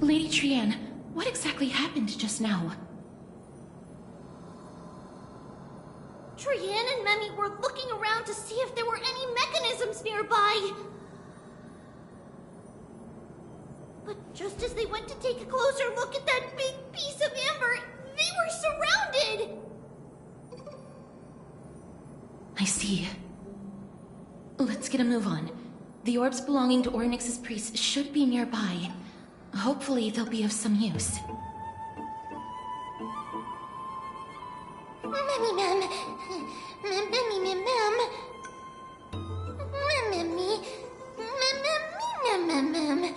Lady Trianne, what exactly happened just now? Trianne and Memmy were looking around to see if there were any mechanisms nearby. But just as they went to take a closer look at that big piece of amber, they were surrounded! I see. Let's get a move on. The orbs belonging to Ornyx's priests should be nearby. Hopefully they'll be of some use. Memmy Mem. Memmy Mem Mem. Memmy. Mem Mem Mem Mem.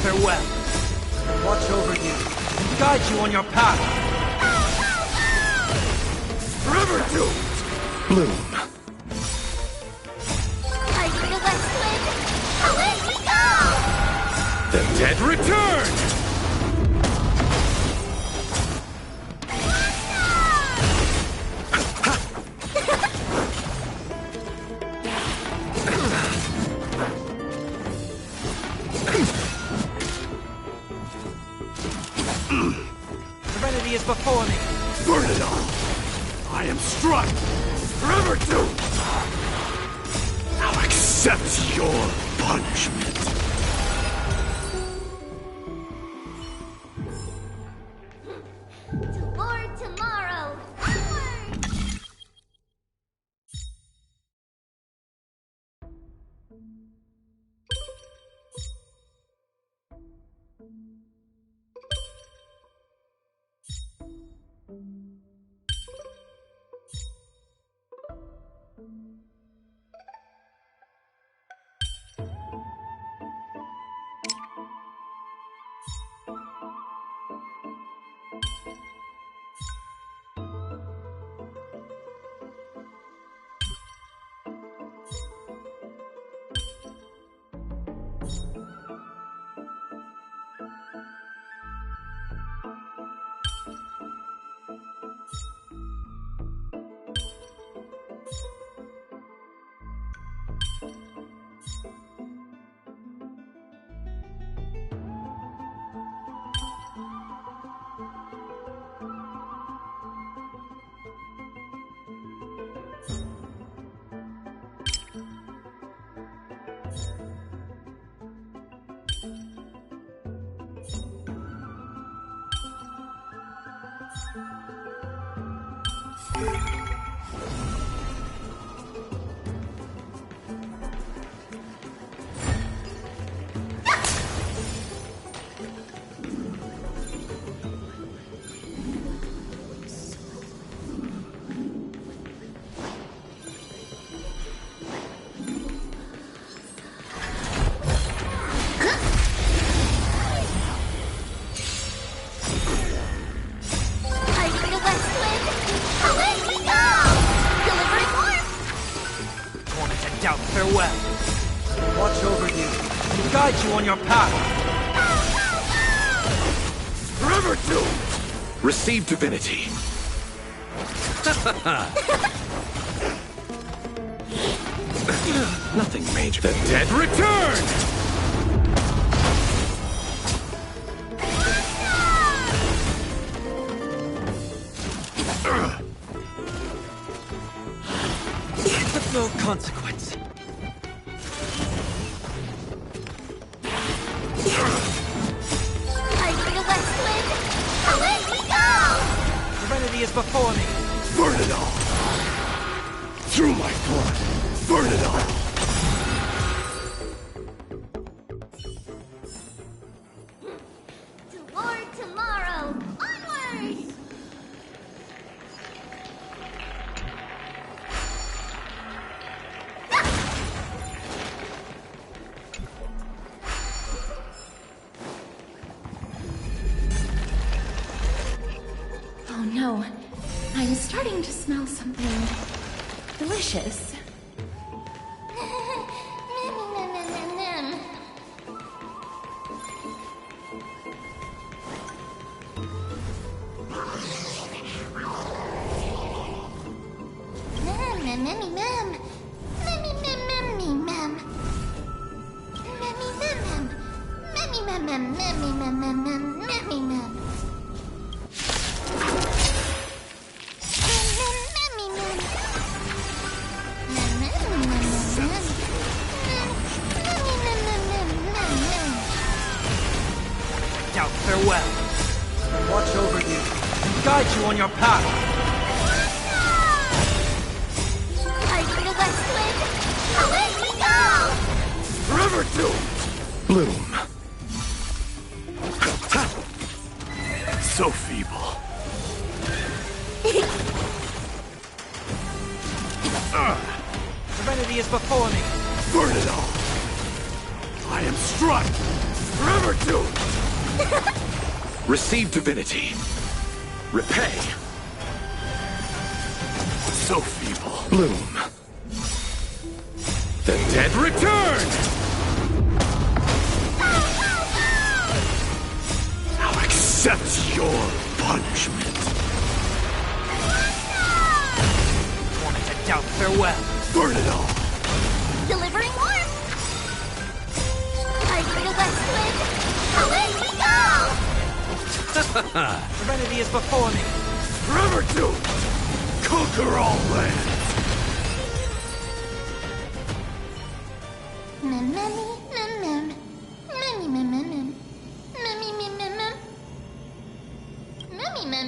Farewell. Watch over you and guide you on your path. Forever doomed! Bloom. Are you the West Wind? Away we go! The dead return! Is before me. Burn it all! I am struck! Forever doomed! Now accept your punishment. Toward tomorrow! Onward! Farewell. Watch over you guide you on your path. Forever doomed! Receive divinity. Nothing major. The dead return! With no consequence. Time for the west wind! Away we go! Serenity is before me. Burn it all! Through my blood, burn it all! Toward tomorrow! Onward! Oh no. I'm starting to smell something delicious. Doubt farewell. Watch over you and guide you on your path. Time for the west wind! Away we go! Forever doomed! Bloom. So feeble. Serenity is before me. Burn it all! I am struck! Forever doomed! Receive divinity. Repay. So feeble. Bloom. The dead return! Now accept your punishment. Wanted to doubt farewell. Burn it all! Delivering warmth! Time for the west wind! Away we go! Serenity is before me. Forever doomed! Conquer all lands!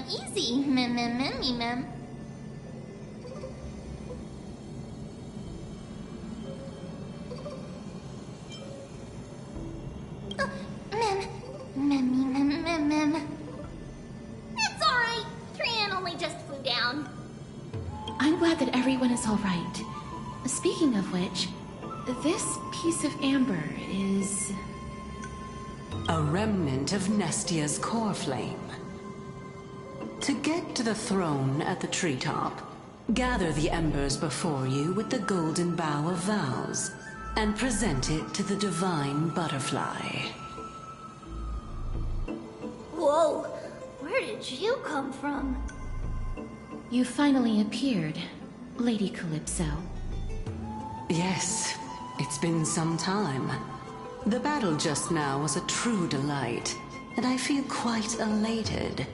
Easy. It's alright. Trian only just flew down. I'm glad that everyone is all right. Speaking of which, this piece of amber is... A remnant of Nestia's core flame. To get to the throne at the treetop, gather the embers before you with the golden bough of vows, and present it to the divine butterfly. Whoa, where did you come from? You finally appeared, Lady Calypso. Yes, it's been some time. The battle just now was a true delight, and I feel quite elated.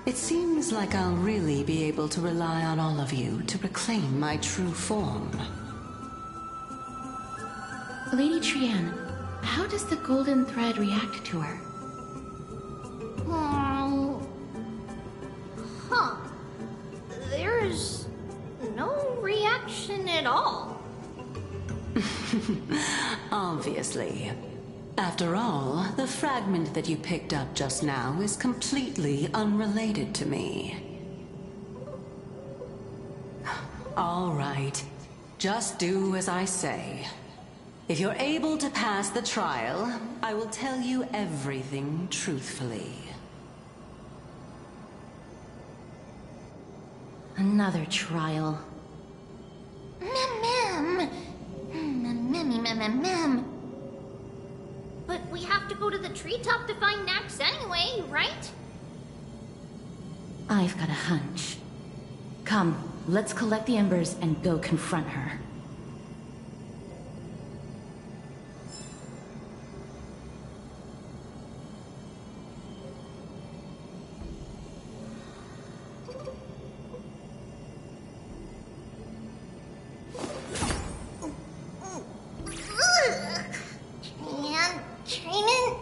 It seems like I'll really be able to rely on all of you to reclaim my true form. Lady Trian, how does the golden thread react to her? Huh. There's no reaction at all. Obviously. After all, the fragment that you picked up just now is completely unrelated to me. All right. Just do as I say. If you're able to pass the trial, I will tell you everything truthfully. Another trial. Ma'am. Mem. But we have to go to the treetop to find Nax anyway, right? I've got a hunch. Come, let's collect the embers and go confront her. Training?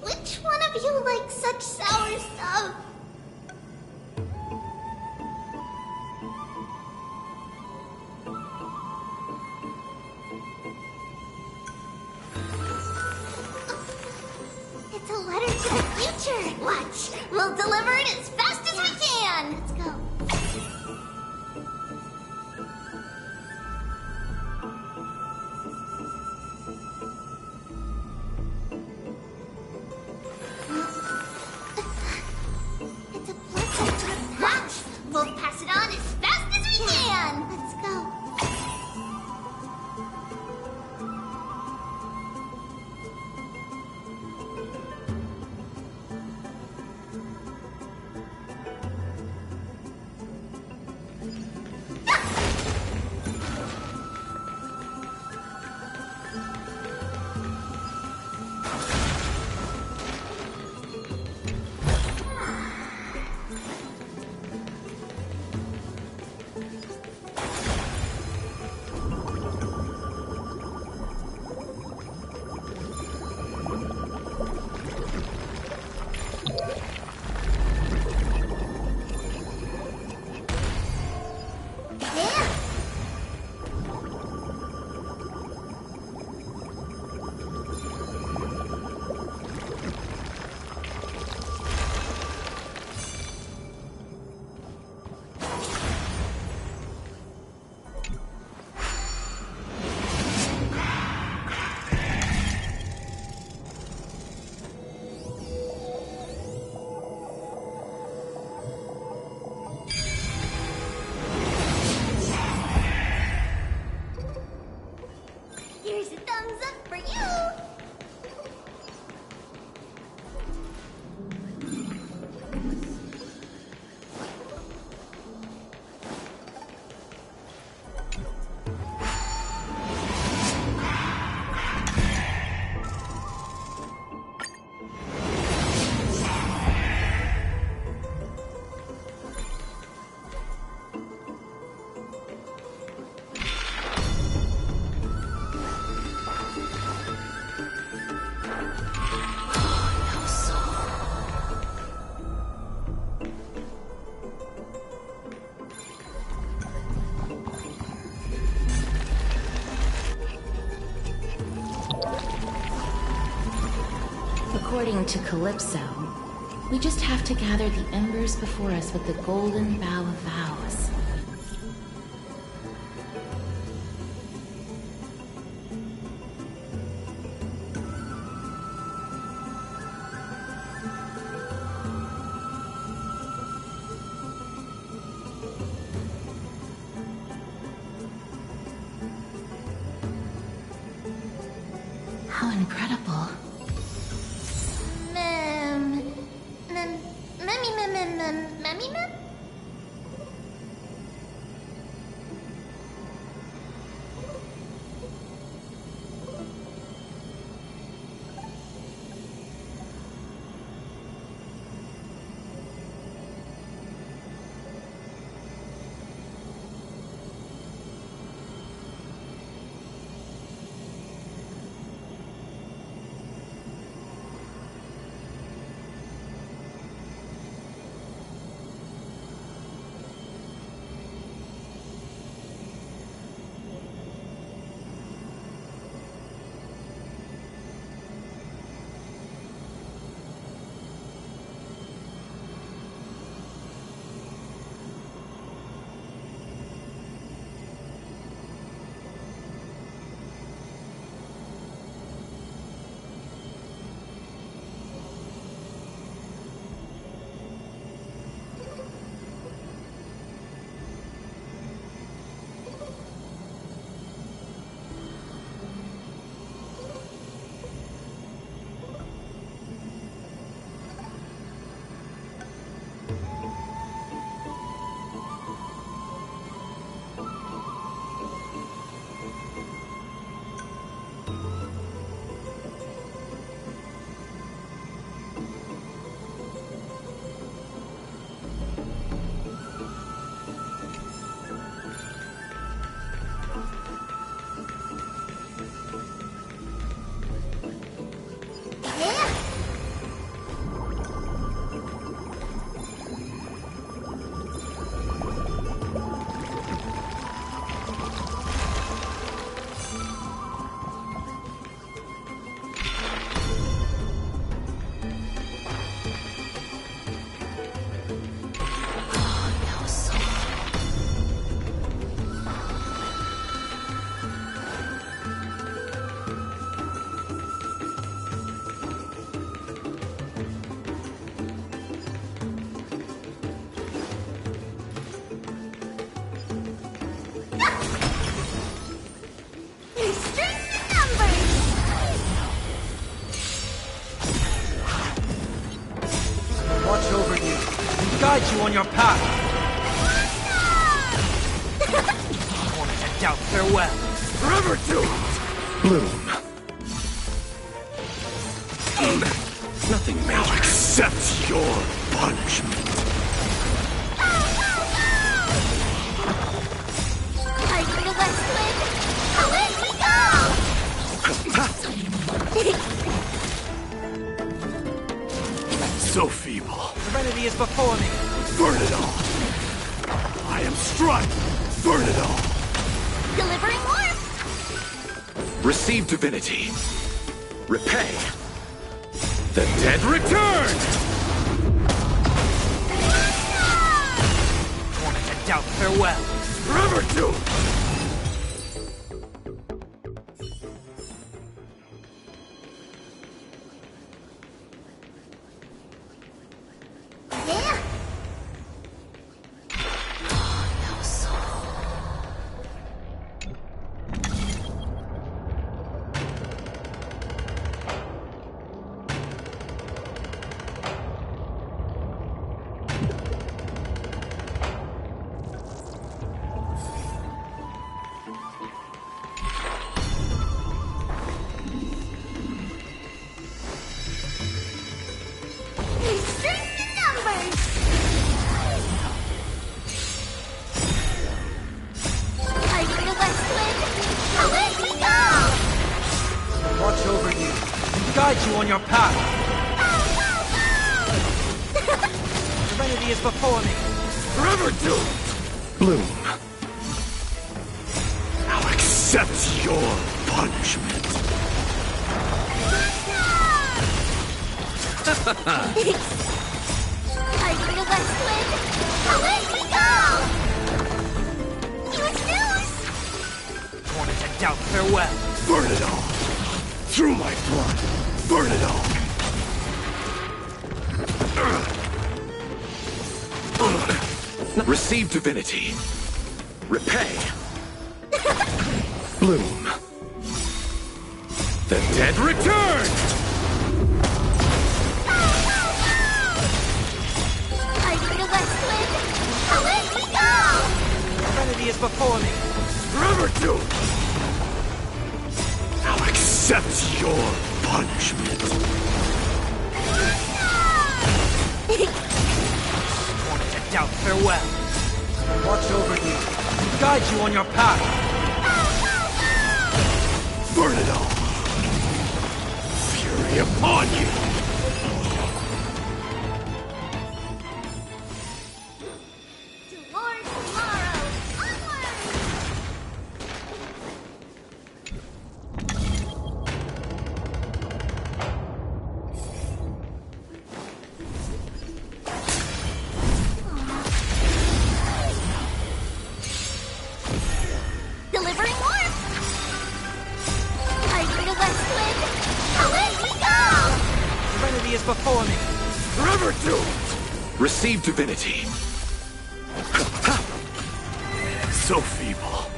Which one of you likes such sour stuff? It's a letter to the future. Watch. We'll deliver it as fast as we can. Let's go. It's a blessing to the patch. We'll pass it on as fast as we can. Let's go. Here's a thumbs up for you. According to Calypso, we just have to gather the embers before us with the golden bough of vows. How incredible. Memmy? There's strength in numbers! Watch over you and guide you on your path. Torment and doubt, farewell. Forever doomed! Bloom. Nothing major. Accept your punishment. Are you the West Wind? Away we go! So feeble. Serenity is before me. Burn it all. I am Strut. Burn it all. Delivering warmth! Receive divinity. Repay. The dead return! Torment and doubt, farewell. Forever doomed! Yeah! There's strength in numbers! Are you the West Wind? Away we go! Watch over you and guide you on your path. Serenity is before me. Forever doomed! Bloom. Now accept your punishment. Are you the West Wind? Away we go! News, news! Torment and doubt, farewell. Burn it all. Through my blood. Burn it all. Receive divinity. Repay. Bloom. The dead return! Are you the West Wind? Away we go! Serenity is before me. Forever doomed! Now accept your punishment. Torment and doubt, farewell. Watch over you and guide you on your path. Burn it all! Fury upon you! Towards tomorrow! Onward! Delivering warmth! Are you the West Wind? Away we go! Serenity is before me. Forever doomed! Receive divinity. So feeble.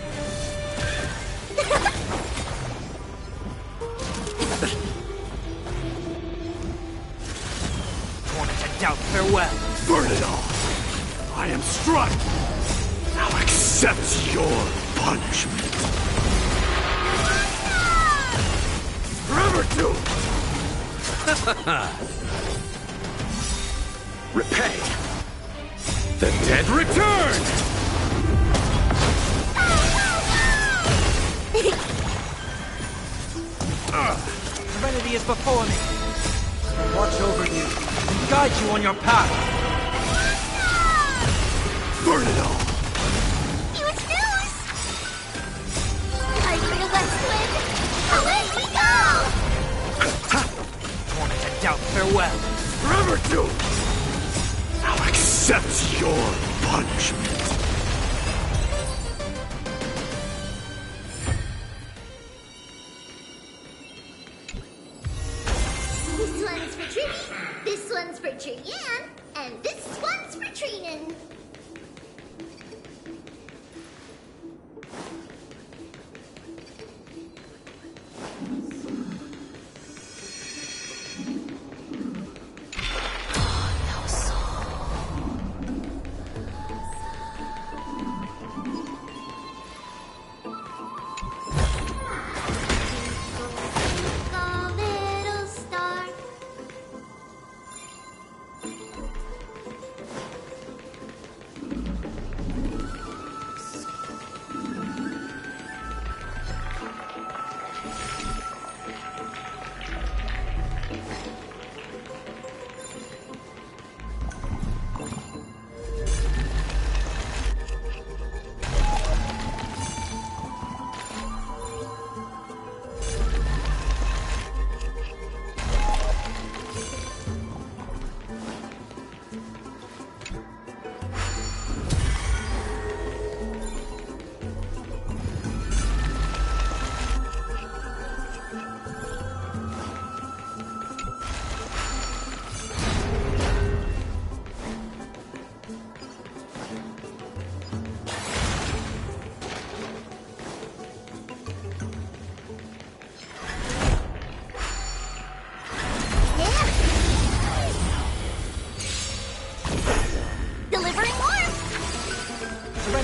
Torment and doubt, farewell. Burn it all. I am Strut. Now accept your punishment. Forever doomed! Repay. The dead return! Serenity is before me. Watch over you and guide you on your path. Burn it all! News, news! Are you the West Wind? Away we go! Torment and doubt, farewell. Forever doomed! Now accept your punishment. This one's for Tricky, this one's for Cheyenne, and this one's for Treenan.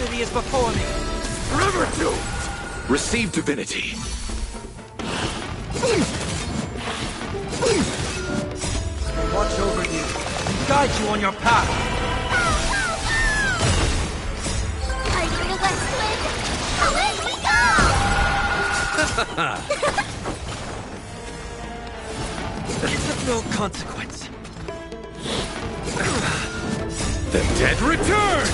eternity is before me. Forever doomed! Receive divinity. Watch over you and guide you on your path. Are you the West Wind? Away we go! It's of no consequence. The dead return!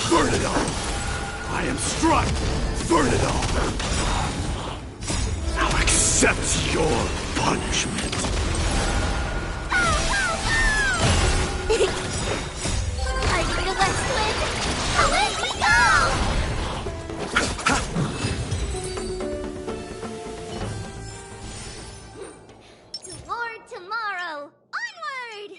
Burn it all! I am struck! Burn it all! Now accept your punishment. Are you the West Wind? Away we go! Toward tomorrow! Onward!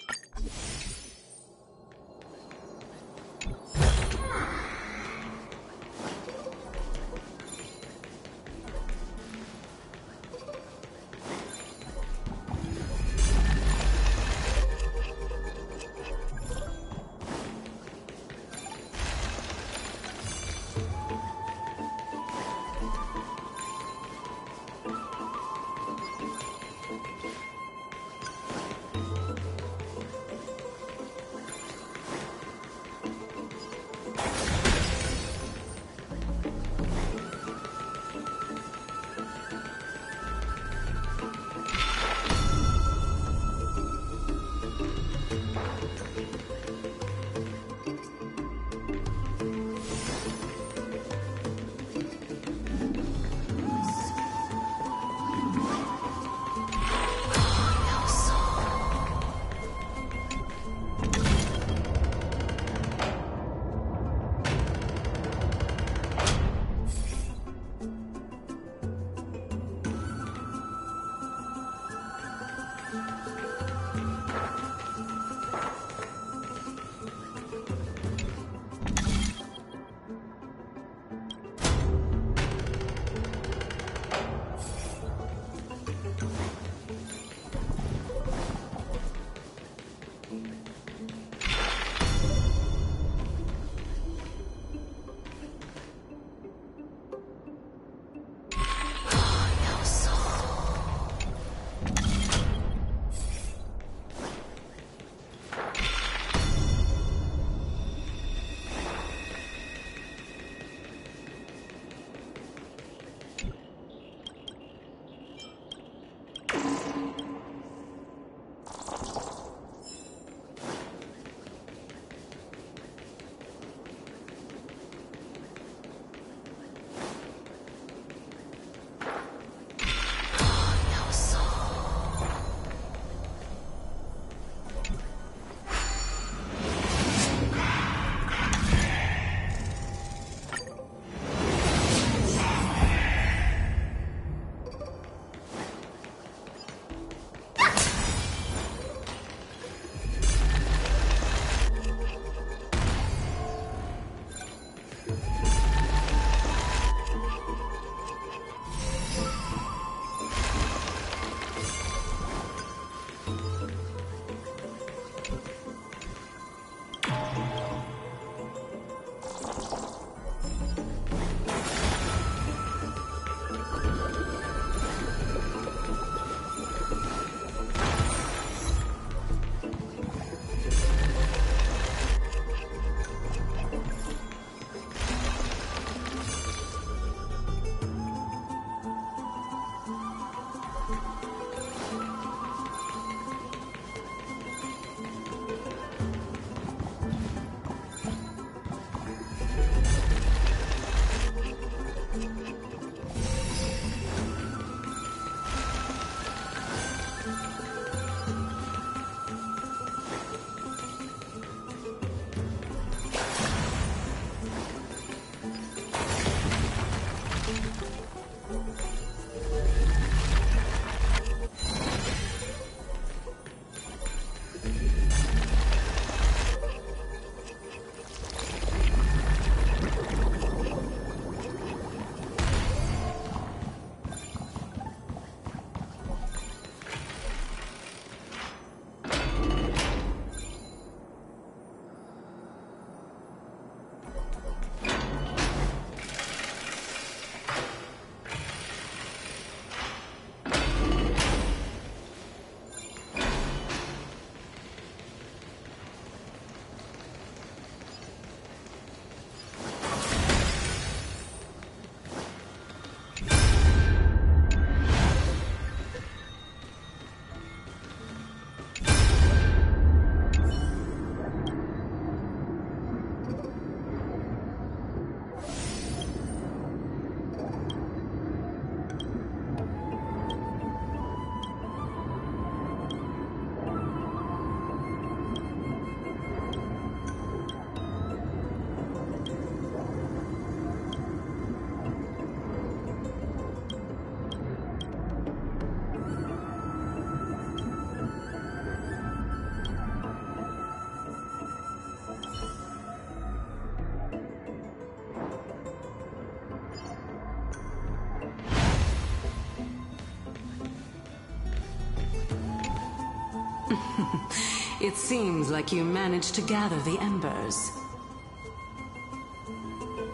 It seems like you managed to gather the embers.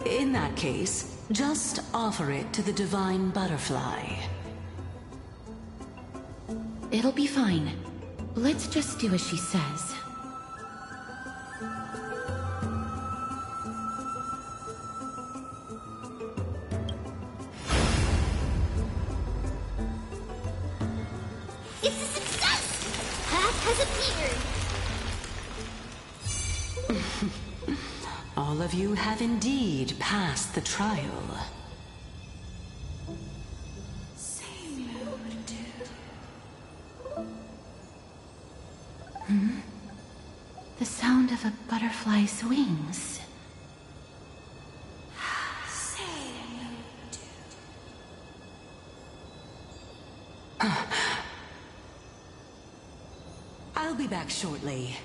In that case, just offer it to the divine butterfly. It'll be fine. Let's just do as she says. It's a success! Path has appeared! All of you have indeed passed the trial. The sound of a butterfly's wings. I'll be back shortly.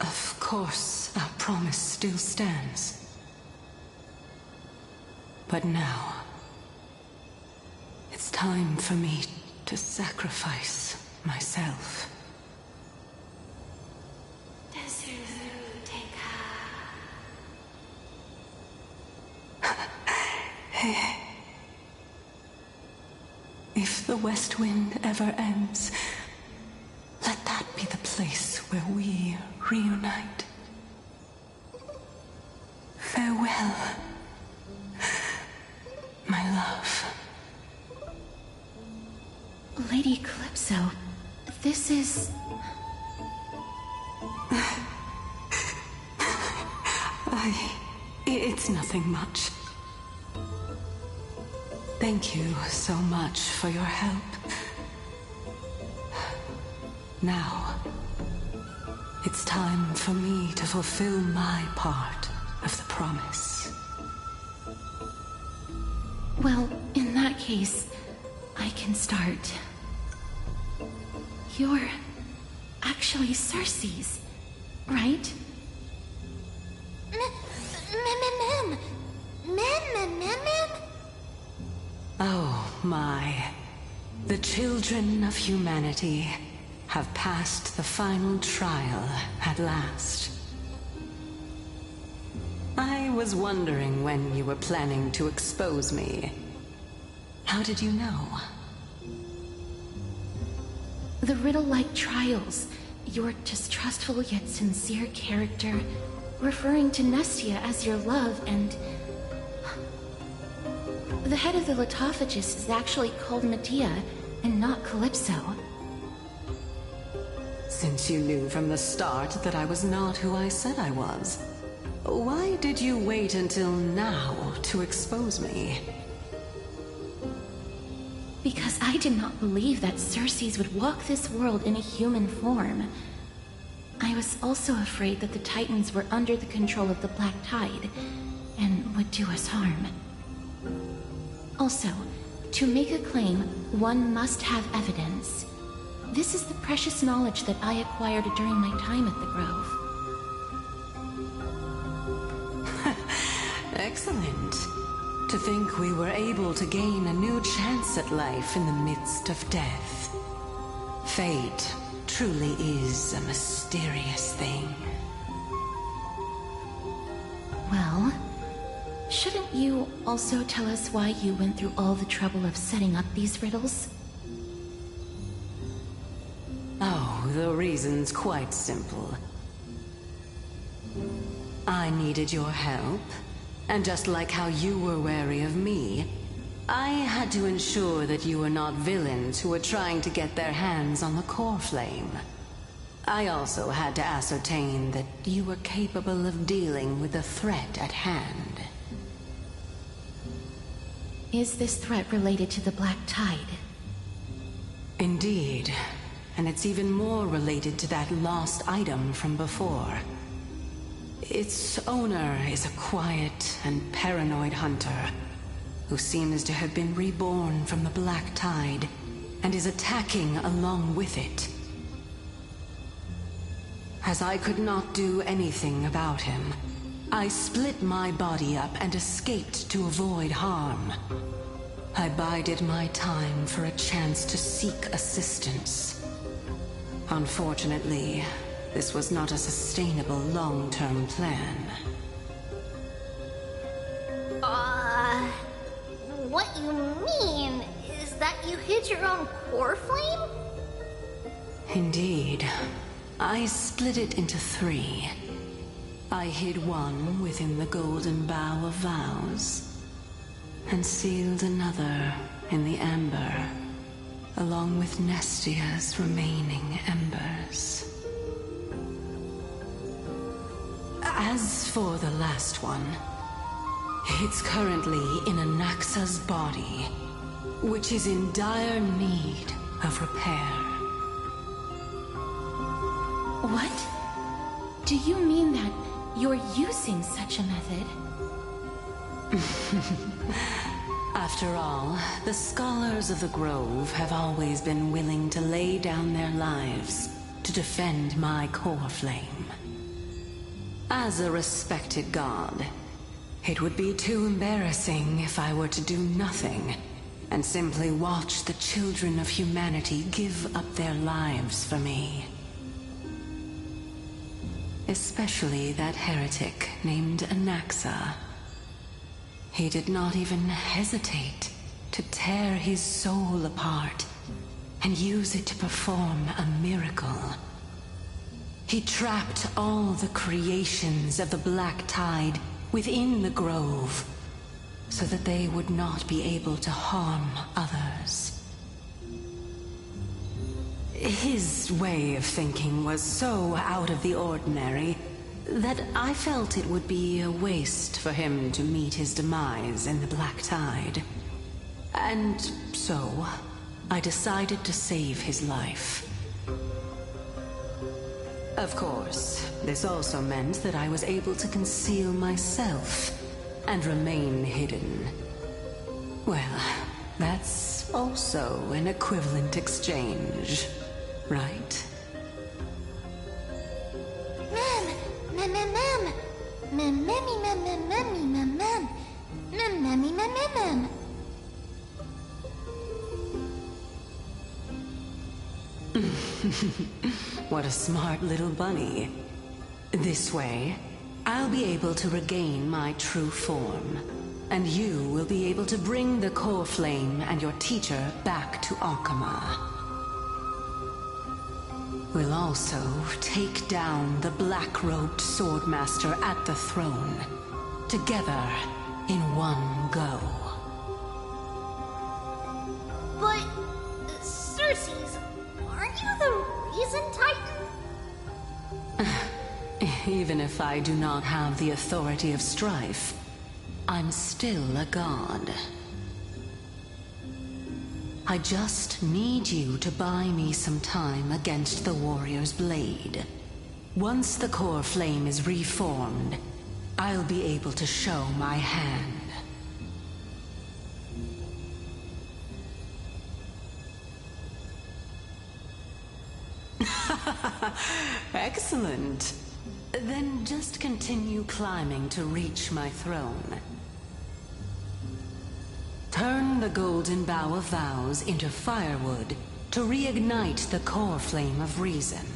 Of course, our promise still stands. But now, it's time for me to sacrifice myself. If the West Wind ever ends, let that be the place where we reunite. Farewell, my love. Lady Calypso, this is... It's nothing much. Thank you so much for your help. Now, it's time for me to fulfill my part of the promise. Well, in that case, I can start. You're actually Cersei's, right? Oh my. The children of humanity have passed the final trial at last. I was wondering when you were planning to expose me. How did you know? The riddle-like trials, your distrustful yet sincere character, referring to Nestia as your love, and... The head of the Litophagus is actually called Medea, and not Calypso. Since you knew from the start that I was not who I said I was, why did you wait until now to expose me? Because I did not believe that Cersei's would walk this world in a human form. I was also afraid that the Titans were under the control of the Black Tide, and would do us harm. Also, to make a claim, one must have evidence. This is the precious knowledge that I acquired during my time at the Grove. Excellent. To think we were able to gain a new chance at life in the midst of death. Fate truly is a mysterious thing. Well, shouldn't you also tell us why you went through all the trouble of setting up these riddles? Oh, the reason's quite simple. I needed your help, and just like how you were wary of me, I had to ensure that you were not villains who were trying to get their hands on the core flame. I also had to ascertain that you were capable of dealing with the threat at hand. Is this threat related to the Black Tide? Indeed, and it's even more related to that lost item from before. Its owner is a quiet and paranoid hunter who seems to have been reborn from the Black Tide and is attacking along with it. As I could not do anything about him, I split my body up and escaped to avoid harm. I bided my time for a chance to seek assistance. Unfortunately, this was not a sustainable long-term plan. What you mean is that you hid your own core flame? Indeed. I split it into 3. I hid one within the Golden Bough of Vows, and sealed another in the Amber, along with Nestia's remaining embers. As for the last one, it's currently in Anaxa's body, which is in dire need of repair. What? Do you mean that you're using such a method? After all, the scholars of the Grove have always been willing to lay down their lives to defend my core flame. As a respected god, it would be too embarrassing if I were to do nothing and simply watch the children of humanity give up their lives for me. Especially that heretic named Anaxa. He did not even hesitate to tear his soul apart and use it to perform a miracle. He trapped all the creations of the Black Tide within the Grove, so that they would not be able to harm others. His way of thinking was so out of the ordinary that I felt it would be a waste for him to meet his demise in the Black Tide. And so, I decided to save his life. Of course, this also meant that I was able to conceal myself and remain hidden. Well, that's also an equivalent exchange, right? What a smart little bunny. This way, I'll be able to regain my true form, and you will be able to bring the core flame and your teacher back to Akama. We'll also take down the black-robed swordmaster at the throne, together in one go. But, Cersei's, aren't you the reason Titan? Even if I do not have the authority of strife, I'm still a god. I just need you to buy me some time against the warrior's blade. Once the core flame is reformed, I'll be able to show my hand. Excellent. Then just continue climbing to reach my throne. Turn the Golden Bough of Vows into firewood to reignite the core flame of reason.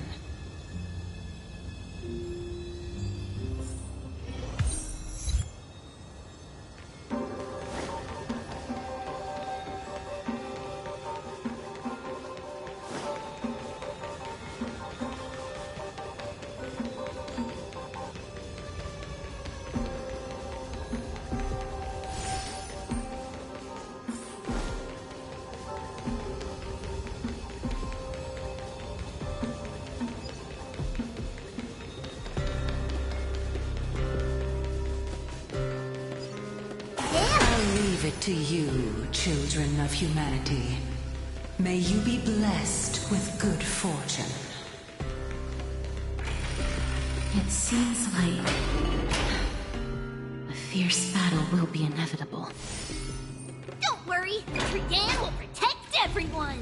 To you, children of humanity. May you be blessed with good fortune. It seems like a fierce battle will be inevitable. Don't worry, Trigan will protect everyone!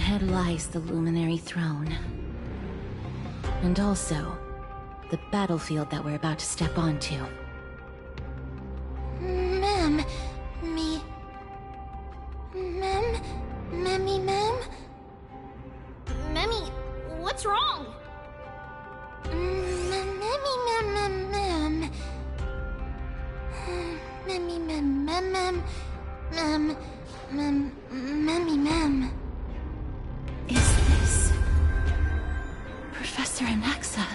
ahead lies the Luminary Throne. And also, the battlefield that we're about to step onto. Ma'am, Memmy, what's wrong? Ma'am. Is this Professor Anaxa?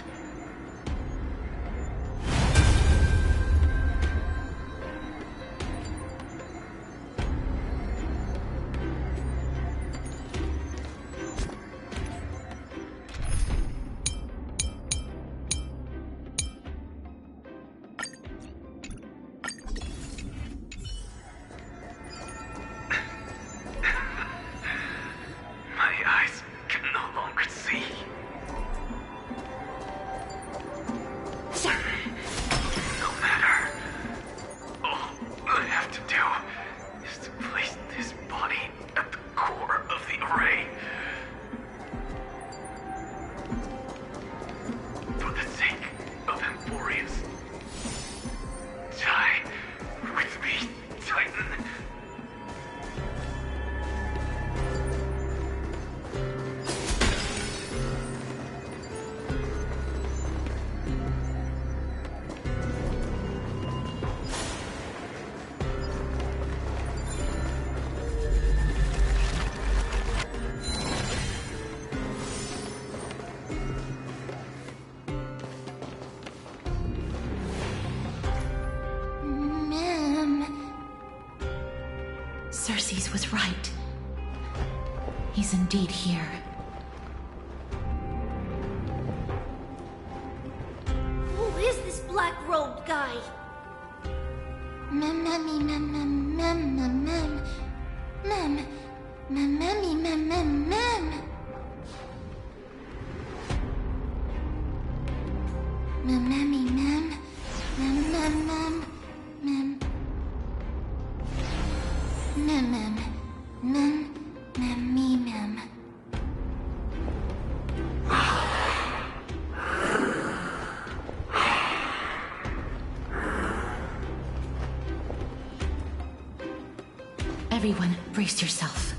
My eyes can no longer see. No matter. All I have to do is to place this body at the core of the array. For the sake of Emporius. Die with me, Titan. Cersei's was right. He's indeed here. Who is this black-robed guy? Everyone, brace yourself.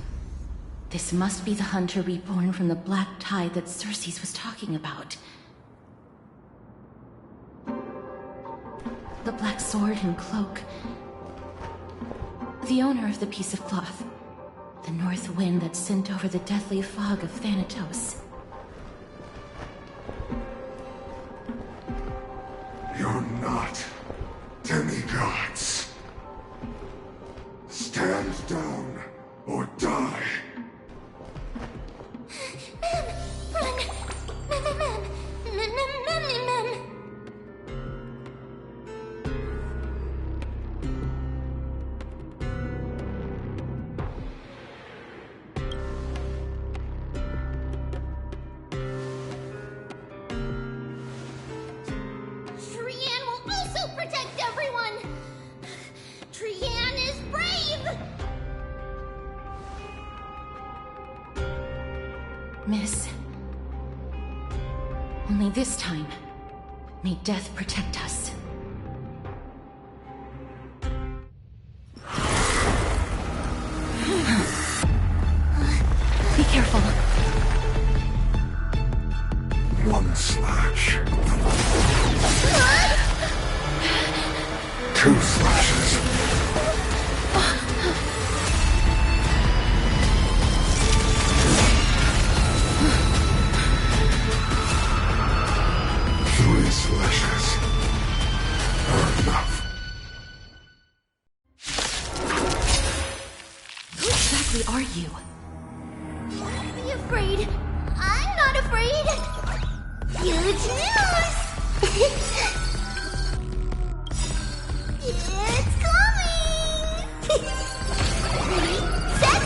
This must be the hunter reborn from the black tide that Cersei's was talking about. The black sword and cloak. The owner of the piece of cloth. The north wind that sent over the deathly fog of Thanatos. You're not demigods. Stand down or die. Trian will also protect everyone! Trian is brave! Miss. Only this time, may death protect us. Be careful. One slash. Two slashes. Three slashes are enough. Who exactly are you? Be afraid. I'm not afraid. Huge news! It's coming! Ready, set!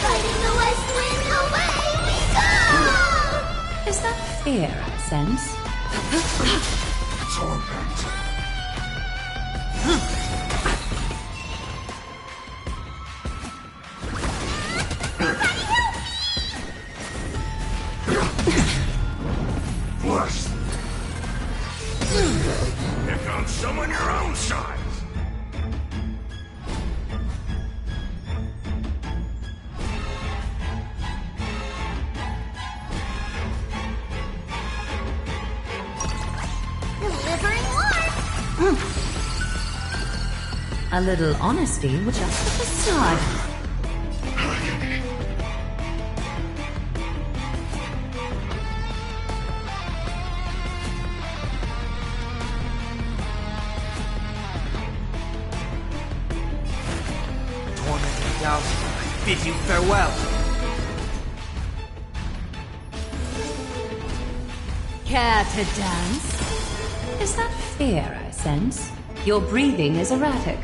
Fighting the west wind, away we go! Is that fear, Sense? Torment. Everybody help A little honesty was just the facade. Tormented doubt, I bid you farewell. Care to dance? Is that fear I sense? Your breathing is erratic.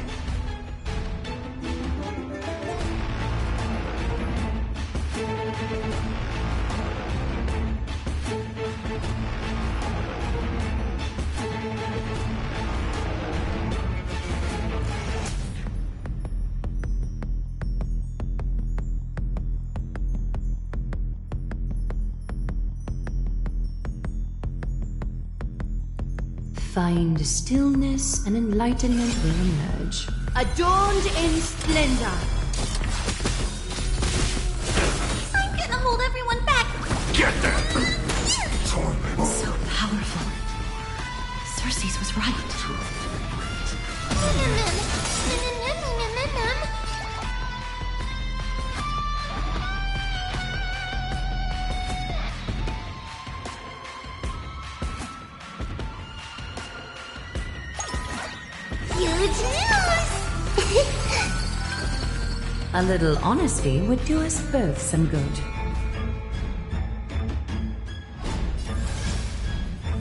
Find stillness and enlightenment will emerge. Adorned in splendor. I'm gonna hold everyone back. Get them! So powerful. Cersei's was right. Huge news! A little honesty would do us both some good.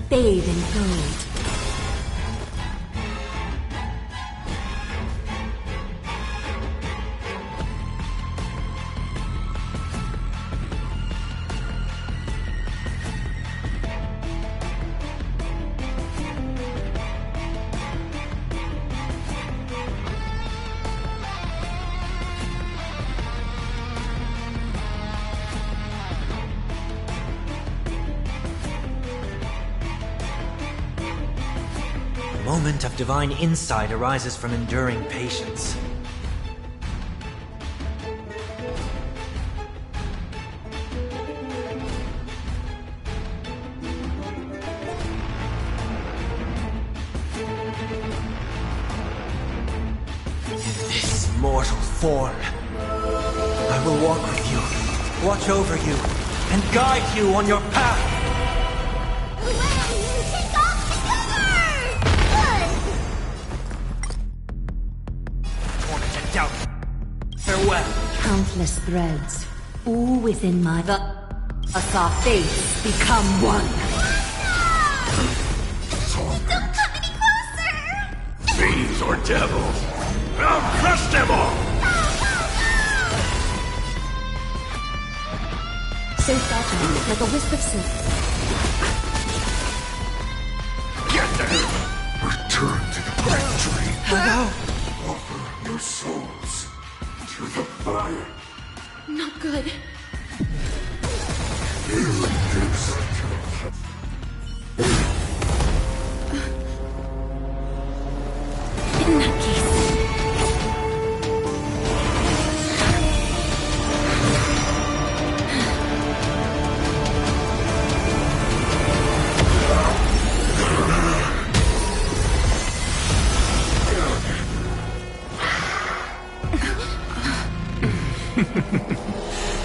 Bathe in gold. A moment of divine insight arises from enduring patience. This mortal form. I will walk with you, watch over you, and guide you on your path. Take off together! Good! Tormented doubt. Farewell. Countless threads, all within my us our fates become one. Don't come any closer! Fiends or devils! I'll crush them all! So fragile, like a wisp of silk. Get them! Return to the great tree. Hello? Offer your souls to the fire. Not good. In that case...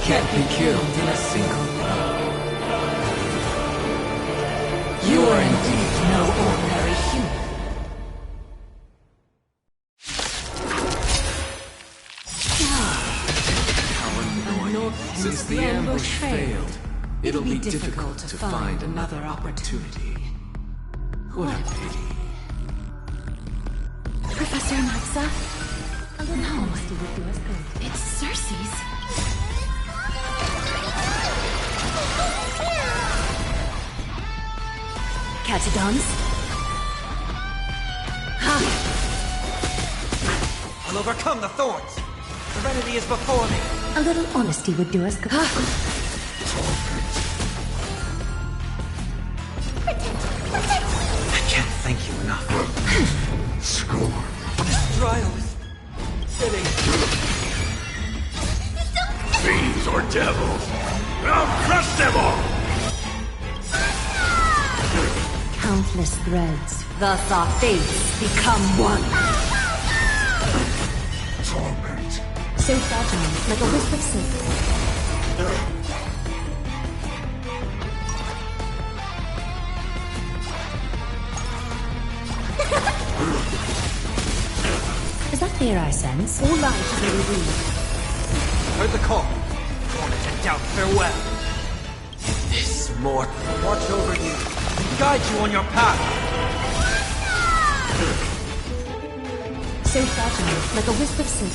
Can't be killed in a single blow. You are indeed no ordinary human. How annoying. Since the ambush failed, it'll be difficult to find another opportunity. What a pity. Professor Maxa? No, it's Cersei's. Catadons? I'll overcome the thorns. Serenity is before me. A little honesty would do us good. I can't thank you enough. Scorn. This trial is fitting. Fiends or devils! I'll crush them all! Countless threads, thus our fates become one. like a wisp of silk. Is that fear I sense? All light is in breathe. Heard the call. Wanted to doubt farewell. This mortal will watch over you and guide you on your path. So fragile, like a wisp of silk.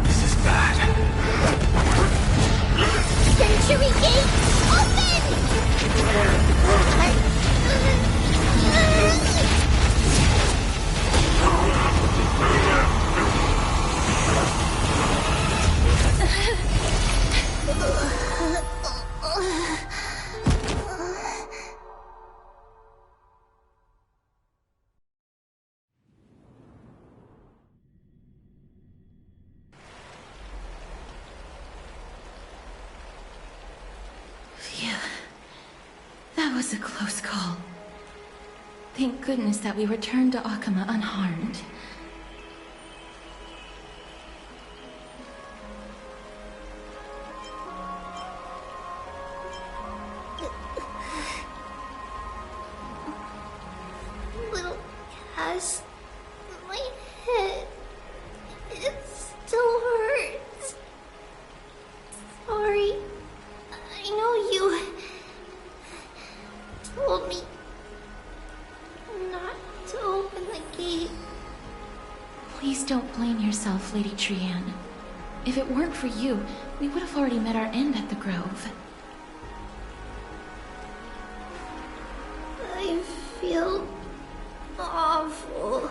This is bad. Century Gate, open! Phew. That was a close call. Thank goodness that we returned to Akama unharmed. Little Cass, my head, it still hurts. Sorry. I know you told me not to open the gate. Please don't blame yourself, Lady Trianne. If it weren't for you, we would have already met our end at the Grove. I feel awful.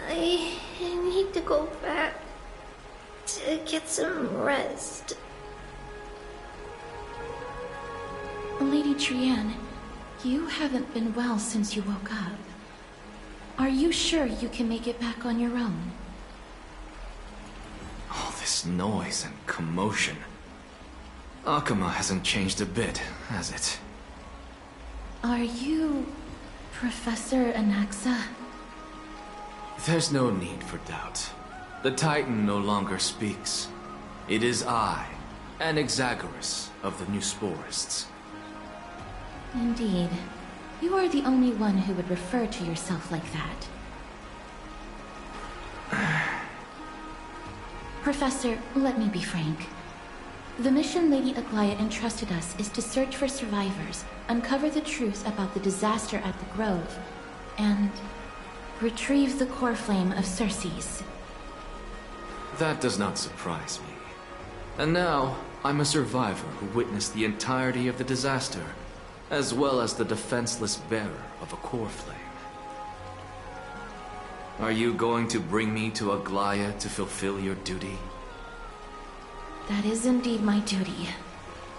I need to go back to get some rest. Lady Trianne, you haven't been well since you woke up. Are you sure you can make it back on your own? All this noise and commotion. Akama hasn't changed a bit, has it? Are you Professor Anaxa? There's no need for doubt. The Titan no longer speaks. It is I, Anaxagoras of the New Sporists. Indeed. You are the only one who would refer to yourself like that. Professor, let me be frank. The mission Lady Aglaya entrusted us is to search for survivors, uncover the truth about the disaster at the Grove, and retrieve the core flame of Circes. That does not surprise me. And now, I'm a survivor who witnessed the entirety of the disaster, as well as the defenseless bearer of a core flame. Are you going to bring me to Aglaya to fulfill your duty? That is indeed my duty,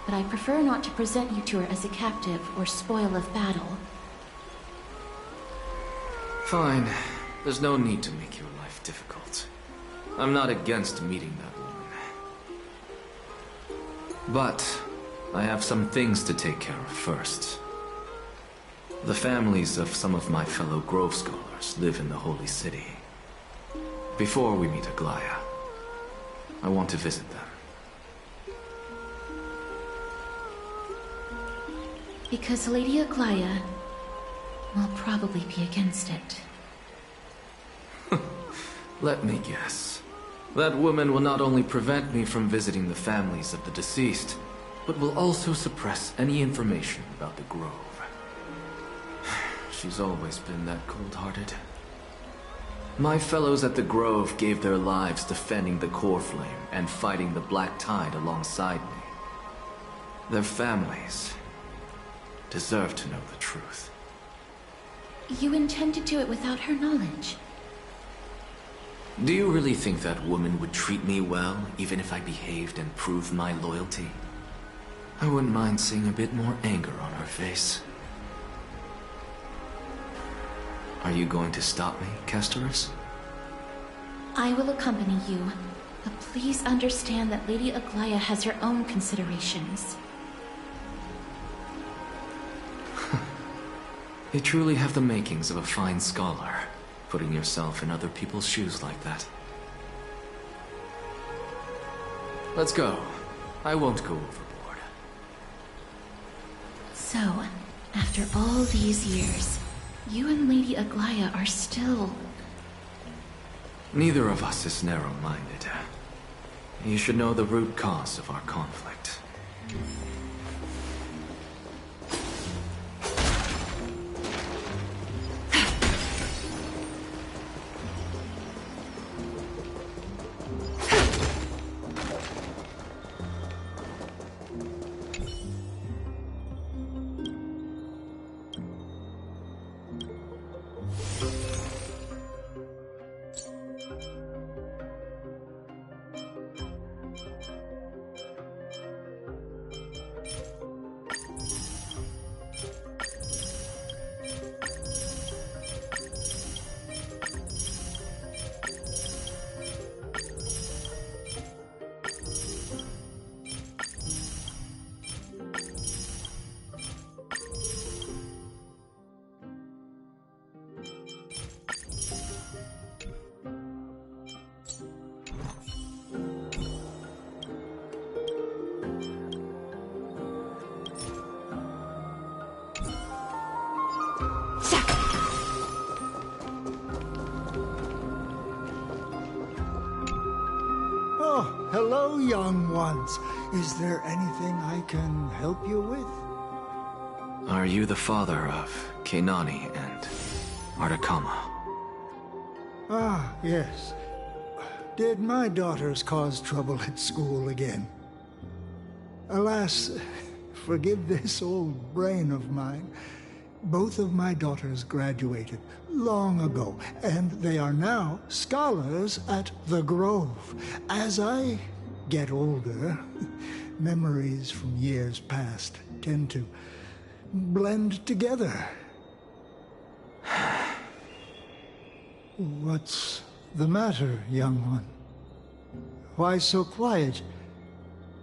but I prefer not to present you to her as a captive or spoil of battle. Fine. There's no need to make your life difficult. I'm not against meeting that woman. But I have some things to take care of first. The families of some of my fellow Grove Scholars live in the Holy City. Before we meet Aglaya, I want to visit them. Because Lady Aglaya will probably be against it. Let me guess. That woman will not only prevent me from visiting the families of the deceased, but will also suppress any information about the Grove. She's always been that cold-hearted. My fellows at the Grove gave their lives defending the core flame and fighting the Black Tide alongside me. Their families deserve to know the truth. You intend to do it without her knowledge? Do you really think that woman would treat me well, even if I behaved and proved my loyalty? I wouldn't mind seeing a bit more anger on her face. Are you going to stop me, Castorus? I will accompany you, but please understand that Lady Aglaya has her own considerations. You truly have the makings of a fine scholar, putting yourself in other people's shoes like that. Let's go. I won't go overboard. So, after all these years, you and Lady Aglaya are still... Neither of us is narrow-minded. You should know the root cause of our conflict. Oh, hello, young ones. Is there anything I can help you with? Are you the father of Keinani and Artakama? Ah, yes. Did my daughters cause trouble at school again? Alas, forgive this old brain of mine. Both of my daughters graduated long ago, and they are now scholars at the Grove. As I get older, memories from years past tend to blend together. What's the matter, young one? Why so quiet?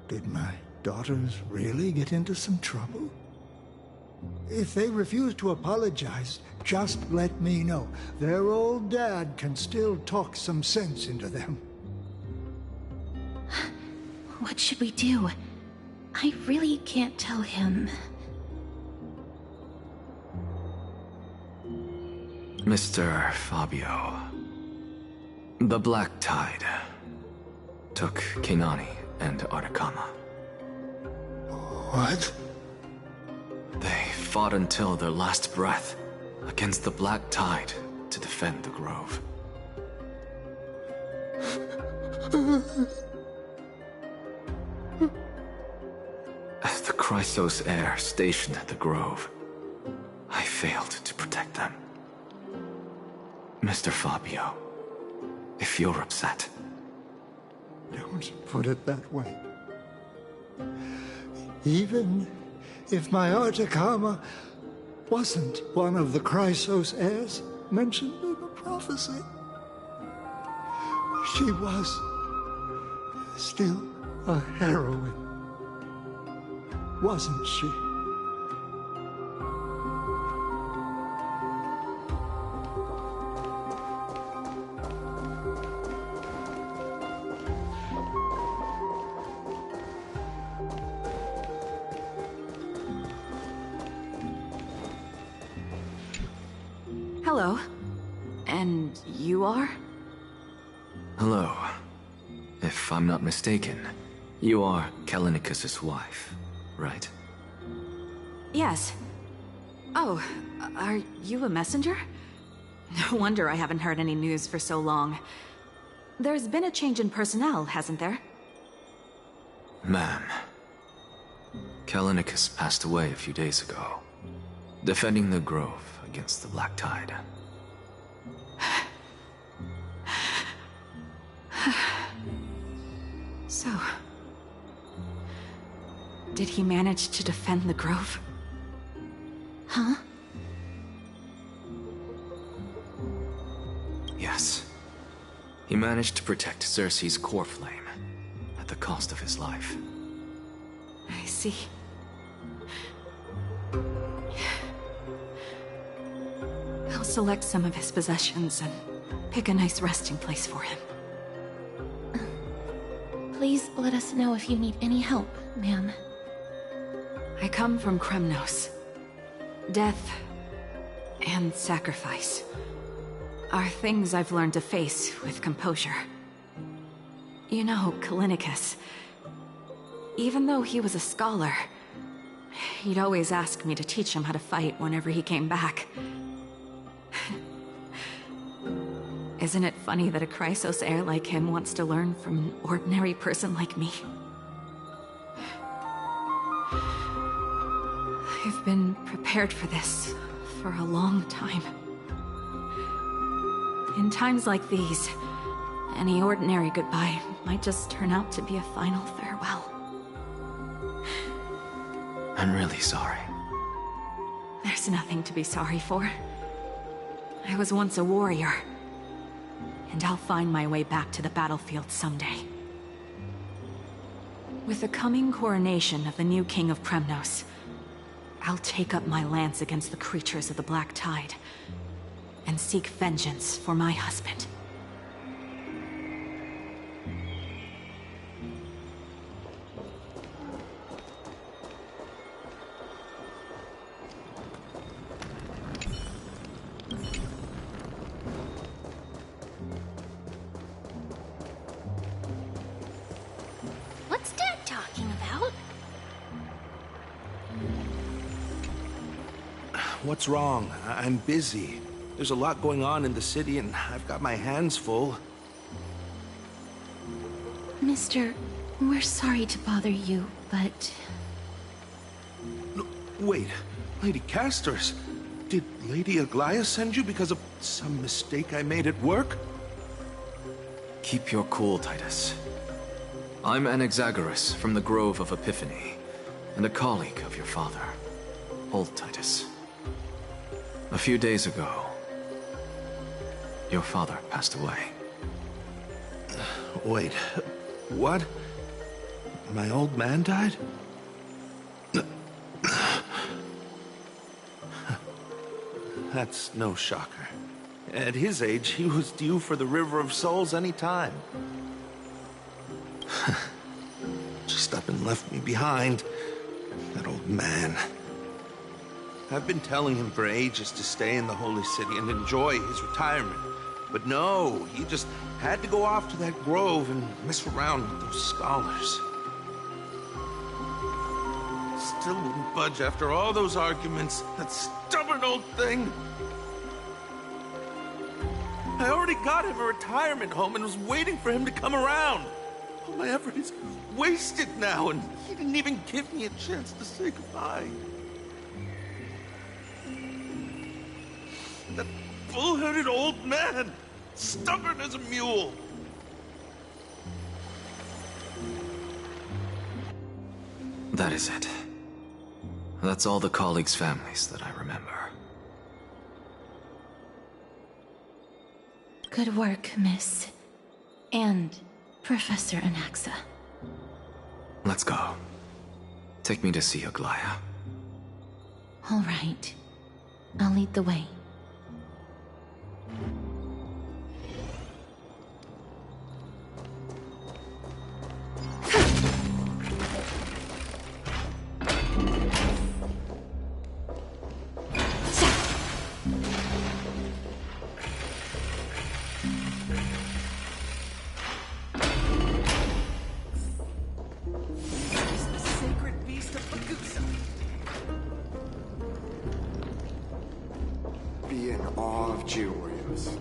Did my daughters really get into some trouble? If they refuse to apologize, just let me know. Their old dad can still talk some sense into them. What should we do? I really can't tell him. Mr. Fabio, the Black Tide took Keinani and Artakama. What? They fought until their last breath against the Black Tide to defend the Grove. As the Chrysos heir stationed at the Grove, I failed to protect them. Mr. Fabio, if you're upset... Don't put it that way. Even if my Artakama wasn't one of the Chrysos heirs mentioned in the prophecy, she was still a heroine, wasn't she? Hello. And you are? Hello. If I'm not mistaken, you are Kallinicus's wife, right? Yes. Oh, are you a messenger? No wonder I haven't heard any news for so long. There's been a change in personnel, hasn't there? Ma'am, Kallinicus passed away a few days ago, defending the Grove against the Black Tide. So... did he manage to defend the Grove? Huh? Yes. He managed to protect Cersei's core flame, at the cost of his life. I see. select some of his possessions and pick a nice resting place for him. Please let us know if you need any help, ma'am. I come from Kremnos. Death and sacrifice are things I've learned to face with composure. You know, Kallinicus, even though he was a scholar, he'd always ask me to teach him how to fight whenever he came back. Isn't it funny that a Chrysos heir like him wants to learn from an ordinary person like me? I've been prepared for this for a long time. In times like these, any ordinary goodbye might just turn out to be a final farewell. I'm really sorry. There's nothing to be sorry for. I was once a warrior, and I'll find my way back to the battlefield someday. With the coming coronation of the new king of Kremnos, I'll take up my lance against the creatures of the Black Tide and seek vengeance for my husband. What's Dad talking about? What's wrong? I'm busy. There's a lot going on in the city, and I've got my hands full. Mister, we're sorry to bother you, but... No, wait, Lady Castors, did Lady Aglaia send you because of some mistake I made at work? Keep your cool, Titus. I'm Anaxagoras from the Grove of Epiphany, and a colleague of your father, old Titus. A few days ago, your father passed away. Wait, what? My old man died? That's no shocker. At his age, he was due for the River of Souls any time. Just up and left me behind. That old man. I've been telling him for ages to stay in the Holy City and enjoy his retirement. But no, he just had to go off to that grove and mess around with those scholars. Still wouldn't budge after all those arguments. That stubborn old thing. I already got him a retirement home and was waiting for him to come around. All my effort is wasted now, and he didn't even give me a chance to say goodbye. That bull-headed old man, stubborn as a mule. That is it. That's all the colleagues' families that I remember. Good work, Miss. And Professor Anaxa. Let's go. Take me to see Aglaia. All right. I'll lead the way. Be in awe of Georgios.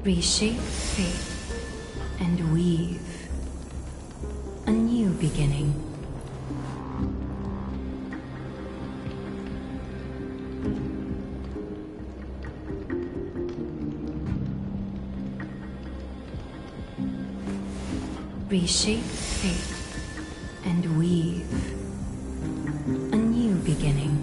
Reshape fate and weave a new beginning. Reshape fate and weave a new beginning.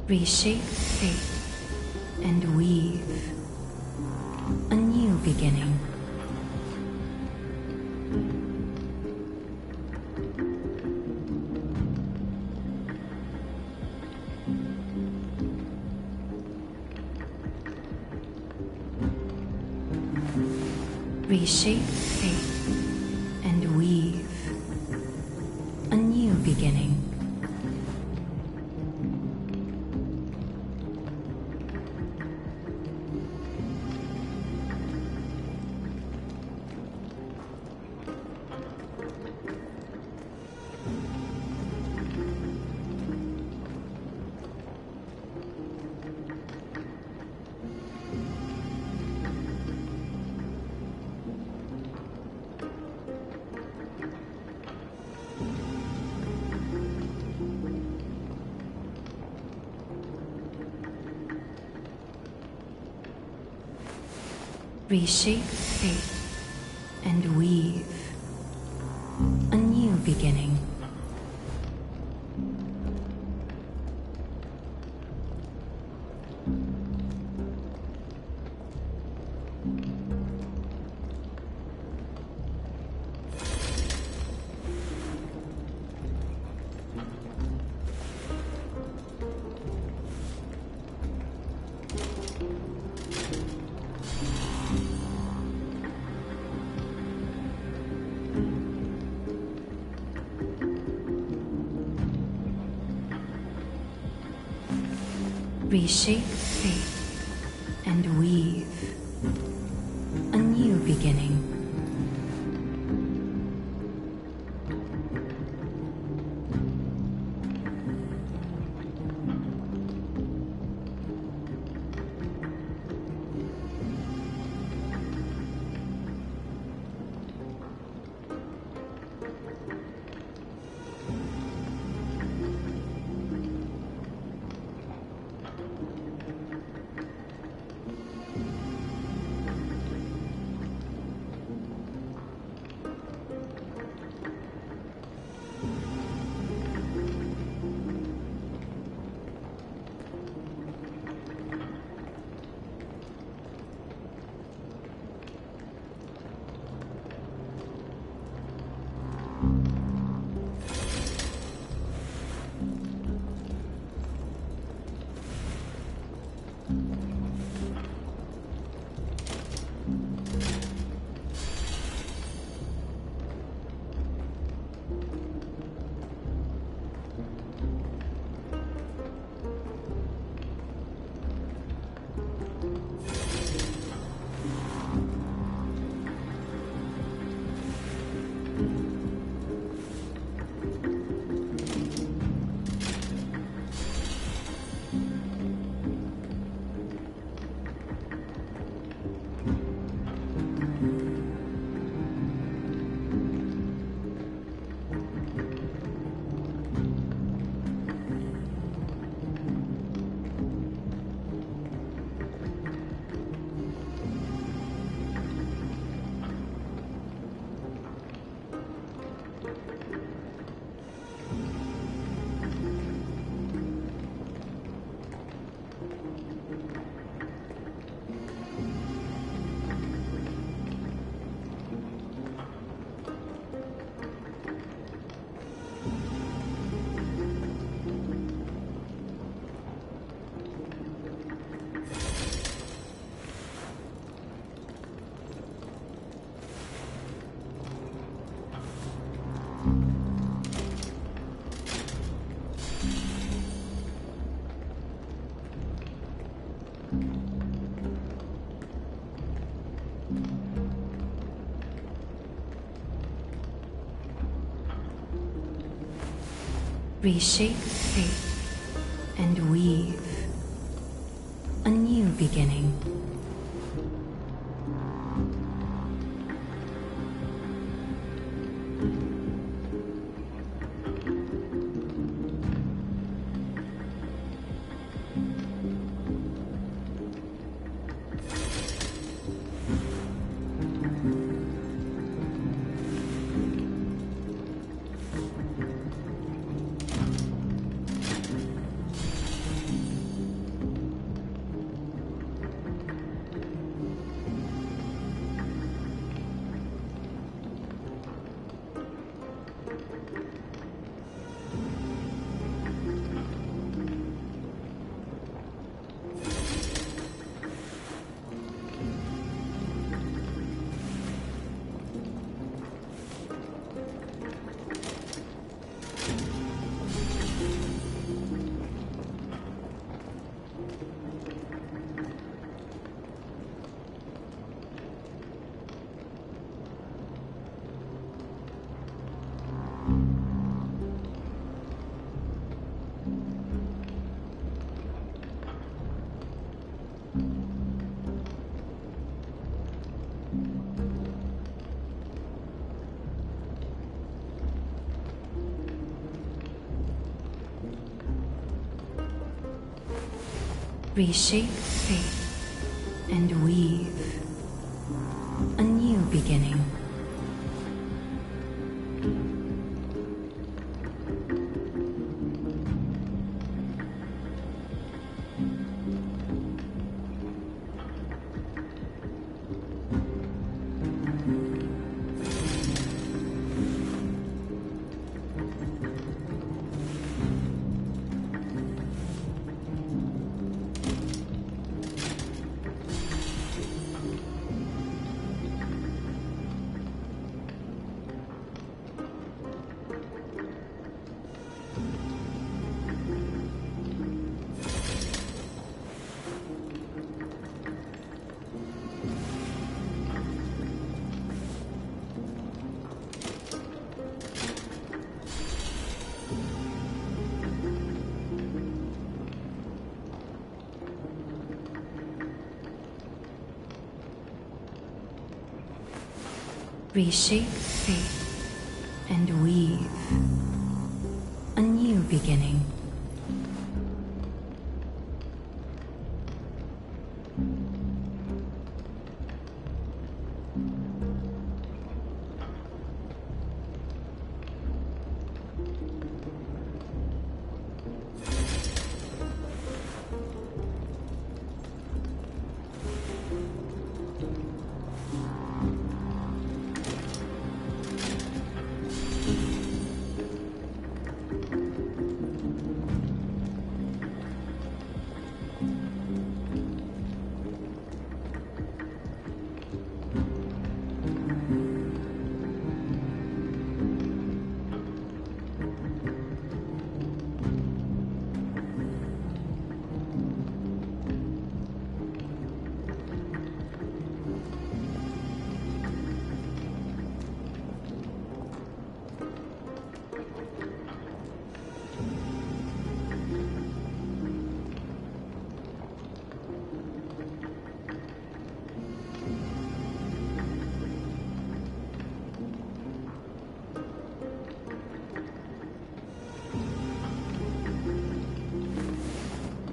Reshape fate and weave a new beginning. Reshape fate and weave a new beginning. Reshape fate and weave a new beginning. Reshape fate and weave a new beginning. Reshape fate and weave a new beginning. Reshape fate and weave a new beginning. Reshape fate and weave a new beginning.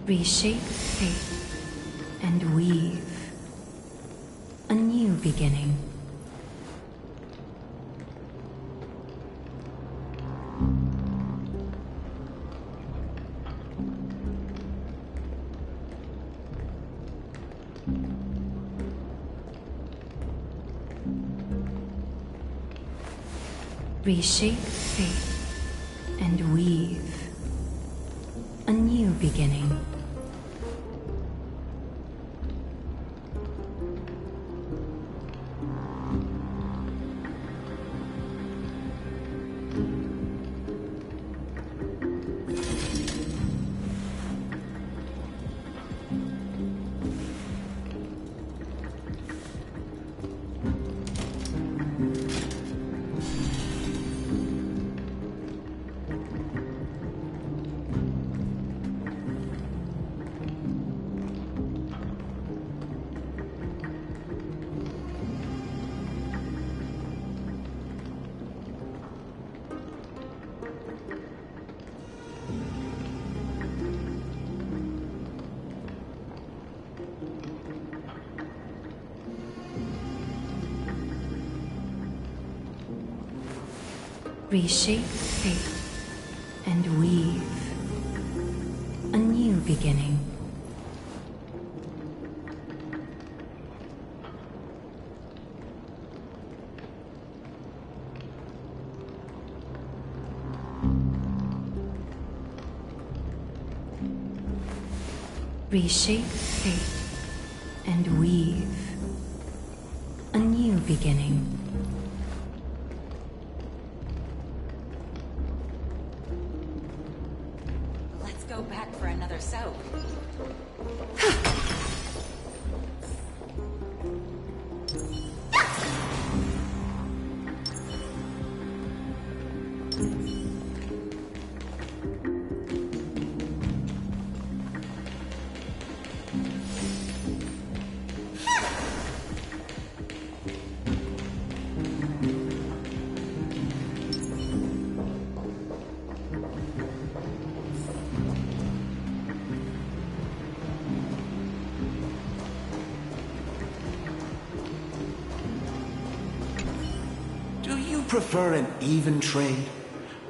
Reshape fate and weave a new beginning. Reshape fate and weave a new beginning. Reshape fate and weave a new beginning. Reshape fate and weave a new beginning. Let's go back for another soak. Do you prefer an even trade,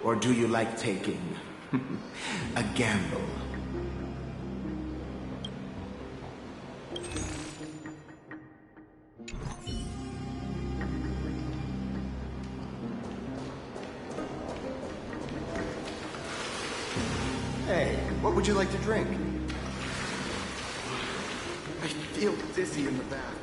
or do you like taking a gamble? Hey, what would you like to drink? I feel dizzy in the bath.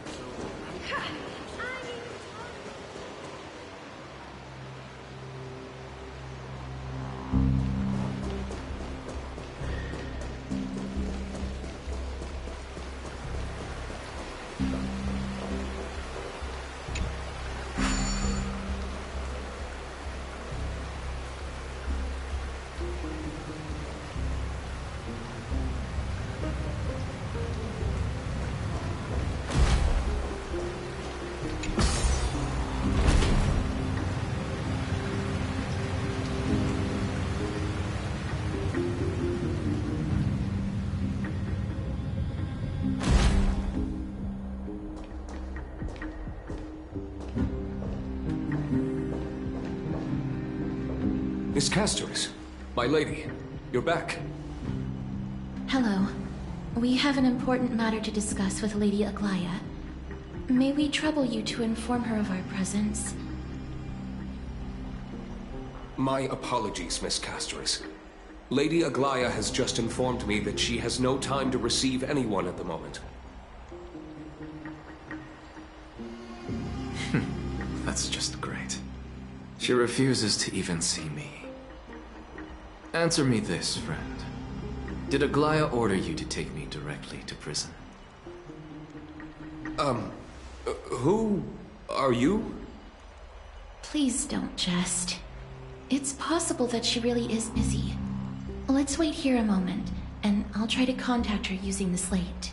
Miss Castoris, my lady, you're back. Hello. We have an important matter to discuss with Lady Aglaya. May we trouble you to inform her of our presence? My apologies, Miss Castoris. Lady Aglaya has just informed me that she has no time to receive anyone at the moment. That's just great. She refuses to even see me. Answer me this, friend. Did Aglaya order you to take me directly to prison? Who are you? Please don't jest. It's possible that she really is busy. Let's wait here a moment, and I'll try to contact her using the slate.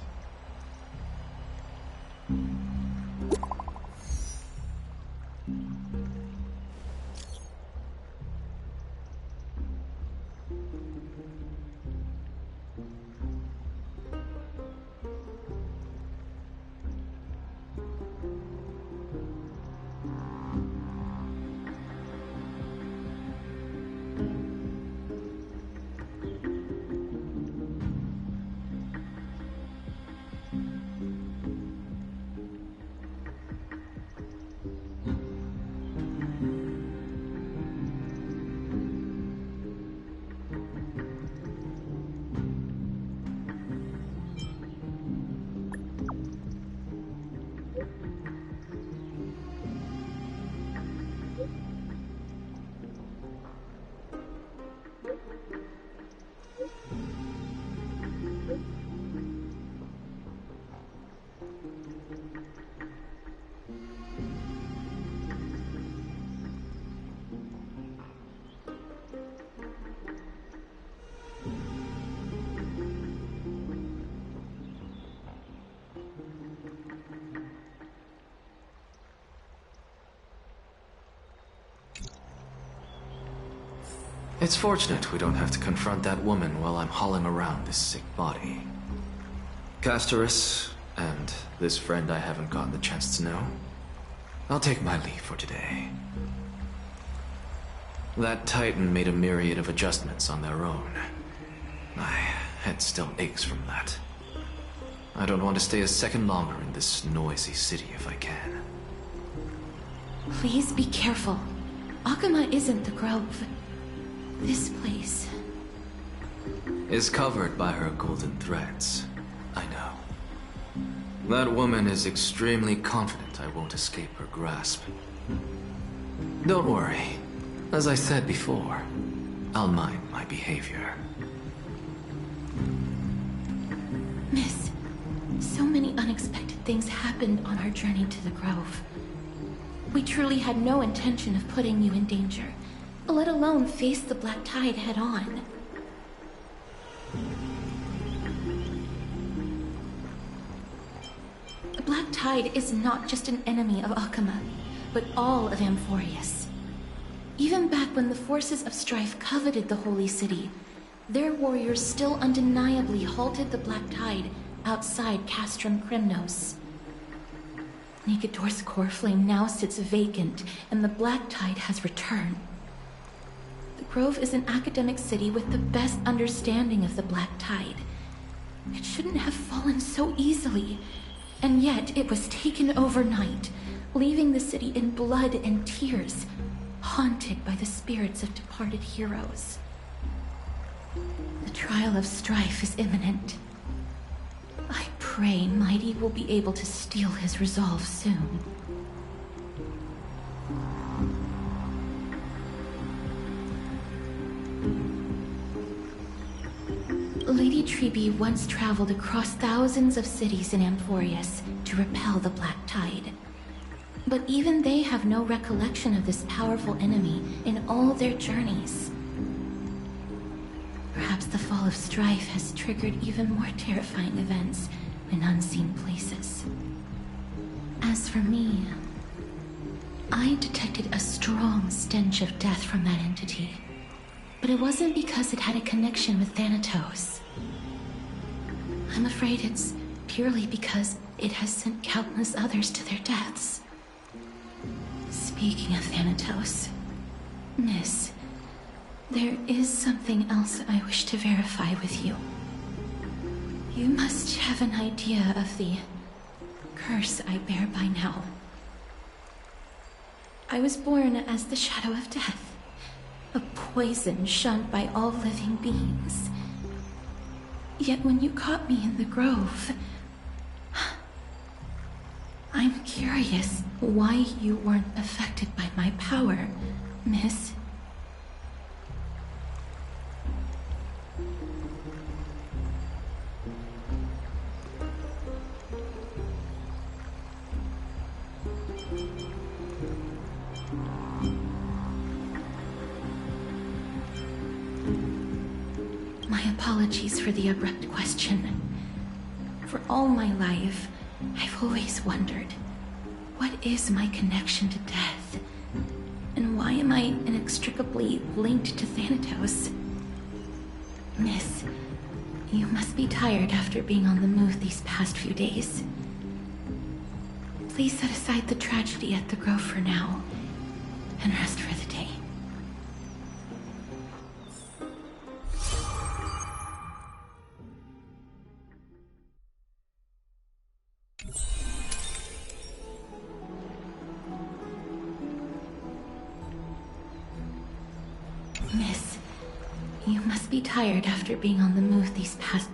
It's fortunate we don't have to confront that woman while I'm hauling around this sick body. Castoris, and this friend I haven't gotten the chance to know, I'll take my leave for today. That Titan made a myriad of adjustments on their own. My head still aches from that. I don't want to stay a second longer in this noisy city if I can. Please be careful. Akuma isn't the Grove. This place is covered by her golden threads. I know. That woman is extremely confident I won't escape her grasp. Don't worry. As I said before, I'll mind my behavior. Miss, so many unexpected things happened on our journey to the Grove. We truly had no intention of putting you in danger, let alone face the Black Tide head-on. The Black Tide is not just an enemy of Akuma, but all of Amphorius. Even back when the forces of strife coveted the Holy City, their warriors still undeniably halted the Black Tide outside Castrum Krymnos. Nigador's core flame now sits vacant, and the Black Tide has returned. The Grove is an academic city with the best understanding of the Black Tide. It shouldn't have fallen so easily, and yet it was taken overnight, leaving the city in blood and tears, haunted by the spirits of departed heroes. The trial of strife is imminent. I pray Mighty will be able to steel his resolve soon. Lady Trebe once traveled across thousands of cities in Amphorius to repel the Black Tide. But even they have no recollection of this powerful enemy in all their journeys. Perhaps the fall of strife has triggered even more terrifying events in unseen places. As for me, I detected a strong stench of death from that entity. But it wasn't because it had a connection with Thanatos. I'm afraid it's purely because it has sent countless others to their deaths. Speaking of Thanatos, Miss, there is something else I wish to verify with you. You must have an idea of the curse I bear by now. I was born as the shadow of death, a poison shunned by all living beings. Yet when you caught me in the Grove, I'm curious why you weren't affected by my power, Miss. My apologies for the abrupt question. For all my life, I've always wondered, what is my connection to death? And why am I inextricably linked to Thanatos? Miss, you must be tired after being on the move these past few days. Please set aside the tragedy at the Grove for now, and rest for the day. Miss, you must be tired after being on the move these past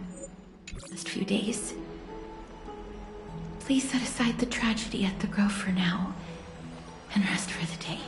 few days. Please set aside the tragedy at the Grove for now, and rest for the day.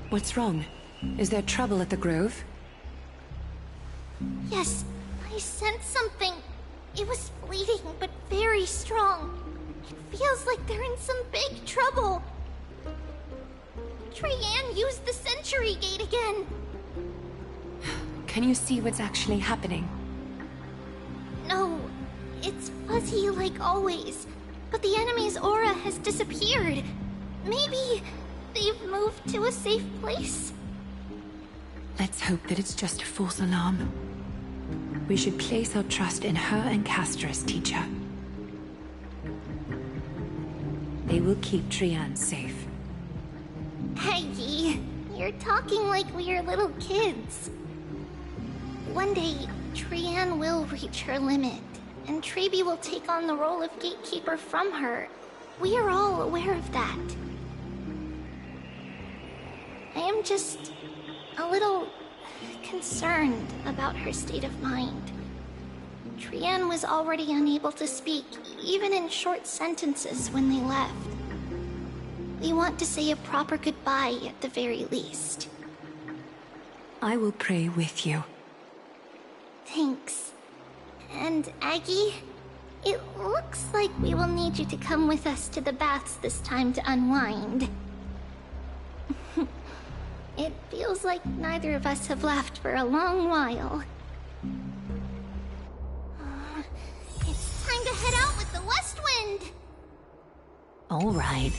What's wrong? Is there trouble at the Grove? Yes, I sensed something. It was fleeting, but very strong. It feels like they're in some big trouble. Trianne used the Century Gate again. Can you see what's actually happening? No, it's fuzzy like always. But the enemy's aura has disappeared. Maybe they've moved to a safe place? Let's hope that it's just a false alarm. We should place our trust in her and Castor's teacher. They will keep Trianne safe. Peggy, you're talking like we're little kids. One day, Trianne will reach her limit, and Trebi will take on the role of gatekeeper from her. We are all aware of that. I am just a little concerned about her state of mind. Trianne was already unable to speak, even in short sentences when they left. We want to say a proper goodbye at the very least. I will pray with you. Thanks. And Aggie, it looks like we will need you to come with us to the baths this time to unwind. It feels like neither of us have laughed for a long while. It's time to head out with the West Wind! All right.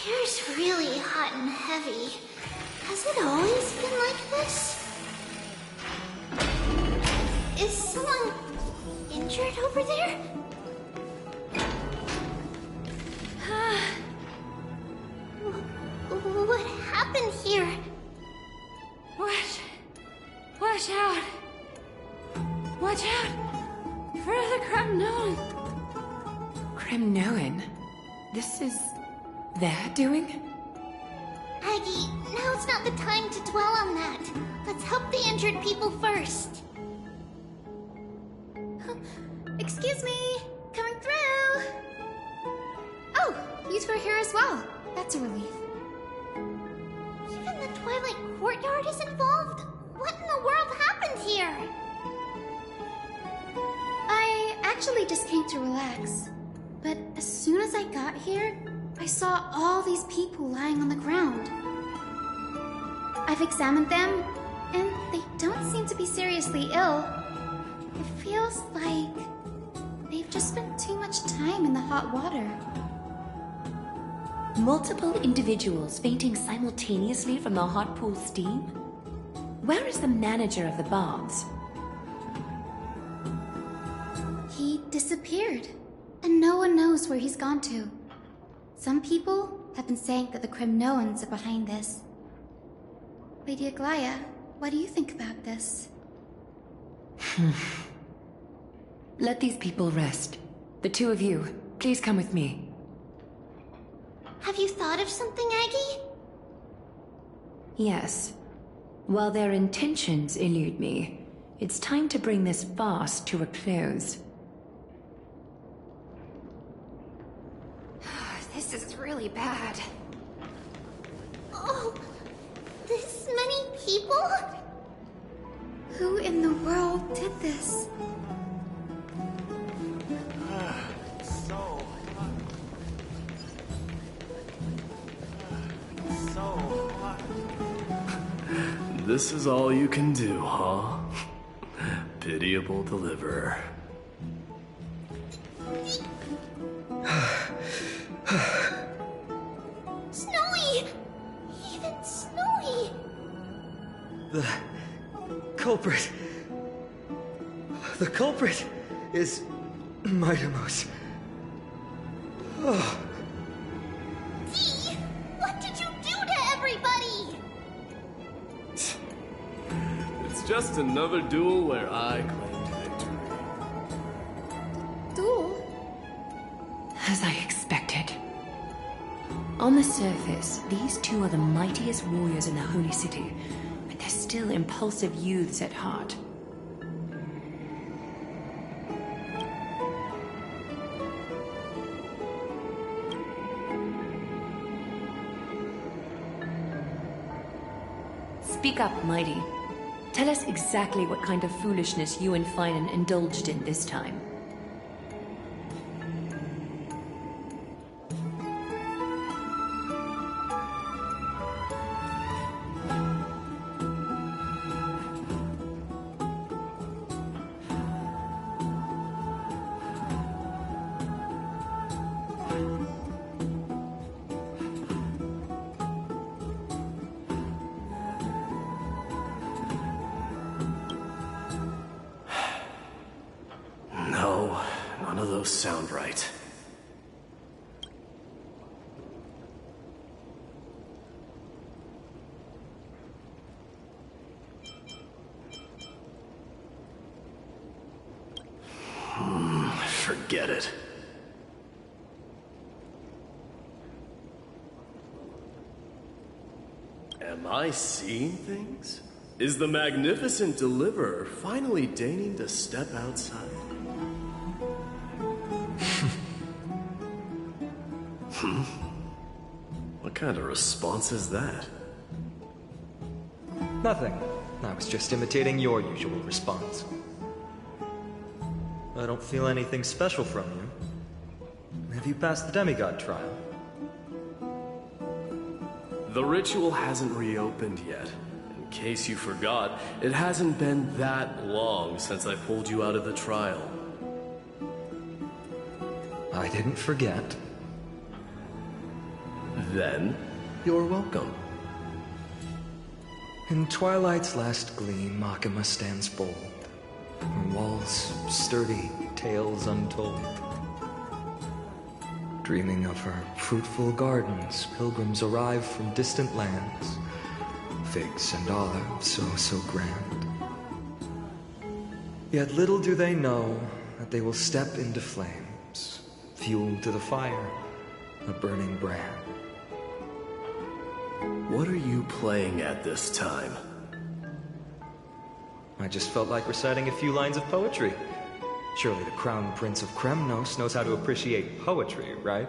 Hair's really hot and heavy. Has it always been like this? Is someone injured over there? What happened here? Watch out! Watch out! For the Kremnoan! Kremnoan? This is their doing? Aggie, now's not the time to dwell on that. Let's help the injured people first. Excuse me! Coming through! Oh, you two are here as well. That's a relief. Even the Twilight Courtyard is involved? What in the world happened here? I actually just came to relax. But as soon as I got here, I saw all these people lying on the ground. I've examined them, and they don't seem to be seriously ill. It feels like they've just spent too much time in the hot water. Multiple individuals fainting simultaneously from the hot pool steam? Where is the manager of the baths? He disappeared, and no one knows where he's gone to. Some people have been saying that the Kremnoans are behind this. Lady Aglaya, what do you think about this? Let these people rest. The two of you, please come with me. Have you thought of something, Aggie? Yes. While their intentions elude me, it's time to bring this farce to a close. This is really bad. Oh, this many people? Who in the world did this? This is all you can do, huh? Pitiable deliverer. Snowy! Even Snowy! The culprit. The culprit is Mightimos. Oh. Dee! What did you do to everybody? It's just another duel where I claimed victory. Duel? As I expected. On the surface, these two are the mightiest warriors in the Holy City, but there's still impulsive youths at heart. Speak up, Mighty. Tell us exactly what kind of foolishness you and Finan indulged in this time. None of those sound right. Forget it. Am I seeing things? Is the magnificent deliverer finally deigning to step outside? What kind of response is that? Nothing. I was just imitating your usual response. I don't feel anything special from you. Have you passed the demigod trial? The ritual hasn't reopened yet. In case you forgot, it hasn't been that long since I pulled you out of the trial. I didn't forget. Then, you're welcome. In twilight's last gleam, Makima stands bold. Her walls sturdy, tales untold. Dreaming of her fruitful gardens, pilgrims arrive from distant lands. Figs and olives, so grand. Yet little do they know that they will step into flames, fuel to the fire, a burning brand. What are you playing at this time? I just felt like reciting a few lines of poetry. Surely the Crown Prince of Kremnos knows how to appreciate poetry, right?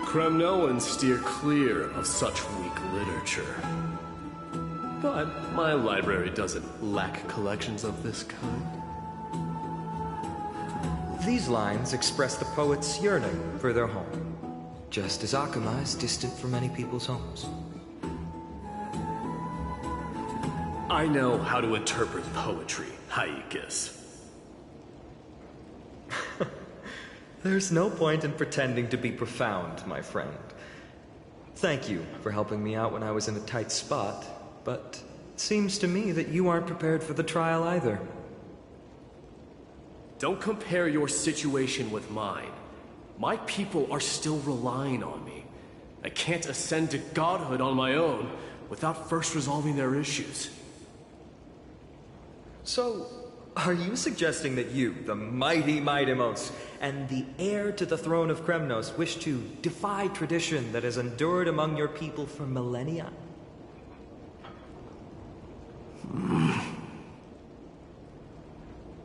Kremnoans steer clear of such weak literature. But my library doesn't lack collections of this kind. These lines express the poet's yearning for their home. Just as Akama is distant from many people's homes. I know how to interpret poetry, Haikis. There's no point in pretending to be profound, my friend. Thank you for helping me out when I was in a tight spot, but it seems to me that you aren't prepared for the trial either. Don't compare your situation with mine. My people are still relying on me. I can't ascend to godhood on my own without first resolving their issues. So, are you suggesting that you, the mighty Mightimos, and the heir to the throne of Kremnos, wish to defy tradition that has endured among your people for millennia? I'm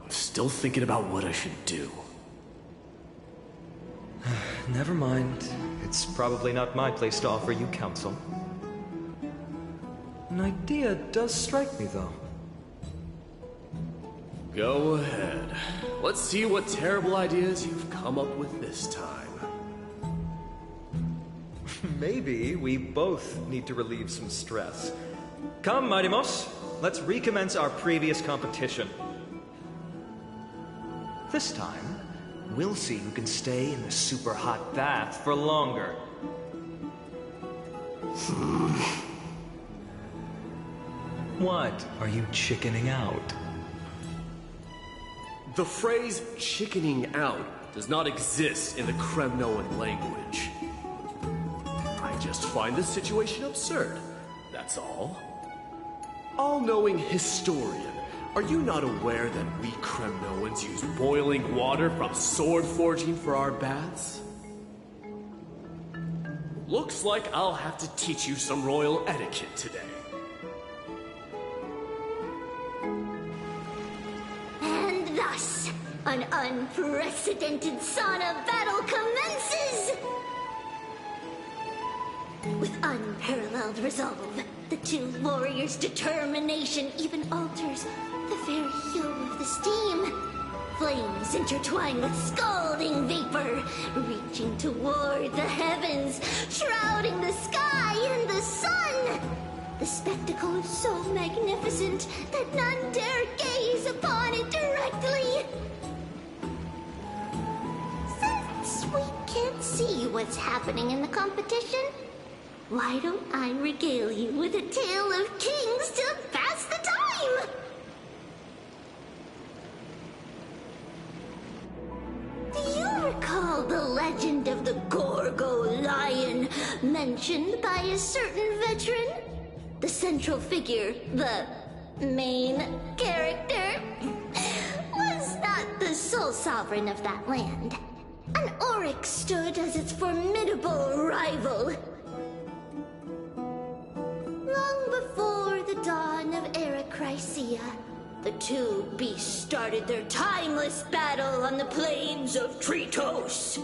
still thinking about what I should do. Never mind. It's probably not my place to offer you counsel. An idea does strike me, though. Go ahead. Let's see what terrible ideas you've come up with this time. Maybe we both need to relieve some stress. Come, Mightimos, let's recommence our previous competition. This time, we'll see who can stay in the super hot bath for longer. What are you chickening out? The phrase chickening out does not exist in the Kremnoan language. I just find this situation absurd, that's all. All-knowing historian, are you not aware that we Kremnoans use boiling water from sword forging for our baths? Looks like I'll have to teach you some royal etiquette today. And thus, an unprecedented sauna battle commences! With unparalleled resolve, the two warriors' determination even alters the very hue of the steam. Flames intertwine with scalding vapor, reaching toward the heavens, shrouding the sky and the sun. The spectacle is so magnificent that none dare gaze upon it directly. Since we can't see what's happening in the competition, why don't I regale you with a tale of kings to pass the time? Do you recall the legend of the Gorgo lion mentioned by a certain veteran? The central figure, the main character, was not the sole sovereign of that land. An oryx stood as its formidable rival. Long before the dawn of Era Chrysia, the two beasts started their timeless battle on the plains of Tritos.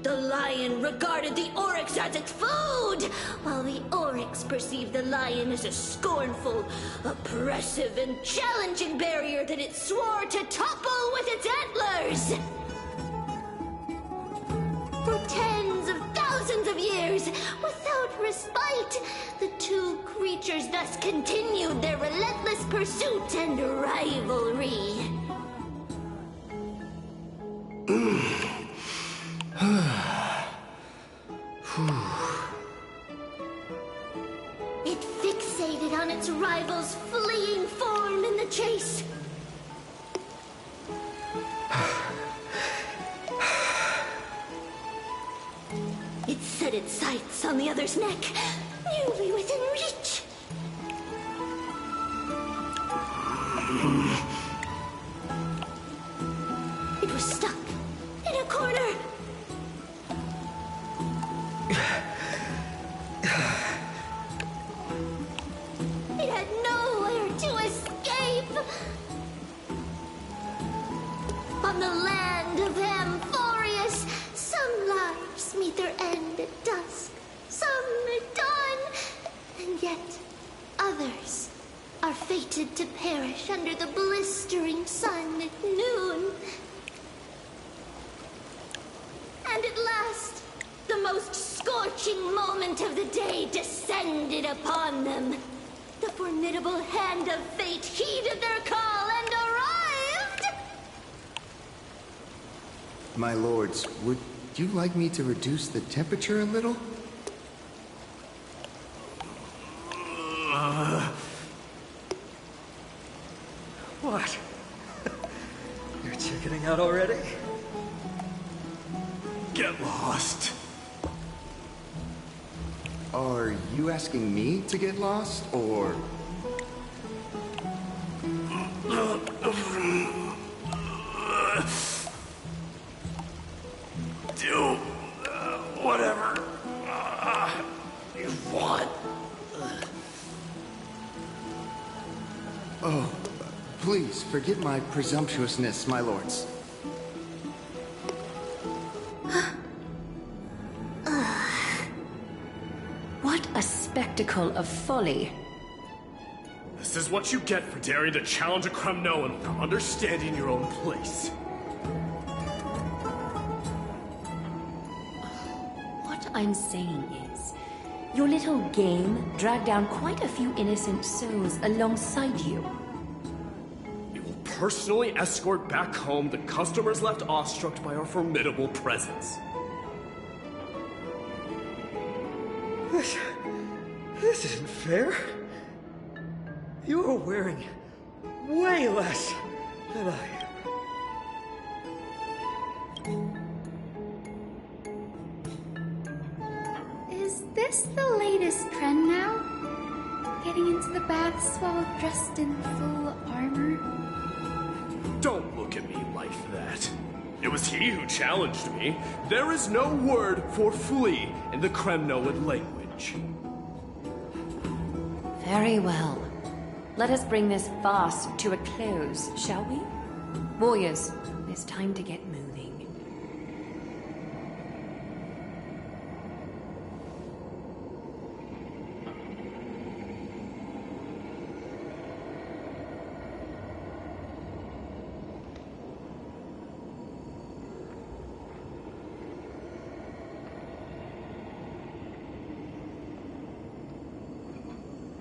The lion regarded the oryx as its food, while the oryx perceived the lion as a scornful, oppressive, and challenging barrier that it swore to topple with its antlers. For tens of thousands of years, without respite, the two creatures thus continued their relentless pursuit and rivalry. It fixated on its rival's fleeing form in the chase. It set its sights on the other's neck, nearly within reach. It was stuck in a corner. It had nowhere to escape. On the land of Amphorius, some lives meet their end at dusk, some at dawn, and yet others are fated to perish under the blistering sun at noon. And at last, the most scorching moment of the day descended upon them. The formidable hand of fate heeded their call and arrived! My lords, would you like me to reduce the temperature a little? What? You're chickening out already? Get lost. Are you asking me to get lost, or... Do whatever you want. Oh, please, forgive my presumptuousness, my lords. What a spectacle of folly. This is what you get for daring to challenge a Kremnoan without understanding your own place. What I'm saying is, your little game dragged down quite a few innocent souls alongside you. We will personally escort back home the customers left awestruck by our formidable presence. This isn't fair. You are wearing way less than I am. Is this the latest trend now? Getting into the baths while dressed in full armor? Don't look at me like that. It was he who challenged me. There is no word for flee in the Kremnoan language. Very well. Let us bring this farce to a close, shall we? Warriors, it's time to get moving.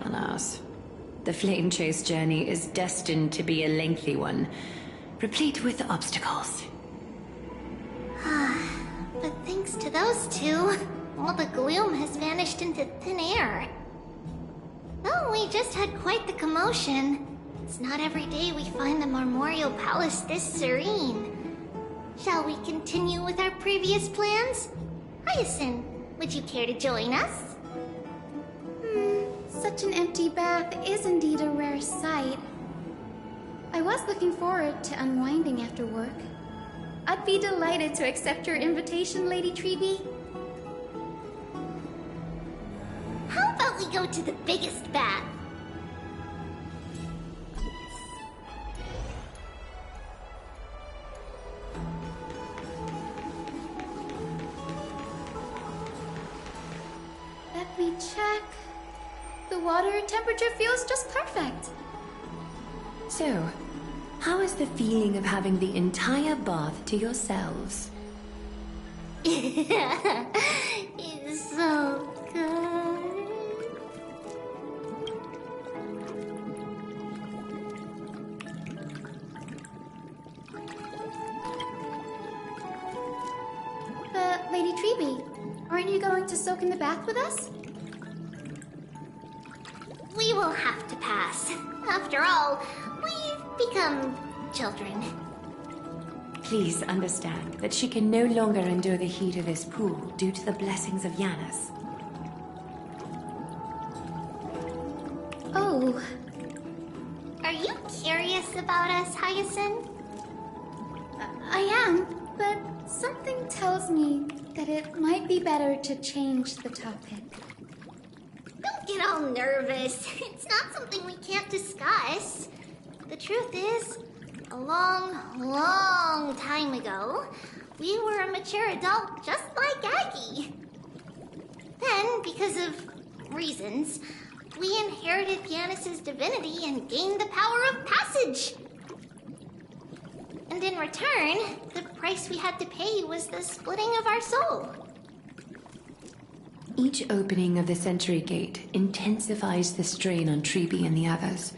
Alas, the flame chase journey is destined to be a lengthy one, replete with obstacles. But thanks to those two, all the gloom has vanished into thin air. Though we just had quite the commotion, it's not every day we find the Marmorial Palace this serene. Shall we continue with our previous plans? Hyacinth, would you care to join us? Such an empty bath is indeed a rare sight. I was looking forward to unwinding after work. I'd be delighted to accept your invitation, Lady Treeby. How about we go to the biggest bath? Let me check. The water temperature feels just perfect. So, how is the feeling of having the entire bath to yourselves? It's so good. Lady Treeby, aren't you going to soak in the bath with us? We will have to pass. After all, we've become children. Please understand that she can no longer endure the heat of this pool due to the blessings of Yanis. Oh. Are you curious about us, Hyacinth? I am, but something tells me that it might be better to change the topic. Don't get all nervous. It's not something we can't discuss. The truth is, a long, long time ago, we were a mature adult just like Aggie. Then, because of reasons, we inherited Yanis's divinity and gained the power of passage. And in return, the price we had to pay was the splitting of our soul. Each opening of the Century Gate intensifies the strain on Treeby and the others.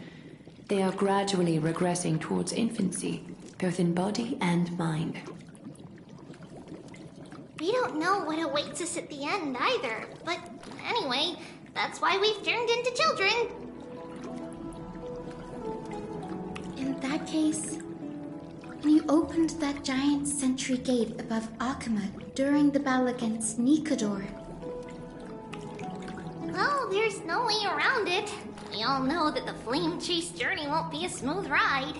They are gradually regressing towards infancy, both in body and mind. We don't know what awaits us at the end either, but anyway, that's why we've turned into children. In that case, when you opened that giant Century Gate above Akama during the battle against Nikador, well, there's no way around it. We all know that the flame chase journey won't be a smooth ride.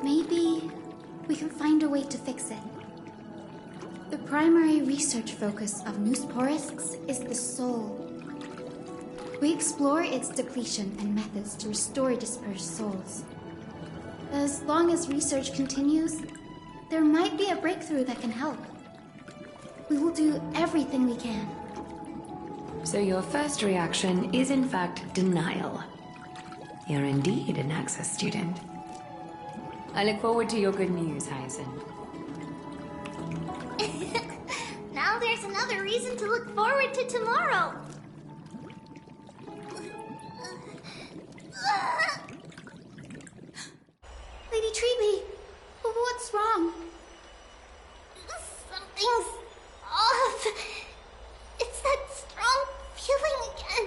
Maybe we can find a way to fix it. The primary research focus of Noosporisk's is the soul. We explore its depletion and methods to restore dispersed souls. As long as research continues, there might be a breakthrough that can help. We will do everything we can. So your first reaction is in fact denial. You're indeed an Access student. I look forward to your good news, Hyacinth. Now there's another reason to look forward to tomorrow. Lady Treeby, what's wrong? Something's off. It's that strong feeling again.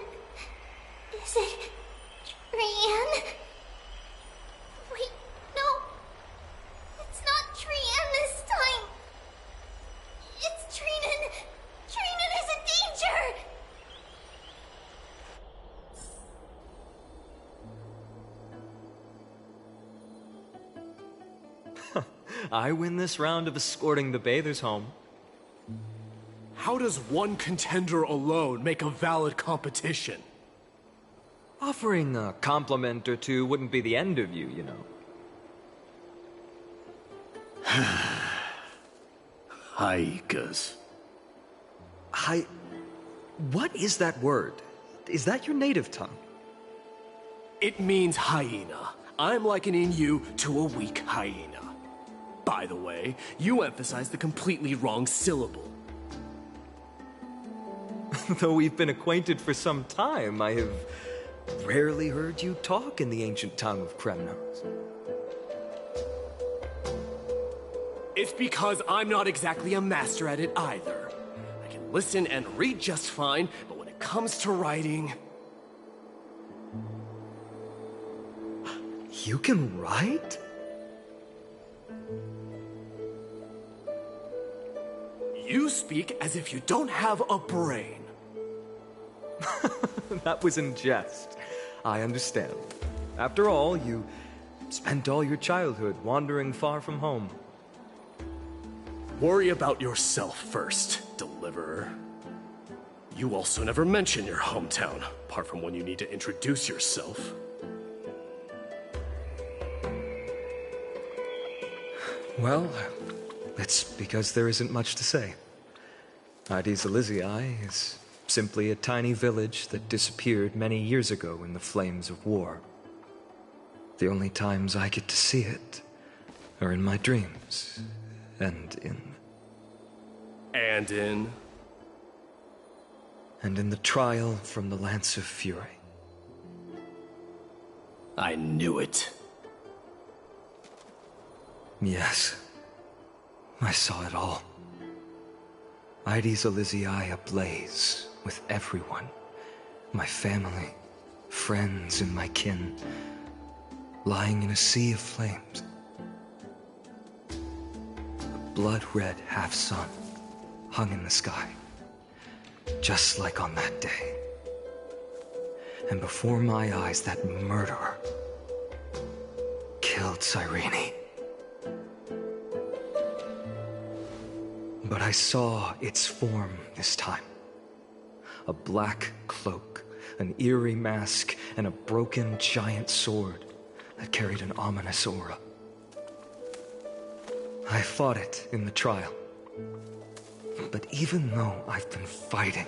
Is it Trian? Wait, no. It's not Trian this time. It's Trinan. Trinan is in danger. I win this round of escorting the bathers home. How does one contender alone make a valid competition? Offering a compliment or two wouldn't be the end of you, you know. Haikas. What is that word? Is that your native tongue? It means hyena. I'm likening you to a weak hyena. By the way, you emphasize the completely wrong syllable. Though we've been acquainted for some time, I have rarely heard you talk in the ancient tongue of Kremnos. It's because I'm not exactly a master at it either. I can listen and read just fine, but when it comes to writing... You can write? You speak as if you don't have a brain. That was in jest. I understand. After all, you spent all your childhood wandering far from home. Worry about yourself first, Deliverer. You also never mention your hometown, apart from when you need to introduce yourself. Well, it's because there isn't much to say. Ides Elysiae is simply a tiny village that disappeared many years ago in the flames of war. The only times I get to see it are in my dreams, and in the trial from the Lance of Fury. I knew it. Yes, I saw it all. Ides Elysiae ablaze with everyone. My family, friends, and my kin, lying in a sea of flames. A blood-red half-sun hung in the sky, just like on that day. And before my eyes, that murderer killed Cyrene. But I saw its form this time. A black cloak, an eerie mask, and a broken giant sword that carried an ominous aura. I fought it in the trial. But even though I've been fighting,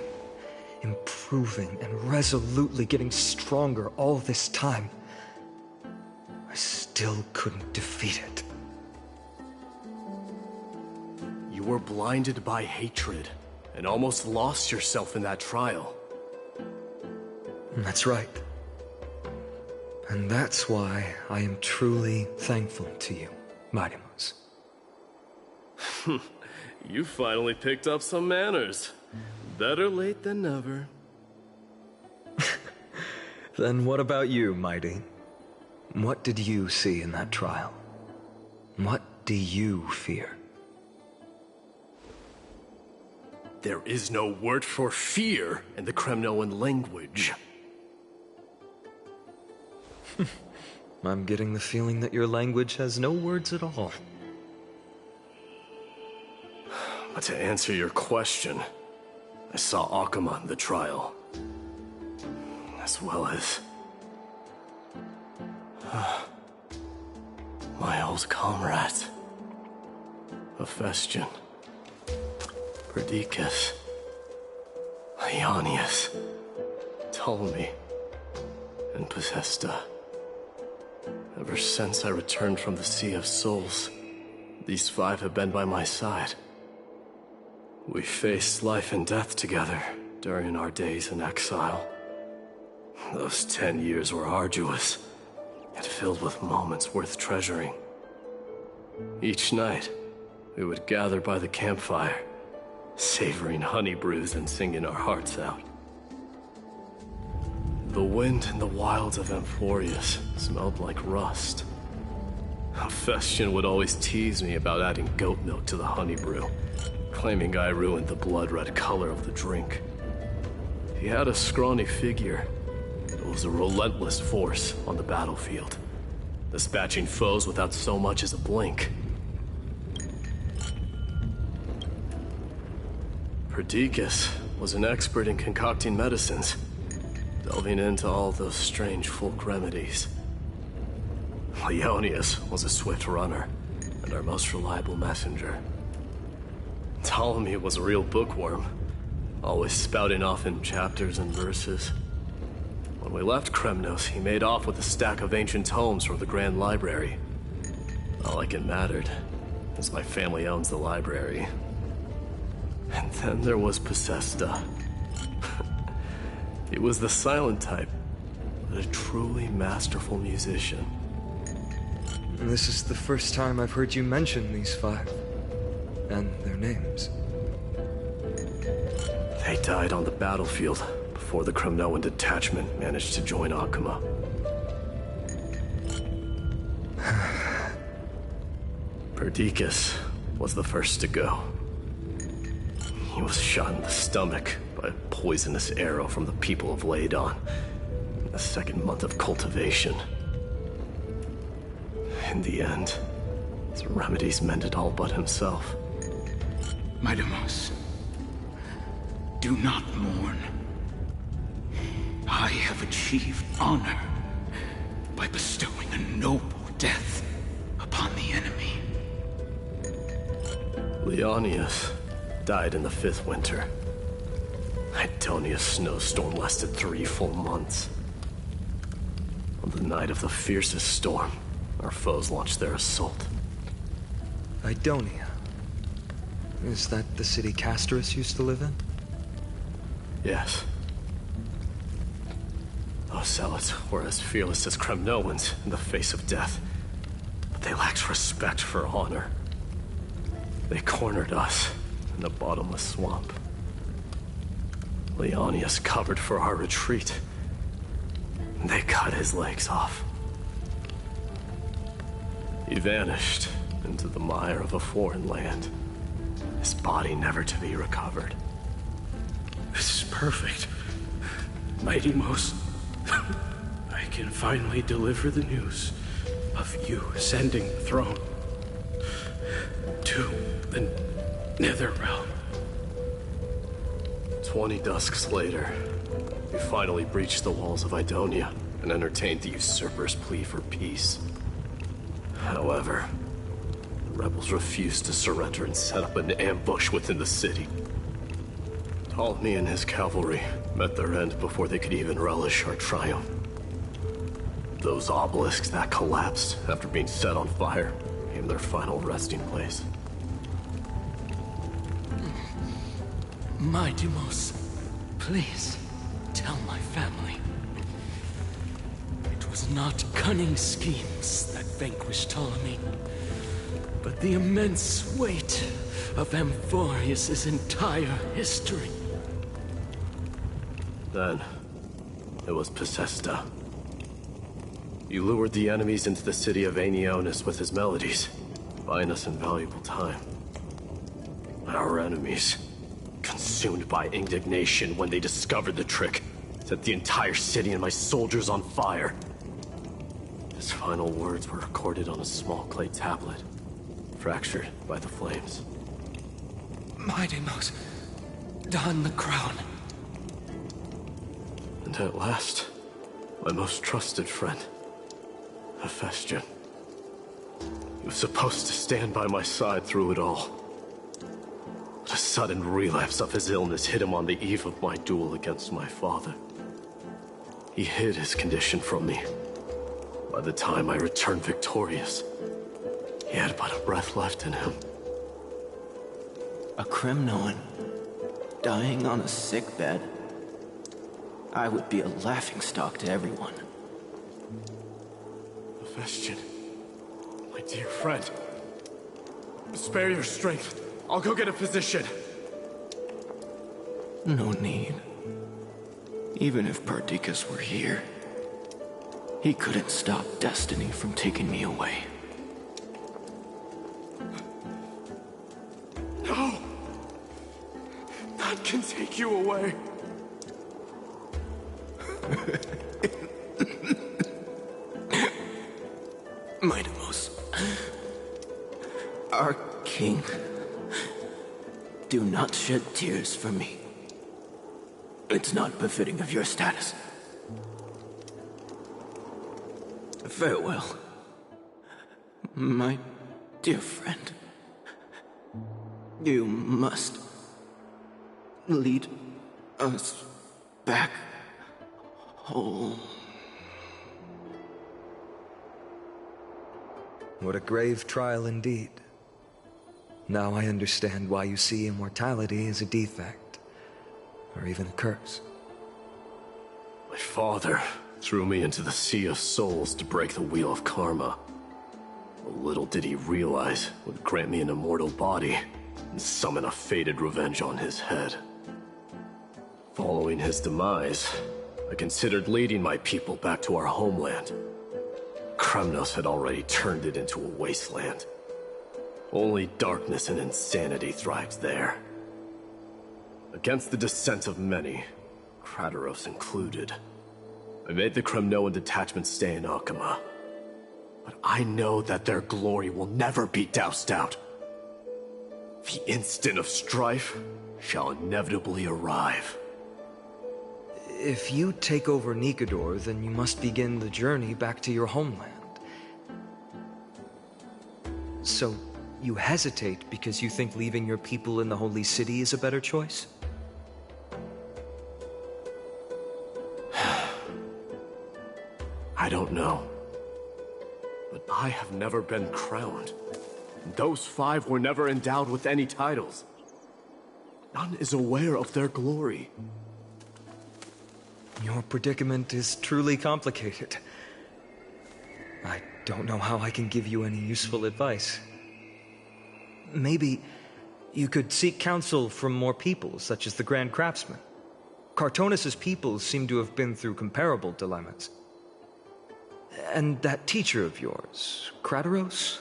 improving, and resolutely getting stronger all this time, I still couldn't defeat it. You were blinded by hatred and almost lost yourself in that trial. That's right. And that's why I am truly thankful to you, Mightymouse. You finally picked up some manners. Better late than never. Then what about you, Mighty? What did you see in that trial? What do you fear? There is no word for fear in the Kremnoan language. I'm getting the feeling that your language has no words at all. But to answer your question, I saw Akuma in the trial. As well as... my old comrades. Hephaestion. Perdiccas. Ionius. Ptolemy. And Possesta. Ever since I returned from the Sea of Souls, these five have been by my side. We faced life and death together during our days in exile. Those 10 years were arduous, yet filled with moments worth treasuring. Each night, we would gather by the campfire, savoring honey brews and singing our hearts out. The wind in the wilds of Amphorius smelled like rust. Hephaestion would always tease me about adding goat milk to the honey brew, claiming I ruined the blood-red color of the drink. He had a scrawny figure, but was a relentless force on the battlefield, dispatching foes without so much as a blink. Perdiccas was an expert in concocting medicines, delving into all those strange folk remedies. Leonius was a swift runner, and our most reliable messenger. Ptolemy was a real bookworm, always spouting off in chapters and verses. When we left Kremnos, he made off with a stack of ancient tomes from the Grand Library. Not like it mattered, as my family owns the library. And then there was Possesta. He was the silent type, but a truly masterful musician. This is the first time I've heard you mention these 5. And their names. They died on the battlefield before the Kremnoan detachment managed to join Akuma. Perdiccas was the first to go. He was shot in the stomach by a poisonous arrow from the people of Ladon in the 2nd month of cultivation. In the end, his remedies mended all but himself. Midamos, do not mourn. I have achieved honor by bestowing a noble death upon the enemy. Leonius died in the 5th winter. Idonia's snowstorm lasted 3 full months. On the night of the fiercest storm, our foes launched their assault. Idonia. Is that the city Castorus used to live in? Yes. Those zealots were as fearless as Kremnoans in the face of death, but they lacked respect for honor. They cornered us in the bottomless swamp. Leonius covered for our retreat, and they cut his legs off. He vanished into the mire of a foreign land, his body never to be recovered. This is perfect. Mighty Mos, I can finally deliver the news of you ascending the throne to the Netherrealm. 20 dusks later, we finally breached the walls of Idonia and entertained the usurper's plea for peace. However, the rebels refused to surrender and set up an ambush within the city. Ptolemy and his cavalry met their end before they could even relish our triumph. Those obelisks that collapsed after being set on fire became their final resting place. Mighty Mos, please tell my family. It was not cunning schemes that vanquished Ptolemy, but the immense weight of Amphorius' entire history. Then, it was Possesta. He lured the enemies into the city of Aenionis with his melodies, buying us invaluable time. Our enemies, consumed by indignation when they discovered the trick, set the entire city and my soldiers on fire. His final words were recorded on a small clay tablet, fractured by the flames. Mighty Mos, don the crown. And at last, my most trusted friend, Hephaestion. He was supposed to stand by my side through it all. But a sudden relapse of his illness hit him on the eve of my duel against my father. He hid his condition from me. By the time I returned victorious, he had but a breath left in him. A Kremnoan dying on a sickbed. I would be a laughingstock to everyone. Hephaestion, my dear friend. Spare your strength. I'll go get a physician. No need. Even if Perdiccas were here, he couldn't stop destiny from taking me away. No! None can take you away. Midamos, our king do not shed tears for me. It's not befitting of your status. Farewell, my dear friend. You must lead us back home. What a grave trial indeed. Now I understand why you see immortality as a defect, or even a curse. My father threw me into the sea of souls to break the wheel of karma. Little did he realize it would grant me an immortal body and summon a fated revenge on his head. Following his demise, I considered leading my people back to our homeland. Kremnos had already turned it into a wasteland. Only darkness and insanity thrived there. Against the dissent of many, Krateros included, I made the Kremnoan detachment stay in Akama. But I know that their glory will never be doused out. The instant of strife shall inevitably arrive. If you take over Nikador, then you must begin the journey back to your homeland. So, you hesitate because you think leaving your people in the Holy City is a better choice? I don't know. But I have never been crowned. Those 5 were never endowed with any titles. None is aware of their glory. Your predicament is truly complicated. I don't know how I can give you any useful advice. Maybe you could seek counsel from more people, such as the Grand Craftsman. Cartonis' people seem to have been through comparable dilemmas. And that teacher of yours, Krateros?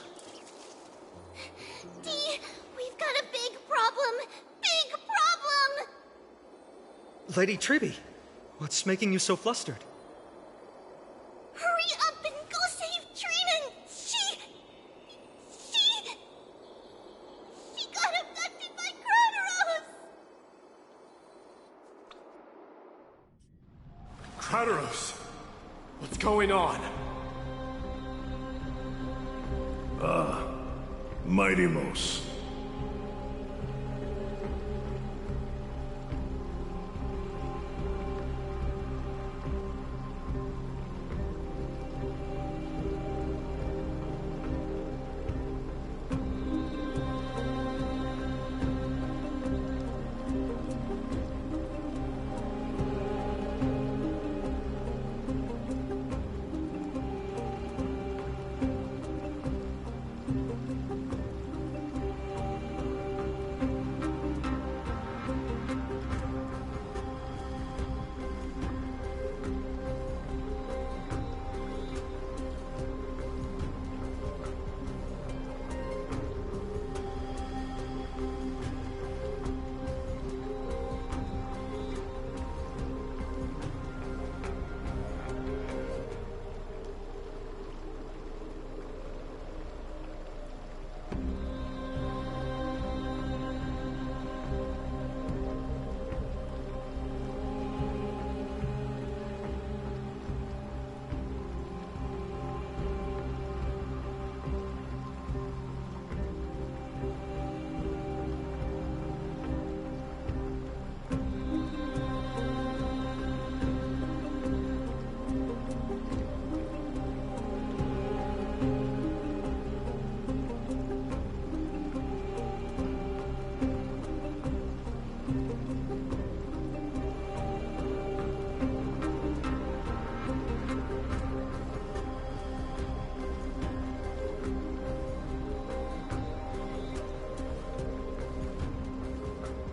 Dee, we've got a big problem! Big problem! Lady Tribby, what's making you so flustered? Hurry up and go save Trinan! She got abducted by Krateros! Krateros! What's going on? Mighty-mos.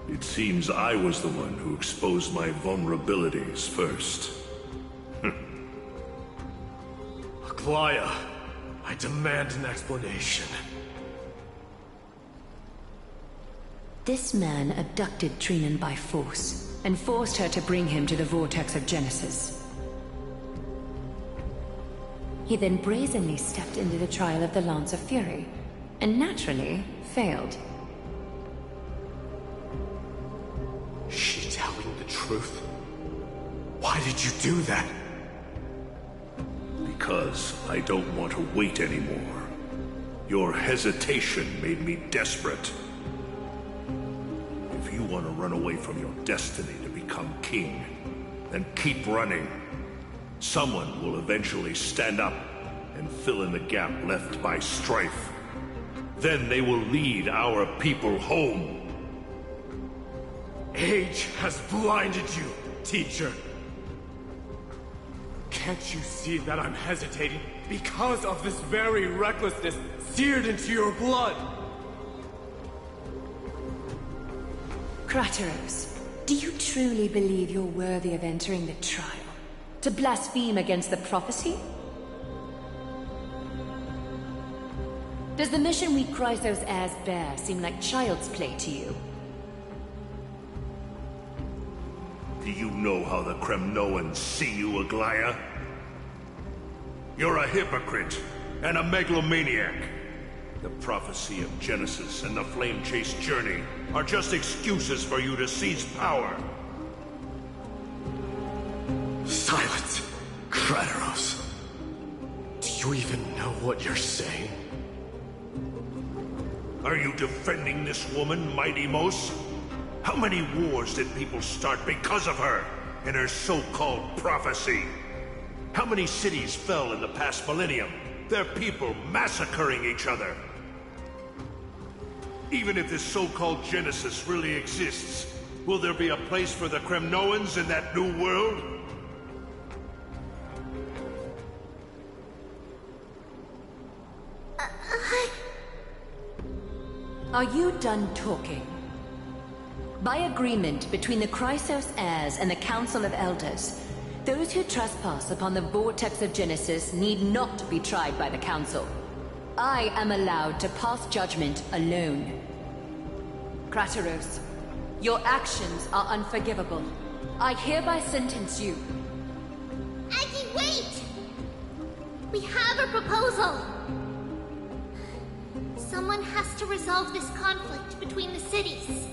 It seems I was the one who exposed my vulnerabilities first. Aglaya, I demand an explanation. This man abducted Trinan by force, and forced her to bring him to the vortex of Genesis. He then brazenly stepped into the trial of the Lance of Fury, and naturally failed. truth? Why did you do that? Because I don't want to wait anymore. Your hesitation made me desperate. If you want to run away from your destiny to become king, then keep running. Someone will eventually stand up and fill in the gap left by strife. Then they will lead our people home. Age has blinded you, teacher. Can't you see that I'm hesitating because of this very recklessness seared into your blood? Krateros, do you truly believe you're worthy of entering the trial? To blaspheme against the prophecy? Does the mission we Chrysos heirs bear seem like child's play to you? Do you know how the Kremnoans see you, Aglaya? You're a hypocrite and a megalomaniac. The prophecy of Genesis and the Flame Chase journey are just excuses for you to seize power. Silence, Krateros. Do you even know what you're saying? Are you defending this woman, Mighty Mos? How many wars did people start because of her and her so-called prophecy? How many cities fell in the past millennium? Their people massacring each other. Even if this so-called Genesis really exists, will there be a place for the Kremnoans in that new world? Are you done talking? By agreement between the Chrysos heirs and the Council of Elders, those who trespass upon the vortex of Genesis need not be tried by the Council. I am allowed to pass judgment alone. Krateros, your actions are unforgivable. I hereby sentence you. Aggie, wait! We have a proposal! Someone has to resolve this conflict between the cities.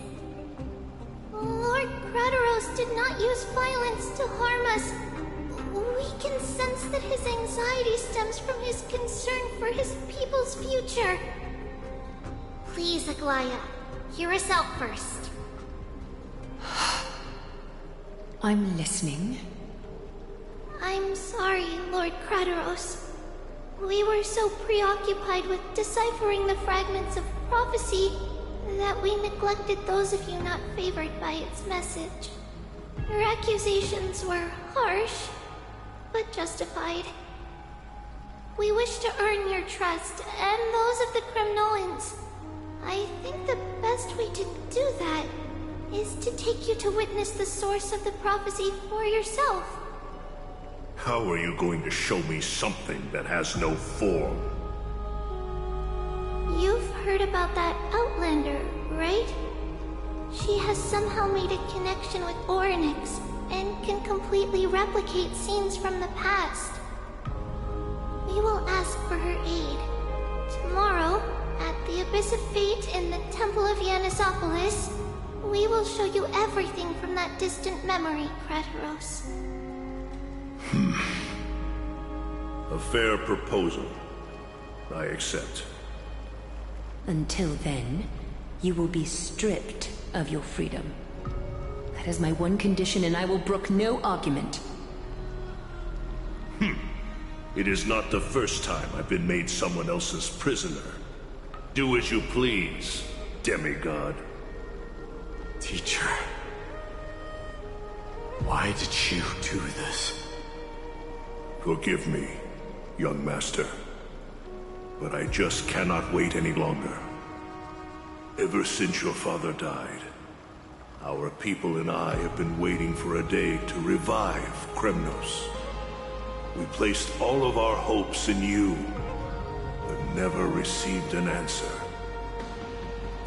Lord Krateros did not use violence to harm us. We can sense that his anxiety stems from his concern for his people's future. Please, Aglaya, hear us out first. I'm listening. I'm sorry, Lord Krateros. We were so preoccupied with deciphering the fragments of prophecy that we neglected those of you not favored by its message. Your accusations were harsh, but justified. We wish to earn your trust and those of the Kremnoans. I think the best way to do that is to take you to witness the source of the prophecy for yourself. How are you going to show me something that has no form? You've heard about that Outlander, right? She has somehow made a connection with Orynyx and can completely replicate scenes from the past. We will ask for her aid. Tomorrow, at the Abyss of Fate in the Temple of Yanisopolis, we will show you everything from that distant memory, Krateros. A fair proposal. I accept. Until then, you will be stripped of your freedom. That is my one condition, and I will brook no argument. It is not the first time I've been made someone else's prisoner. Do as you please, demigod. Teacher, why did you do this? Forgive me, young master. But I just cannot wait any longer. Ever since your father died, our people and I have been waiting for a day to revive Kremnos. We placed all of our hopes in you, but never received an answer.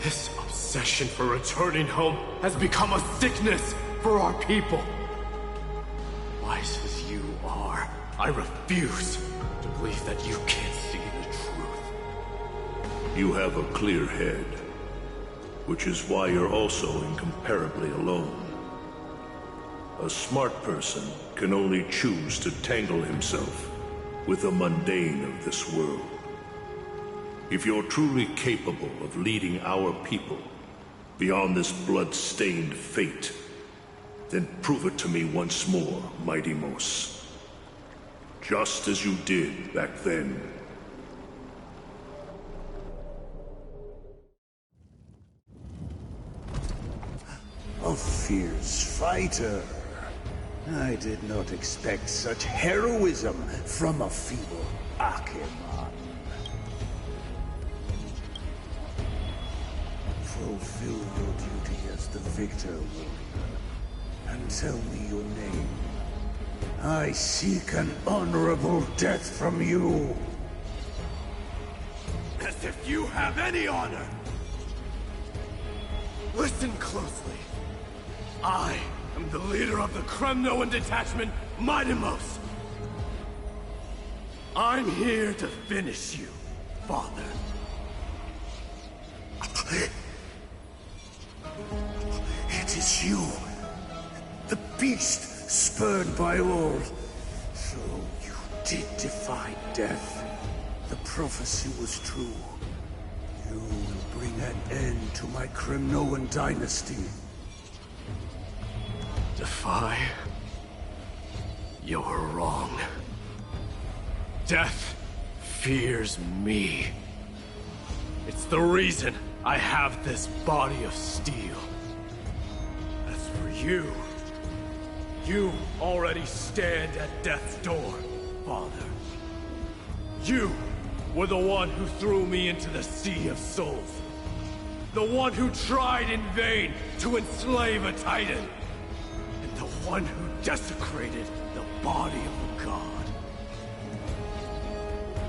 This obsession for returning home has become a sickness for our people. Wise as you are, I refuse to believe that you can't see the truth. You have a clear head, which is why you're also incomparably alone. A smart person can only choose to tangle himself with the mundane of this world. If you're truly capable of leading our people beyond this blood-stained fate, then prove it to me once more, Mighty Mos. Just as you did back then. A fierce fighter. I did not expect such heroism from a feeble Akeman. Fulfill your duty as the victor, warrior, and tell me your name. I seek an honorable death from you. As if you have any honor! Listen closely. I am the leader of the Kremnoan detachment, Mighty Mos. I'm here to finish you, Father. It is you, the beast spurned by all. So you did defy death. The prophecy was true. You will bring an end to my Kremnoan dynasty. Defy? You're wrong. Death fears me. It's the reason I have this body of steel. As for you, you already stand at death's door, Father. You were the one who threw me into the Sea of Souls. The one who tried in vain to enslave a Titan. And the one who desecrated the body of a god.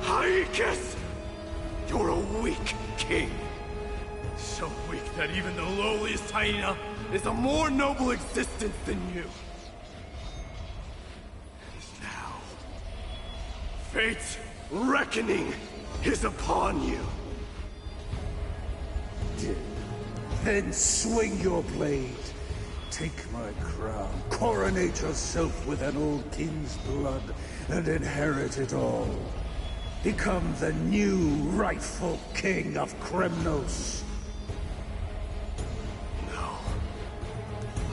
Haikis! You're a weak king. So weak that even the lowliest hyena is a more noble existence than you. And now, fate's reckoning is upon you. Then swing your blade. Take my crown. Coronate yourself with an old king's blood and inherit it all. Become the new rightful king of Kremnos. No.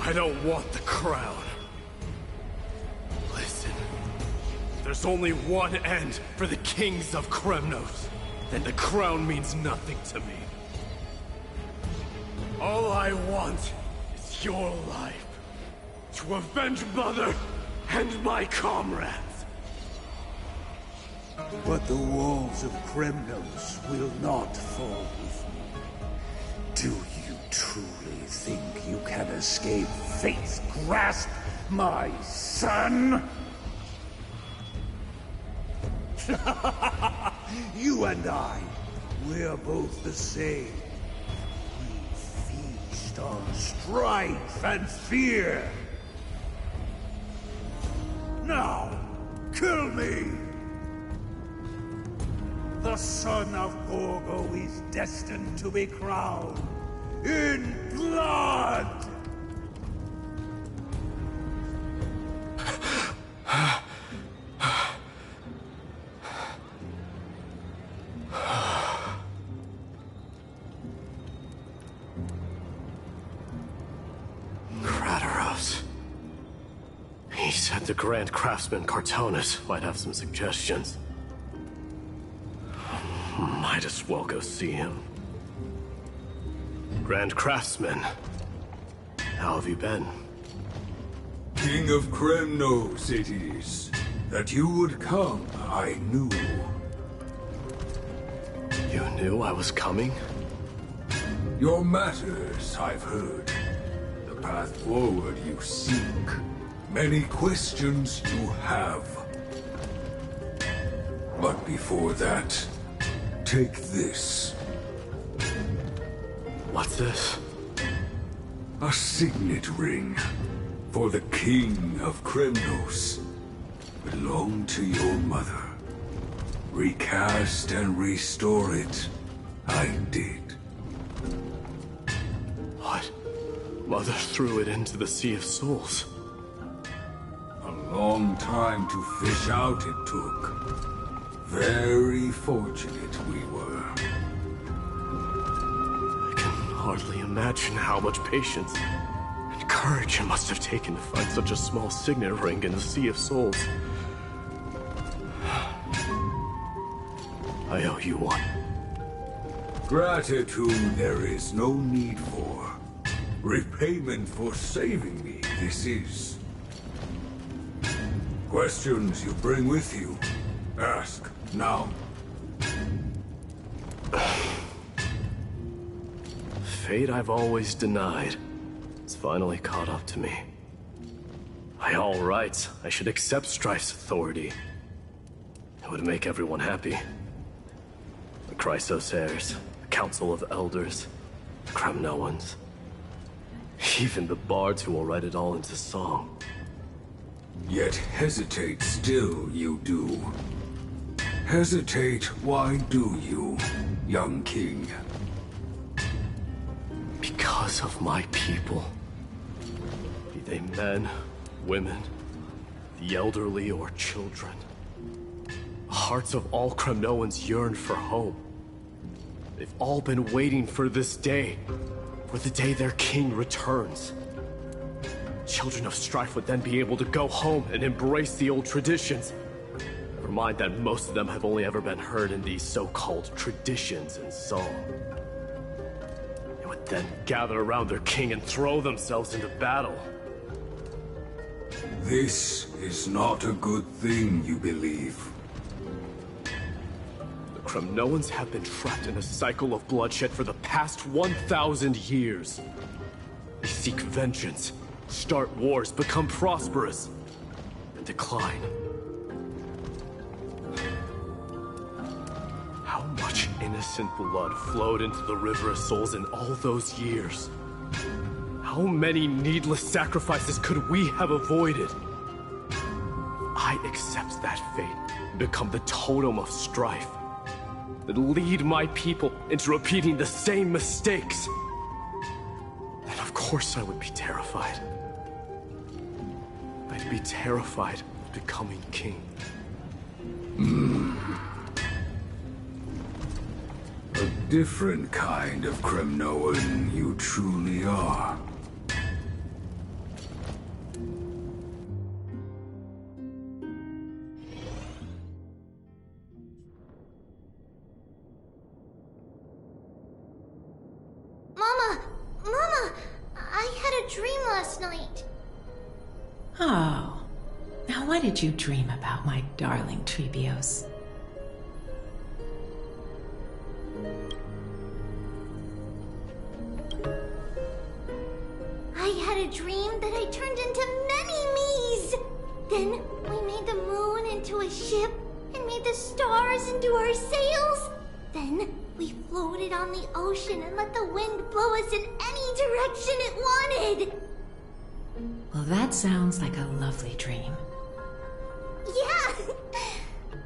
I don't want the crown. Listen. There's only one end for the kings of Kremnos. Then the crown means nothing to me. All I want is your life. To avenge Mother and my comrades. But the walls of Kremnos will not fall with me. Do you truly think you can escape fate's grasp, my son? You and I, we're both the same. We feast on strife and fear. Now, kill me! The son of Gorgo is destined to be crowned in blood! Krataros. He said the Grand Craftsman Cartonus might have some suggestions. Might as well go see him. Grand Craftsman, how have you been? King of Kremnos it is. That you would come, I knew. You knew I was coming? Your matters, I've heard. The path forward you seek. Many questions you have. But before that, take this. What's this? A signet ring for the King of Kremnos. Belonged to your mother. Recast and restore it. I did. What? Mother threw it into the Sea of Souls. long time to fish out it took. Very fortunate we were. I can hardly imagine how much patience and courage it must have taken to find such a small signet ring in the Sea of Souls. I owe you one. Gratitude there is no need for. Repayment for saving me, this is. Questions you bring with you? Ask, now. Fate I've always denied. It's finally caught up to me. By all rights, I should accept Strife's authority. It would make everyone happy. The Chrysos heirs, the Council of Elders, the Kremnoans. Even the bards who will write it all into song. Yet hesitate still you do. Hesitate, why do you, young king? Because of my people. Be they men, women, the elderly or children. The hearts of all Kremnoans yearn for home. They've all been waiting for this day. For the day their king returns. Children of Strife would then be able to go home and embrace the old traditions. Never mind that most of them have only ever been heard in these so-called traditions and song. They would then gather around their king and throw themselves into battle. This is not a good thing, you believe. The Kremnoans have been trapped in a cycle of bloodshed for the past 1,000 years. They seek vengeance, start wars, become prosperous, and decline. How much innocent blood flowed into the River of Souls in all those years? How many needless sacrifices could we have avoided? I accept that fate and become the totem of strife that lead my people into repeating the same mistakes. Then of course I would be terrified. I'd be terrified of becoming king. A different kind of Kremnoan you truly are. Mama, I had a dream last night. Oh. Now what did you dream about, my darling Trebios? I had a dream that I turned into many me's. Then we made the moon into a ship and made the stars into our sails. Then we floated on the ocean and let the wind blow us in any direction it wanted. Well, that sounds like a lovely dream. Yeah!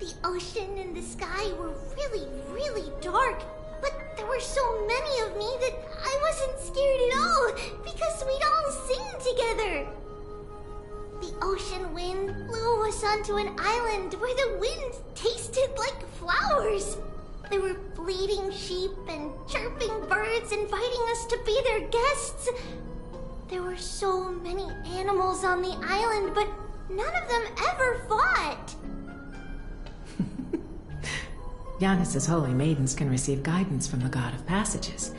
The ocean and the sky were really, really dark. But there were so many of me that I wasn't scared at all because we'd all sing together. The ocean wind blew us onto an island where the wind tasted like flowers. There were bleating sheep and chirping birds inviting us to be their guests. There were so many animals on the island, but none of them ever fought. Giannis's holy maidens can receive guidance from the God of Passages.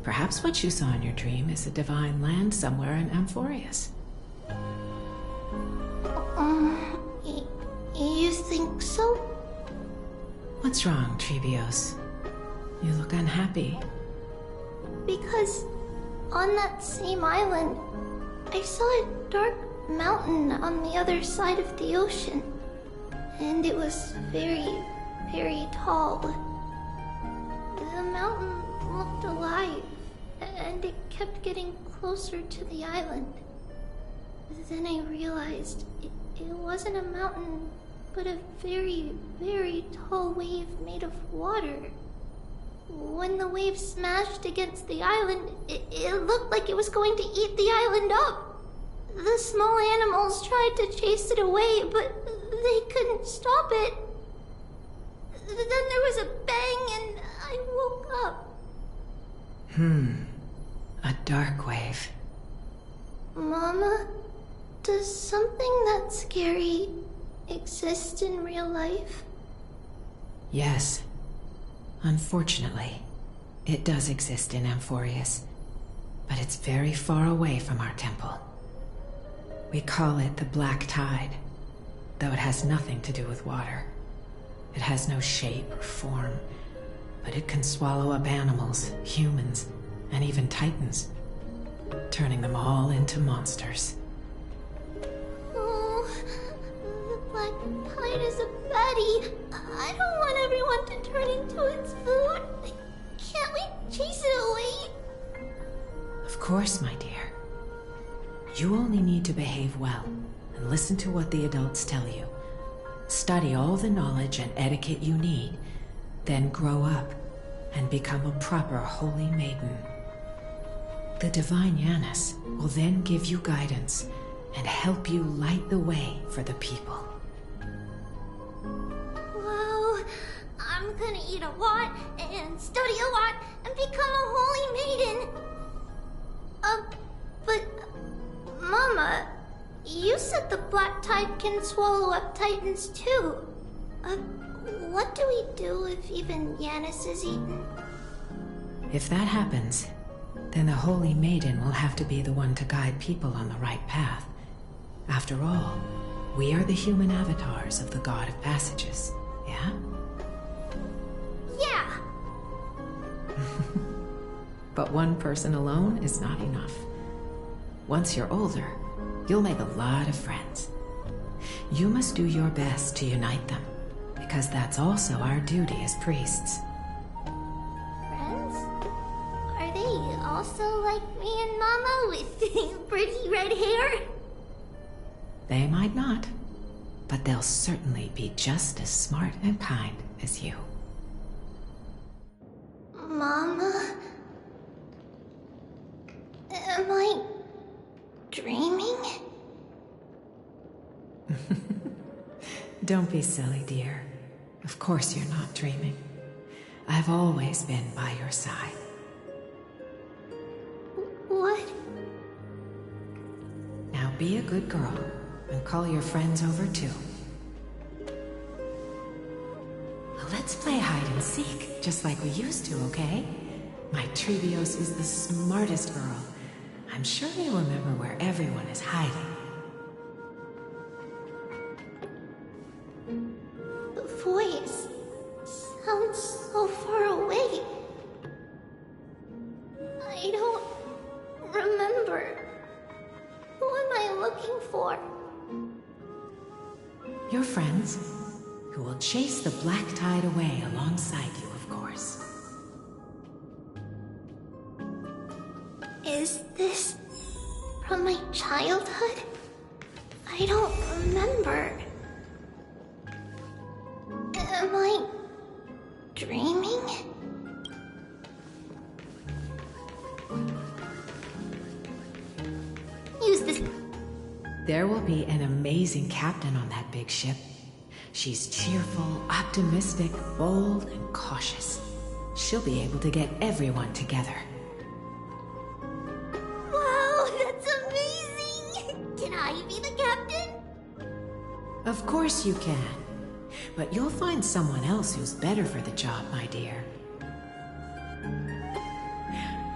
Perhaps what you saw in your dream is a divine land somewhere in Amphorius. You think so? What's wrong, Trebios? You look unhappy. Because on that same island, I saw a dark mountain on the other side of the ocean. And it was very, very tall. The mountain looked alive, and it kept getting closer to the island. Then I realized it wasn't a mountain, but a very, very tall wave made of water. When the wave smashed against the island, it looked like it was going to eat the island up. The small animals tried to chase it away, but they couldn't stop it. Then there was a bang and I woke up. A dark wave. Mama, does something that scary exist in real life? Yes. Unfortunately, it does exist in Amphorius, but it's very far away from our temple. We call it the Black Tide, though it has nothing to do with water. It has no shape or form, but it can swallow up animals, humans, and even titans, turning them all into monsters. Oh, the Black Tide is a baddie. I don't want everyone to turn into its food. Can't we chase it away? Of course, my dear. You only need to behave well and listen to what the adults tell you. Study all the knowledge and etiquette you need, then grow up and become a proper holy maiden. The divine Janus will then give you guidance and help you light the way for the people. Wow, I'm gonna eat a lot and study a lot and become a holy maiden. But Mama, you said the Black Tide can swallow up titans too. What do we do if even Janus is eaten? If that happens, then the Holy Maiden will have to be the one to guide people on the right path. After all, we are the human avatars of the God of Passages, yeah? Yeah! But one person alone is not enough. Once you're older, you'll make a lot of friends. You must do your best to unite them, because that's also our duty as priests. Friends? Are they also like me and Mama with pretty red hair? They might not, but they'll certainly be just as smart and kind as you. Mama? Am I dreaming? Don't be silly, dear. Of course you're not dreaming. I've always been by your side. What? Now be a good girl and call your friends over too. Let's play hide and seek, just like we used to, okay? My Trevios is the smartest girl. I'm sure they remember where everyone is hiding. The voice sounds so far away. I don't remember. Who am I looking for? Your friends, who will chase the Black Tide away alongside you, of course. Is this from my childhood? I don't remember. Am I dreaming? Use this. There will be an amazing captain on that big ship. She's cheerful, optimistic, bold, and cautious. She'll be able to get everyone together. Wow, that's amazing! Can I be the captain? Of course you can. But you'll find someone else who's better for the job, my dear.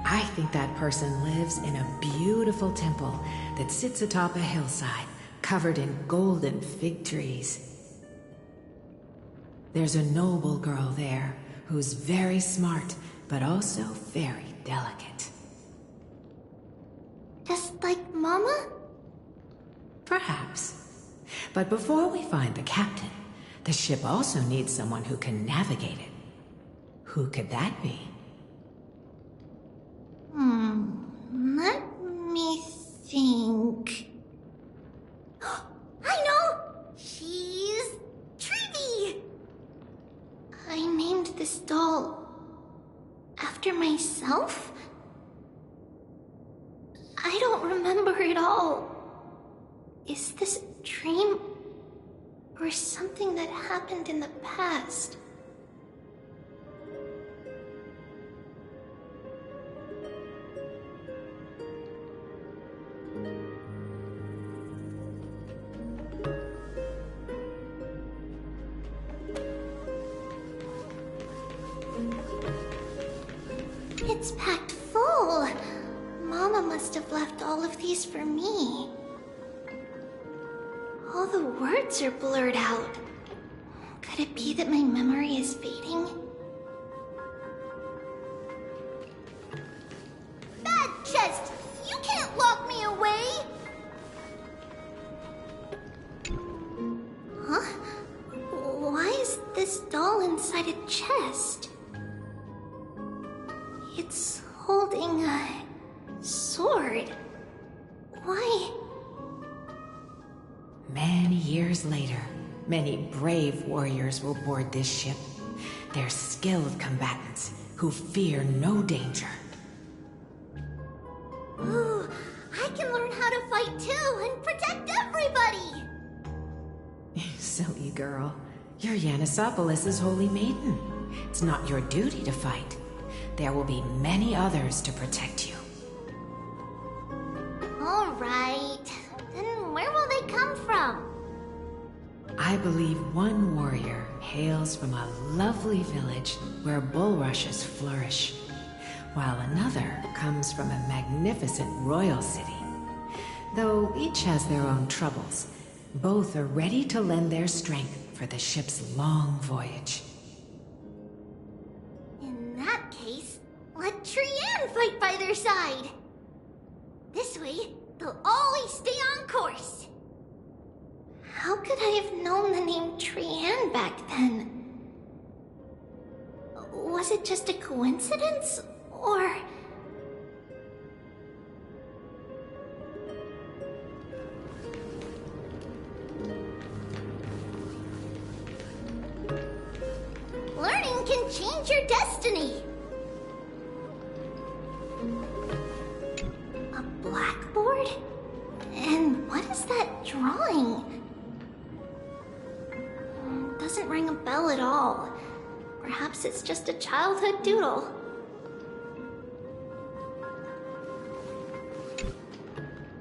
I think that person lives in a beautiful temple that sits atop a hillside, covered in golden fig trees. There's a noble girl there who's very smart, but also very delicate. Just like Mama? Perhaps. But before we find the captain, the ship also needs someone who can navigate it. Who could that be? Let me think. I know! She's Trevi! I named this doll after myself? I don't remember it all. Is this a dream? Or something that happened in the past? It's packed full. Mama must have left all of these for me. All the words are blurred out. Could it be that my memory is fading? Bad chest! You can't lock me away! Huh? Why is this doll inside a chest? It's holding a sword. Why? Many years later, many brave warriors will board this ship. They're skilled combatants who fear no danger. Ooh, I can learn how to fight too and protect everybody! Silly girl. You're Yanisopoulos' holy maiden. It's not your duty to fight. There will be many others to protect you. Alright. Then where will they come from? I believe one warrior hails from a lovely village where bulrushes flourish, while another comes from a magnificent royal city. Though each has their own troubles, both are ready to lend their strength for the ship's long voyage. In that case, let Trian fight by their side. This way, they'll always stay on course. How could I have known the name Trian back then? Was it just a coincidence, or... Learning can change your destiny! A blackboard? And what is that drawing? Doesn't ring a bell at all. Perhaps it's just a childhood doodle.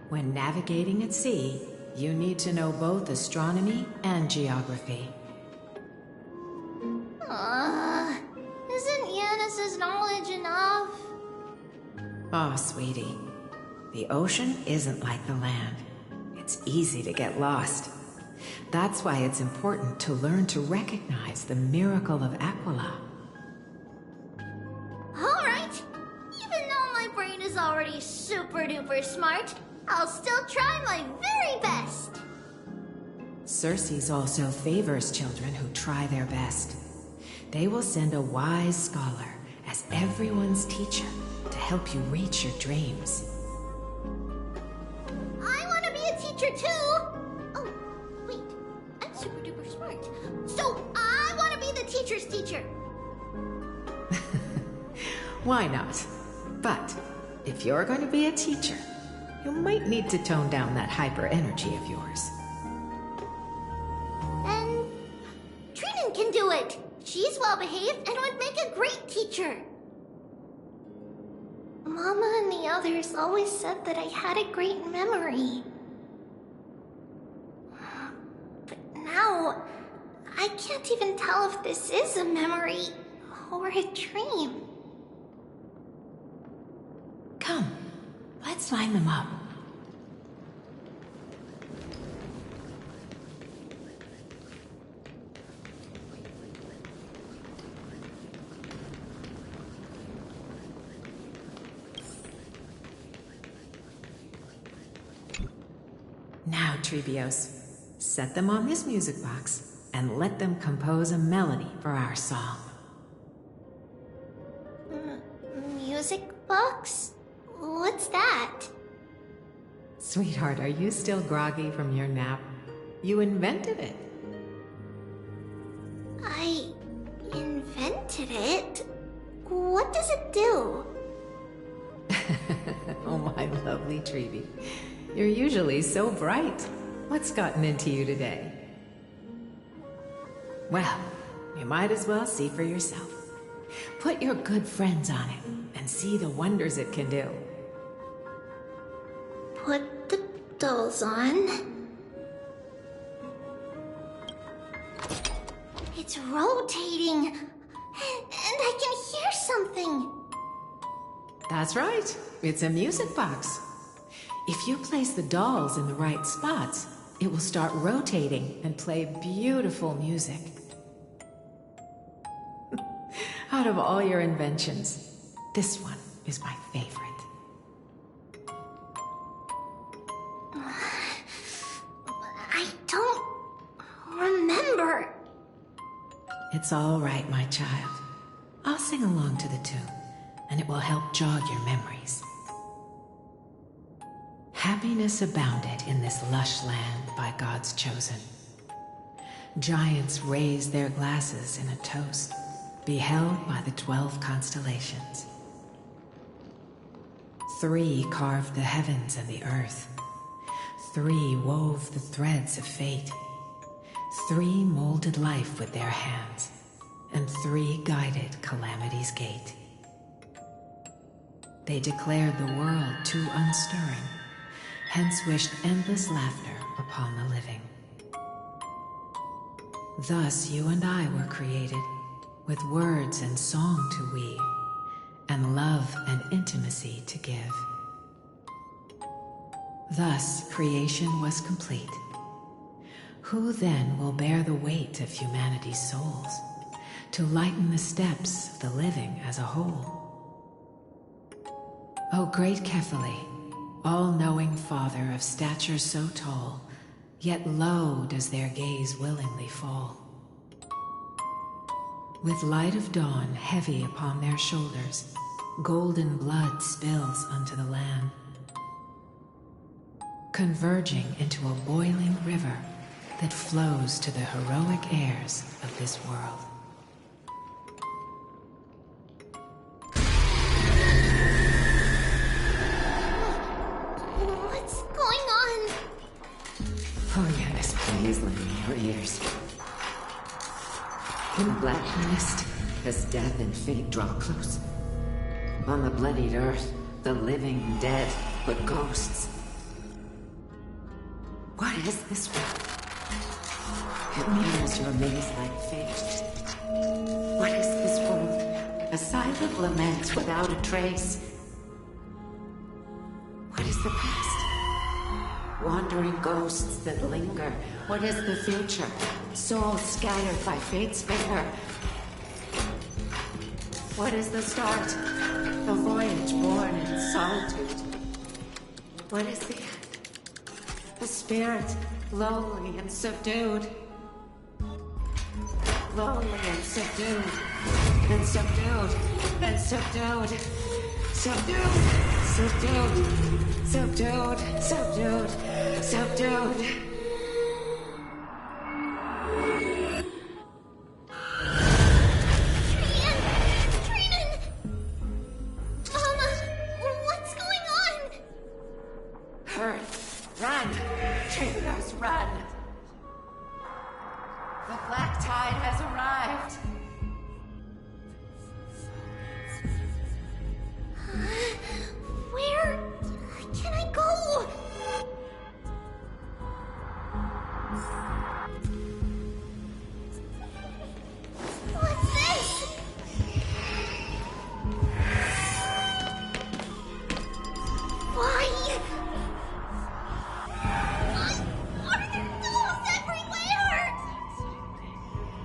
When navigating at sea, you need to know both astronomy and geography. Isn't Yanis's knowledge enough? Oh, sweetie. The ocean isn't like the land. It's easy to get lost. That's why it's important to learn to recognize the miracle of Aquila. Alright! Even though my brain is already super duper smart, I'll still try my very best! Circe also favors children who try their best. They will send a wise scholar as everyone's teacher to help you reach your dreams. I want to be a teacher too! Oh, wait. I'm super duper smart. So I want to be the teacher's teacher! Why not? But if you're going to be a teacher, you might need to tone down that hyper energy of yours. Then Trinan can do it! She's well behaved and would make a great teacher! Mama and the others always said that I had a great memory. But now, I can't even tell if this is a memory or a dream. Come, let's line them up. Now, Trebios, set them on this music box and let them compose a melody for our song. Music box? What's that? Sweetheart, are you still groggy from your nap? You invented it. I invented it? What does it do? Oh, my lovely Trebi. You're usually so bright. What's gotten into you today? Well, you might as well see for yourself. Put your good friends on it and see the wonders it can do. Put the dolls on. It's rotating, and I can hear something. That's right. It's a music box. If you place the dolls in the right spots, it will start rotating and play beautiful music. Out of all your inventions, this one is my favorite. I don't remember. It's all right, my child. I'll sing along to the tune, and it will help jog your memories. Happiness abounded in this lush land by God's chosen. Giants raised their glasses in a toast, beheld by the 12 constellations. 3 carved the heavens and the earth. 3 wove the threads of fate. 3 molded life with their hands, and 3 guided calamity's gate. They declared the world too unstirring, hence wished endless laughter upon the living. Thus you and I were created, with words and song to weave, and love and intimacy to give. Thus creation was complete. Who then will bear the weight of humanity's souls, to lighten the steps of the living as a whole? O great Kephale, all-knowing Father of stature so tall, yet low does their gaze willingly fall. With light of dawn heavy upon their shoulders, golden blood spills unto the land, converging into a boiling river that flows to the heroic heirs of this world. What's going on? Oh yes, please lend me your ears. In black mist, as death and fate draw close, on the bloodied earth, the living dead, but ghosts. What is this world? It mirrors your maze-like face. What is this world? A silent lament without a trace. What is the past? Wandering ghosts that linger. What is the future? Souls scattered by fate's finger. What is the start? A voyage born in solitude. What is the end? A spirit, lonely and subdued. Lonely and subdued. And subdued. And subdued. Subdued. Subdued. Subdued. Subdued. Subdued.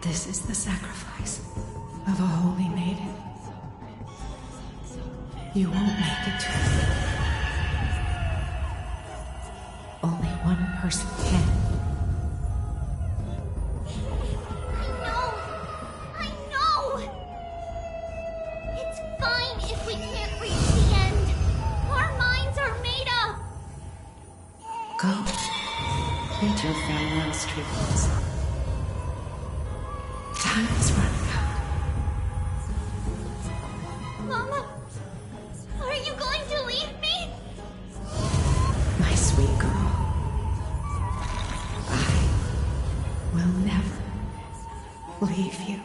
This is the sacrifice of a holy maiden. You won't make it to it. Only one person can. I know! It's fine if we can't reach the end. Our minds are made up. Go. Bid your farewell, streets. Time is running out. Mama, are you going to leave me? My sweet girl. leave you.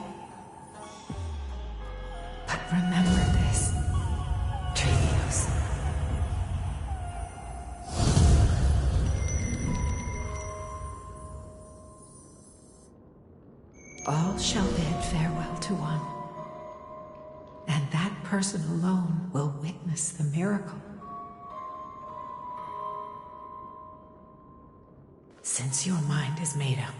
But remember this, Trevius. All shall bid farewell to one, and that person alone will witness the miracle. Since your mind is made up,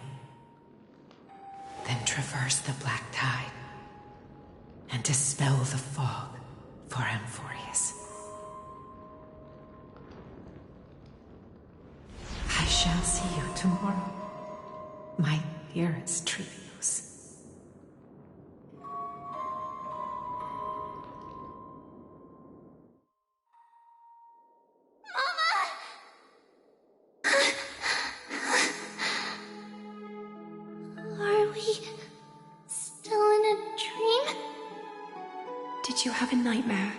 then traverse the black tide and dispel the fog for Amphorius. I shall see you tomorrow, my dearest Trevius. Are we still in a dream? Did you have a nightmare?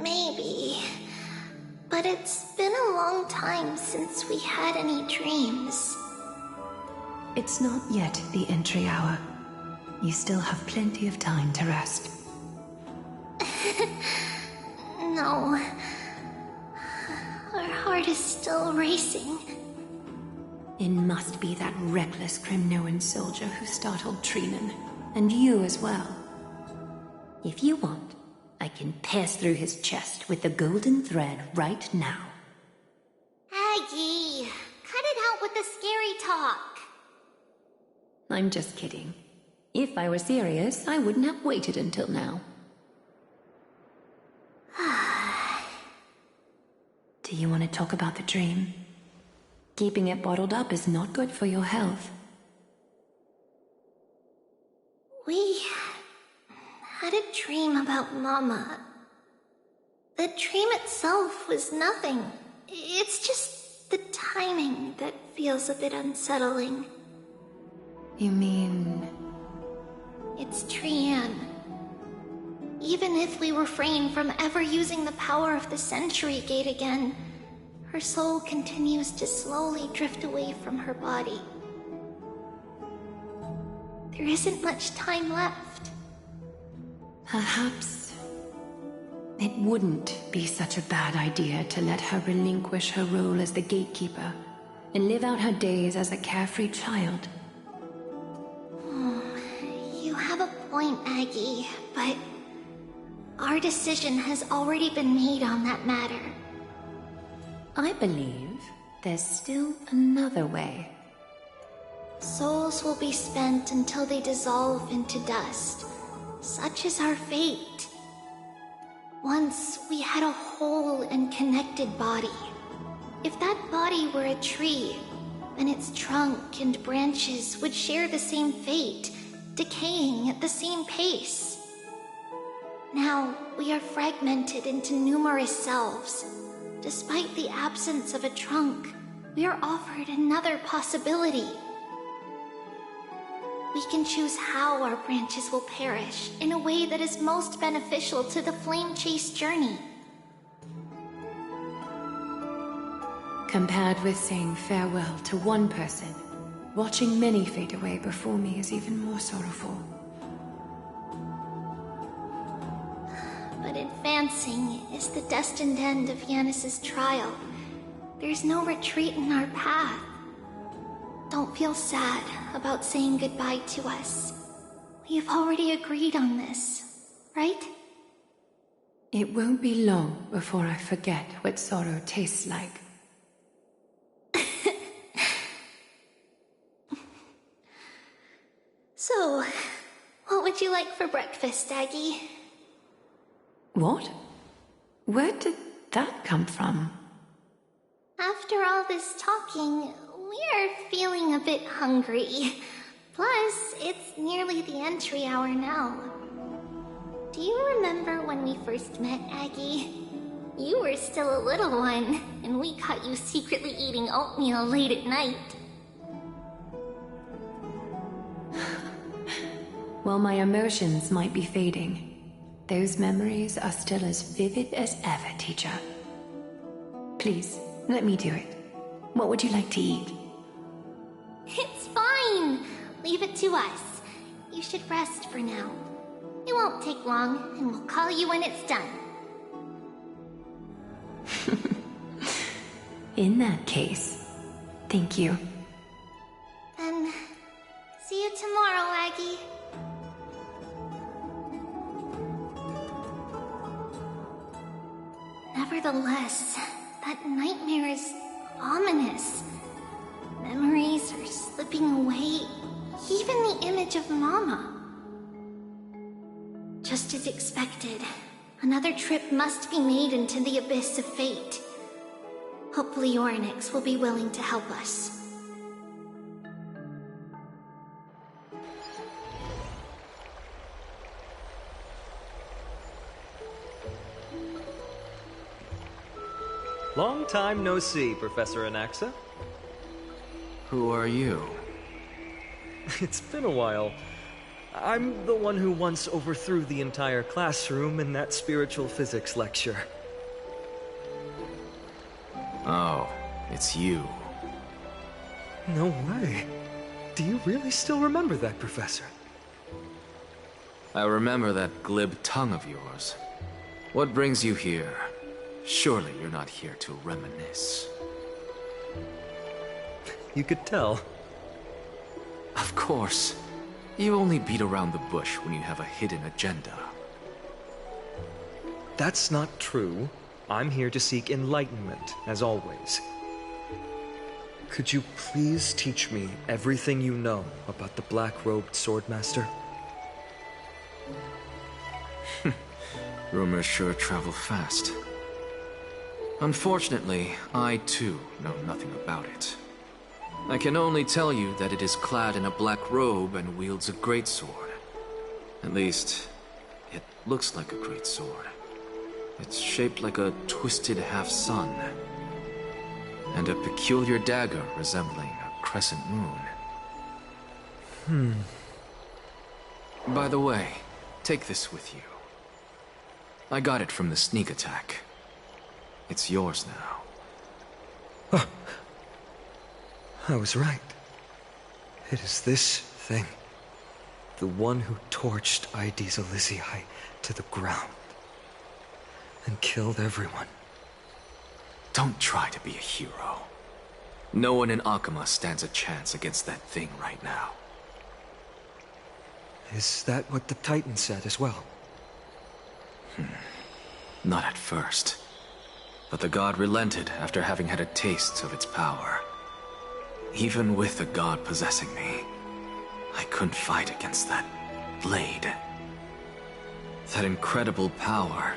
Maybe. But it's been a long time since we had any dreams. It's not yet the entry hour. You still have plenty of time to rest. No. Our heart is still racing. It must be that reckless Kremnoan soldier who startled Trinan, and you as well. If you want, I can pass through his chest with the golden thread right now. Aggie, cut it out with the scary talk. I'm just kidding. If I were serious, I wouldn't have waited until now. Do you want to talk about the dream? Keeping it bottled up is not good for your health. We had a dream about Mama. The dream itself was nothing. It's just the timing that feels a bit unsettling. You mean... It's Trian. Even if we refrain from ever using the power of the Century Gate again, her soul continues to slowly drift away from her body. There isn't much time left. Perhaps it wouldn't be such a bad idea to let her relinquish her role as the gatekeeper and live out her days as a carefree child. You have a point, Aggie, but our decision has already been made on that matter. I believe there's still another way. Souls will be spent until they dissolve into dust. Such is our fate. Once we had a whole and connected body. If that body were a tree, then its trunk and branches would share the same fate, decaying at the same pace. Now, we are fragmented into numerous selves. Despite the absence of a trunk, we are offered another possibility. We can choose how our branches will perish in a way that is most beneficial to the Flame Chase journey. Compared with saying farewell to one person, watching many fade away before me is even more sorrowful. But advancing is the destined end of Yanis's trial. There's no retreat in our path. Don't feel sad about saying goodbye to us. We've already agreed on this, right? It won't be long before I forget what sorrow tastes like. So, what would you like for breakfast, Aggie? What? Where did that come from? After all this talking, we're feeling a bit hungry. Plus, it's nearly the entry hour now. Do you remember when we first met, Aggie? You were still a little one, and we caught you secretly eating oatmeal late at night. While my emotions might be fading, those memories are still as vivid as ever, teacher. Please, let me do it. What would you like to eat? It's fine! Leave it to us. You should rest for now. It won't take long, and we'll call you when it's done. In that case, thank you. Then, see you tomorrow, Aggie. Nevertheless, that nightmare is ominous. Memories are slipping away, even the image of Mama. Just as expected, another trip must be made into the abyss of fate. Hopefully Orynyx will be willing to help us. Long time no see, Professor Anaxa. Who are you? It's been a while. I'm the one who once overthrew the entire classroom in that spiritual physics lecture. Oh, it's you. No way. Do you really still remember that, Professor? I remember that glib tongue of yours. What brings you here? Surely you're not here to reminisce. You could tell. Of course. You only beat around the bush when you have a hidden agenda. That's not true. I'm here to seek enlightenment, as always. Could you please teach me everything you know about the black-robed swordmaster? Rumors sure travel fast. Unfortunately, I too know nothing about it. I can only tell you that it is clad in a black robe and wields a greatsword. At least, it looks like a greatsword. It's shaped like a twisted half-sun, and a peculiar dagger resembling a crescent moon. By the way, take this with you. I got it from the sneak attack. It's yours now. Oh. I was right. It is this thing. The one who torched Aedes Elysiae to the ground. And killed everyone. Don't try to be a hero. No one in Akama stands a chance against that thing right now. Is that what the Titan said as well? Not at first. But the god relented after having had a taste of its power. Even with the god possessing me, I couldn't fight against that blade. That incredible power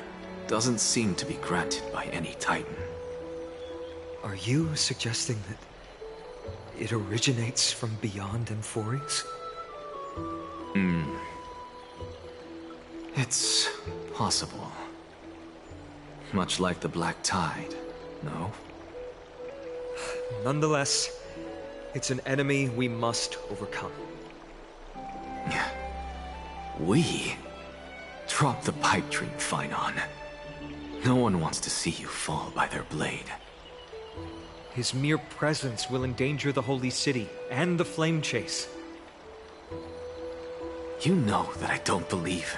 doesn't seem to be granted by any Titan. Are you suggesting that it originates from beyond Amphories? It's possible. Much like the Black Tide, no? Nonetheless, it's an enemy we must overcome. We? Drop the pipe dream, Phynon. No one wants to see you fall by their blade. His mere presence will endanger the Holy City and the Flame Chase. You know that I don't believe.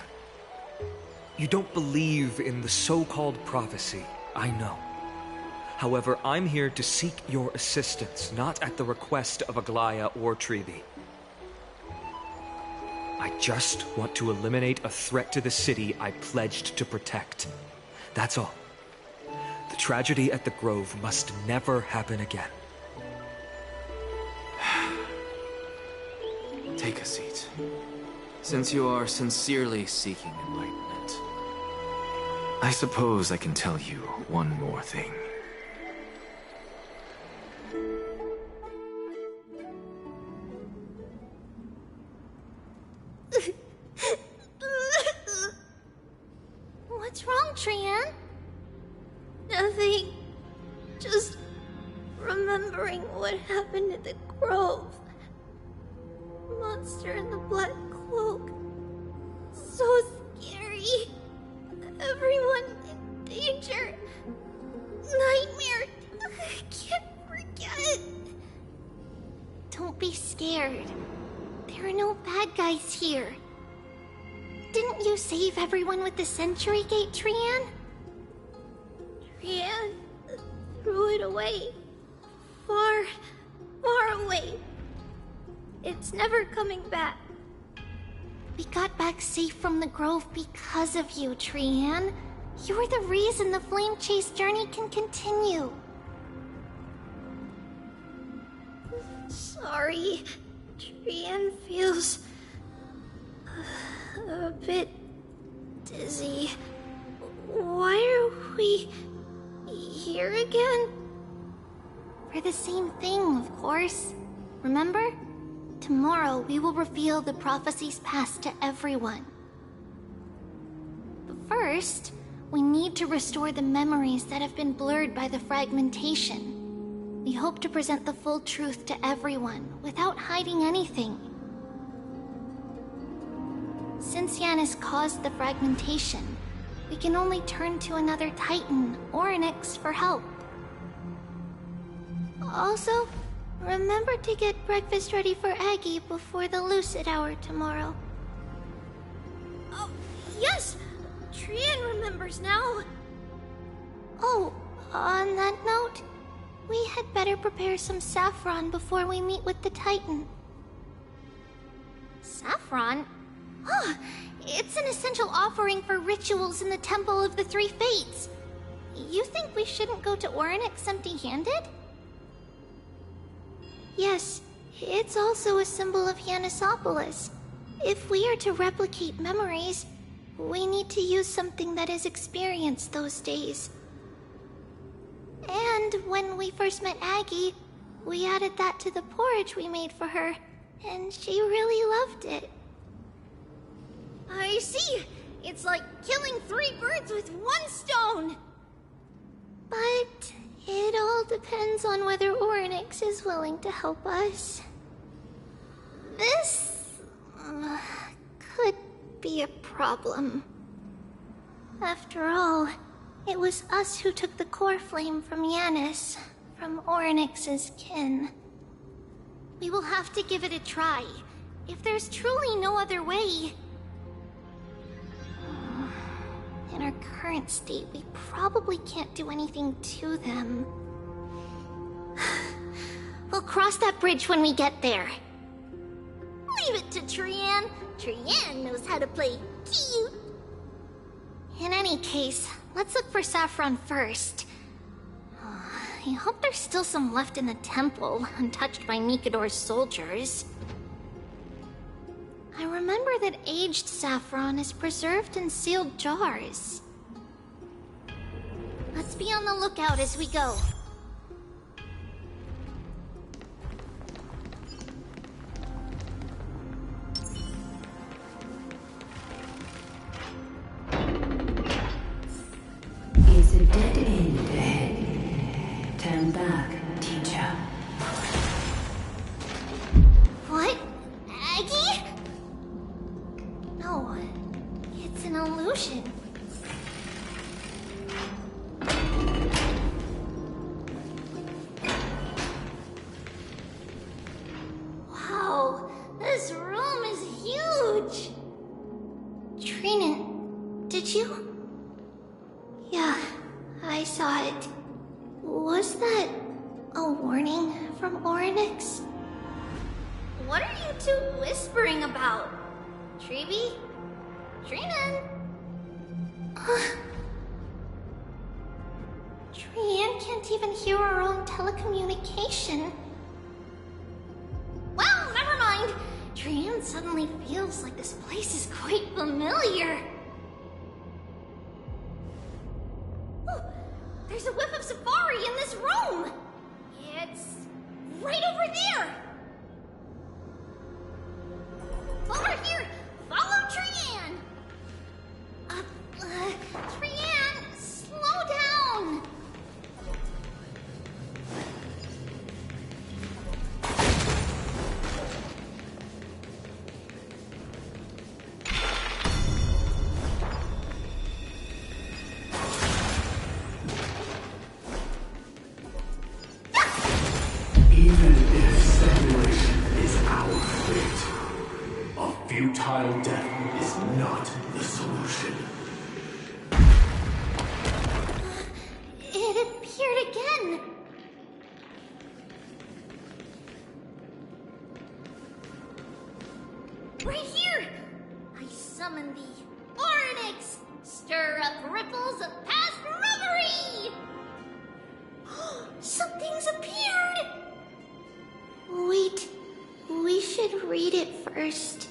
You don't believe in the so-called prophecy, I know. However, I'm here to seek your assistance, not at the request of Aglaya or Trevi. I just want to eliminate a threat to the city I pledged to protect. That's all. The tragedy at the Grove must never happen again. Take a seat. Since you are sincerely seeking enlightenment, I suppose I can tell you one more thing. What's wrong, Trian? Nothing. Just remembering what happened at the Grove. Monster in the black cloak. So scary. Everyone in danger. Nightmare. I can't forget. Don't be scared. They're are no bad guys here. Didn't you save everyone with the Century Gate, Trian? Trian threw it away. Far, far away. It's never coming back. We got back safe from the Grove because of you, Trian. You were the reason the Flame Chase journey can continue. Sorry. Trian feels a bit dizzy. Why are we here again? For the same thing, of course. Remember? Tomorrow we will reveal the prophecies passed to everyone. But first, we need to restore the memories that have been blurred by the fragmentation. We hope to present the full truth to everyone without hiding anything. Since Yanis caused the fragmentation, we can only turn to another Titan or an X for help. Also, remember to get breakfast ready for Aggie before the Lucid Hour tomorrow. Oh, yes! Trian remembers now! Oh, on that note, we had better prepare some saffron before we meet with the Titan. Saffron? Huh, it's an essential offering for rituals in the Temple of the Three Fates. You think we shouldn't go to Orynyx empty-handed? Yes, it's also a symbol of Yanisopolis. If we are to replicate memories, we need to use something that has experienced those days. And when we first met Aggie, we added that to the porridge we made for her, and she really loved it. I see! It's like killing 3 birds with 1 stone! But it all depends on whether Orynyx is willing to help us. This could be a problem. After all, it was us who took the core flame from Yanis, from Orynyx's kin. We will have to give it a try. If there's truly no other way... In our current state, we probably can't do anything to them. We'll cross that bridge when we get there. Leave it to Trian. Trian knows how to play cute. In any case, let's look for saffron first. I hope there's still some left in the temple, untouched by Mikador's soldiers. I remember that aged saffron is preserved in sealed jars. Let's be on the lookout as we go. Is a dead end ahead. Turn back, teacher. What? Aggie? No, it's an illusion. Wow, this room is huge. Trina, did you? Yeah, I saw it. Was that a warning from Orynyx? What are you two whispering about? Treeby? Trinan? Trian can't even hear our own telecommunication. Well, never mind. Trian suddenly feels like this place is quite familiar. Oh, there's a whiff of safari in this room. It's right over there. Over here! Follow Trian! Trian, slow down! Even if Child death is not the solution. It appeared again! Right here! I summon thee, Oryx! Stir up ripples of past reverie! Something's appeared! Wait, we should read it first.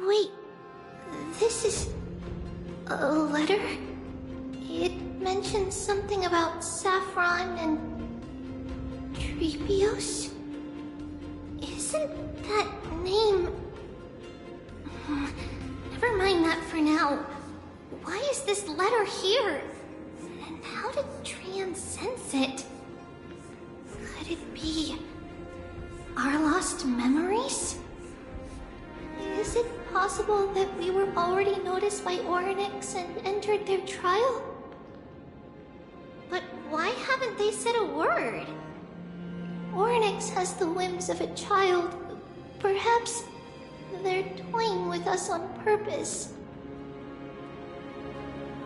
Wait, this is a letter? It mentions something about Saffron and Trepios? Isn't that name... Never mind that for now. Why is this letter here? And how did Trian sense it? Could it be our lost memories? Is it possible that we were already noticed by Oryx and entered their trial? But why haven't they said a word? Oryx has the whims of a child. Perhaps they're toying with us on purpose.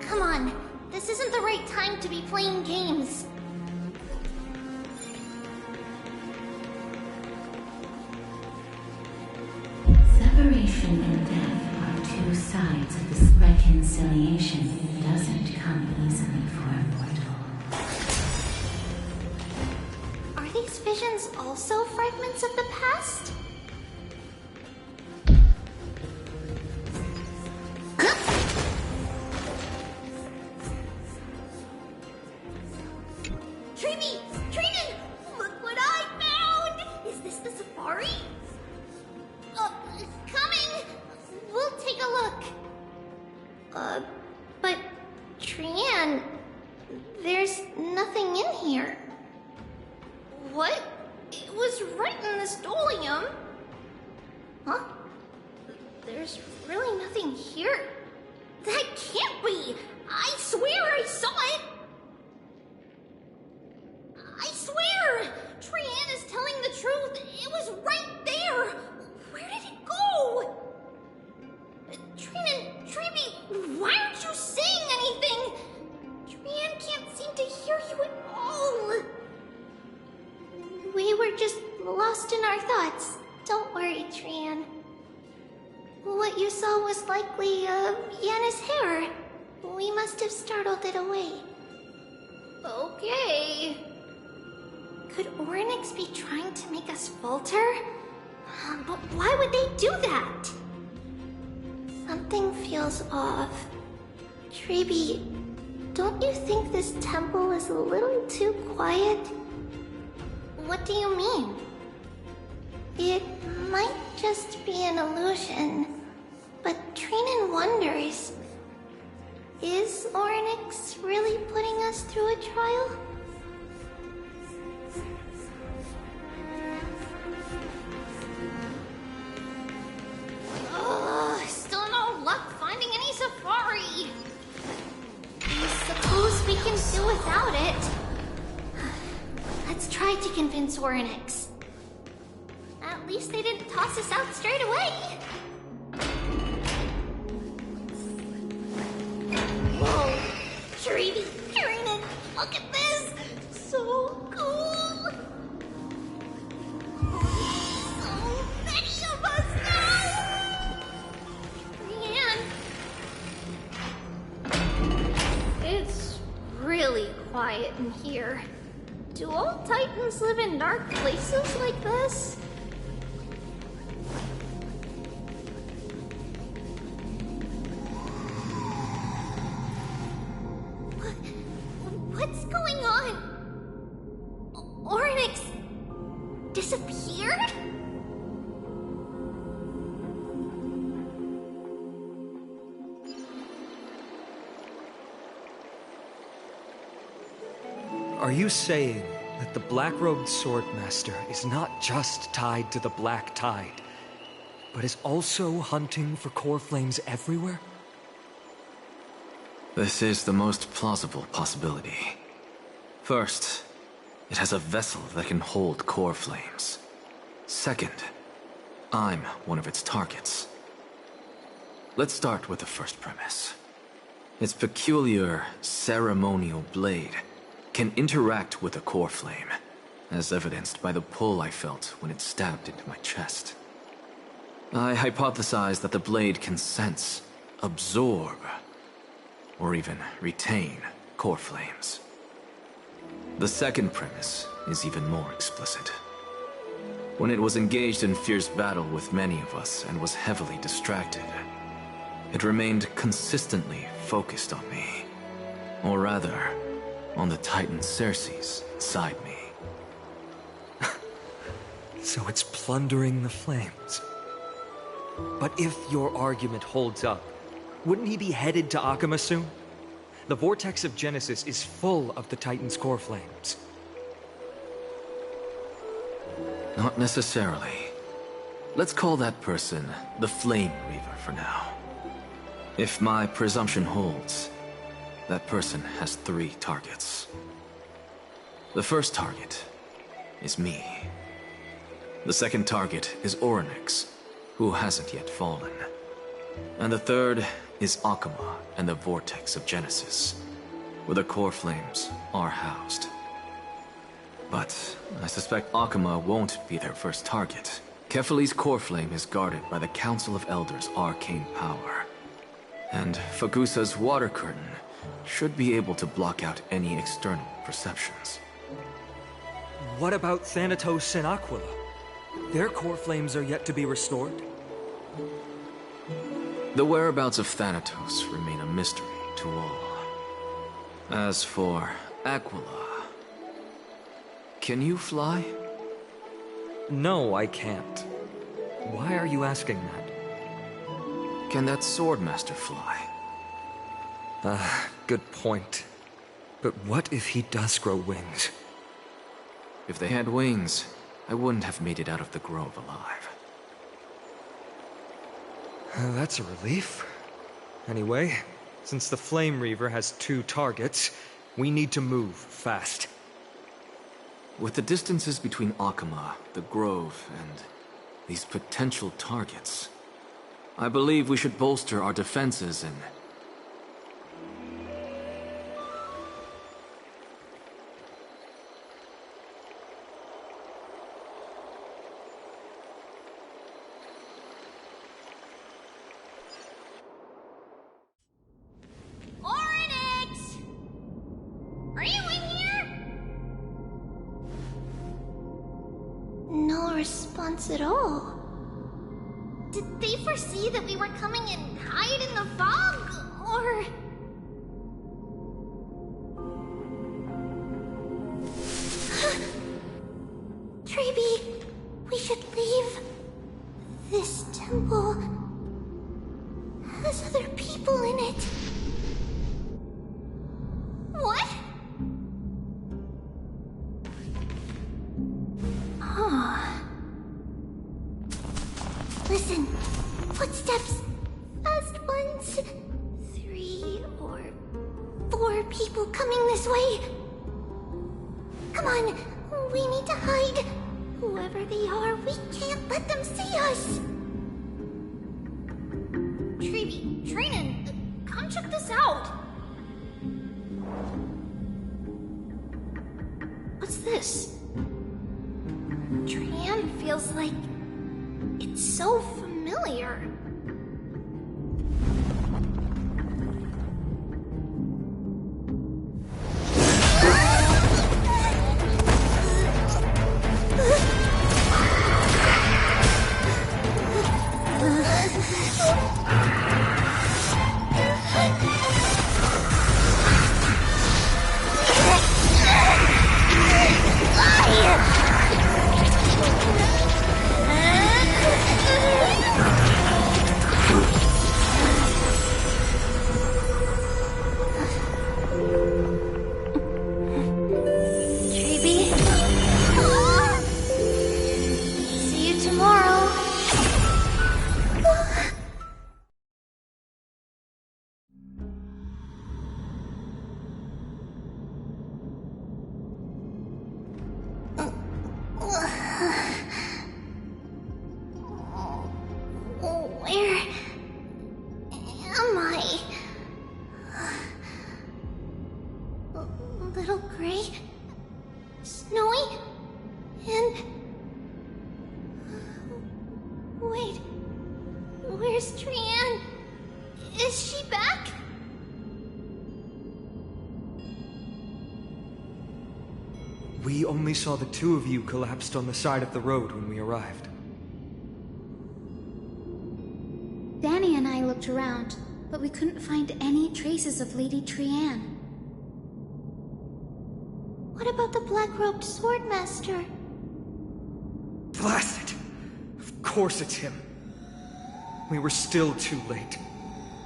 Come on, this isn't the right time to be playing games. Separation and death are two sides of this reconciliation that doesn't come easily for a mortal. Are these visions also fragments of the past? Trivy! Trinan! Look what I found! Is this the safari? Coming! We'll take a look. But Trian, there's nothing in here. What? It was right in the stolium. Huh? There's really nothing here. That can't be! I swear I saw it! I swear! Trian is telling the truth. It was right there. Where did it go? Trinan, Trivy, why aren't you saying anything? Trian can't seem to hear you at all. We were just lost in our thoughts. Don't worry, Trian. What you saw was likely, Yanna's hair. We must have startled it away. Okay. Could Orynyx be trying to make us falter? But why would they do that? Something feels off. Treby, don't you think this temple is a little too quiet? What do you mean? It might just be an illusion, but Trinan wonders, is Orynyx really putting us through a trial? Still no luck finding any safari. I suppose we can do without it. Let's try to convince Orynyx. At least they didn't toss us out straight away. Whoa, Treby, Trinan, look at this! So cool! So many of us now! Trian, it's really quiet in here. Do all Titans live in dark places like this? What's going on? Orynyx disappeared? Are you saying that the Black-Robed Swordmaster is not just tied to the Black Tide, but is also hunting for core flames everywhere? This is the most plausible possibility. First, it has a vessel that can hold core flames. Second, I'm one of its targets. Let's start with the first premise. Its peculiar ceremonial blade can interact with a core flame, as evidenced by the pull I felt when it stabbed into my chest. I hypothesize that the blade can sense, absorb, or even retain core flames. The second premise is even more explicit. When it was engaged in fierce battle with many of us and was heavily distracted, it remained consistently focused on me. Or rather, on the Titan Cersei's inside me. So it's plundering the flames. But if your argument holds up, wouldn't he be headed to Akama soon? The vortex of Genesis is full of the Titan's core flames. Not necessarily. Let's call that person the Flame Reaver for now. If my presumption holds, that person has 3 targets. The first target is me. The second target is Orynyx, who hasn't yet fallen. And the third is Akama and the Vortex of Genesis, where the core flames are housed. But I suspect Akama won't be their first target. Kefali's core flame is guarded by the Council of Elders' arcane power. And Fagusa's water curtain should be able to block out any external perceptions. What about Thanatos and Aquila? Their core flames are yet to be restored. The whereabouts of Thanatos remain a mystery to all. As for Aquila, Can you fly? No, I can't. Why are you asking that? Can that Swordmaster fly? Good point. But what if he does grow wings? If they had wings, I wouldn't have made it out of the grove alive. That's a relief. Anyway, since the Flame Reaver has 2 targets, we need to move fast. With the distances between Akama, the grove, and these potential targets, I believe we should bolster our defenses and... Oryx! Are you in here? No response at all. Did they foresee that we were coming and hide in the fog? Or... Treeby, we should leave. This temple has other people in it. What? Oh. Listen, footsteps. Fast ones. 3 or 4 people coming this way. Come on, we need to hide. Whoever they are, we can't let them see us. Treeby, Trinan, come check this out. What's this? Trian feels like it's so familiar. See you tomorrow. Where am I? Little gray, snowy, and wait, where's Trian? Is she back? We only saw the 2 of you collapsed on the side of the road when we arrived. Danny and I looked around, but we couldn't find any traces of Lady Trian. What about the black-robed swordmaster? Blast it! Of course it's him. We were still too late.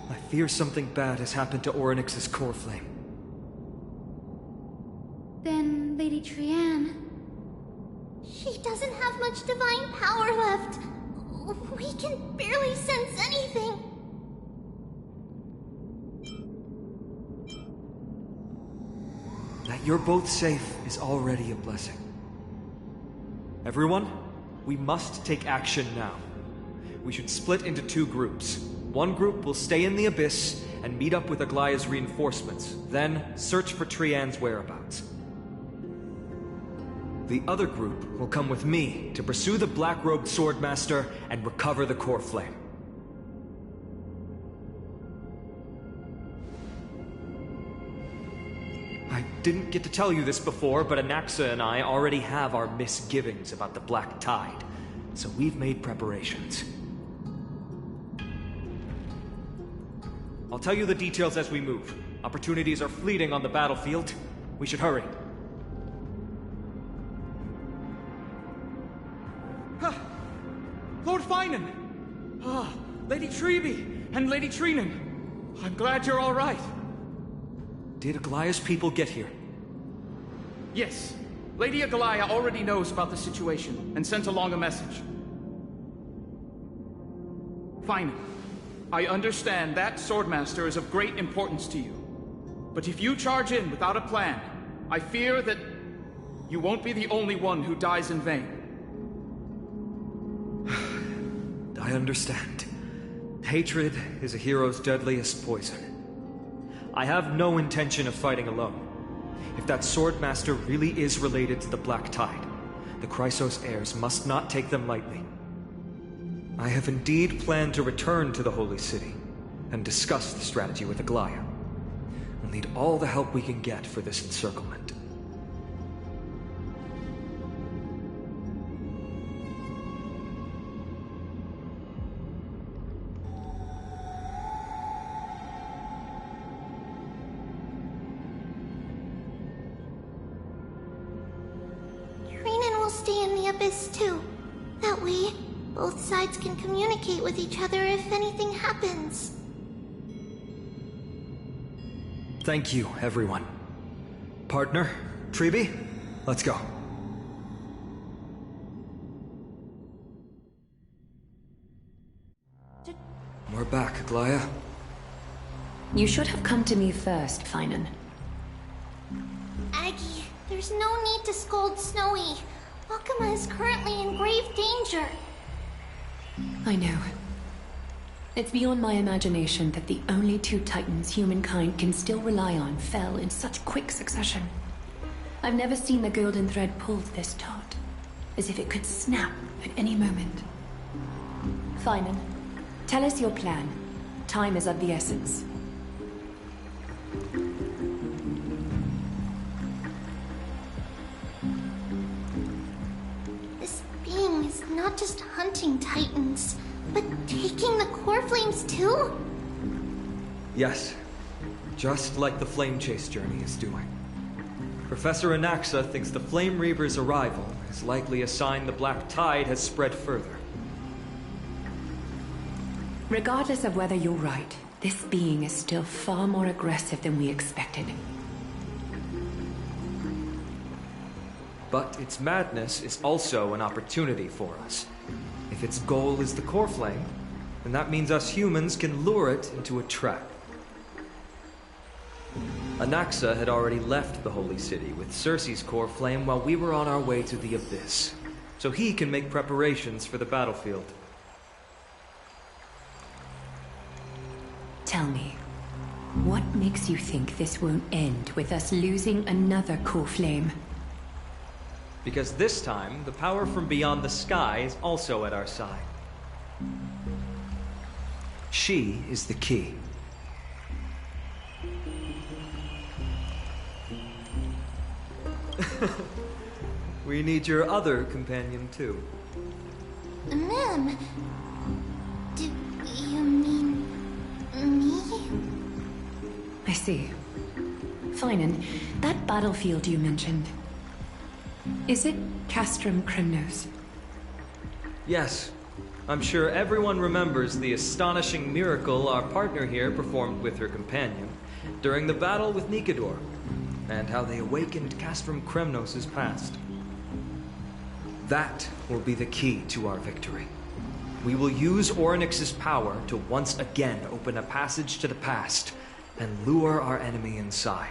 I fear something bad has happened to Oryx's core flame. Then Lady Trian... She doesn't have much divine power left. We can barely sense anything. That you're both safe is already a blessing. Everyone, we must take action now. We should split into 2 groups. One group will stay in the Abyss and meet up with Aglaya's reinforcements, then search for Trian's whereabouts. The other group will come with me to pursue the black-robed swordmaster and recover the core flame. I didn't get to tell you this before, but Anaxa and I already have our misgivings about the Black Tide, so we've made preparations. I'll tell you the details as we move. Opportunities are fleeting on the battlefield. We should hurry. Finan! Ah, Lady Treby and Lady Treenan. I'm glad you're all right. Did Aglaya's people get here? Yes. Lady Aglaya already knows about the situation and sent along a message. Finan, I understand that Swordmaster is of great importance to you. But if you charge in without a plan, I fear that you won't be the only one who dies in vain. I understand. Hatred is a hero's deadliest poison. I have no intention of fighting alone. If that Swordmaster really is related to the Black Tide, the Chrysos heirs must not take them lightly. I have indeed planned to return to the Holy City and discuss the strategy with Aglaya. We'll need all the help we can get for this encirclement. Stay in the abyss too. That way, both sides can communicate with each other if anything happens. Thank you, everyone. Partner, Treby, let's go. We're back, Aglaya. You should have come to me first, Finan. Aggie, there's no need to scold Snowy. Akuma is currently in grave danger. I know. It's beyond my imagination that the only two titans humankind can still rely on fell in such quick succession. I've never seen the golden thread pulled this taut, as if it could snap at any moment. Finan, tell us your plan. Time is of the essence. Is not just hunting titans, but taking the core flames too? Yes, just like the Flame Chase journey is doing. Professor Anaxa thinks the Flame Reaver's arrival is likely a sign the Black Tide has spread further. Regardless of whether you're right, this being is still far more aggressive than we expected. But its madness is also an opportunity for us. If its goal is the core flame, then that means us humans can lure it into a trap. Anaxa had already left the Holy City with Cersei's core flame while we were on our way to the Abyss, so he can make preparations for the battlefield. Tell me, what makes you think this won't end with us losing another core flame? Because this time, the power from beyond the sky is also at our side. She is the key. We need your other companion, too. Ma'am, do you mean me? I see. Finan, that battlefield you mentioned, is it Castrum Kremnos? Yes. I'm sure everyone remembers the astonishing miracle our partner here performed with her companion during the battle with Nikador, and how they awakened Castrum Kremnos' past. That will be the key to our victory. We will use Orynyx's power to once again open a passage to the past and lure our enemy inside.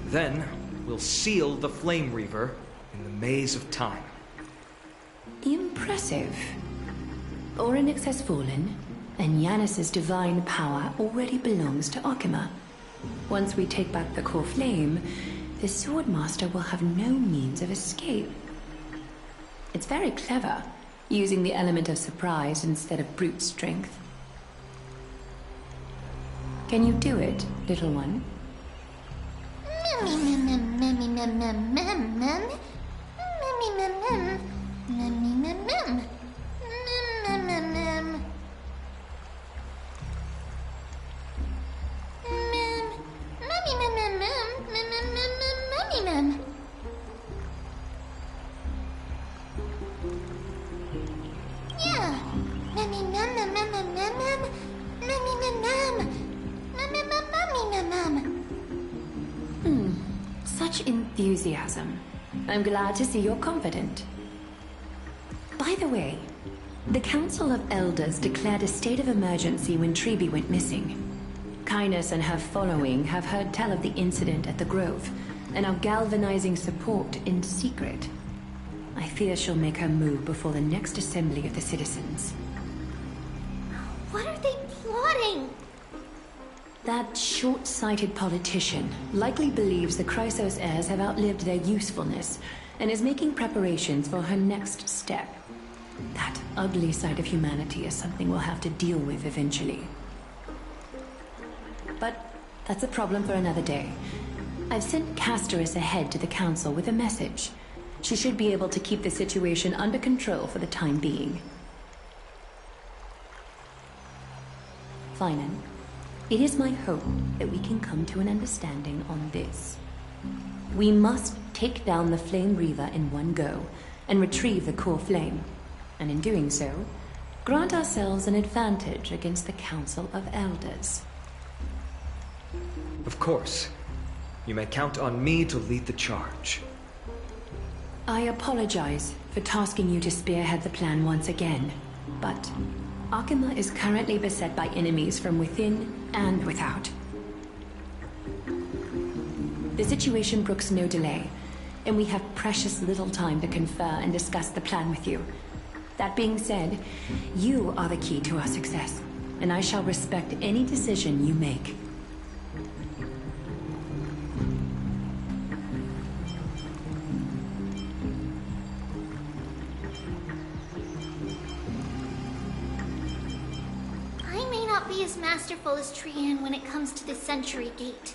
Then, we'll seal the Flame Reaver in the maze of time. Impressive. Orynyx has fallen, and Yanis's divine power already belongs to Akuma. Once we take back the core flame, the Swordmaster will have no means of escape. It's very clever, using the element of surprise instead of brute strength. Can you do it, little one? enthusiasm. I'm glad to see you're confident. By the way, the Council of Elders declared a state of emergency when Treeby went missing. Kynus and her following have heard tell of the incident at the Grove, and are galvanizing support in secret. I fear she'll make her move before the next assembly of the citizens. What are they plotting? That short-sighted politician likely believes the Chrysos heirs have outlived their usefulness, and is making preparations for her next step. That ugly side of humanity is something we'll have to deal with eventually. But that's a problem for another day. I've sent Castorus ahead to the Council with a message. She should be able to keep the situation under control for the time being. Finan, it is my hope that we can come to an understanding on this. We must take down the Flame Reaver in one go, and retrieve the core flame. And in doing so, grant ourselves an advantage against the Council of Elders. Of course. You may count on me to lead the charge. I apologize for tasking you to spearhead the plan once again, but Arkema is currently beset by enemies from within and without. The situation brooks no delay, and we have precious little time to confer and discuss the plan with you. That being said, you are the key to our success, and I shall respect any decision you make. As masterful as Trian when it comes to the Century Gate.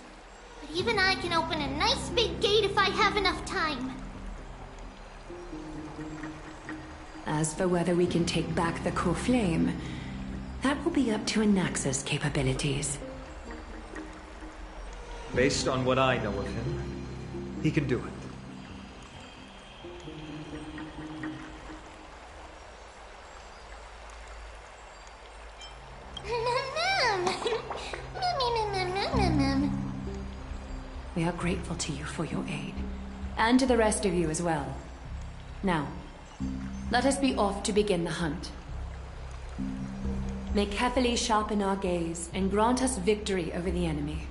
But even I can open a nice big gate if I have enough time. As for whether we can take back the core flame, that will be up to Anaxa's capabilities. Based on what I know of him, he can do it. We are grateful to you for your aid, and to the rest of you as well. Now, let us be off to begin the hunt. May Kefali sharpen our gaze and grant us victory over the enemy.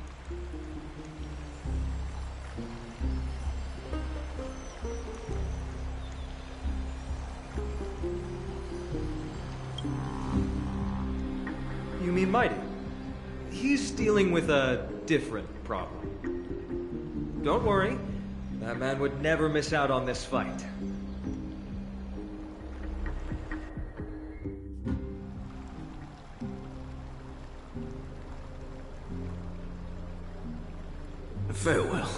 You mean Mighty? He's dealing with a different problem. Don't worry, that man would never miss out on this fight. Farewell,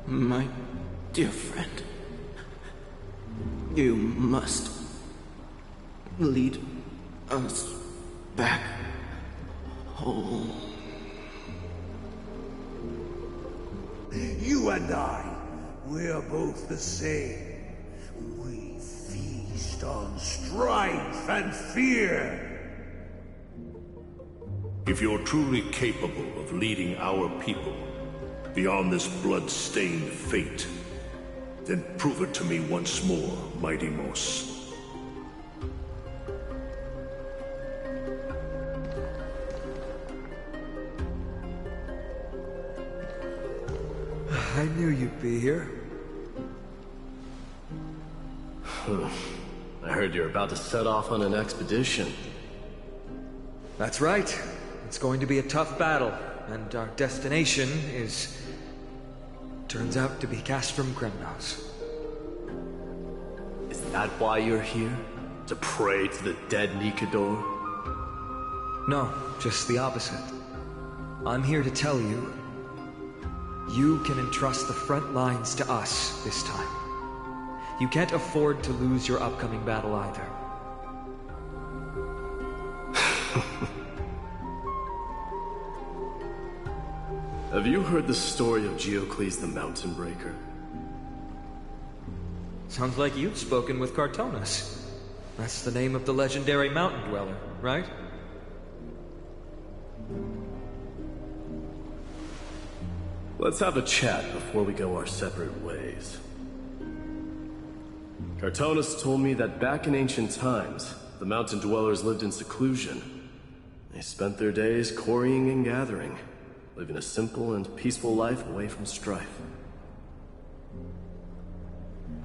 my dear friend. You must lead us back home. You and I, we're both the same. We feast on strife and fear. If you're truly capable of leading our people beyond this blood-stained fate, then prove it to me once more, Mighty Mos. I knew you'd be here. I heard you're about to set off on an expedition. That's right. It's going to be a tough battle, and our destination is... turns out to be Castrum Kremnos. Is that why you're here? To pray to the dead Nikador? No, just the opposite. I'm here to tell you, you can entrust the front lines to us this time. You can't afford to lose your upcoming battle either. Have you heard the story of Geocles the Mountain Breaker? Sounds like you've spoken with Cartonas. That's the name of the legendary mountain dweller, right? Let's have a chat before we go our separate ways. Cartonus told me that back in ancient times, the mountain dwellers lived in seclusion. They spent their days quarrying and gathering, living a simple and peaceful life away from strife.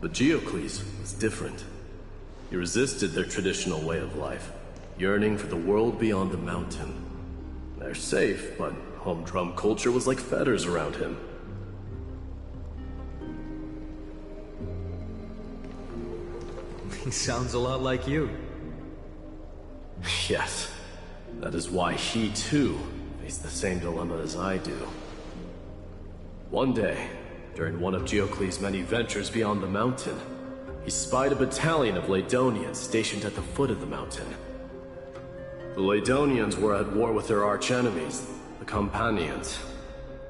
But Geocles was different. He resisted their traditional way of life, yearning for the world beyond the mountain. They're safe, but humdrum culture was like fetters around him. He sounds a lot like you. Yes. That is why he, too, faced the same dilemma as I do. One day, during one of Geocles' many ventures beyond the mountain, he spied a battalion of Laedonians stationed at the foot of the mountain. The Laedonians were at war with their arch-enemies, the Companions,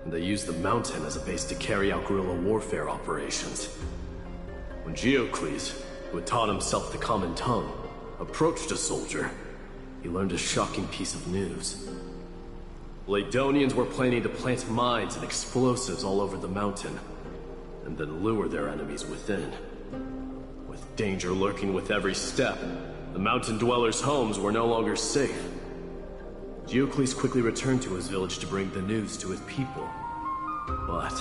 and they used the mountain as a base to carry out guerrilla warfare operations. When Geocles, who had taught himself the common tongue, approached a soldier, he learned a shocking piece of news. Laedonians were planning to plant mines and explosives all over the mountain, and then lure their enemies within. With danger lurking with every step, the mountain dwellers' homes were no longer safe. Geocles quickly returned to his village to bring the news to his people. But...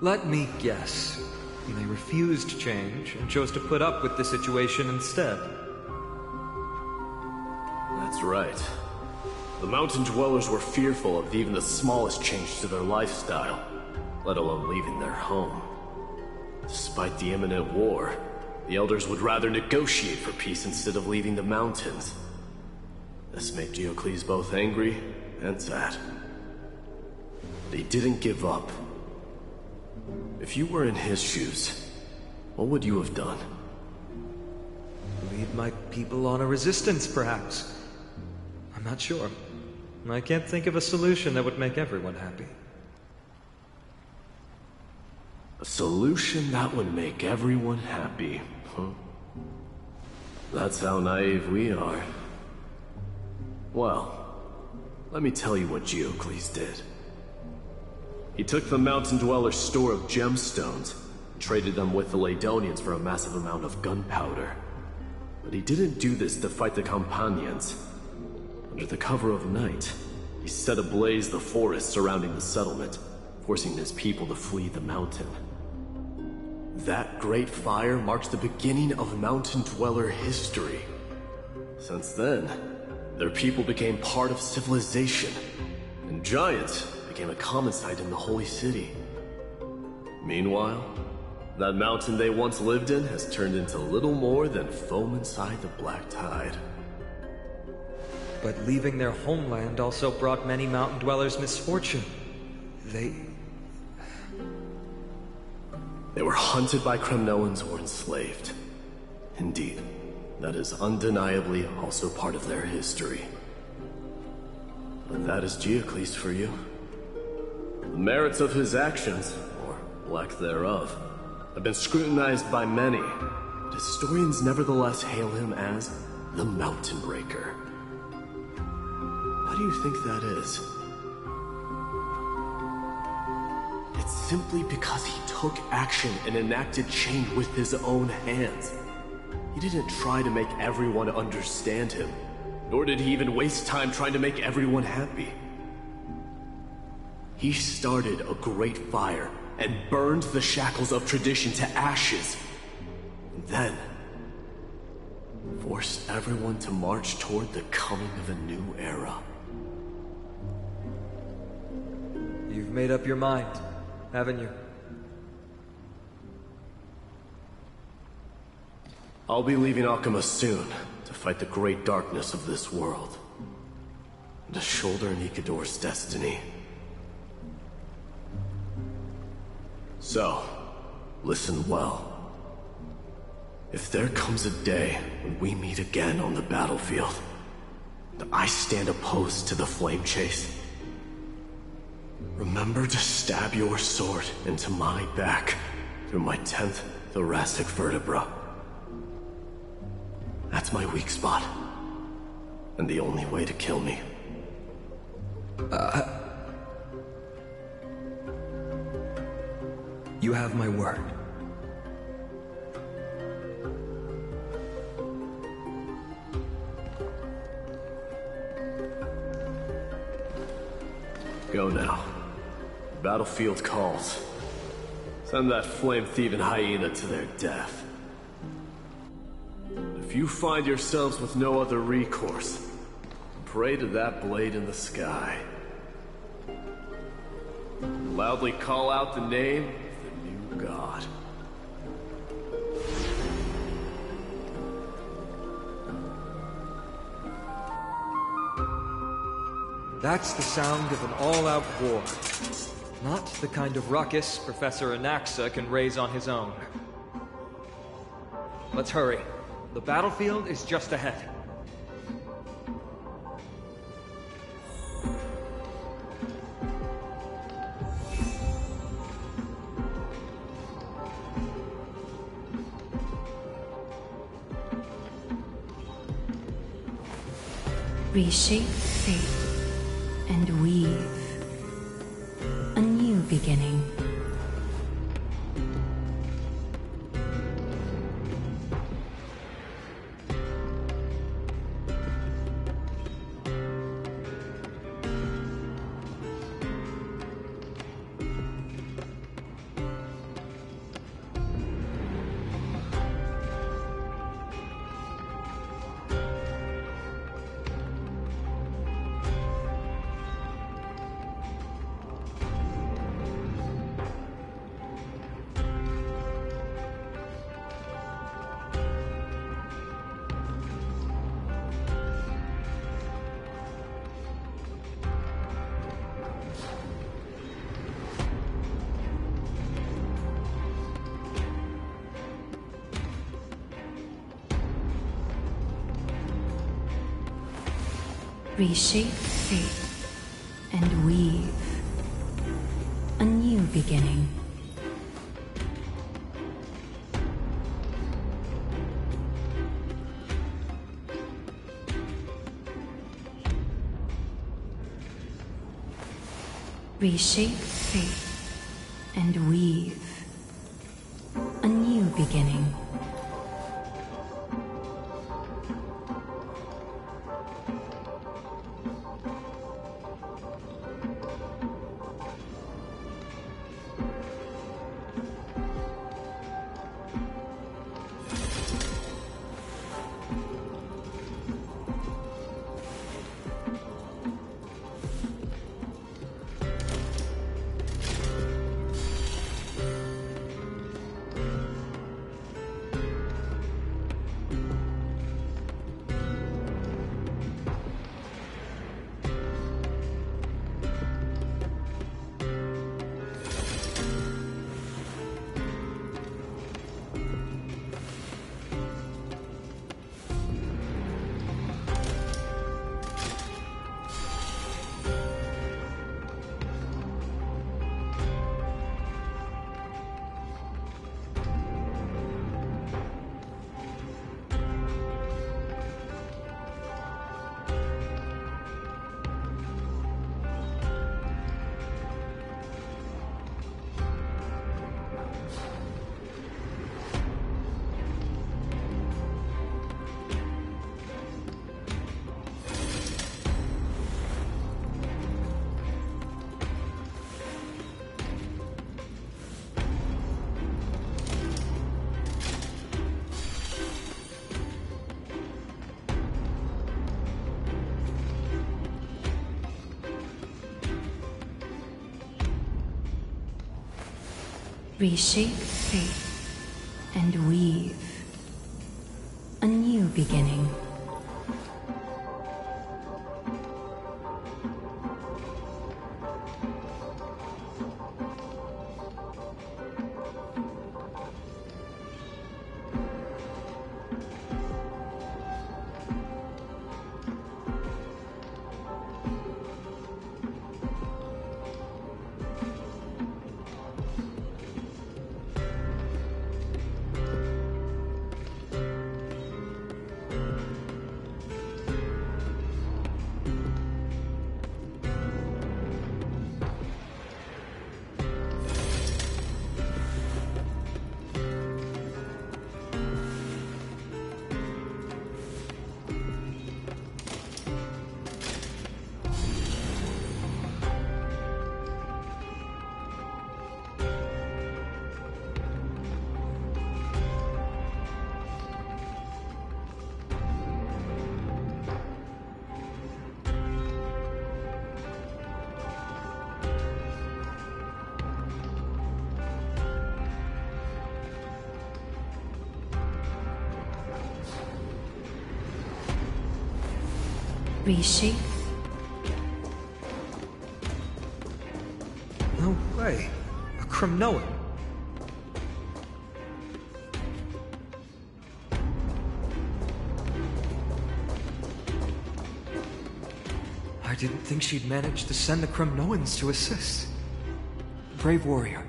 let me guess. They refused change and chose to put up with the situation instead. That's right. The mountain dwellers were fearful of even the smallest change to their lifestyle, let alone leaving their home. Despite the imminent war, the elders would rather negotiate for peace instead of leaving the mountains. This made Geocles both angry and sad. But he didn't give up. If you were in his shoes, what would you have done? Lead my people on a resistance, perhaps. I'm not sure. I can't think of a solution that would make everyone happy. A solution that would make everyone happy, huh? That's how naive we are. Well, let me tell you what Geocles did. He took the mountain dwellers' store of gemstones and traded them with the Laedonians for a massive amount of gunpowder. But he didn't do this to fight the Companions. Under the cover of night, he set ablaze the forest surrounding the settlement, forcing his people to flee the mountain. That great fire marks the beginning of mountain dweller history. Since then, their people became part of civilization, and giants became a common sight in the holy city. Meanwhile, that mountain they once lived in has turned into little more than foam inside the black tide. But leaving their homeland also brought many mountain dwellers misfortune. They were hunted by Kremnoans or enslaved. Indeed, that is undeniably also part of their history. But that is Geocles for you. The merits of his actions, or lack thereof, have been scrutinized by many, but historians nevertheless hail him as the Mountain Breaker. Why do you think that is? It's simply because he took action and enacted change with his own hands. He didn't try to make everyone understand him, nor did he even waste time trying to make everyone happy. He started a great fire and burned the shackles of tradition to ashes. And then forced everyone to march toward the coming of a new era. You've made up your mind, haven't you? I'll be leaving Akama soon to fight the great darkness of this world, and to shoulder Nikador's destiny. So, listen well. If there comes a day when we meet again on the battlefield, and I stand opposed to the flame chase, remember to stab your sword into my back through my 10th thoracic vertebra. That's my weak spot, and the only way to kill me. You have my word. Go now. The battlefield calls. Send that flame-thieving hyena to their death. If you find yourselves with no other recourse, pray to that blade in the sky. Loudly call out the name of the new god. That's the sound of an all-out war. Not the kind of ruckus Professor Anaxa can raise on his own. Let's hurry. The battlefield is just ahead. Reshape fate and weave a new beginning. Reshape fate and weave a new beginning. Reshape fate and weave a new beginning. Reshape fate and weave a new beginning. Rishi? No way. A Kremnoan. I didn't think she'd manage to send the Kremnoans to assist. Brave warrior,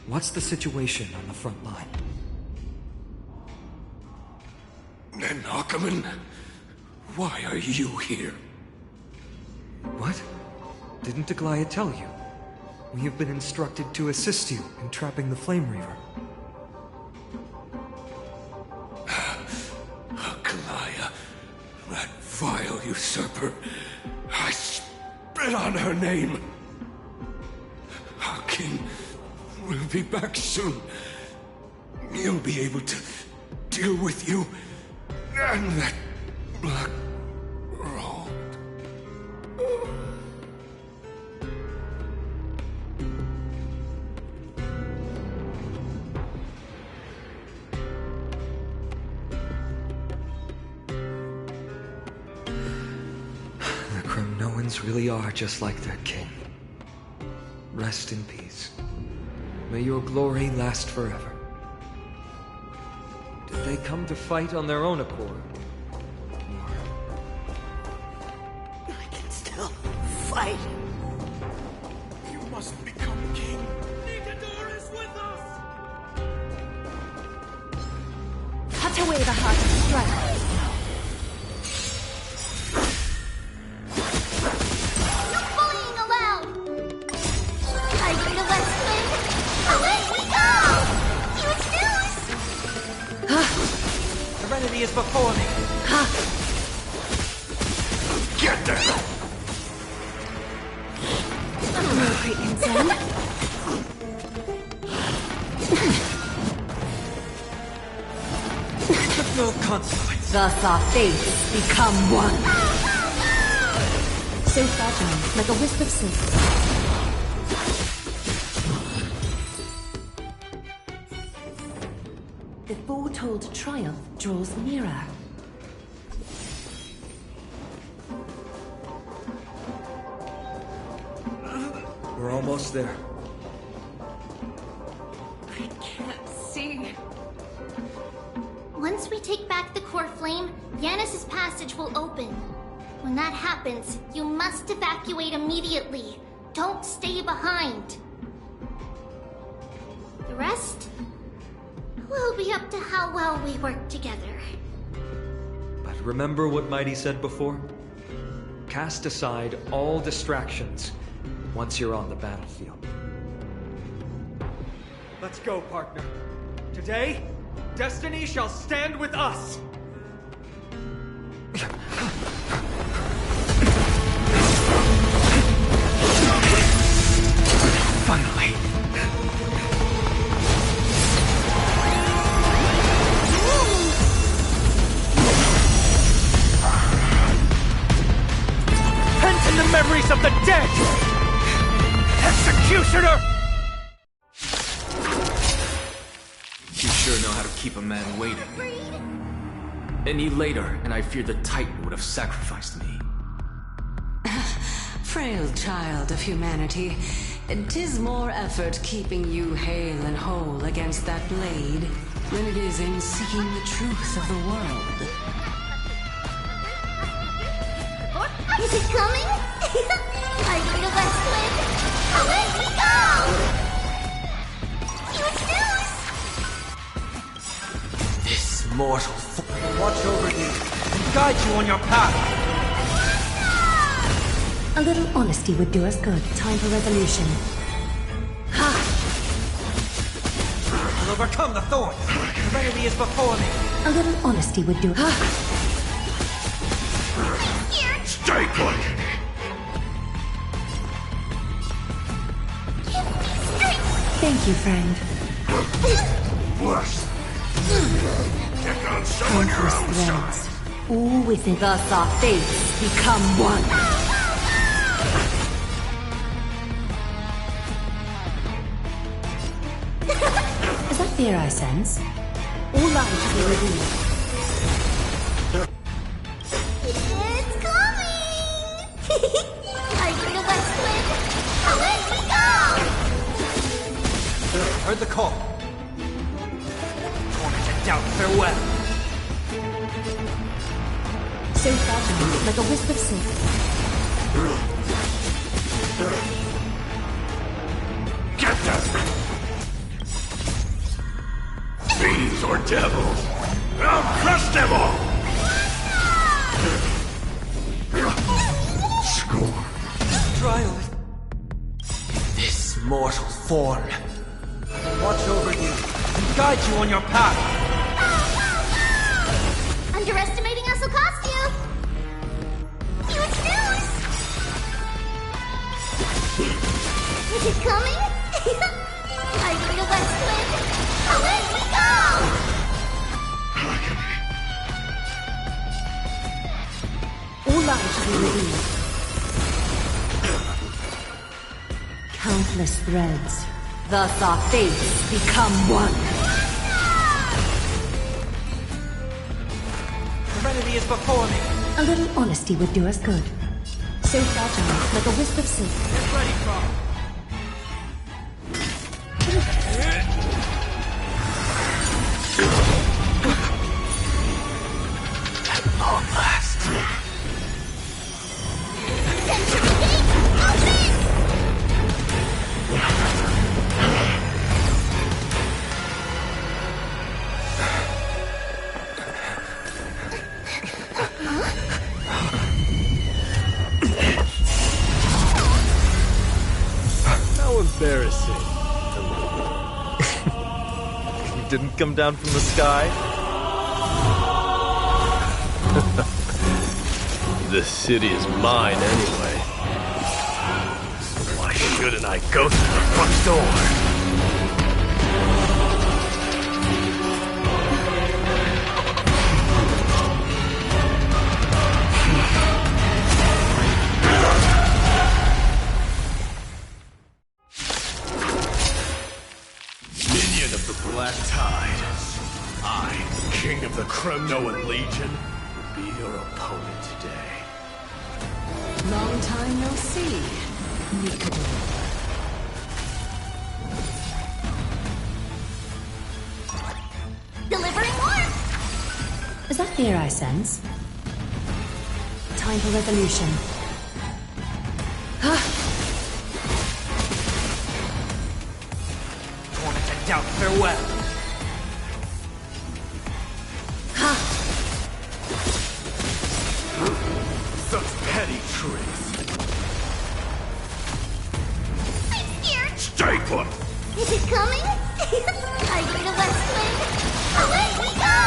what's the situation on the front line? Ackerman, why are you here? What? Didn't Aglaya tell you? We have been instructed to assist you in trapping the Flame Reaver. Aglaya, that vile usurper. I spit on her name. Our king will be back soon. He'll be able to deal with you and that black robe. The Kremnoans really are just like their king. Rest in peace. May your glory last forever. Did they come to fight on their own accord? I can still fight. You must become king. Nigador is with us! Cut away the heart of strife. No bullying allowed! Hiding the West Wind! Away we go! Use news! Serenity is before me. Get there! No great concern. No consequence. Thus our fates become one. So fragile, like a wisp of silk. The foretold triumph draws nearer. We're almost there. I can't see. Once we take back the core flame, Yanis's passage will open. When that happens, you must evacuate immediately. Don't stay behind. The rest will be up to how well we work together. But remember what Mighty said before? Cast aside all distractions once you're on the battlefield. Let's go, partner. Today, destiny shall stand with us. Finally. Pent in the memories of the dead! Executioner! You sure know how to keep a man waiting. Any later, and I fear the Titan would have sacrificed me. Frail child of humanity, 'tis more effort keeping you hale and whole against that blade than it is in seeking the truth of the world. Is it coming? Hiding the West Wind! Away we go! Use news! This mortal watch over you and guide you on your path. A little honesty would do us good. Time for resolution. We'll overcome the thorns. Serenity is before me. A little honesty would do. Stay put! Thank you, friend. Worse. Take on someone your Countless own threads. size. All within. Thus our fates become one. Is that fear I sense? All light to be revealed. It's coming! heard the call. Tormented doubt, farewell. So fragile, like a wisp of silk. Get them! Fiends or devils! I'll crush them all! Score. Trial this mortal form. Watch over you and guide you on your path. Underestimating us will cost you! Huge news! Is it coming? I need a west wind! Away we go! All lives will be revealed. Countless threads. Thus our fates become one. Serenity is before me. A little honesty would do us good. So fragile, like a wisp of silk. Get ready, Carl. At long last. How embarrassing. You didn't come down from the sky? This city is mine anyway. So why shouldn't I go through the front door? Minion of the Black Tide, I, King of the Kremnoan Legion, will be your opponent today. Long time no see. Delivering warmth! Is that fear I sense? Time for revolution. Tormented doubt, farewell. Such petty tricks. I'm scared! Stay put! Is it coming? I need a west wind! Away we go!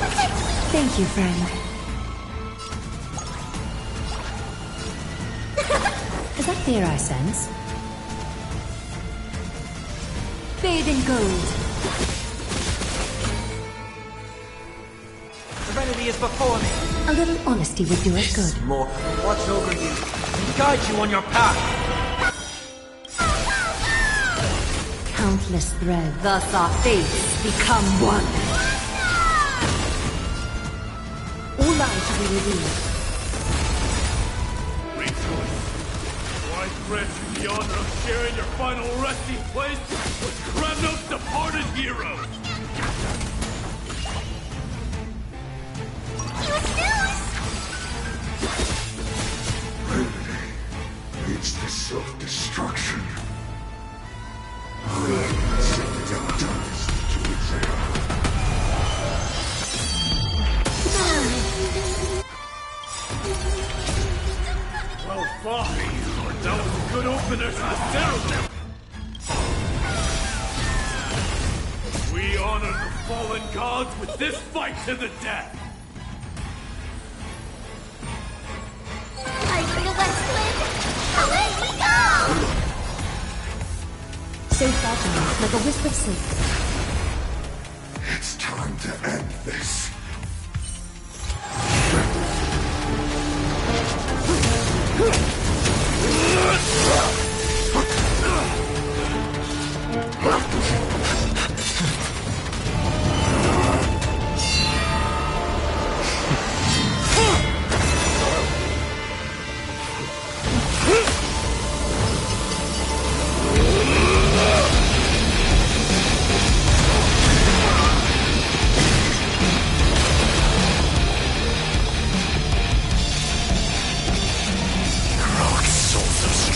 Protect me! Thank you, friend. Is that fear I sense? Bathe in gold. Serenity is before me. A little honesty would do us good. More. Watch over you and guide you on your path. Countless threads. Thus our fates become one. All lives will be revealed. Rejoice. For I grant you the honor of sharing your final resting place with Kremno's departed heroes. Huge news! Vanity leads to self-destruction. Well fought. That was a good opener to the ceremony. We honor the fallen gods with this fight to the death. I need a west wind! Away we go! So fragile, like a wisp of silk. It's time to end this.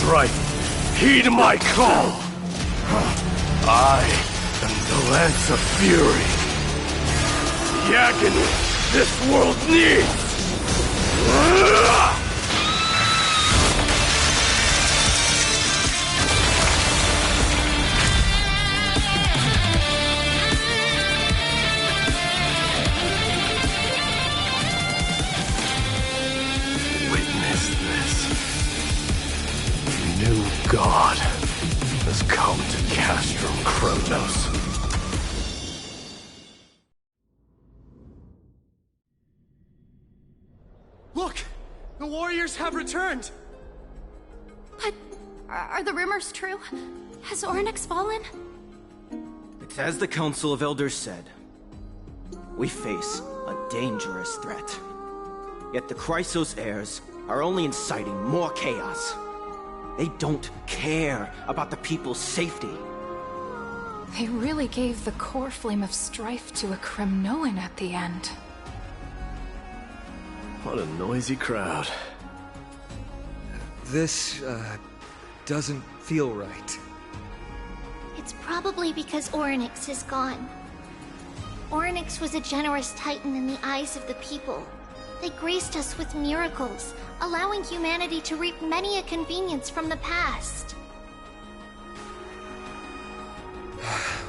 strife, heed my call! I am the Lance of Fury. The agony this world needs! Witness this. New God has come to Castrum Kronos. Look! The warriors have returned! But are the rumors true? Has Ornyx fallen? It's as the Council of Elders said. We face a dangerous threat. Yet the Chrysos heirs are only inciting more chaos. They don't care about the people's safety. They really gave the core flame of strife to a Kremnoan at the end. What a noisy crowd. This, doesn't feel right. It's probably because Ornyx is gone. Ornyx was a generous titan in the eyes of the people. They graced us with miracles, allowing humanity to reap many a convenience from the past.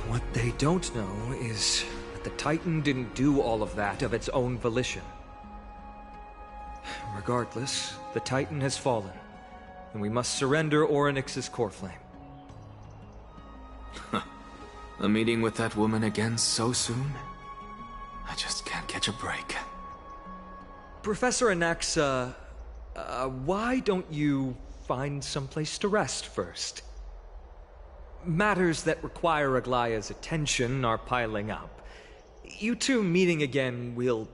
What they don't know is that the Titan didn't do all of that of its own volition. Regardless, the Titan has fallen, and we must surrender Ornyx's core flame. A meeting with that woman again so soon? I just can't catch a break. Professor Anaxa, why don't you find someplace to rest first? Matters that require Aglaya's attention are piling up. You two meeting again will,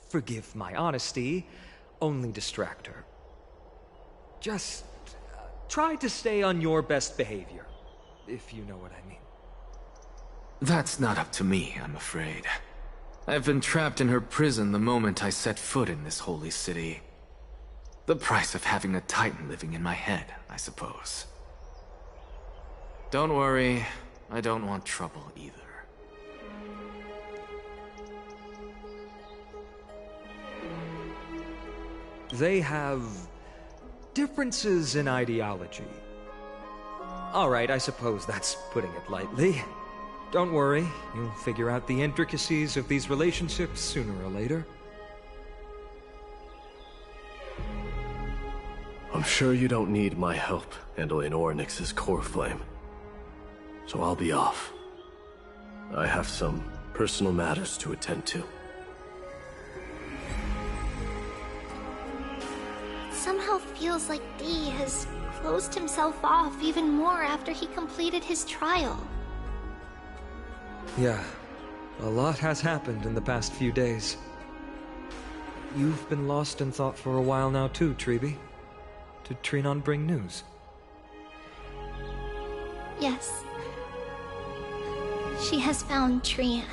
forgive my honesty, only distract her. Just try to stay on your best behavior, if you know what I mean. That's not up to me, I'm afraid. I've been trapped in her prison the moment I set foot in this holy city. The price of having a Titan living in my head, I suppose. Don't worry, I don't want trouble either. They have differences in ideology. All right, I suppose that's putting it lightly. Don't worry, you'll figure out the intricacies of these relationships sooner or later. I'm sure you don't need my help handling Ornyx's core flame. So I'll be off. I have some personal matters to attend to. It somehow feels like D has closed himself off even more after he completed his trial. Yeah, a lot has happened in the past few days. You've been lost in thought for a while now too, Treeby. Did Trinon bring news? Yes. She has found Trian.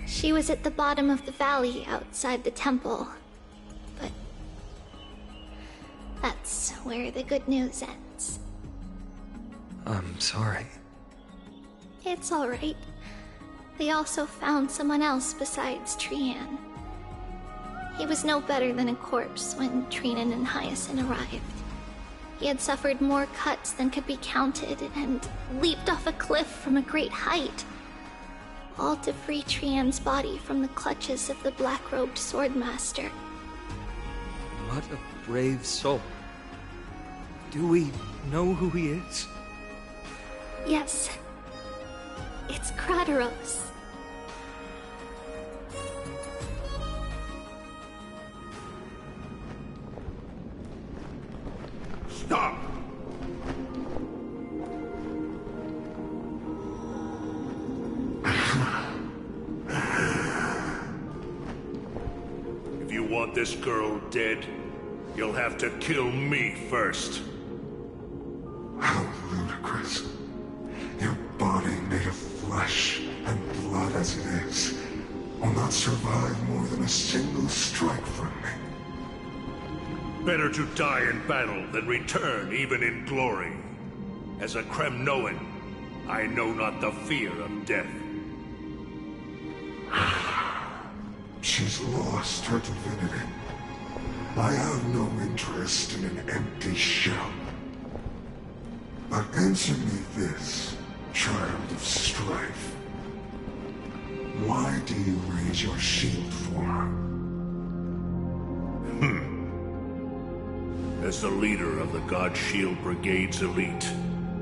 She was at the bottom of the valley outside the temple. But that's where the good news ends. I'm sorry. It's alright. They also found someone else besides Trian. He was no better than a corpse when Trinan and Hyacinth arrived. He had suffered more cuts than could be counted and leaped off a cliff from a great height. All to free Trian's body from the clutches of the black-robed swordmaster. What a brave soul. Do we know who he is? Yes. It's Krateros. Stop! If you want this girl dead, you'll have to kill me first. How ludicrous. Your body made of flesh and blood as it is will not survive more than a single strike from me. Better to die in battle than return even in glory. As a Kremnoan, I know not the fear of death. She's lost her divinity. I have no interest in an empty shell. But answer me this, child of strife. Why do you raise your shield for her? As the leader of the God Shield Brigade's elite,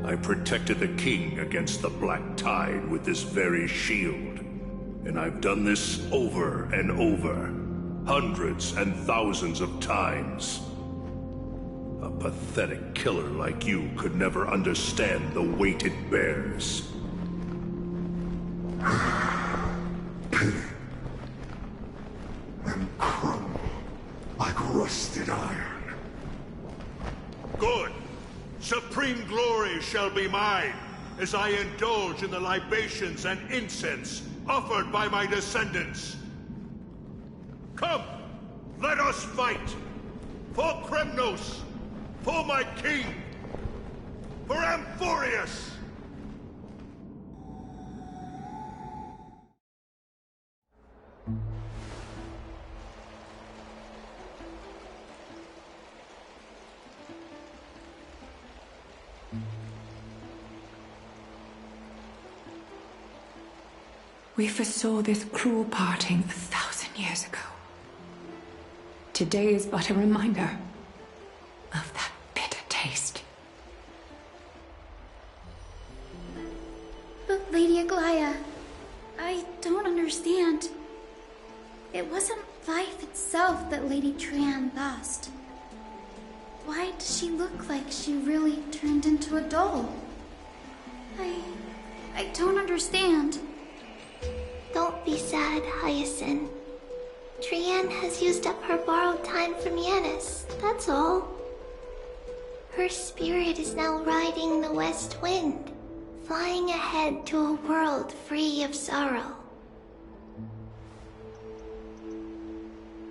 I protected the king against the Black Tide with this very shield. And I've done this over and over, hundreds and thousands of times. A pathetic killer like you could never understand the weight it bears. Pity. And crumble like rusted iron. Good. Supreme glory shall be mine, as I indulge in the libations and incense offered by my descendants. Come, let us fight! For Kremnos! For my king! For Amphorius! We foresaw this cruel parting 1,000 years ago. Today is but a reminder of that bitter taste. But Lady Aglaya, I don't understand. It wasn't life itself that Lady Trian lost. Why does she look like she really turned into a doll? I don't understand. Don't be sad, Hyacinth. Trian has used up her borrowed time from Yanis, that's all. Her spirit is now riding the west wind, flying ahead to a world free of sorrow.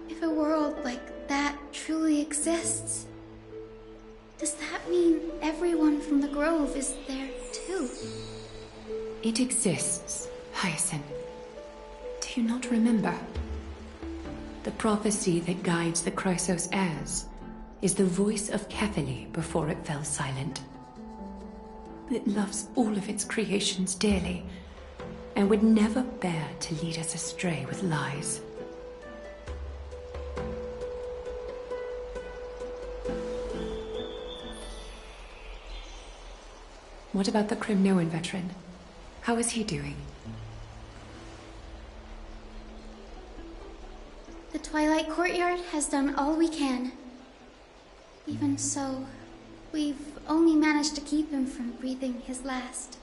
If a world like that truly exists, does that mean everyone from the Grove is there too? It exists, Hyacinth. Do you not remember? The prophecy that guides the Chrysos heirs is the voice of Kefili before it fell silent. It loves all of its creations dearly, and would never bear to lead us astray with lies. What about the Kremnoan veteran? How is he doing? The Twilight Courtyard has done all we can. Even so, we've only managed to keep him from breathing his last.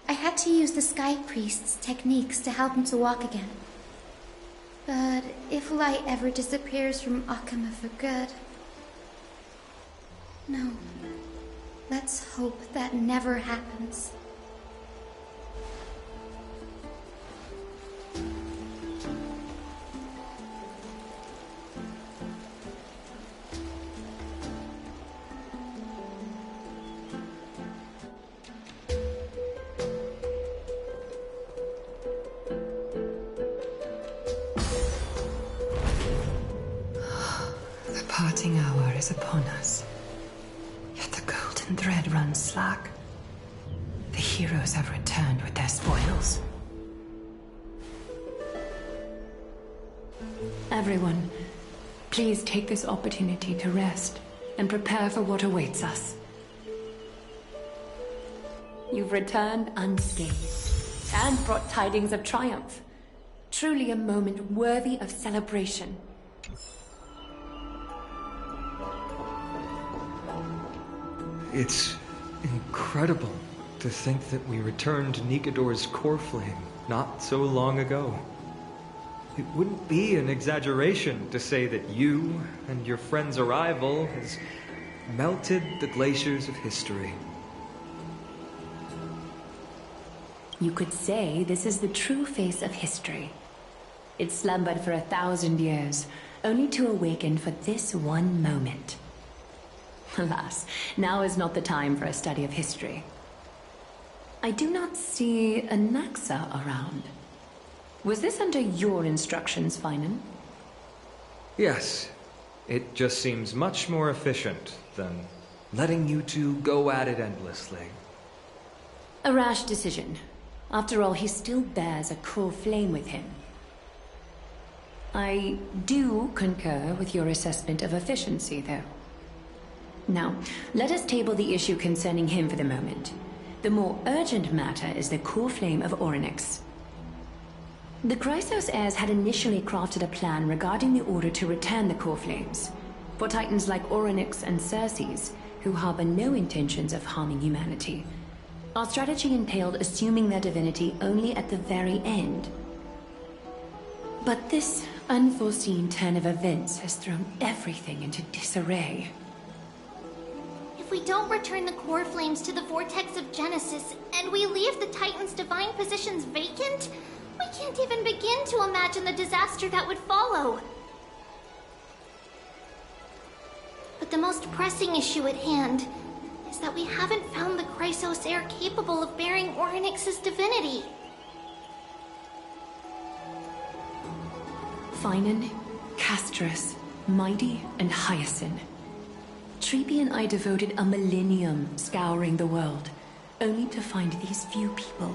I had to use the Sky Priest's techniques to help him to walk again. But if light ever disappears from Akama for good... No. Let's hope that never happens. The parting hour is upon us. Yet the golden thread runs slack. The heroes have returned with their spoils. Everyone, please take this opportunity to rest and prepare for what awaits us. You've returned unscathed and brought tidings of triumph. Truly a moment worthy of celebration. It's incredible to think that we returned Nikador's core flame not so long ago. It wouldn't be an exaggeration to say that you and your friend's arrival has melted the glaciers of history. You could say this is the true face of history. It slumbered for 1,000 years, only to awaken for this one moment. Alas, now is not the time for a study of history. I do not see a Naxa around. Was this under your instructions, Finan? Yes. It just seems much more efficient than letting you two go at it endlessly. A rash decision. After all, he still bears a core flame with him. I do concur with your assessment of efficiency, though. Now, let us table the issue concerning him for the moment. The more urgent matter is the core flame of Orynyx. The Chrysos heirs had initially crafted a plan regarding the order to return the core flames. For titans like Orynyx and Circes, who harbor no intentions of harming humanity, our strategy entailed assuming their divinity only at the very end. But this unforeseen turn of events has thrown everything into disarray. If we don't return the core flames to the vortex of Genesis, and we leave the Titan's divine positions vacant, we can't even begin to imagine the disaster that would follow. But the most pressing issue at hand is that we haven't found the Chrysos heir capable of bearing Orynyx's divinity. Finan, Castris, Mighty, and Hyacinth. Treepy and I devoted a millennium scouring the world, only to find these few people.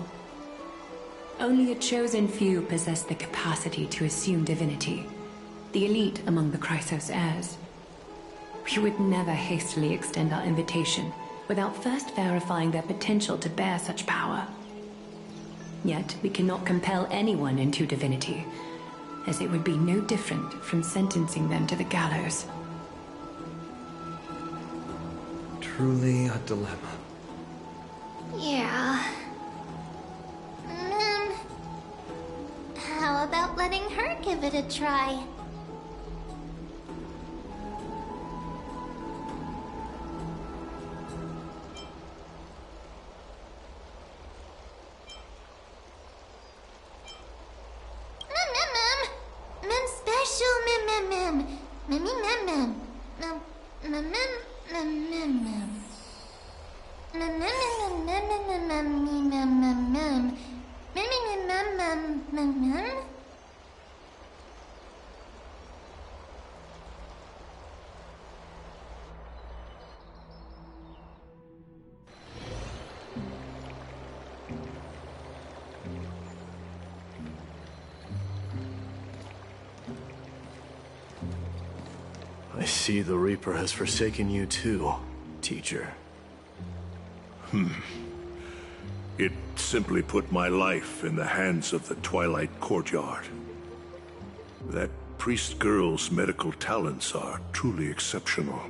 Only a chosen few possess the capacity to assume divinity, the elite among the Chrysos heirs. We would never hastily extend our invitation without first verifying their potential to bear such power. Yet we cannot compel anyone into divinity, as it would be no different from sentencing them to the gallows. Truly a dilemma. Yeah. How about letting her give it a try? I see the Reaper has forsaken you too, teacher. It simply put my life in the hands of the Twilight Courtyard. That priest girl's medical talents are truly exceptional.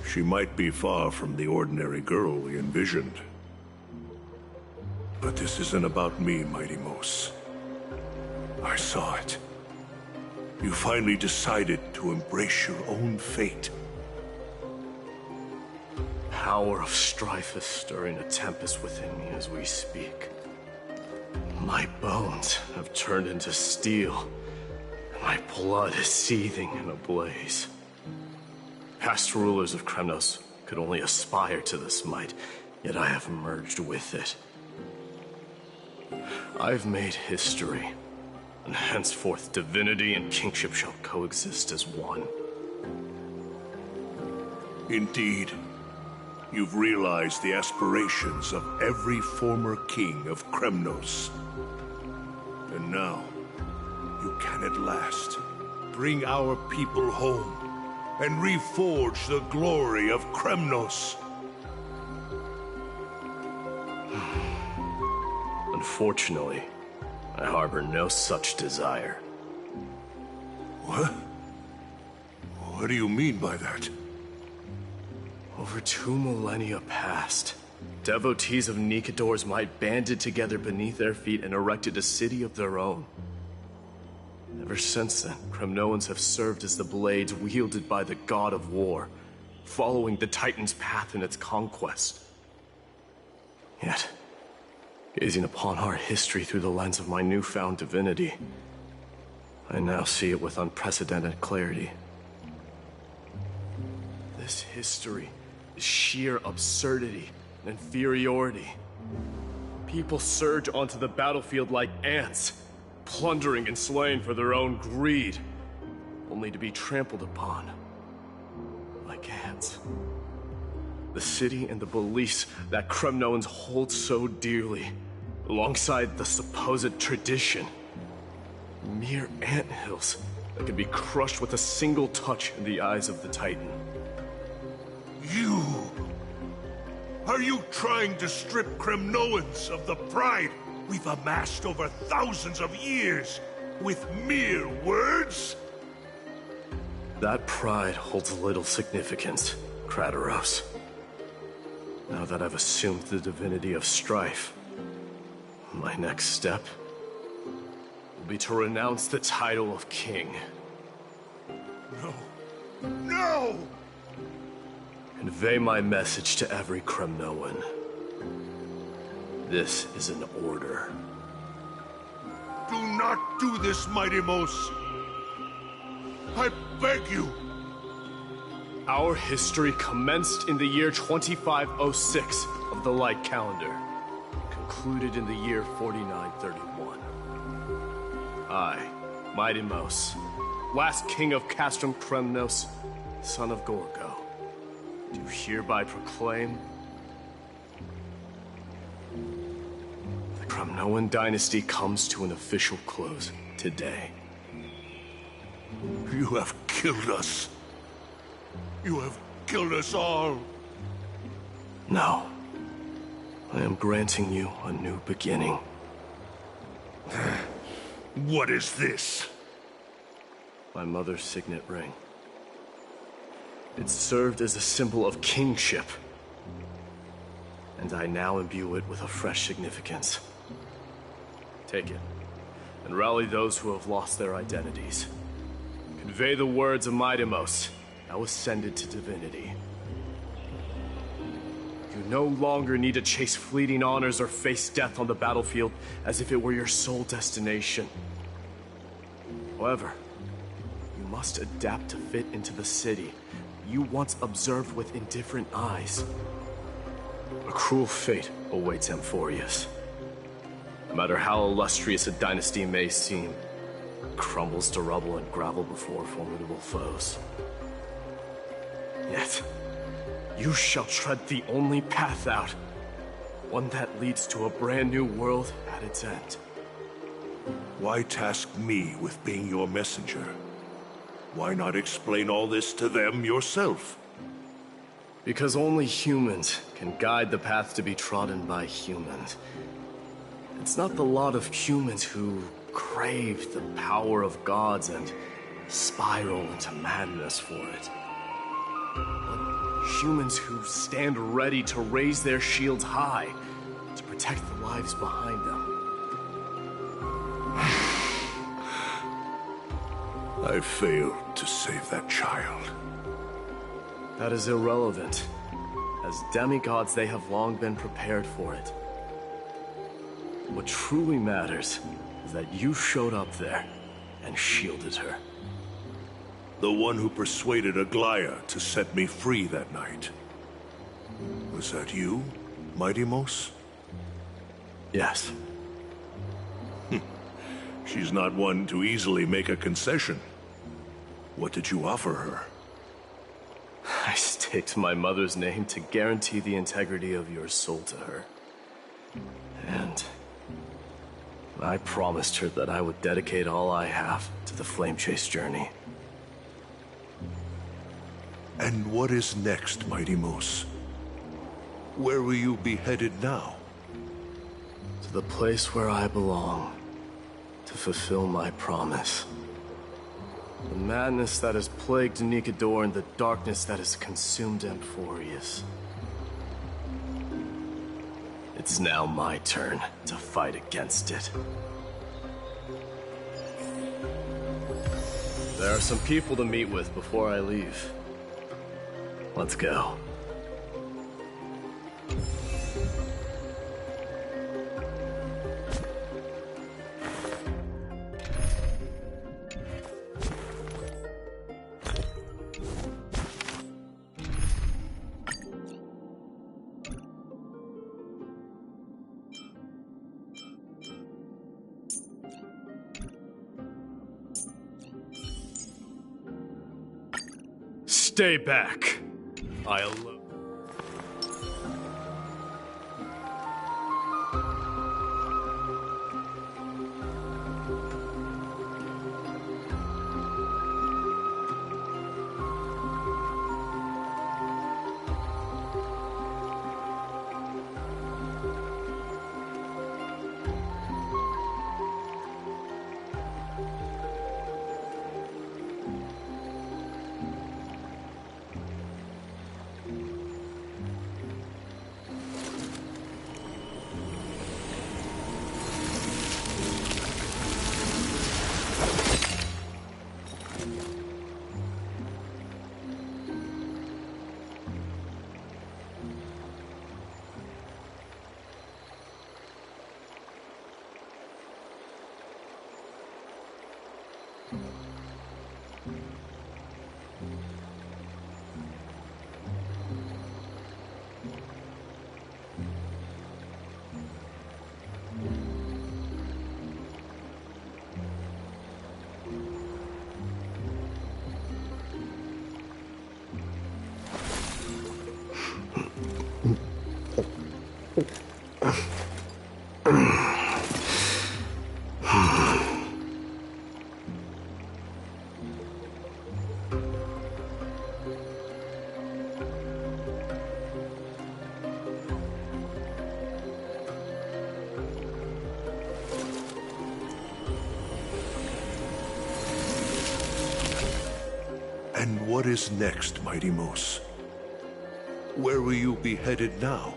She might be far from the ordinary girl we envisioned. But this isn't about me, Mighty Mos. I saw it. You finally decided to embrace your own fate. Power of strife is stirring a tempest within me as we speak. My bones have turned into steel, and my blood is seething in a blaze. Past rulers of Kremnos could only aspire to this might, yet I have merged with it. I've made history, and henceforth divinity and kingship shall coexist as one. Indeed, you've realized the aspirations of every former king of Kremnos. And now, you can at last bring our people home and reforge the glory of Kremnos. Unfortunately, I harbor no such desire. What? What do you mean by that? Over 2 millennia past, devotees of Nikador's might banded together beneath their feet and erected a city of their own. Ever since then, Kremnoans have served as the blades wielded by the god of war, following the Titan's path in its conquest. Yet, gazing upon our history through the lens of my newfound divinity, I now see it with unprecedented clarity. This history is sheer absurdity and inferiority. People surge onto the battlefield like ants, plundering and slaying for their own greed, only to be trampled upon like ants. The city and the beliefs that Kremnoans hold so dearly, alongside the supposed tradition, mere anthills that can be crushed with a single touch in the eyes of the Titan. You! Are you trying to strip Kremnoans of the pride we've amassed over thousands of years with mere words? That pride holds little significance, Krateros. Now that I've assumed the divinity of strife, my next step will be to renounce the title of king. No. No! Convey my message to every Kremnoan. This is an order. Do not do this, Mighty Mos. I beg you. Our history commenced in the year 2506 of the Light Calendar, concluded in the year 4931. I, Mighty Mos, last king of Castrum Kremnos, son of Gorgo, do hereby proclaim the Kremnoan dynasty comes to an official close today. You have killed us. You have killed us all. No. I am granting you a new beginning. What is this? My mother's signet ring. It served as a symbol of kingship, and I now imbue it with a fresh significance. Take it, and rally those who have lost their identities. Convey the words of Mighty Mos, now ascended to divinity. You no longer need to chase fleeting honors or face death on the battlefield as if it were your sole destination. However, you must adapt to fit into the city you once observed with indifferent eyes. A cruel fate awaits Amphorius. No matter how illustrious a dynasty may seem, it crumbles to rubble and gravel before formidable foes. Yet, you shall tread the only path out, one that leads to a brand new world at its end. Why task me with being your messenger? Why not explain all this to them yourself? Because only humans can guide the path to be trodden by humans. It's not the lot of humans who crave the power of gods and spiral into madness for it. But humans who stand ready to raise their shields high to protect the lives behind them. I failed to save that child. That is irrelevant. As demigods, they have long been prepared for it. What truly matters is that you showed up there and shielded her. The one who persuaded Aglaya to set me free that night. Was that you, Mighty Mos? Yes. She's not one to easily make a concession. What did you offer her? I staked my mother's name to guarantee the integrity of your soul to her. And I promised her that I would dedicate all I have to the Flame Chase journey. And what is next, Mighty Mos? Where will you be headed now? To the place where I belong, to fulfill my promise. The madness that has plagued Nikador and the darkness that has consumed Amphorius. It's now my turn to fight against it. There are some people to meet with before I leave. Let's go. Stay back. I'll... And what is next, Mighty Moose? Where will you be headed now?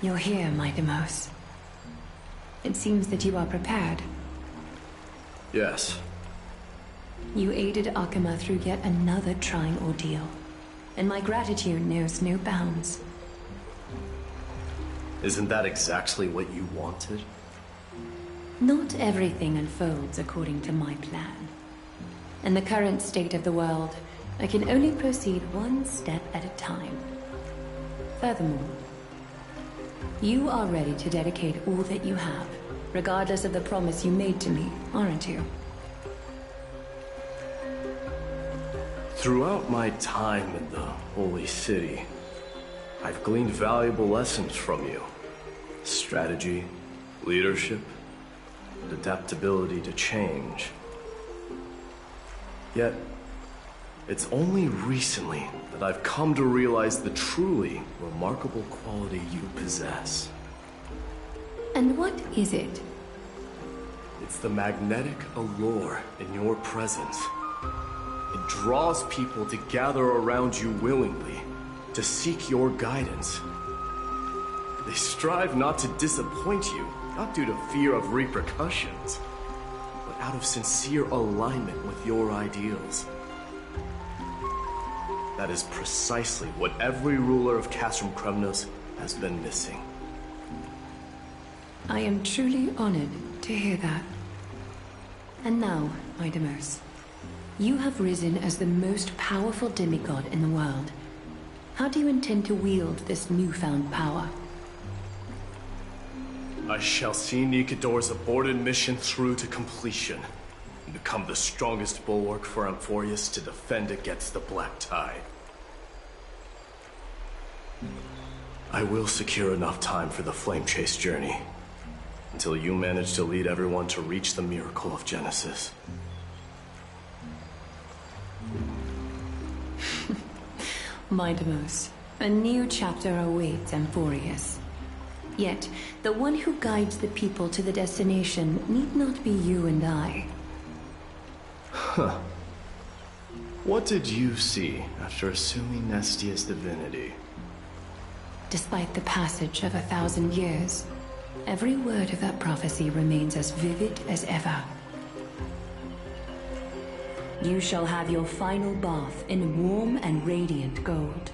You're here, my Demos. It seems that you are prepared. Yes. You aided Akuma through yet another trying ordeal, and my gratitude knows no bounds. Isn't that exactly what you wanted? Not everything unfolds according to my plan. In the current state of the world, I can only proceed one step at a time. Furthermore, you are ready to dedicate all that you have, regardless of the promise you made to me, aren't you? Throughout my time in the Holy City, I've gleaned valuable lessons from you. Strategy, leadership, and adaptability to change. Yet, it's only recently that I've come to realize the truly remarkable quality you possess. And what is it? It's the magnetic allure in your presence. It draws people to gather around you willingly, to seek your guidance. They strive not to disappoint you, not due to fear of repercussions, but out of sincere alignment with your ideals. That is precisely what every ruler of Castrum Kremnos has been missing. I am truly honored to hear that. And now, Idemos, you have risen as the most powerful demigod in the world. How do you intend to wield this newfound power? I shall see Nikador's aborted mission through to completion. and become the strongest bulwark for Amphorius to defend against the Black Tide. I will secure enough time for the Flame Chase journey, until you manage to lead everyone to reach the miracle of Genesis. Mightimus, a new chapter awaits Amphorius. Yet, the one who guides the people to the destination need not be you and I. Huh. What did you see after assuming Nestia's divinity? Despite the passage of 1,000 years, every word of that prophecy remains as vivid as ever. You shall have your final bath in warm and radiant gold.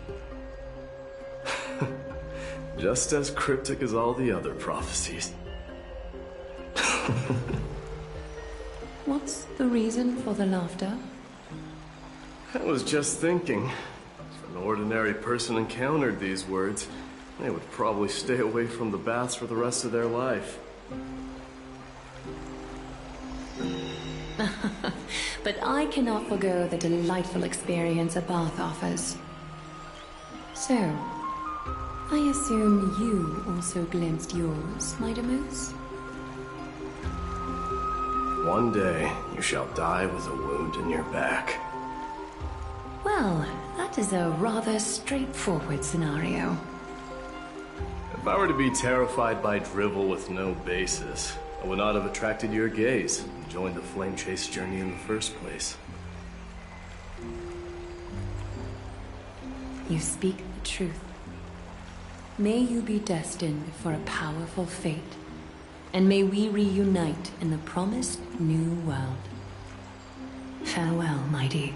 Just as cryptic as all the other prophecies. What's the reason for the laughter? I was just thinking, if an ordinary person encountered these words, they would probably stay away from the baths for the rest of their life. But I cannot forgo the delightful experience a bath offers. So, I assume you also glimpsed yours, Mightimus? One day, you shall die with a wound in your back. Well, that is a rather straightforward scenario. If I were to be terrified by drivel with no basis, I would not have attracted your gaze and joined the Flame Chase journey in the first place. You speak the truth. May you be destined for a powerful fate, and may we reunite in the promised new world. Farewell, mighty.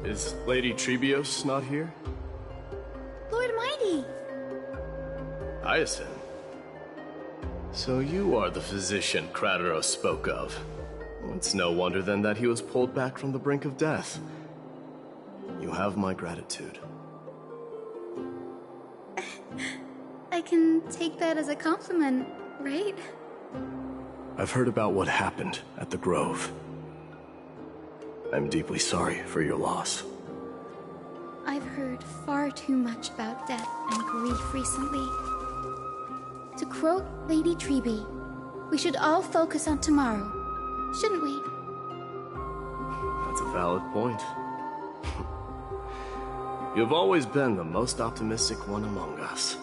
Is Lady Trebios not here? Lord Mighty! Hyacinth. So you are the physician Krateros spoke of. It's no wonder then that he was pulled back from the brink of death. You have my gratitude. I can take that as a compliment, right? I've heard about what happened at the Grove. I'm deeply sorry for your loss. I've heard far too much about death and grief recently. To quote Lady Treby, we should all focus on tomorrow, shouldn't we? That's a valid point. You've always been the most optimistic one among us.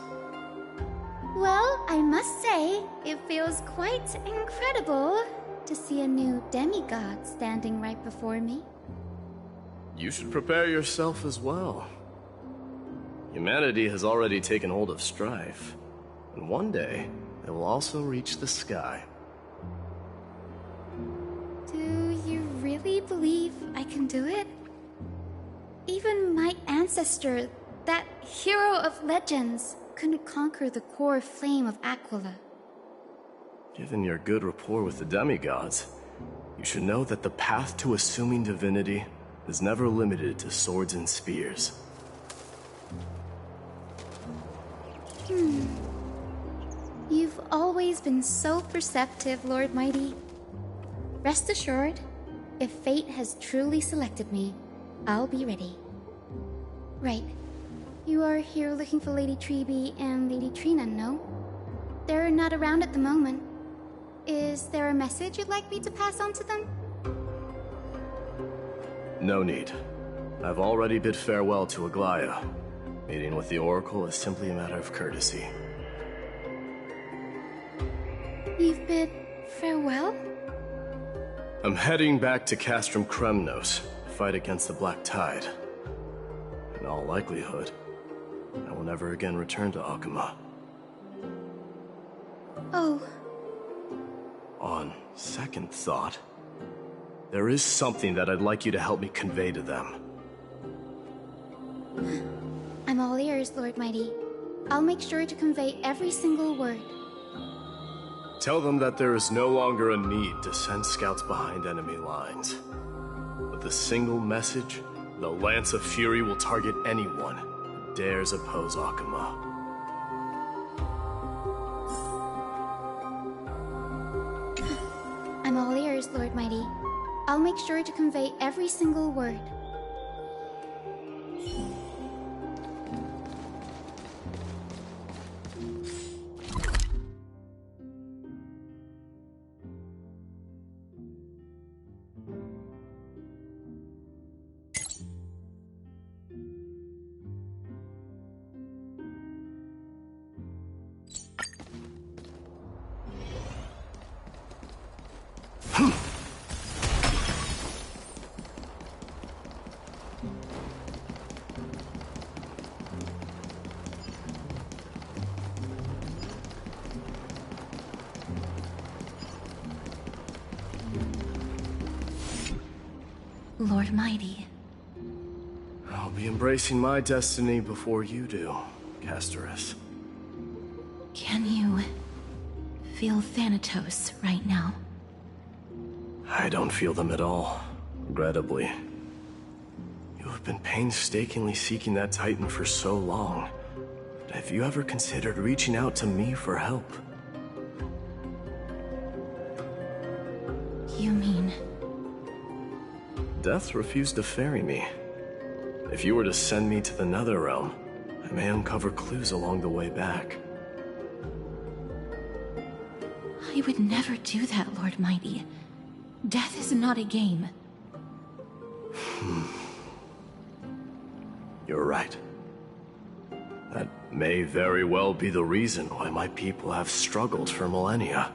Well, I must say, it feels quite incredible to see a new demigod standing right before me. You should prepare yourself as well. Humanity has already taken hold of strife, and one day, it will also reach the sky. Do you really believe I can do it? Even my ancestor, that hero of legends, couldn't conquer the core flame of Aquila. Given your good rapport with the demigods, you should know that the path to assuming divinity is never limited to swords and spears. You've always been so perceptive, Lord Mighty. Rest assured, if fate has truly selected me, I'll be ready. Right. You are here looking for Lady Treby and Lady Trina, no? They're not around at the moment. Is there a message you'd like me to pass on to them? No need. I've already bid farewell to Aglaya. Meeting with the Oracle is simply a matter of courtesy. You've bid farewell? I'm heading back to Castrum Kremnos to fight against the Black Tide. In all likelihood, I will never again return to Akuma. Oh. On second thought, there is something that I'd like you to help me convey to them. I'm all ears, Lord Mighty. I'll make sure to convey every single word. Tell them that there is no longer a need to send scouts behind enemy lines. With a single message, the Lance of Fury will target anyone who dares oppose Akuma. I'm all ears, Lord Mighty. I'll make sure to convey every single word. Lord Mighty. I'll be embracing my destiny before you do, Castorus. Can you feel Thanatos right now? I don't feel them at all, regrettably. You have been painstakingly seeking that Titan for so long. Have you ever considered reaching out to me for help? You mean... Death refused to ferry me. If you were to send me to the Netherrealm, I may uncover clues along the way back. I would never do that, Lord Mighty. Death is not a game. You're right. That may very well be the reason why my people have struggled for millennia.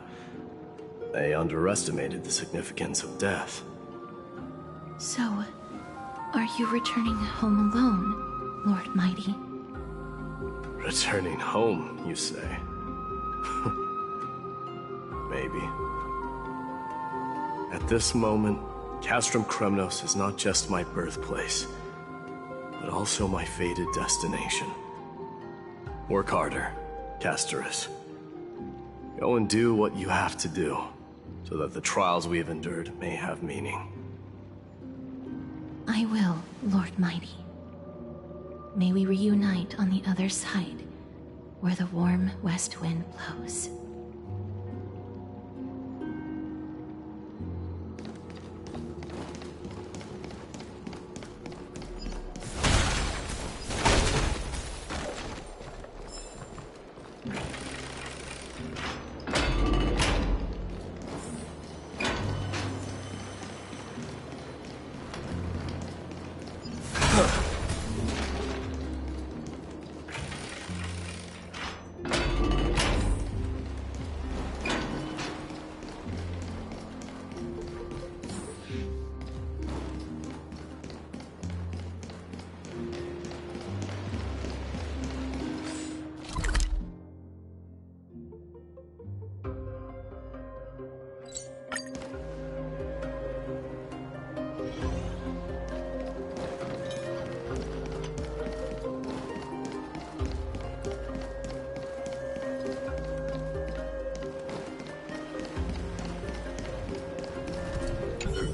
They underestimated the significance of death. So, are you returning home alone, Lord Mighty? Returning home, you say? Maybe. At this moment, Castrum Kremnos is not just my birthplace, but also my fated destination. Work harder, Castorus. Go and do what you have to do, so that the trials we have endured may have meaning. I will, Lord Mighty. May we reunite on the other side, where the warm west wind blows.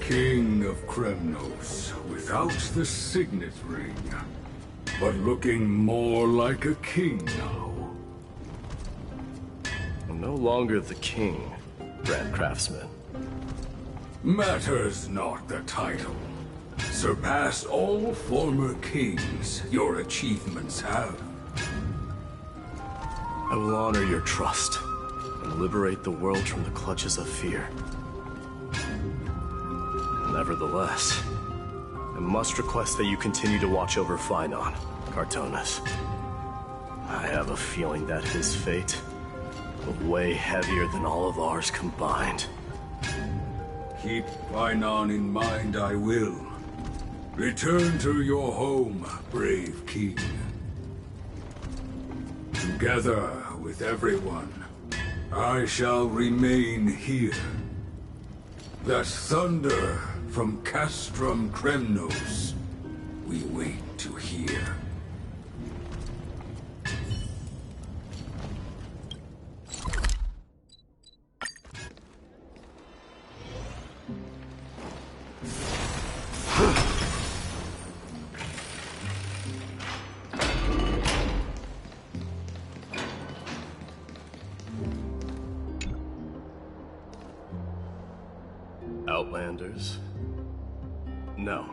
King of Kremnos, without the signet ring, but looking more like a king now. I'm no longer the king, Grand Craftsman. Matters not the title. Surpass all former kings your achievements have. I will honor your trust and liberate the world from the clutches of fear. Nevertheless, I must request that you continue to watch over Phainon, Cartonis. I have a feeling that his fate but way heavier than all of ours combined. Keep Pynon in mind, I will. Return to your home, brave king. Together with everyone, I shall remain here. That thunder from Castrum Kremnos, we wait to hear. Outlanders? No.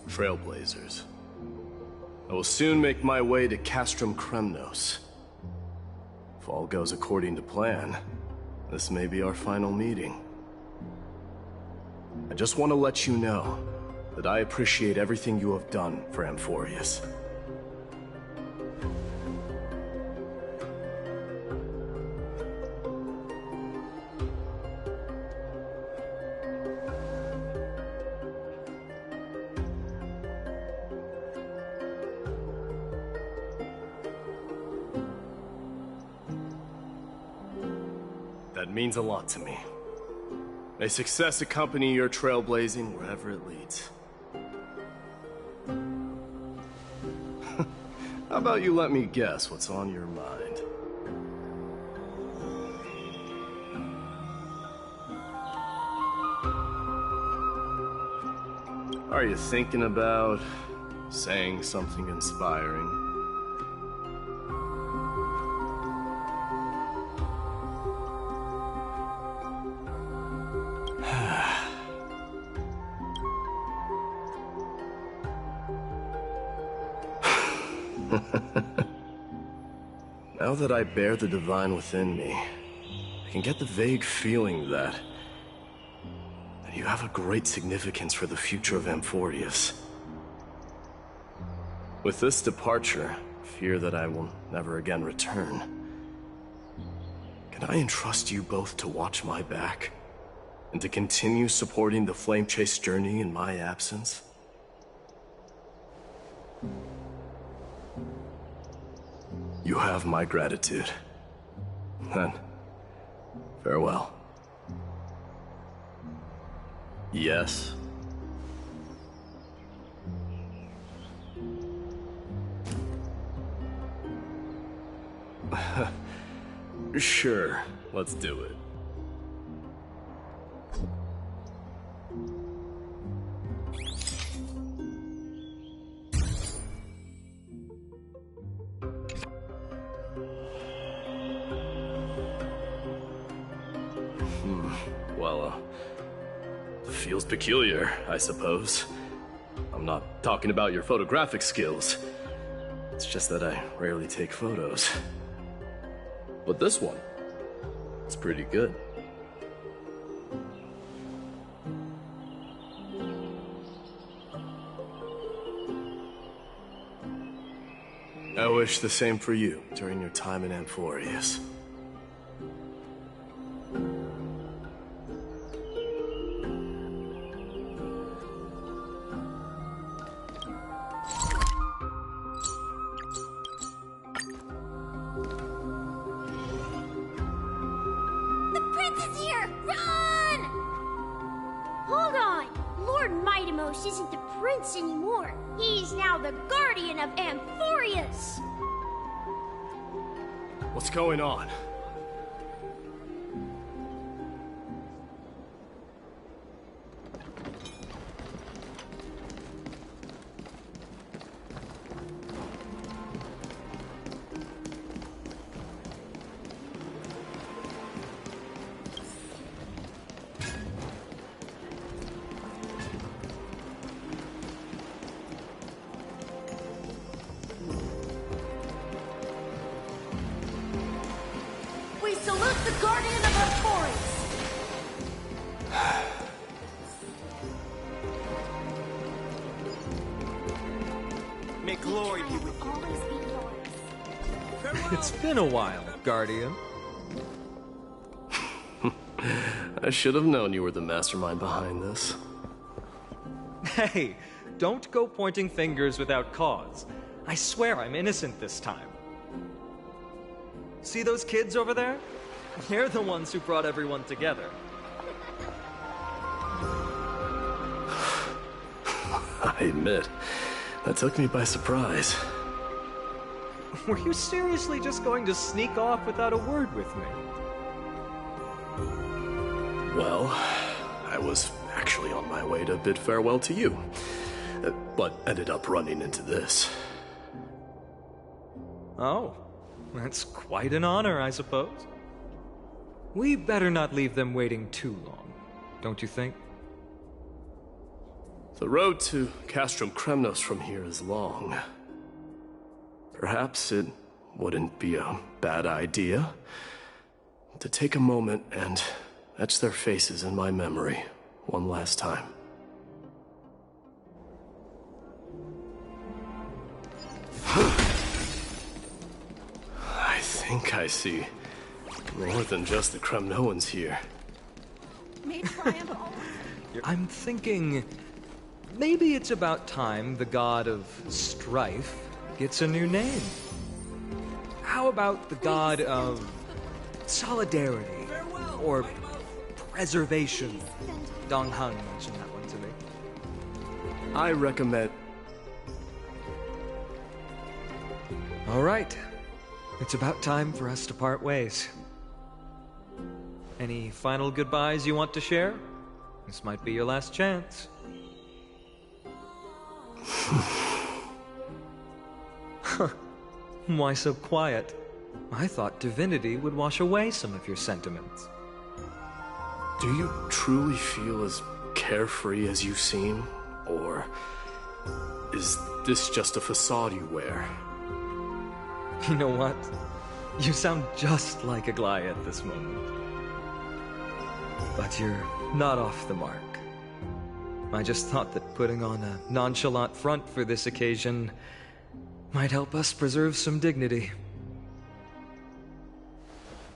Trailblazers. I will soon make my way to Castrum Kremnos. If all goes according to plan, this may be our final meeting. I just want to let you know that I appreciate everything you have done for Amphorius. That means a lot to me. May success accompany your trailblazing wherever it leads. How about you let me guess what's on your mind? Are you thinking about saying something inspiring? Now that I bear the divine within me, I can get the vague feeling that you have a great significance for the future of Amphorius. With this departure, I fear that I will never again return. Can I entrust you both to watch my back and to continue supporting the Flame Chase journey in my absence? You have my gratitude. Then, farewell. Yes. Sure, let's do it. Well, feels peculiar, I suppose. I'm not talking about your photographic skills. It's just that I rarely take photos. But this one, it's pretty good. I wish the same for you during your time in Amphorius. Isn't the prince anymore. He's now the guardian of Amphorius. What's going on? The guardian of our forest! May glory be with you. It's been a while, Guardian. I should have known you were the mastermind behind this. Hey, don't go pointing fingers without cause. I swear I'm innocent this time. See those kids over there? They're the ones who brought everyone together. I admit, that took me by surprise. Were you seriously just going to sneak off without a word with me? Well, I was actually on my way to bid farewell to you, but ended up running into this. Oh, that's quite an honor, I suppose. We better not leave them waiting too long, don't you think? The road to Castrum Kremnos from here is long. Perhaps it wouldn't be a bad idea to take a moment and etch their faces in my memory one last time. I think I see more than just the Kremnoans here. I'm thinking maybe it's about time the god of strife gets a new name. How about the god of solidarity or preservation? Dong Han mentioned that one to me. I recommend... All right. It's about time for us to part ways. Any final goodbyes you want to share? This might be your last chance. Why so quiet? I thought divinity would wash away some of your sentiments. Do you truly feel as carefree as you seem? Or is this just a facade you wear? You know what? You sound just like a Gly at this moment. But you're not off the mark. I just thought that putting on a nonchalant front for this occasion might help us preserve some dignity.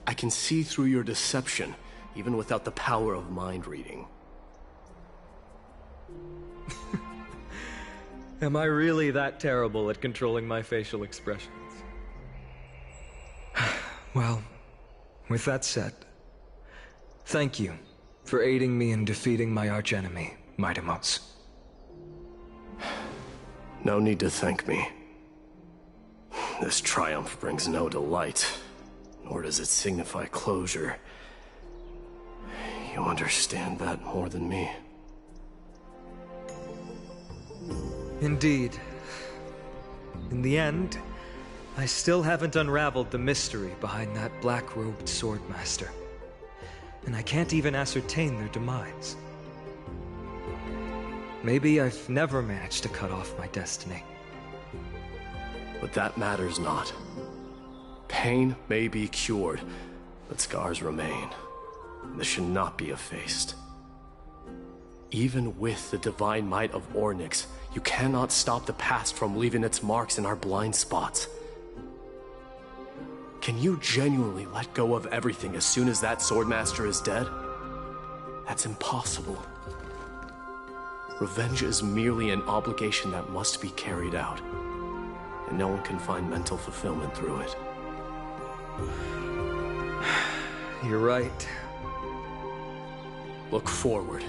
I can see through your deception, even without the power of mind reading. Am I really that terrible at controlling my facial expressions? Well, with that said, thank you for aiding me in defeating my archenemy, Midamos. No need to thank me. This triumph brings no delight, nor does it signify closure. You understand that more than me. Indeed. In the end, I still haven't unraveled the mystery behind that black-robed swordmaster. And I can't even ascertain their demise. Maybe I've never managed to cut off my destiny. But that matters not. Pain may be cured, but scars remain. This should not be effaced. Even with the divine might of Ornyx, you cannot stop the past from leaving its marks in our blind spots. Can you genuinely let go of everything as soon as that swordmaster is dead? That's impossible. Revenge is merely an obligation that must be carried out, and no one can find mental fulfillment through it. You're right. Look forward.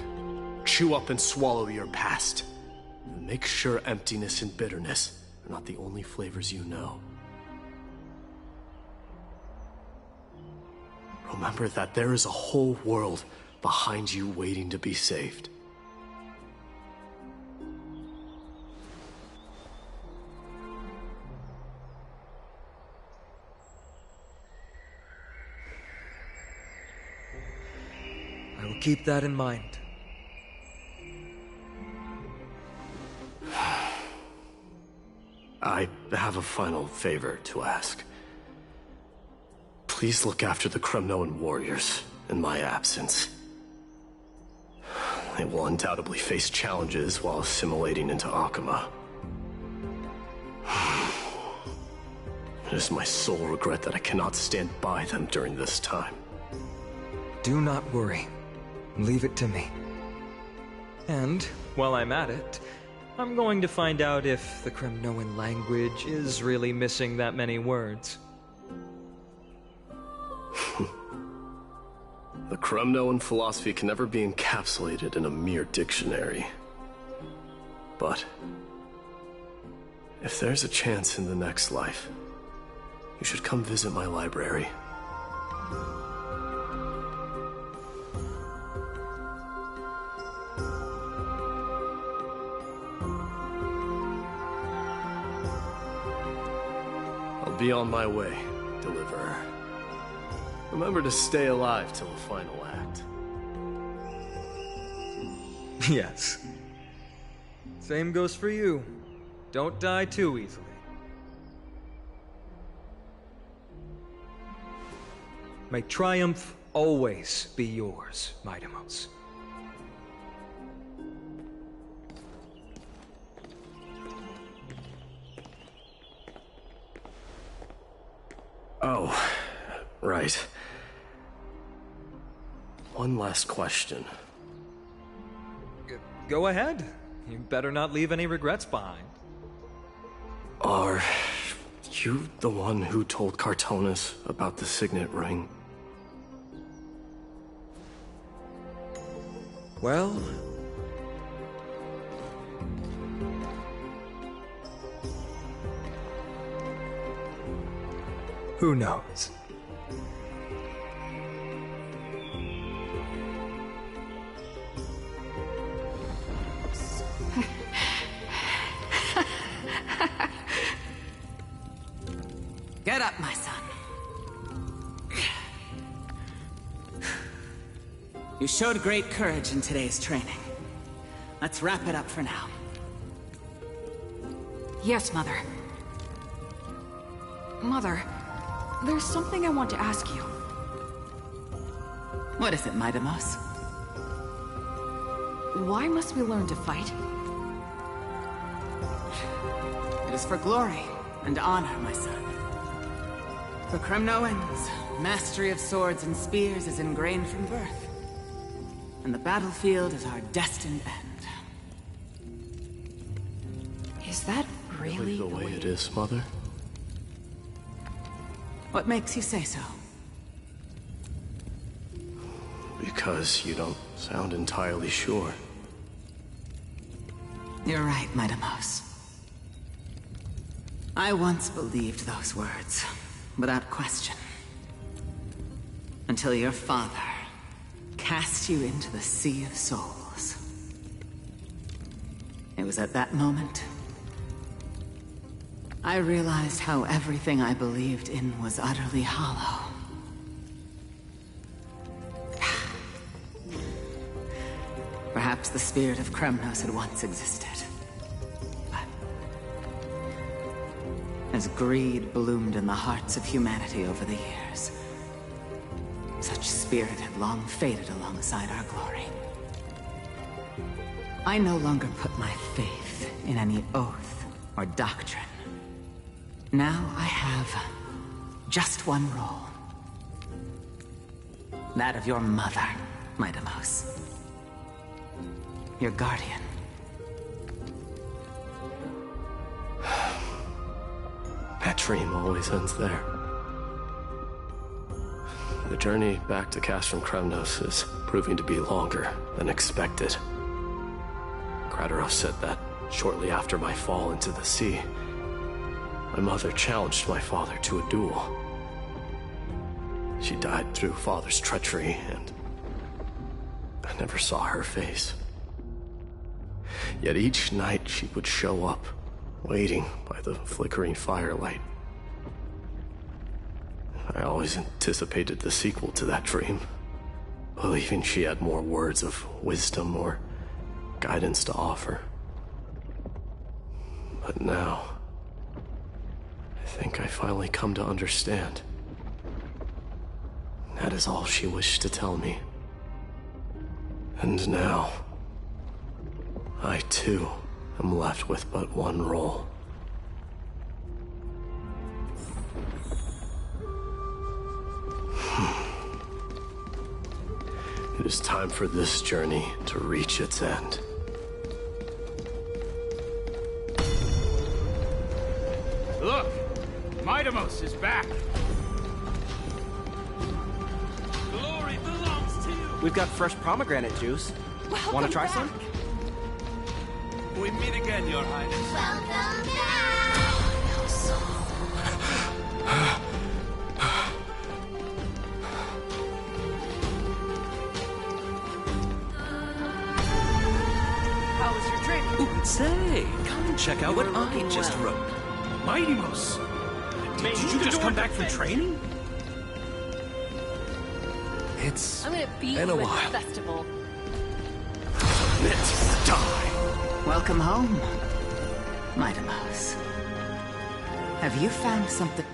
Chew up and swallow your past. And make sure emptiness and bitterness are not the only flavors you know. Remember that there is a whole world behind you waiting to be saved. I will keep that in mind. I have a final favor to ask. Please look after the Kremnoan warriors in my absence. They will undoubtedly face challenges while assimilating into Akama. It is my sole regret that I cannot stand by them during this time. Do not worry. Leave it to me. And, while I'm at it, I'm going to find out if the Kremnoan language is really missing that many words. The Kremnoan philosophy can never be encapsulated in a mere dictionary. But if there's a chance in the next life, you should come visit my library. I'll be on my way, Deliverer. Remember to stay alive till the final act. Yes. Same goes for you. Don't die too easily. May triumph always be yours, Midamos. Oh, right. One last question. Go ahead. You better not leave any regrets behind. Are you the one who told Cartonis about the signet ring? Well... who knows? Get up, my son. You showed great courage in today's training. Let's wrap it up for now. Yes, Mother. Mother, there's something I want to ask you. What is it, Midamos? Why must we learn to fight? It is for glory and honor, my son. For Kremnoans, mastery of swords and spears is ingrained from birth. And the battlefield is our destined end. Is that really the way it is, Mother? What makes you say so? Because you don't sound entirely sure. You're right, Midamos. I once believed those words, without question. Until your father cast you into the Sea of Souls. It was at that moment I realized how everything I believed in was utterly hollow. Perhaps the spirit of Kremnos had once existed. But as greed bloomed in the hearts of humanity over the years, such spirit had long faded alongside our glory. I no longer put my faith in any oath or doctrine. Now I have just one role. That of your mother, Midamos. Your guardian. That dream always ends there. The journey back to Castrum Kremnos is proving to be longer than expected. Krateros said that shortly after my fall into the sea, my mother challenged my father to a duel. She died through father's treachery, and I never saw her face. Yet each night she would show up, waiting by the flickering firelight. I always anticipated the sequel to that dream, believing she had more words of wisdom or guidance to offer. But now, I think I finally come to understand. That is all she wished to tell me. And now, I too am left with but one role. It is time for this journey to reach its end. Look! Mightimos is back! Glory belongs to you! We've got fresh pomegranate juice. Want to try some? We meet again, Your Highness. Welcome back! How was your training? Ooh, say, come and check out what I just wrote. Mightimos! Did you just come back from training? It's I'm gonna beat been you a at while. the festival. Let's die. Welcome home, Mightimos. Have you found something?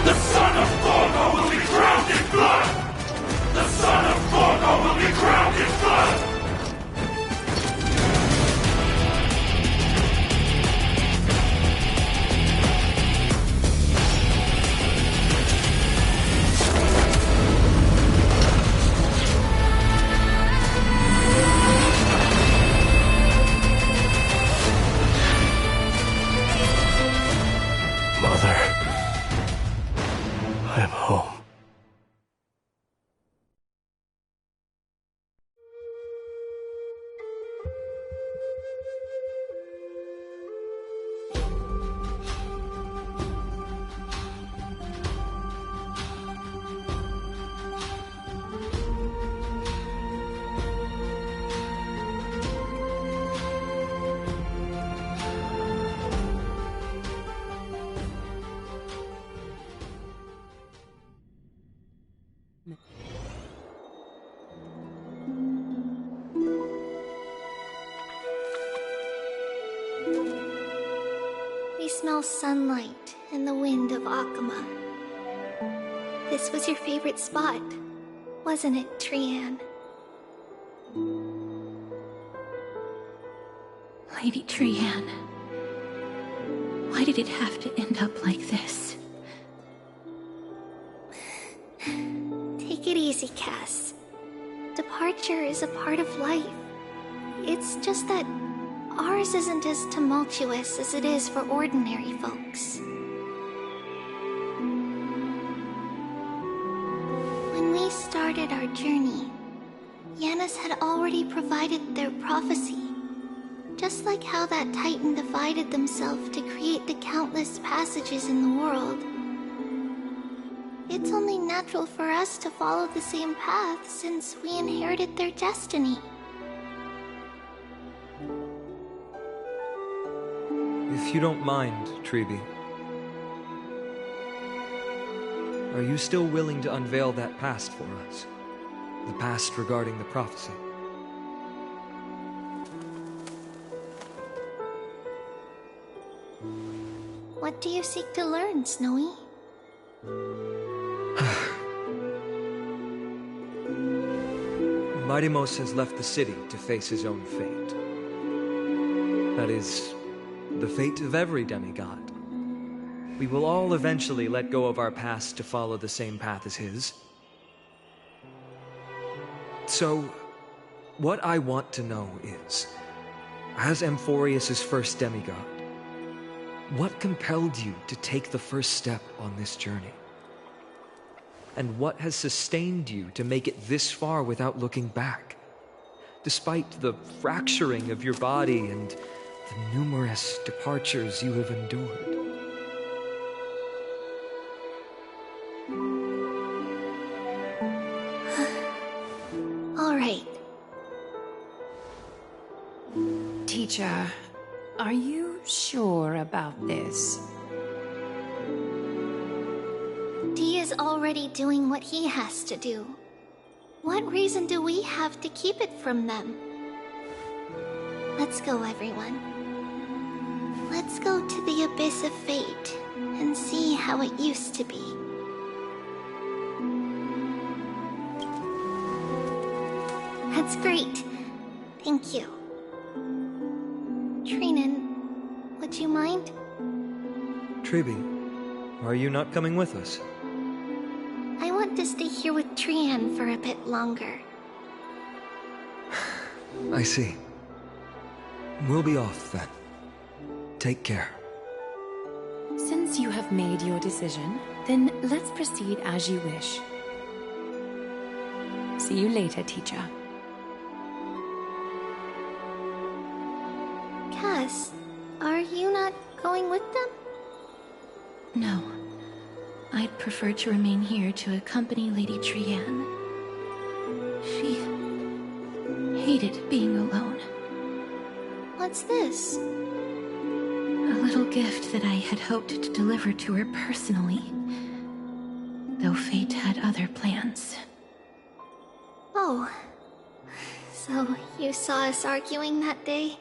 The son of Gorgo will be drowned in blood! The son of Gorgo will be drowned in blood! Mother, I'm home. We smell sunlight and the wind of Akama. This was your favorite spot, wasn't it, Trian? Lady Trian, why did it have to end up like this? Take it easy, Cass. Departure is a part of life. It's just that ours isn't as tumultuous as it is for ordinary folks. When we started our journey, Yanis had already provided their prophecy. Just like how that Titan divided themselves to create the countless passages in the world. It's only natural for us to follow the same path since we inherited their destiny. If you don't mind, Treeby, are you still willing to unveil that past for us? The past regarding the prophecy? What do you seek to learn, Snowy? Mightimos has left the city to face his own fate. That is, the fate of every demigod. We will all eventually let go of our past to follow the same path as his. So, what I want to know is, as Amphorius' first demigod, what compelled you to take the first step on this journey? And what has sustained you to make it this far without looking back? Despite the fracturing of your body and the numerous departures you have endured. All right. Teacher, are you sure about this? Dee is already doing what he has to do. What reason do we have to keep it from them? Let's go, everyone. Let's go to the Abyss of Fate and see how it used to be. That's great. Thank you. Trinan, would you mind? Tribi, are you not coming with us? I want to stay here with Trian for a bit longer. I see. We'll be off then. Take care. Since you have made your decision, then let's proceed as you wish. See you later, teacher. Cass, are you not going with them? No. I'd prefer to remain here to accompany Lady Trian. She hated being alone. What's this? A little gift that I had hoped to deliver to her personally, though fate had other plans. Oh. So you saw us arguing that day?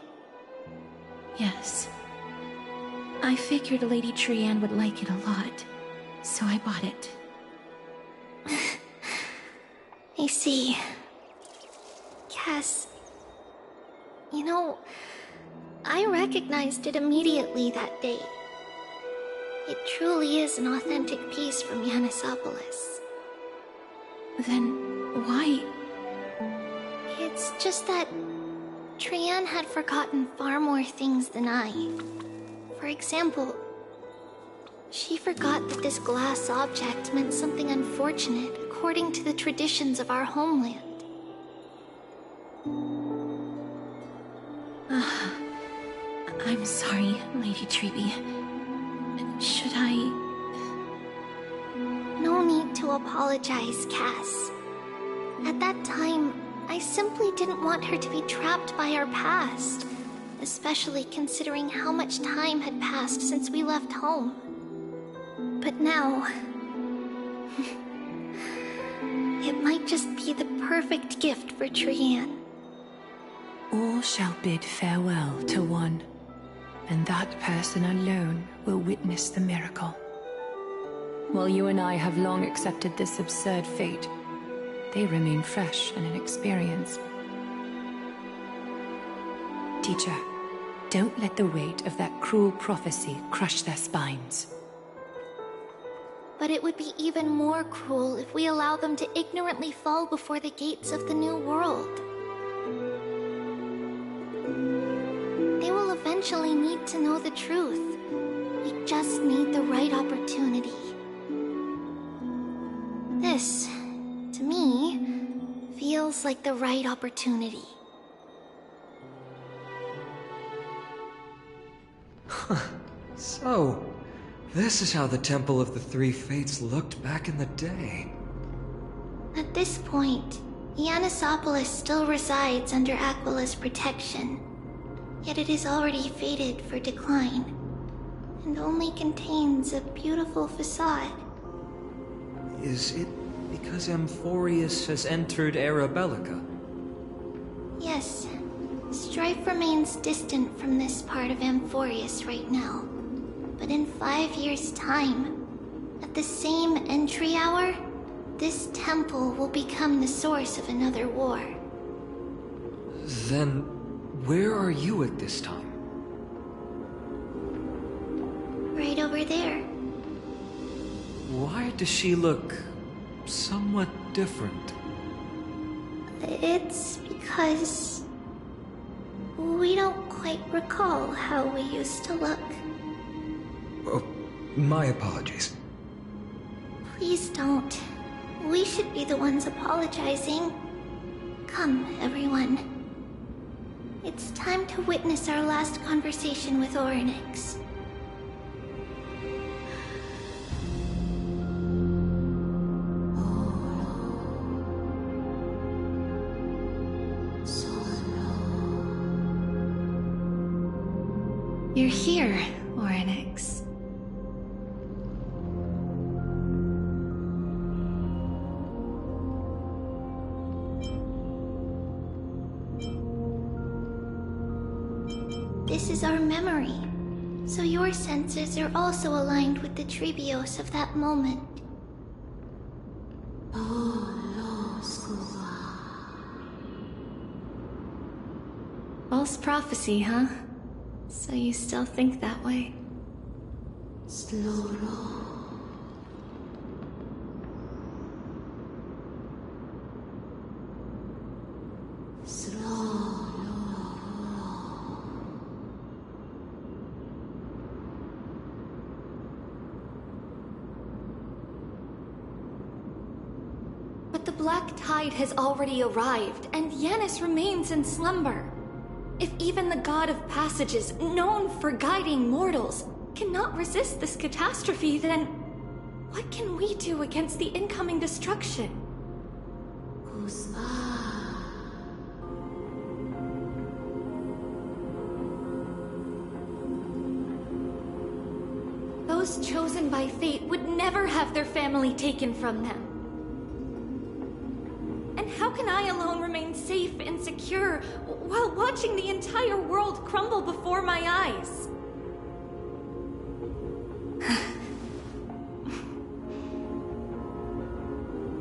Yes. I figured Lady Trian would like it a lot, so I bought it. I see. Cass, you know, I recognized it immediately that day. It truly is an authentic piece from Yanisopolis. Then why? It's just that Trian had forgotten far more things than I. For example, she forgot that this glass object meant something unfortunate according to the traditions of our homeland. I'm sorry, Lady Tribi. Should I... No need to apologize, Cass. At that time, I simply didn't want her to be trapped by our past, especially considering how much time had passed since we left home. But now... it might just be the perfect gift for Trian. All shall bid farewell to one, and that person alone will witness the miracle. While you and I have long accepted this absurd fate, they remain fresh and inexperienced. Teacher, don't let the weight of that cruel prophecy crush their spines. But it would be even more cruel if we allow them to ignorantly fall before the gates of the new world. They will eventually need to know the truth. We just need the right opportunity. This, to me, feels like the right opportunity. So, this is how the Temple of the Three Fates looked back in the day. At this point, Yanisopolis still resides under Aquila's protection, yet it is already fated for decline, and only contains a beautiful facade. Is it because Amphorius has entered Era Bellica? Yes, strife remains distant from this part of Amphorius right now. But in 5 years' time, at the same entry hour, this temple will become the source of another war. Then, where are you at this time? Right over there. Why does she look somewhat different? It's because we don't quite recall how we used to look. Oh, my apologies. Please don't. We should be the ones apologizing. Come, everyone. It's time to witness our last conversation with Orynyx. You're here, Orynyx. This is our memory, so your senses are also aligned with the Tribios of that moment. false prophecy, huh? So you still think that way? But the Black Tide has already arrived, and Yanis remains in slumber. If even the God of Passages, known for guiding mortals, cannot resist this catastrophe, then what can we do against the incoming destruction? Those chosen by fate would never have their family taken from them. And how can I alone remain safe and secure while watching the entire world crumble before my eyes?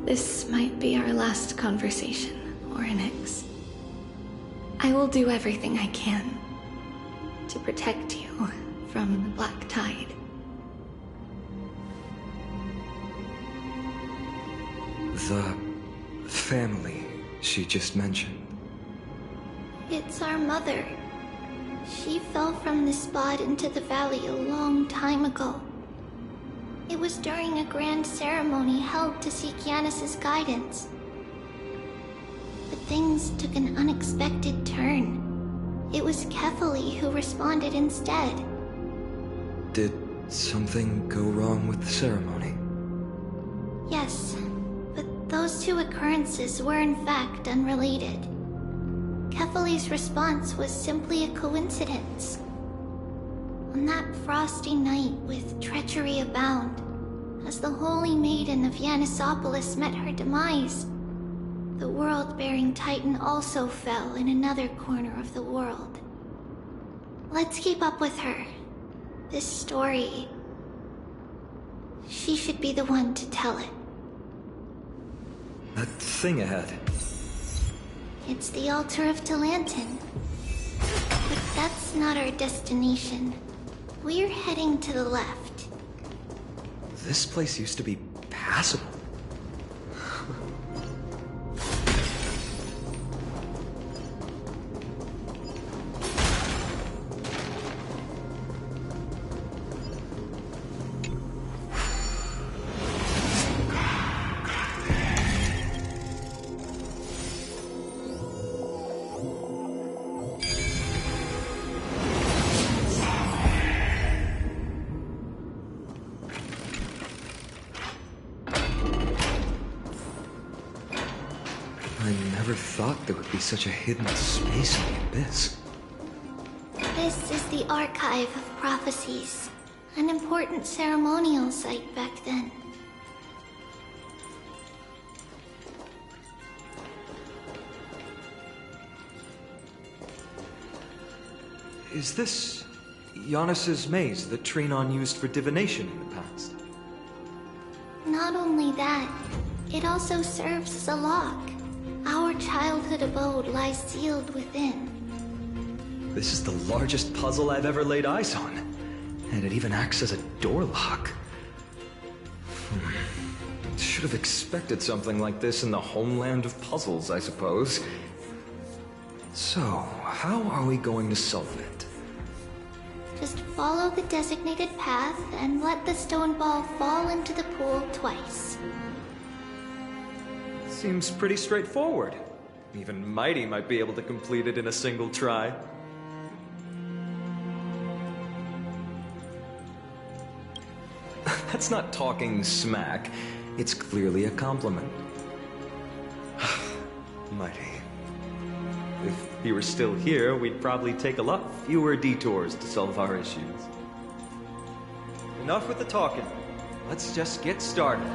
This might be our last conversation, Orynyx. I will do everything I can to protect you from the Black Tide. The family she just mentioned. It's our mother. She fell from this spot into the valley a long time ago. It was during a grand ceremony held to seek Yanis' guidance. But things took an unexpected turn. It was Kefali who responded instead. Did something go wrong with the ceremony? Yes, but those two occurrences were in fact unrelated. Kefali's response was simply a coincidence. On that frosty night with treachery abound, as the Holy Maiden of Yanisopolis met her demise, the world-bearing Titan also fell in another corner of the world. Let's keep up with her. This story... she should be the one to tell it. That thing ahead. It's the altar of Talantin. But that's not our destination. We're heading to the left. This place used to be passable. There would be such a hidden space in the abyss. This is the Archive of Prophecies, an important ceremonial site back then. Is this Yanis' maze that Trinon used for divination in the past? Not only that, it also serves as a lock. Our childhood abode lies sealed within. This is the largest puzzle I've ever laid eyes on. And it even acts as a door lock. Should have expected something like this in the homeland of puzzles, I suppose. So, how are we going to solve it? Just follow the designated path and let the stone ball fall into the pool twice. Seems pretty straightforward. Even Mighty might be able to complete it in a single try. That's not talking smack. It's clearly a compliment. Mighty. If he were still here, we'd probably take a lot fewer detours to solve our issues. Enough with the talking. Let's just get started.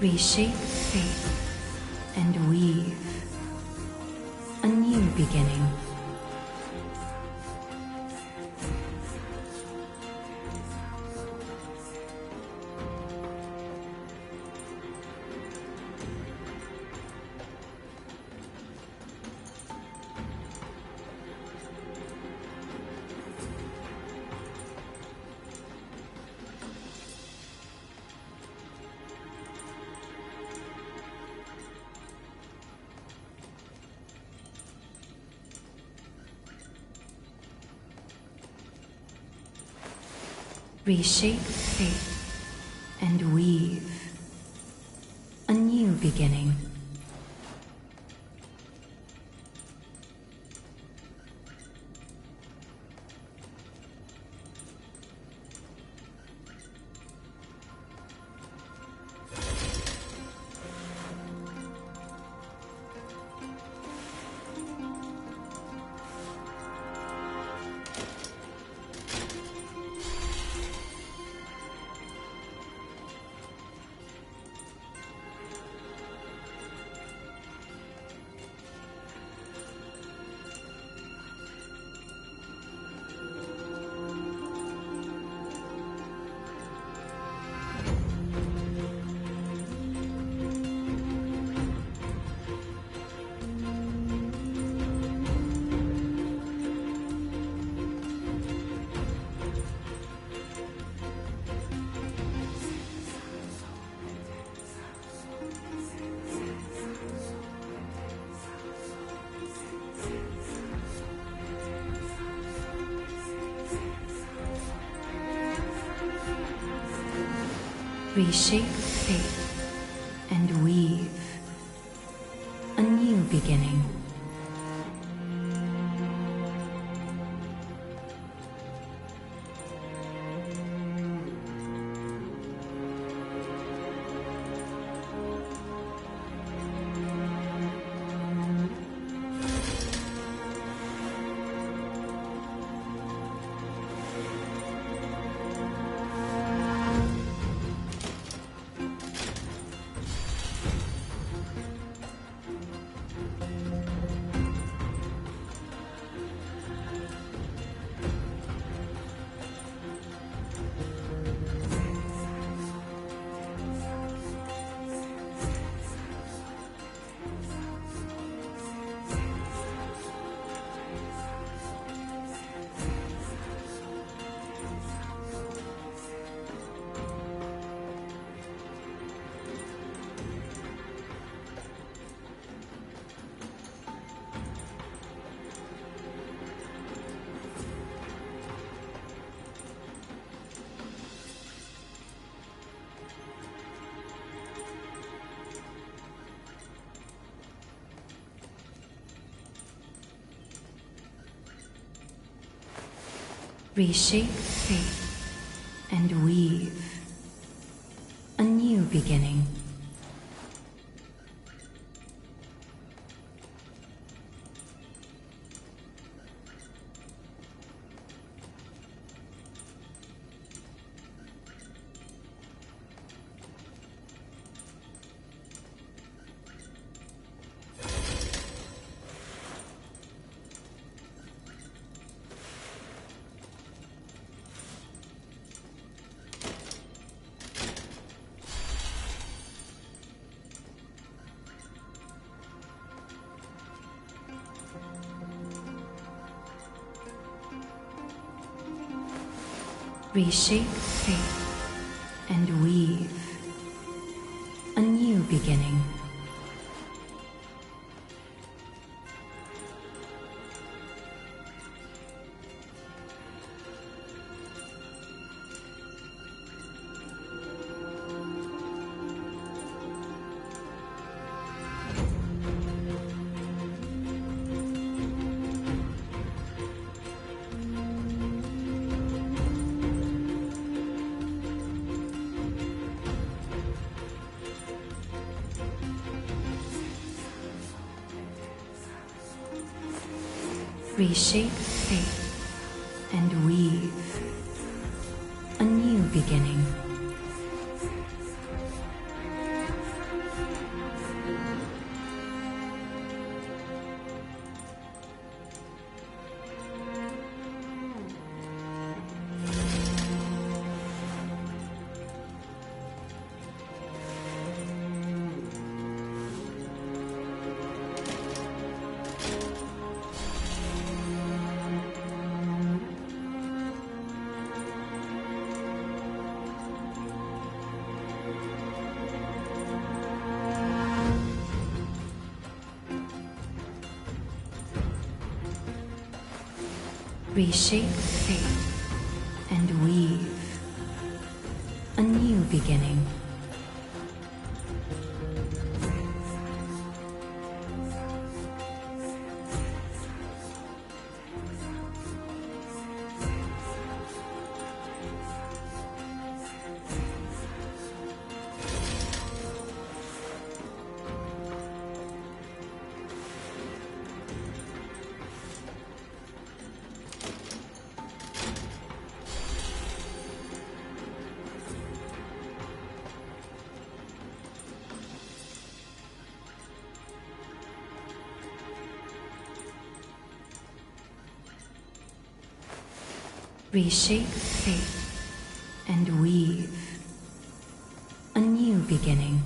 Reshape fate and weave a new beginning. Reshape fate and weave a new beginning. Reshape fate and weave a new beginning. Reshape fate and weave a new beginning. Reshape fate and weave a new beginning. Reshape fate and weave a new beginning. Reshape fate and weave a new beginning. Reshape fate and weave a new beginning.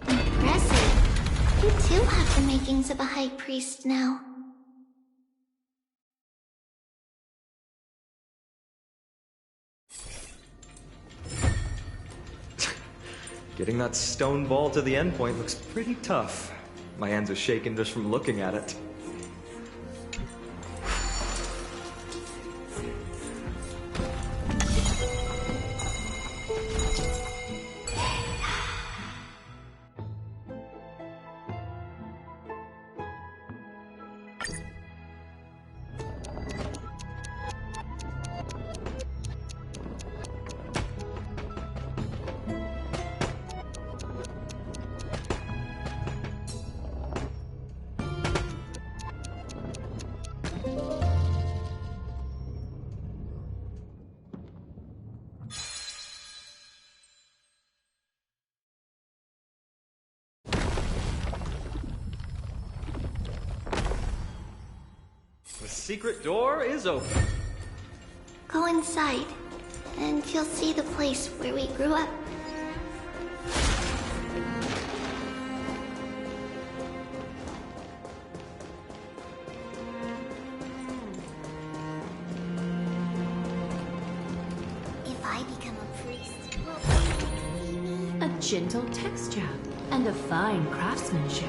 Impressive. You too have the makings of a high priest now. Getting that stone ball to the endpoint looks pretty tough. My hands are shaking just from looking at it. The secret door is open. Go inside, and you'll see the place where we grew up. If I become a priest, A gentle texture and a fine craftsmanship.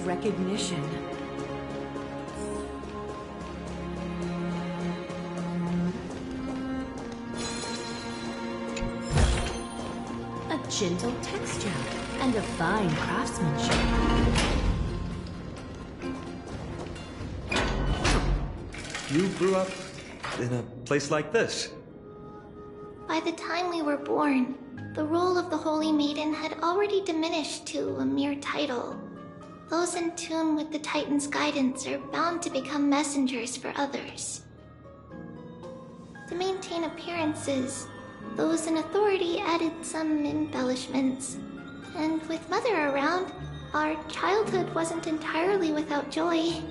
of recognition. A gentle texture and a fine craftsmanship. You grew up in a place like this? By the time we were born, the role of the Holy Maiden had already diminished to a mere title. Those in tune with the Titan's guidance are bound to become messengers for others. To maintain appearances, those in authority added some embellishments. And with Mother around, our childhood wasn't entirely without joy.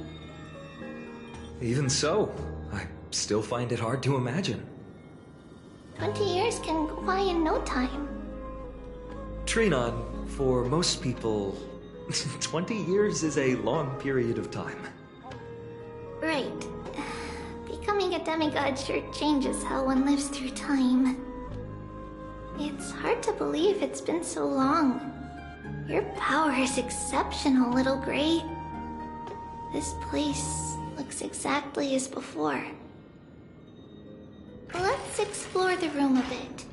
Even so, I still find it hard to imagine. 20 years can go by in no time. Trinon, for most people, 20 years is a long period of time. Right. Becoming a demigod sure changes how one lives through time. It's hard to believe it's been so long. Your power is exceptional, Little Gray. This place looks exactly as before. Let's explore the room a bit.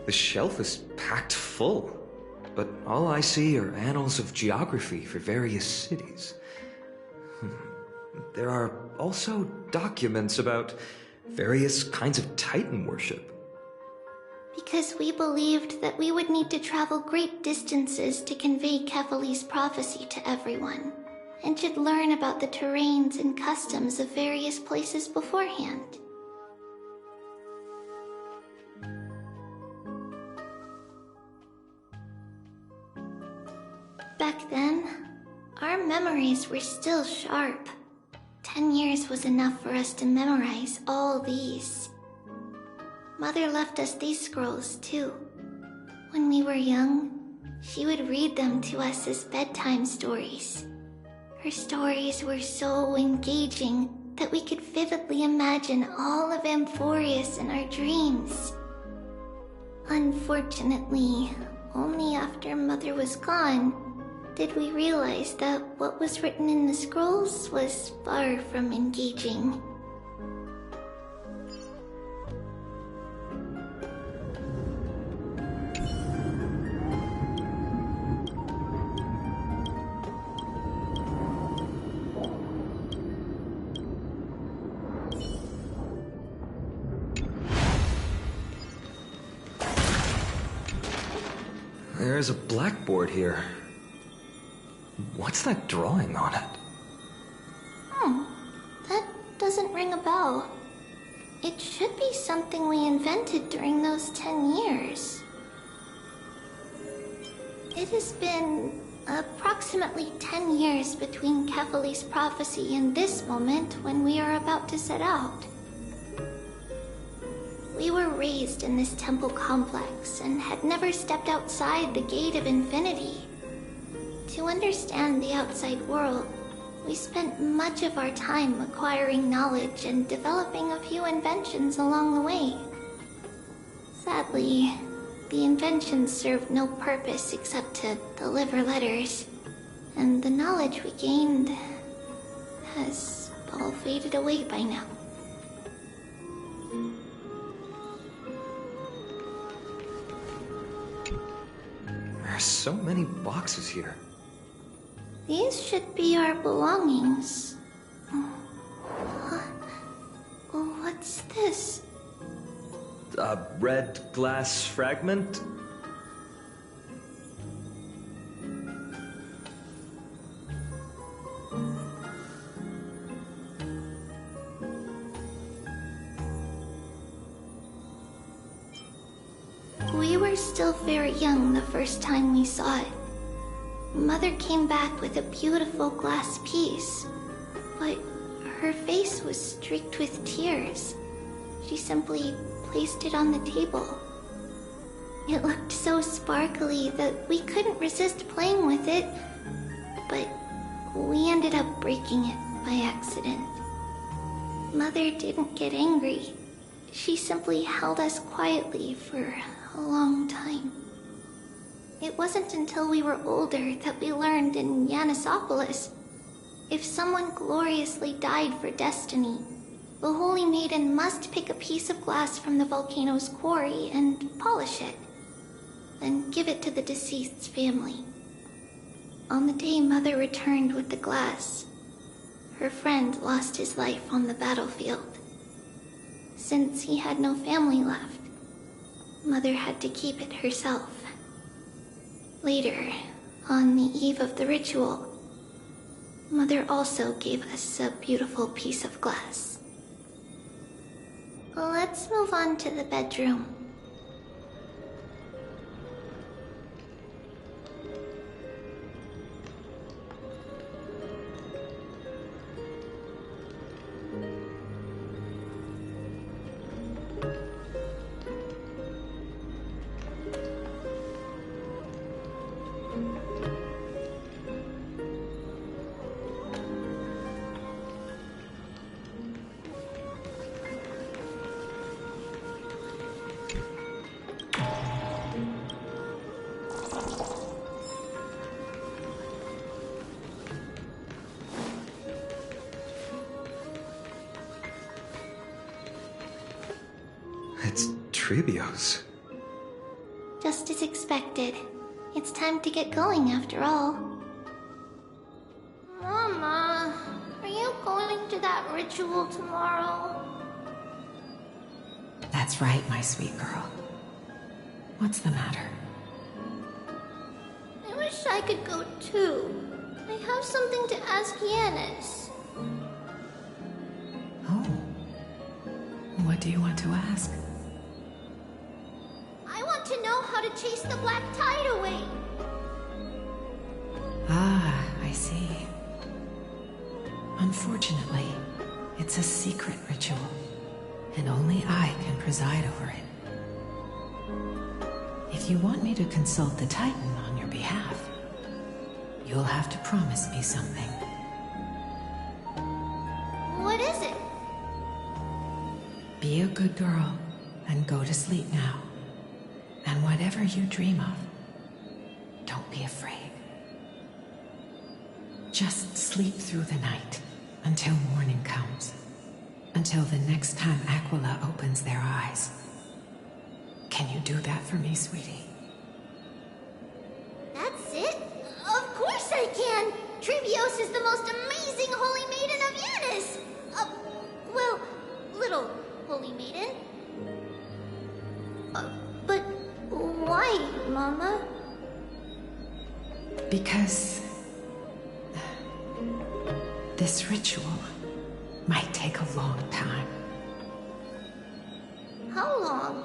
The shelf is packed full, but all I see are annals of geography for various cities. There are also documents about various kinds of Titan worship. Because we believed that we would need to travel great distances to convey Kefali's prophecy to everyone, and should learn about the terrains and customs of various places beforehand. Back then, our memories were still sharp. 10 years was enough for us to memorize all these. Mother left us these scrolls too. When we were young, she would read them to us as bedtime stories. Her stories were so engaging that we could vividly imagine all of Amphorius in our dreams. Unfortunately, only after Mother was gone did we realize that what was written in the scrolls was far from engaging. There's a blackboard here. What's that drawing on it? That doesn't ring a bell. It should be something we invented during those 10 years. It has been approximately 10 years between Kefali's prophecy and this moment when we are about to set out. We were raised in this temple complex and had never stepped outside the Gate of Infinity. To understand the outside world, we spent much of our time acquiring knowledge and developing a few inventions along the way. Sadly, the inventions served no purpose except to deliver letters, and the knowledge we gained has all faded away by now. There are so many boxes here. These should be our belongings. What's this? A red glass fragment? We were still very young the first time we saw it. Mother came back with a beautiful glass piece, but her face was streaked with tears. She simply placed it on the table. It looked so sparkly that we couldn't resist playing with it, but we ended up breaking it by accident. Mother didn't get angry. She simply held us quietly for a long time. It wasn't until we were older that we learned in Yanissopolis, if someone gloriously died for destiny, the Holy Maiden must pick a piece of glass from the volcano's quarry and polish it, then give it to the deceased's family. On the day Mother returned with the glass, her friend lost his life on the battlefield. Since he had no family left, Mother had to keep it herself. Later, on the eve of the ritual, Mother also gave us a beautiful piece of glass. Let's move on to the bedroom. It's Tribio's. just as expected. It's time to get going after all. Mama, are you going to that ritual tomorrow? That's right, my sweet girl. What's the matter? I wish I could go too. I have something to ask Yanis. Oh. What do you want to ask? I want to know how to chase the black tide away. Ah, I see. Unfortunately, it's a secret ritual, and only I can preside over it. If you want me to consult the Titan on your behalf, you'll have to promise me something. What is it? Be a good girl and go to sleep now. And whatever you dream of, don't be afraid. Just sleep through the night until morning comes. Until the next time Aquila opens their eyes. Can you do that for me, sweetie? That's it? Of course I can! Trivios is the most amazing holy maiden of Yanis! Well, little holy maiden. But why, Mama? Because this ritual might take a long time. How long?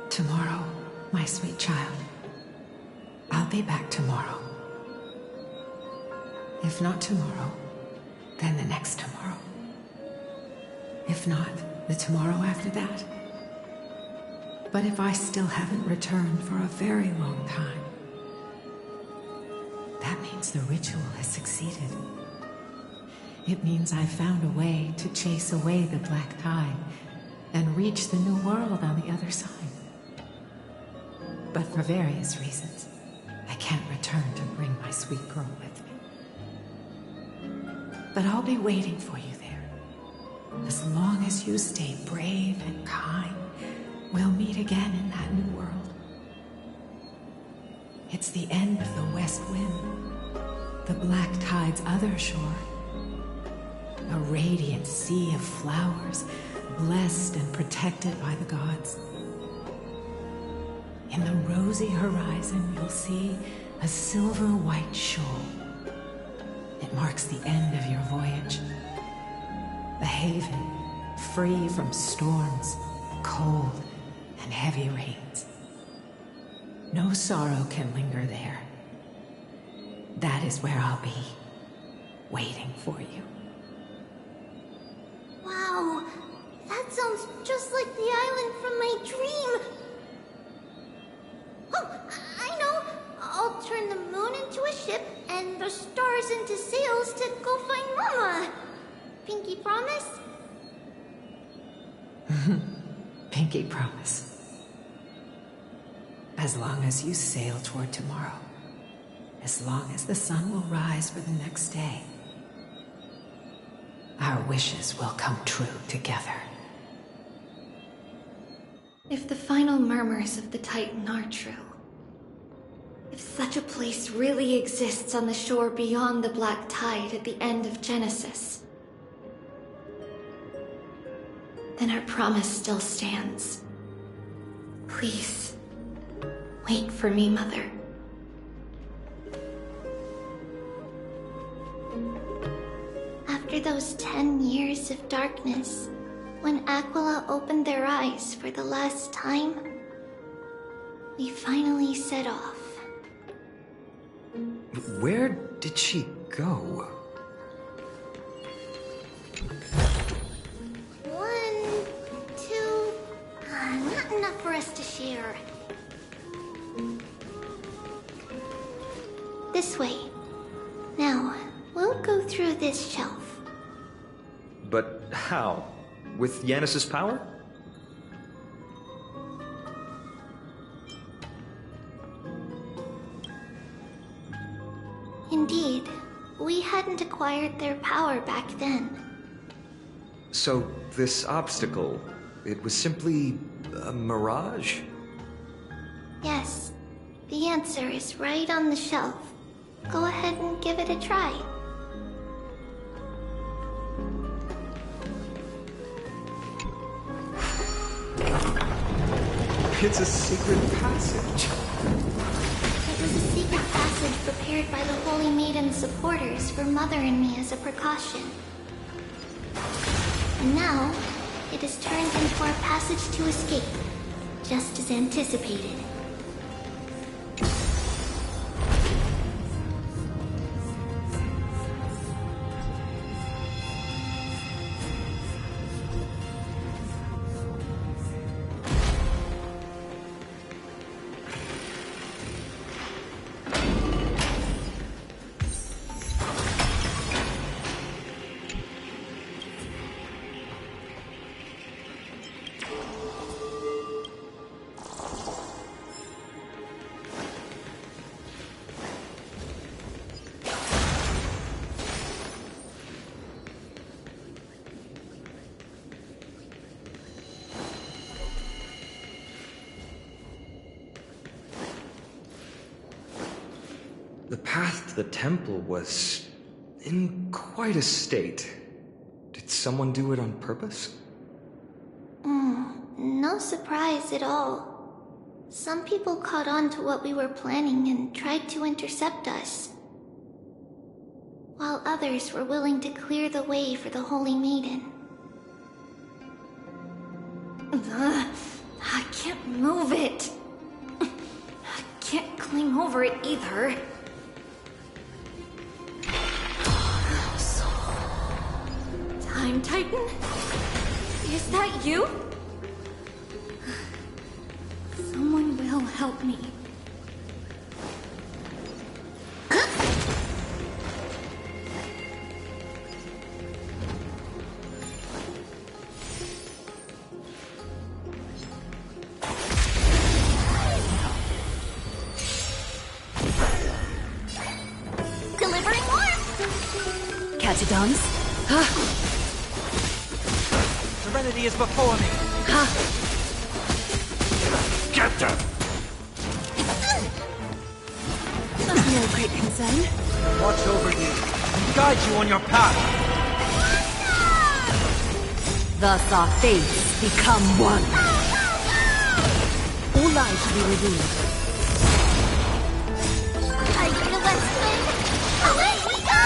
Tomorrow, my sweet child. I'll be back tomorrow. If not tomorrow, then the next tomorrow. If not, the tomorrow after that. But if I still haven't returned for a very long time, that means the ritual has succeeded. It means I've found a way to chase away the black tide and reach the new world on the other side. But for various reasons, I can't return to bring my sweet girl with me. But I'll be waiting for you there. As long as you stay brave and kind, we'll meet again in that new world. It's the end of the West Wind, the black tide's other shore. A radiant sea of flowers, blessed and protected by the gods. In the rosy horizon, you'll see a silver-white shoal. It marks the end of your voyage. A haven, free from storms, cold, and heavy rains. No sorrow can linger there. That is where I'll be, waiting for you. Wow, that sounds just like the island from my dream. Oh, I know. I'll turn the moon into a ship and the stars into sails to go find Mama. Pinky promise? Pinky promise. As long as you sail toward tomorrow. As long as the sun will rise for the next day. Our wishes will come true together. If the final murmurs of the Titan are true, if such a place really exists on the shore beyond the black tide at the end of Genesis, then our promise still stands. Please, wait for me, Mother. After those 10 years of darkness, when Aquila opened their eyes for the last time, we finally set off. Where did she go? 1, 2... not enough for us to share. This way. Now, we'll go through this shelf. But how? With Yanis's power? Indeed, we hadn't acquired their power back then. So, this obstacle, it was simply a mirage? Yes, the answer is right on the shelf. Go ahead and give it a try. It's a secret passage. It was a secret passage prepared by the Holy Maiden's supporters for Mother and me as a precaution. And now, it is turned into our passage to escape, just as anticipated. The path to the temple was in quite a state. Did someone do it on purpose? No surprise at all. Some people caught on to what we were planning and tried to intercept us, while others were willing to clear the way for the Holy Maiden. I can't move it. I can't climb over it either. Time Titan? Is that you? Someone will help me. Delivering warmth! Catadons? Serenity is before me. Get them! No great concern. Watch over you and guide you on your path. Thus our fates become one. All lives will be redeemed. Are you gonna let us win? Away we go!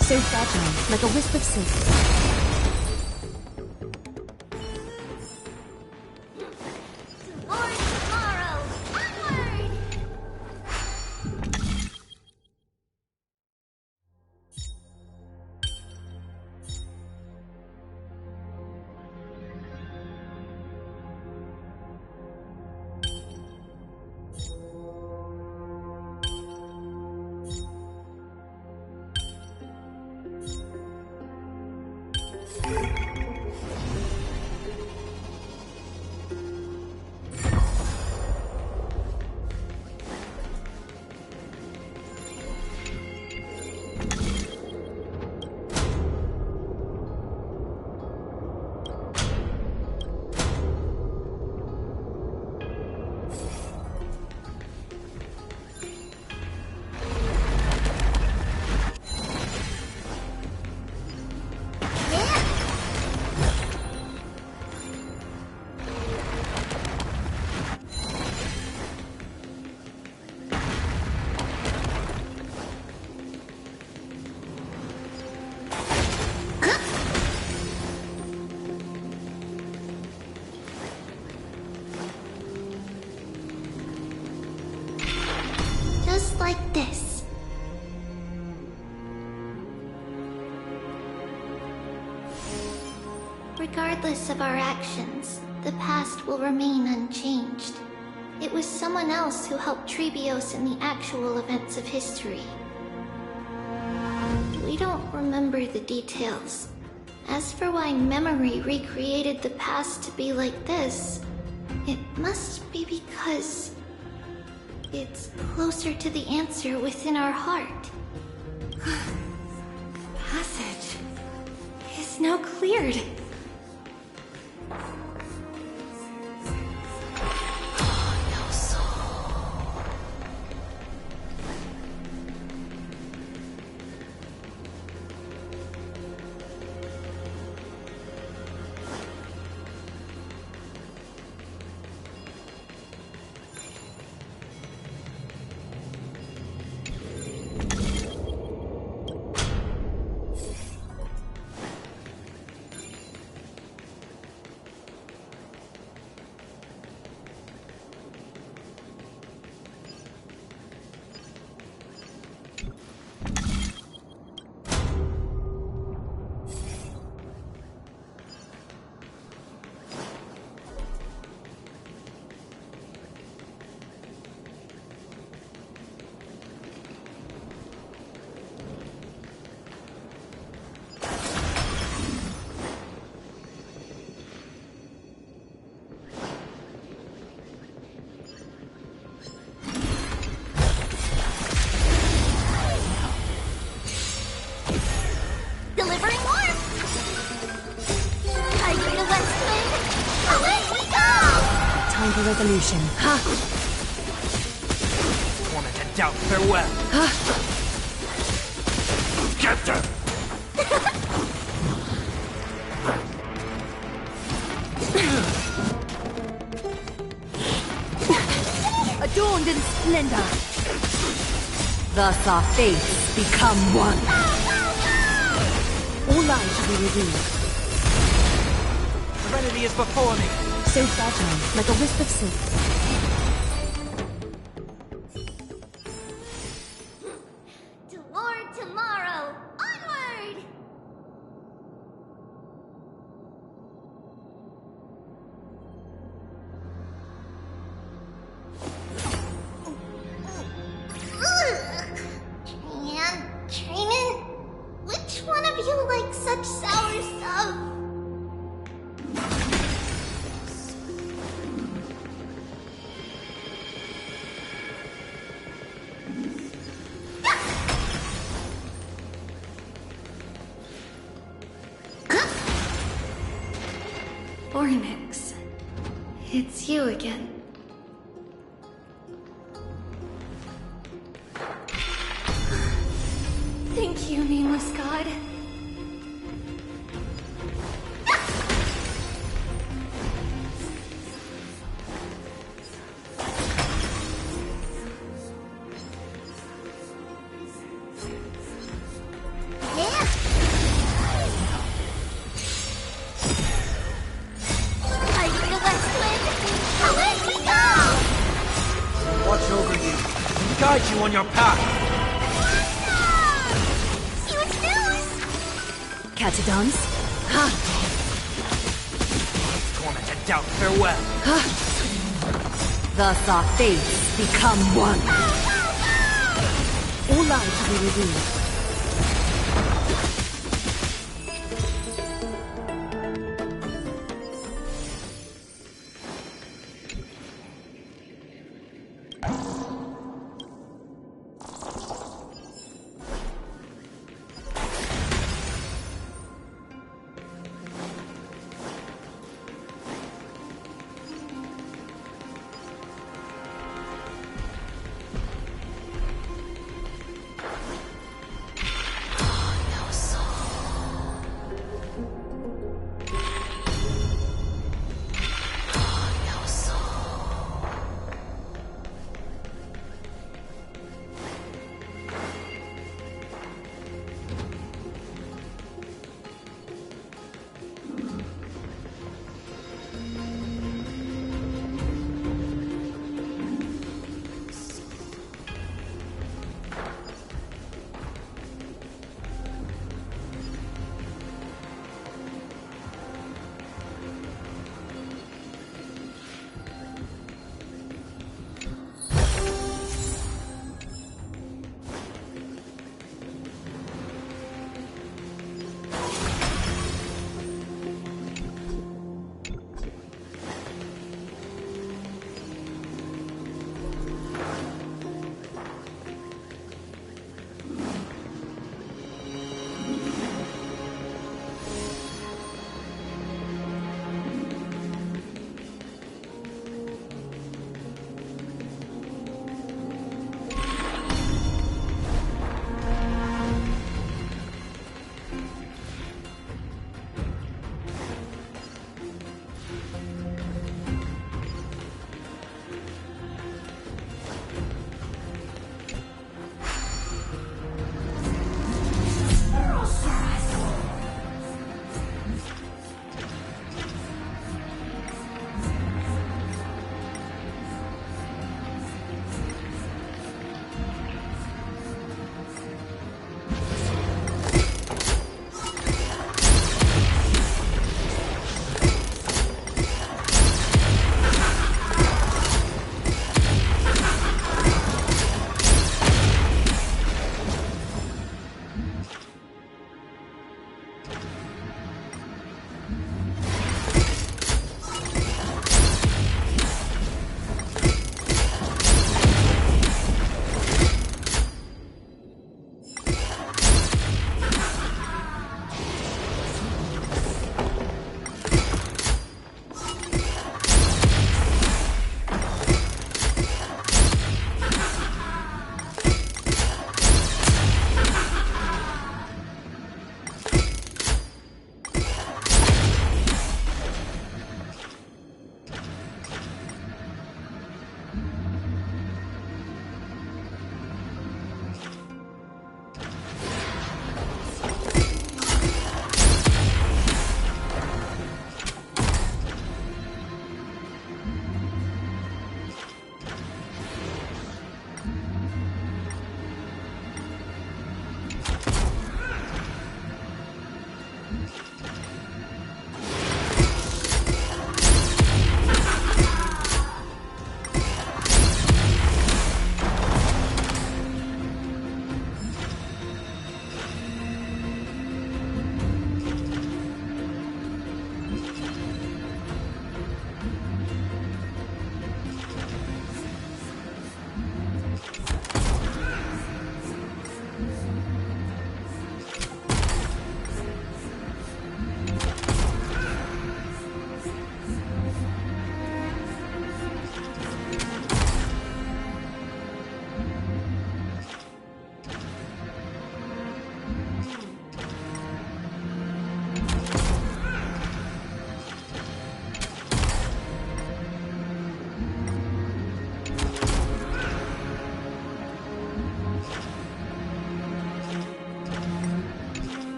So fragile, like a wisp of silk. Just like this. Regardless of our actions, the past will remain unchanged. It was someone else who helped Trebios in the actual events of history. We don't remember the details. As for why memory recreated the past to be like this, it must be because it's closer to the answer within our heart. Passage is now cleared. resolution. Torment and doubt, farewell. Get them! Adorned in splendor. Thus our fates become one. All lives will be revealed. Serenity is before me. So fragile, like a wisp of silk. Toward tomorrow, onward! Training? Which one of you likes such sour stuff? Ornix, it's you again. Thank you, nameless god. I feel West Wind! Away we go! Watch over you. Guide you on your path. Huge news! Catadons? Torment and doubt, farewell. Thus our fates become one. All lives will be revealed.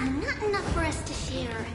Not enough for us to share.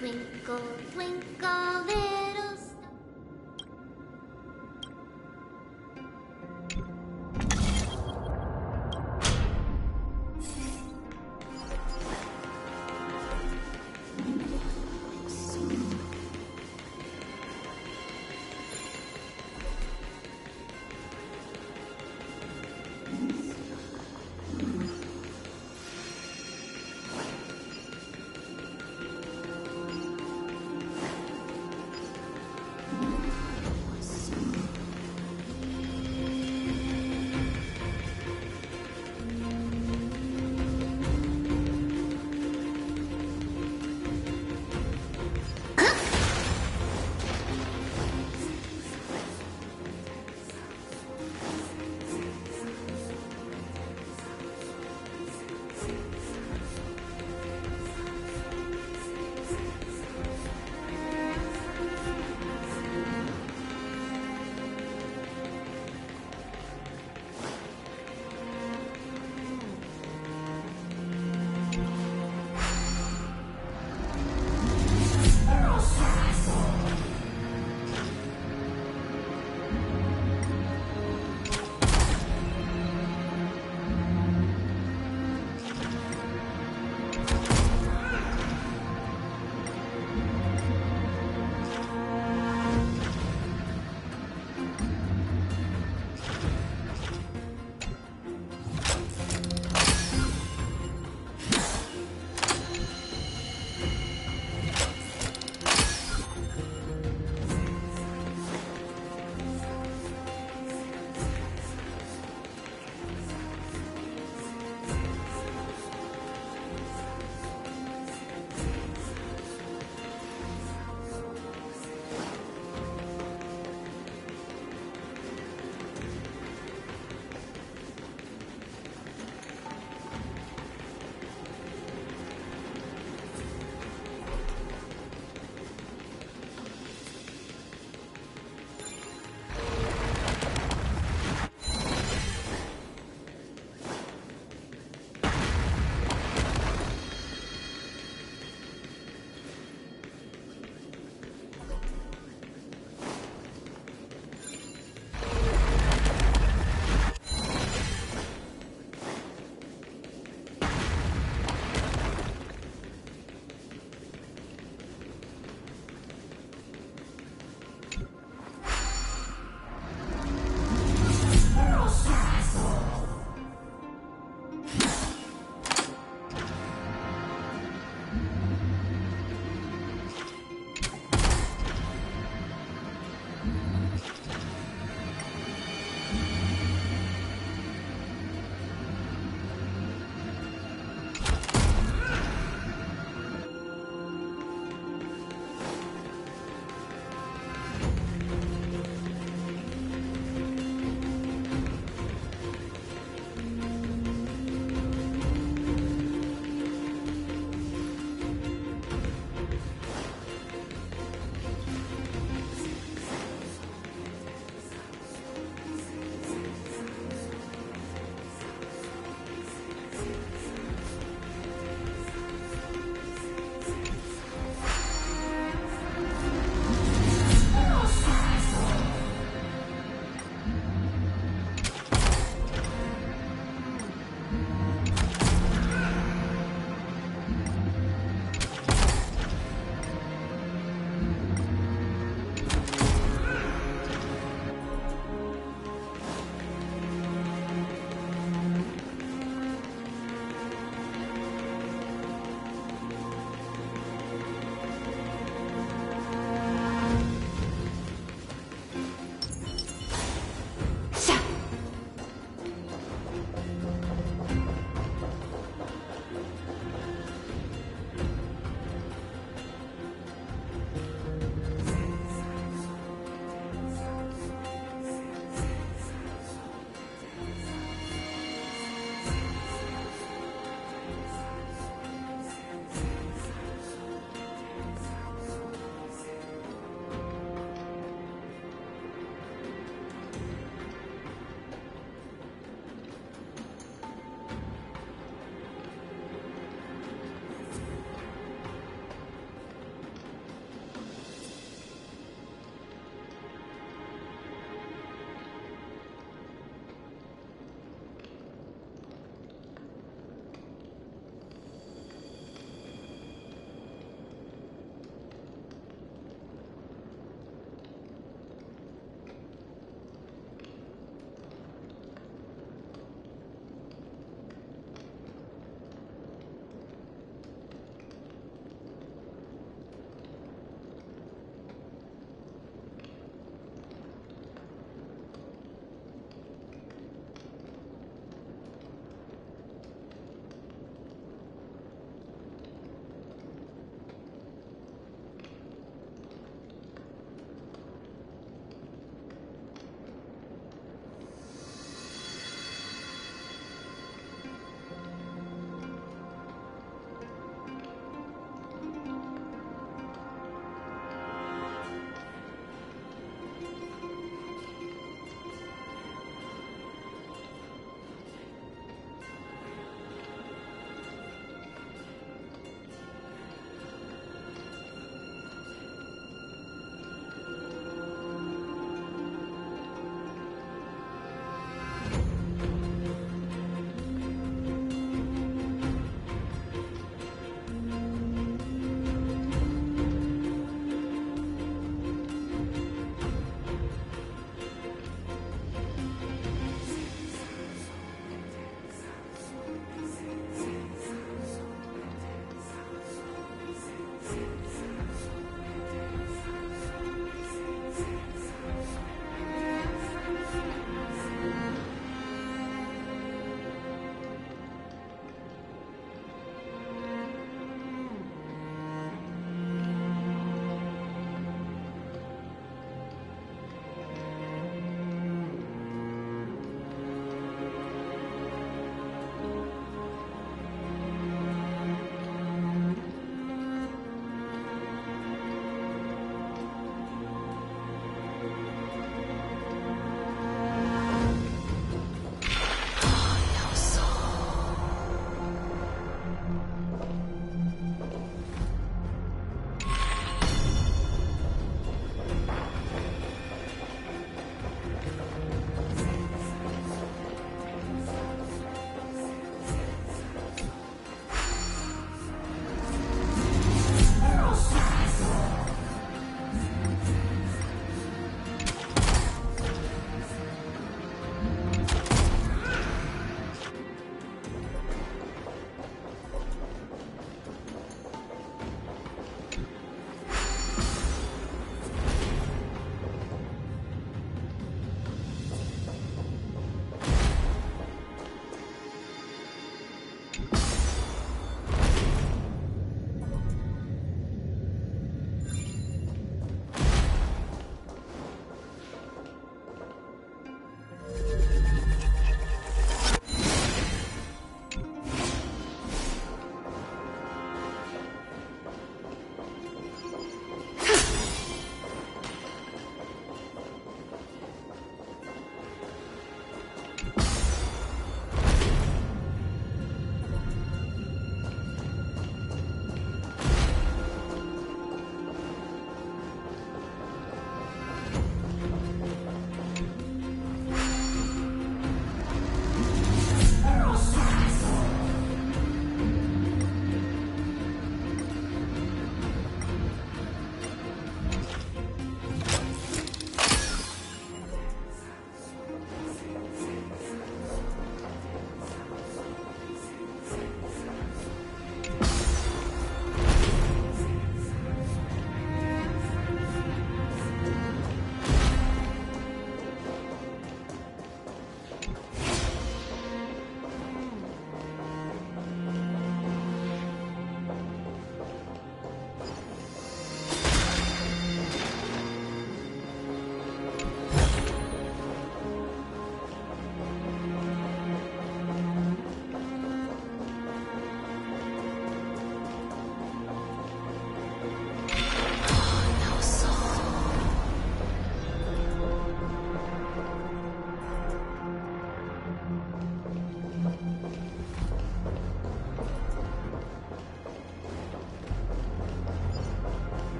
Twinkle, twinkle, little star.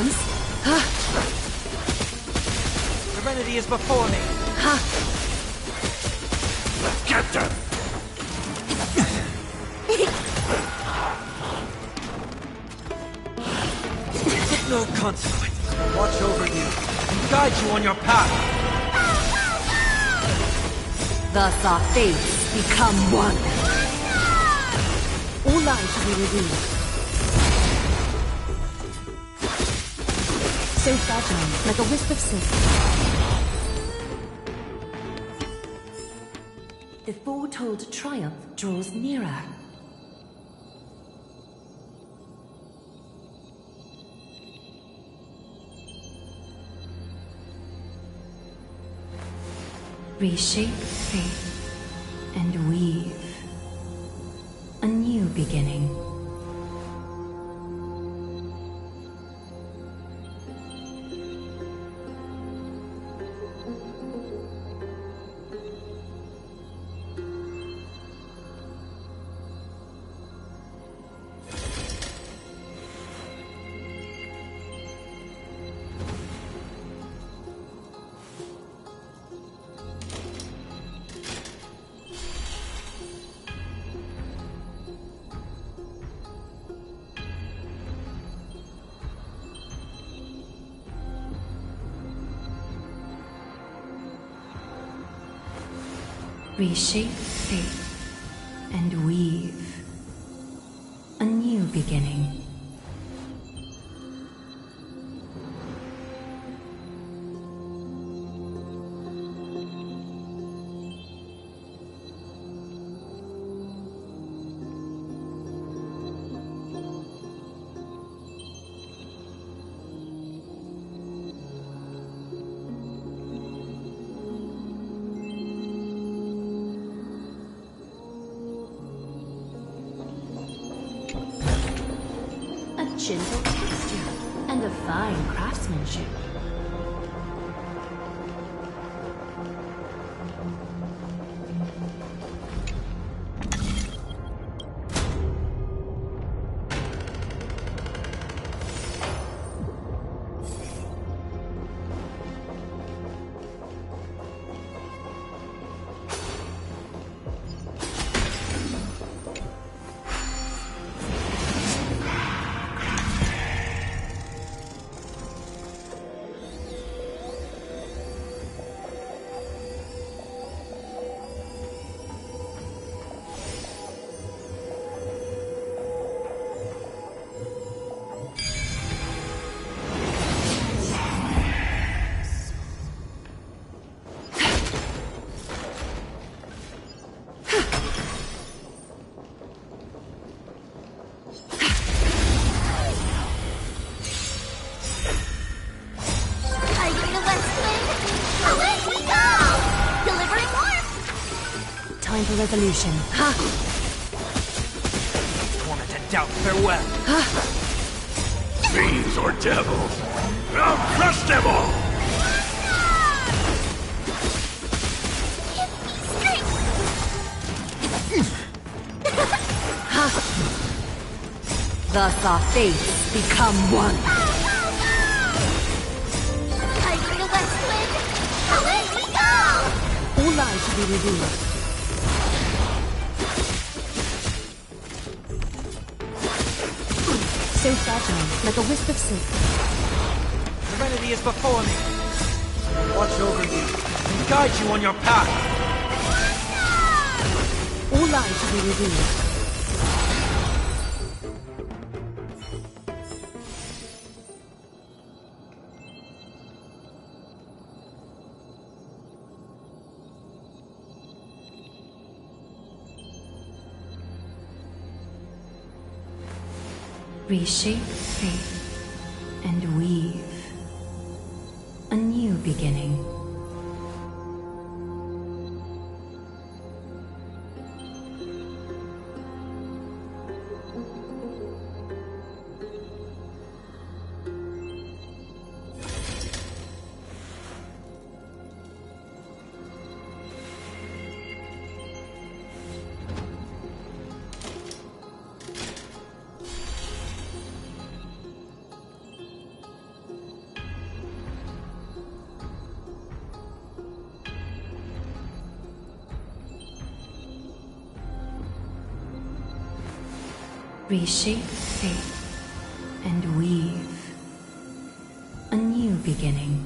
chance. Serenity is before me. Get them! No consequences. Watch over you and guide you on your path. Thus our fates become one. All lives will be revealed. So fragile, like a wisp of silk. The foretold triumph draws nearer. Reshape fate and weave a new beginning. Reshape fate and weave a new beginning. Gentle texture and a fine craftsmanship. Time for resolution. Torment and doubt, farewell. Fiends or devils, I'll crush them all! Thus our fates become one. Tiger West Wind, away we go! All lives will be revealed. So fragile, like a wisp of silk. Serenity is before me. Watch over you and guide you on your path. All lives will be revealed. Reshape fate and weave a new beginning. Reshape fate and weave a new beginning.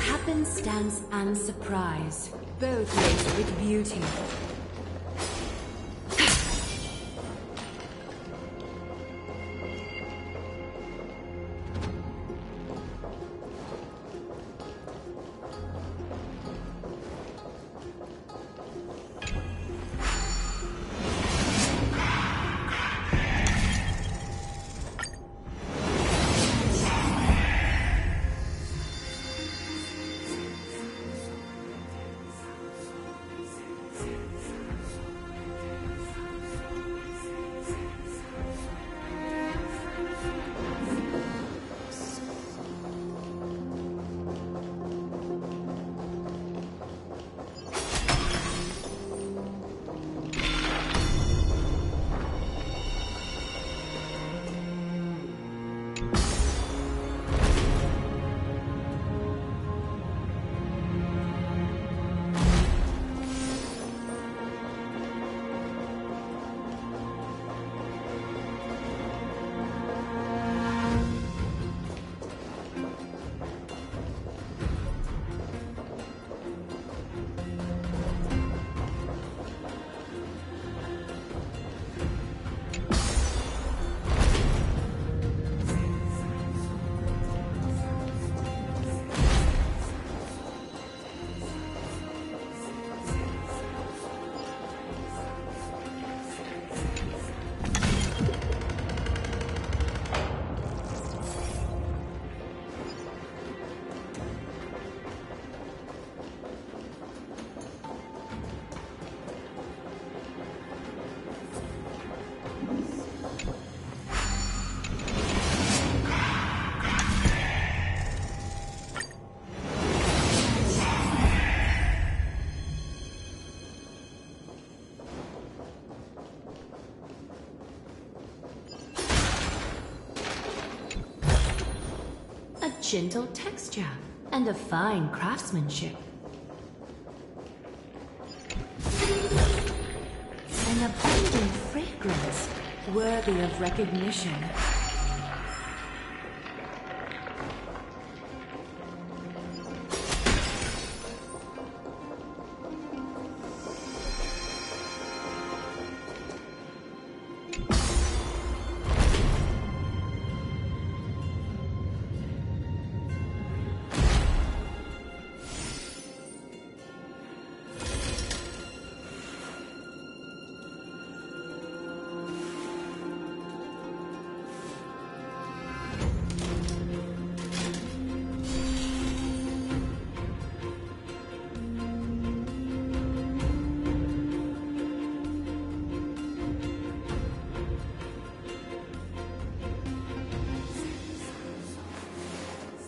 Happenstance and surprise, both laced with beauty. Gentle texture and a fine craftsmanship. An abundant fragrance worthy of recognition.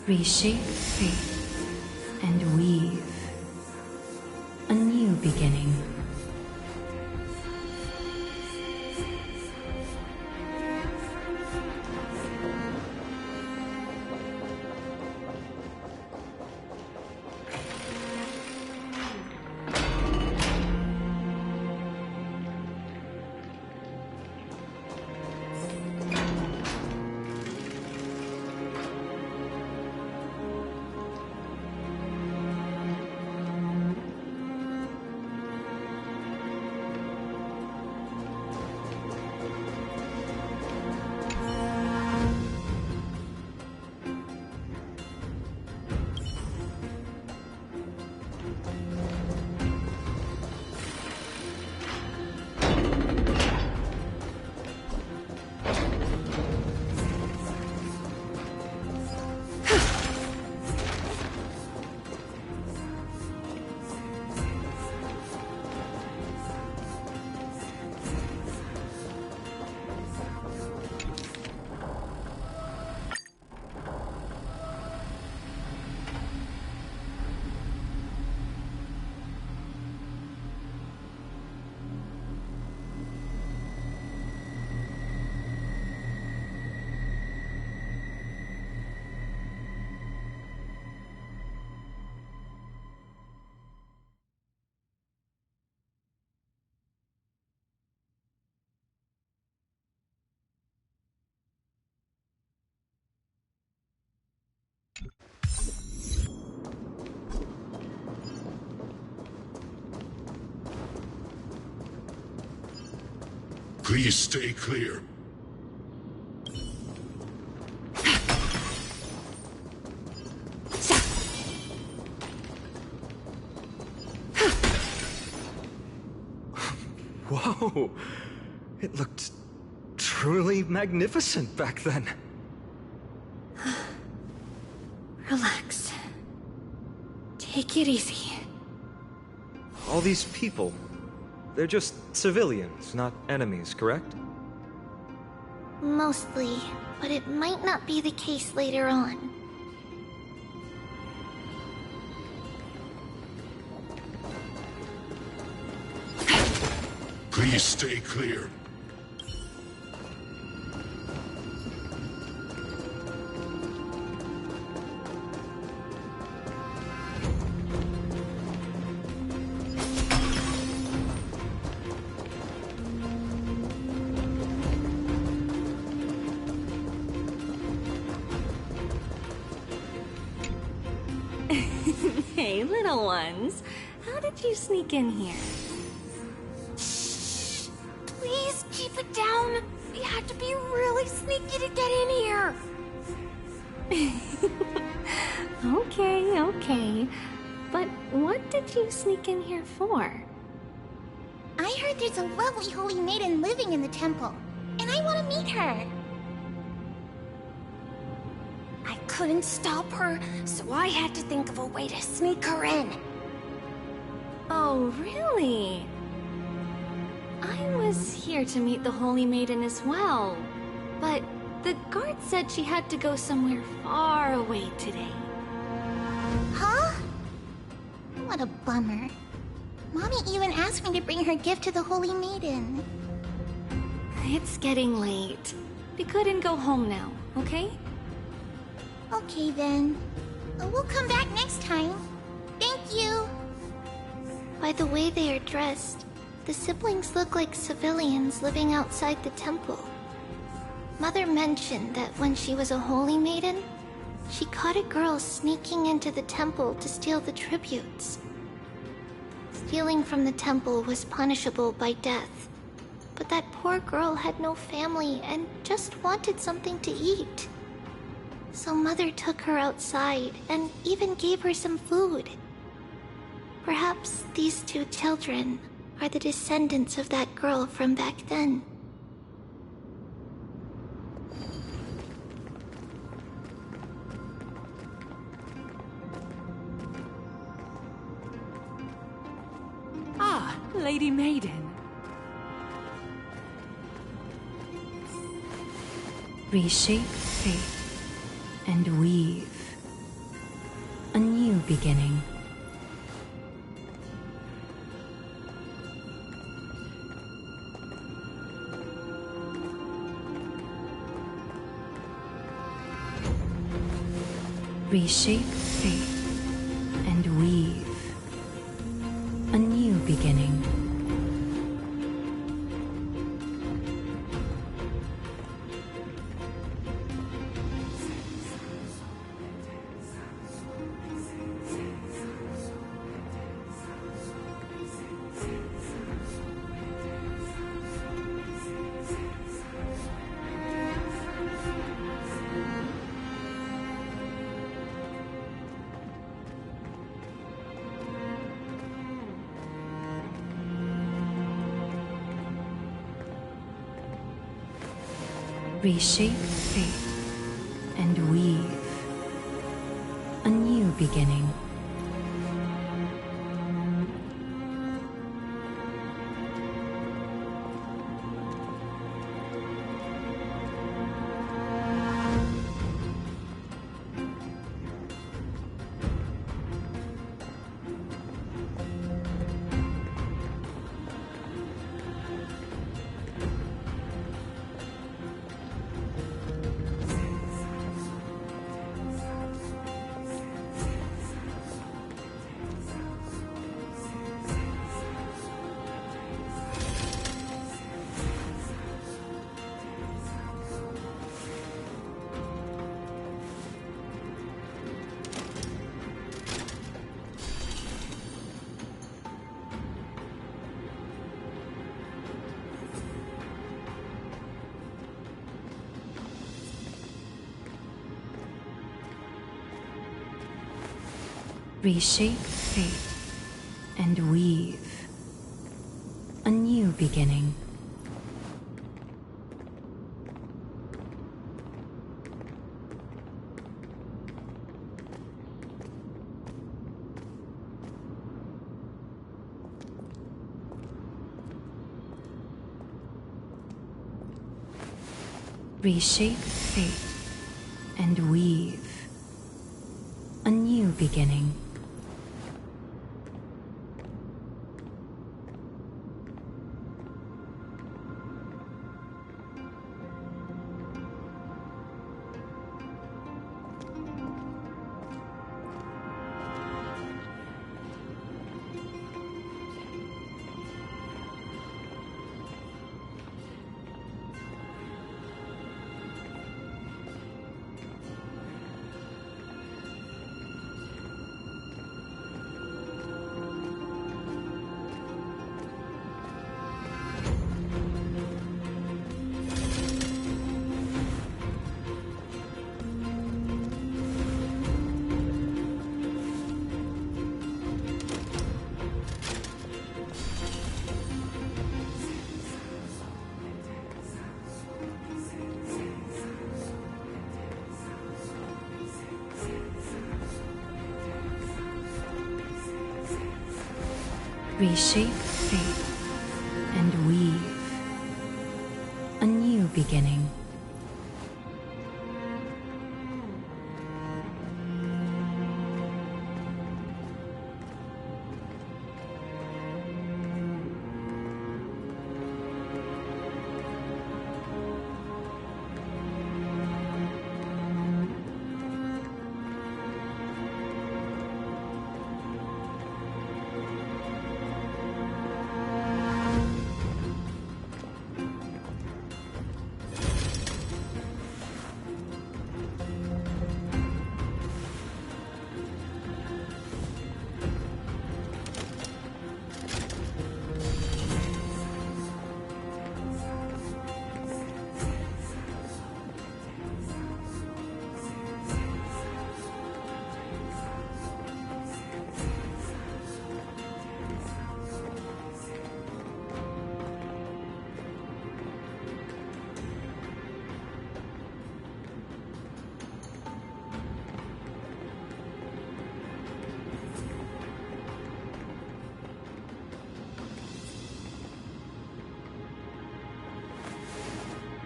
Reshape fate and weave a new beginning. Please stay clear. Whoa! It looked truly magnificent back then. Relax. Take it easy. All these people, they're just civilians, not enemies, correct? Mostly, but it might not be the case later on. Please stay clear. Hey, little ones. How did you sneak in here? Please keep it down. You have to be really sneaky to get in here. Okay. But what did you sneak in here for? I heard there's a lovely holy maiden living in the temple, and I want to meet her. I couldn't stop her, so I had to think of a way to sneak her in. Oh, really? I was here to meet the Holy Maiden as well, but the guard said she had to go somewhere far away today. Huh? What a bummer. Mommy even asked me to bring her gift to the Holy Maiden. It's getting late. We couldn't go home now, okay? Okay then. We'll come back next time. Thank you. By the way they are dressed, the siblings look like civilians living outside the temple. Mother mentioned that when she was a holy maiden, she caught a girl sneaking into the temple to steal the tributes. Stealing from the temple was punishable by death, but that poor girl had no family and just wanted something to eat. So Mother took her outside and even gave her some food. Perhaps these two children are the descendants of that girl from back then. Ah, Lady Maiden. Reshape fate and weave new beginning. Reshape fate and weave a new beginning. Reshape fate and weave a new beginning. Reshape fate and weave a new beginning. Reshape fate and weave a new beginning. Reshape fate and weave a new beginning.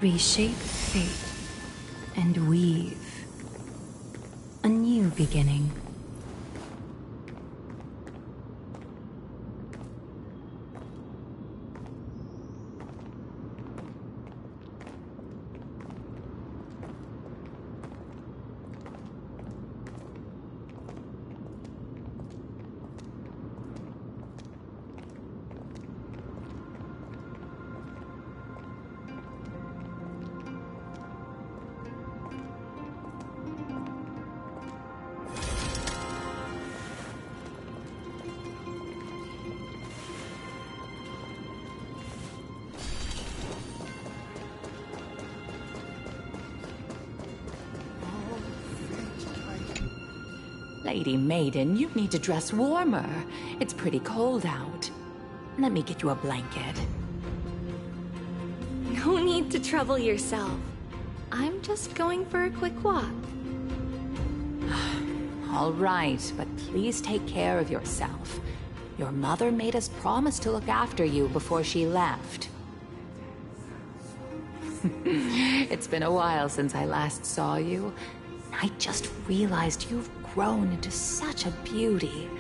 Reshape fate and weave a new beginning. Lady Maiden, you need to dress warmer. It's pretty cold out. Let me get you a blanket. No need to trouble yourself. I'm just going for a quick walk. All right, but please take care of yourself. Your mother made us promise to look after you before she left. It's been a while since I last saw you. I just realized you've grown into such a beauty,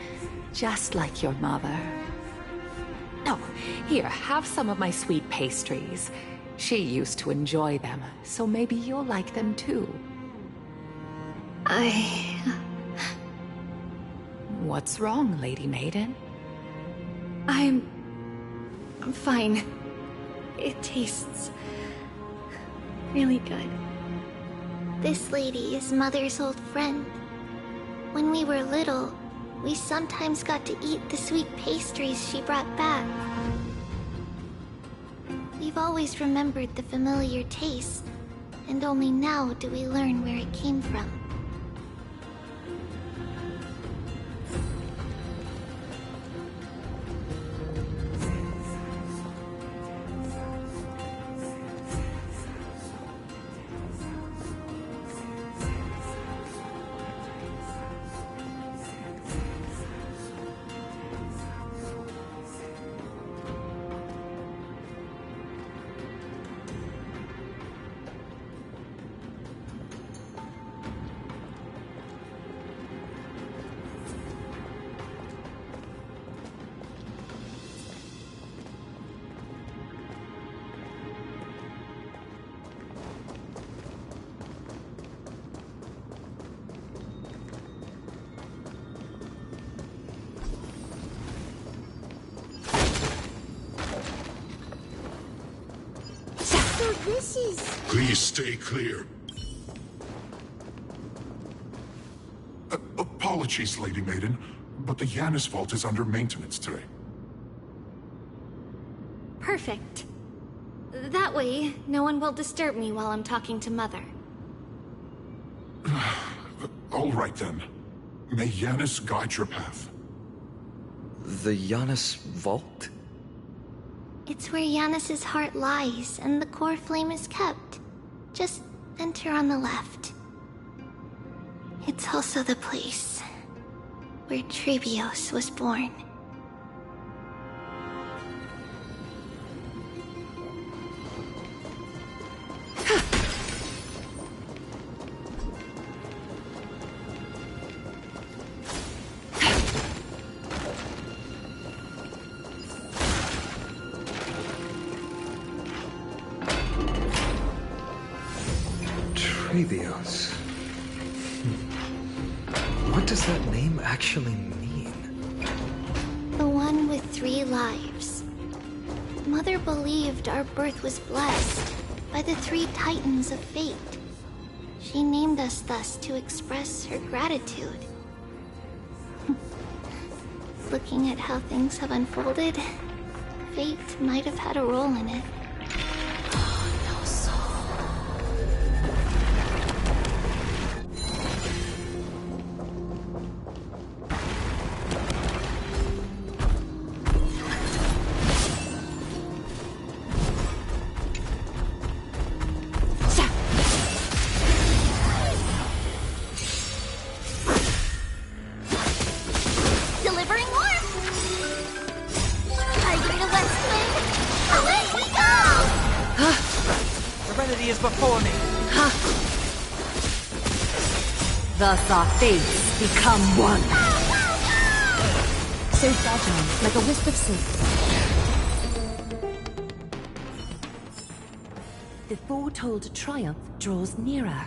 just like your mother. Oh, here, have some of my sweet pastries. She used to enjoy them, so maybe you'll like them too. What's wrong, Lady Maiden? I'm fine. It tastes really good. This lady is Mother's old friend. When we were little, we sometimes got to eat the sweet pastries she brought back. We've always remembered the familiar taste, and only now do we learn where it came from. So this is... Please stay clear. Apologies, Lady Maiden, but the Yanis vault is under maintenance today. Perfect. That way, no one will disturb me while I'm talking to Mother. All right then. May Yanis guide your path. The Yanis vault? It's where Yanis's heart lies, and the core flame is kept. Just enter on the left. It's also the place where Trebios was born. Trebios. What does that name actually mean? The one with 3 lives. Mother believed our birth was blessed by the 3 titans of fate. She named us thus to express her gratitude. Looking at how things have unfolded, fate might have had a role in it. Thus our fates become one. So fragile, like a wisp of silk. The foretold triumph draws nearer.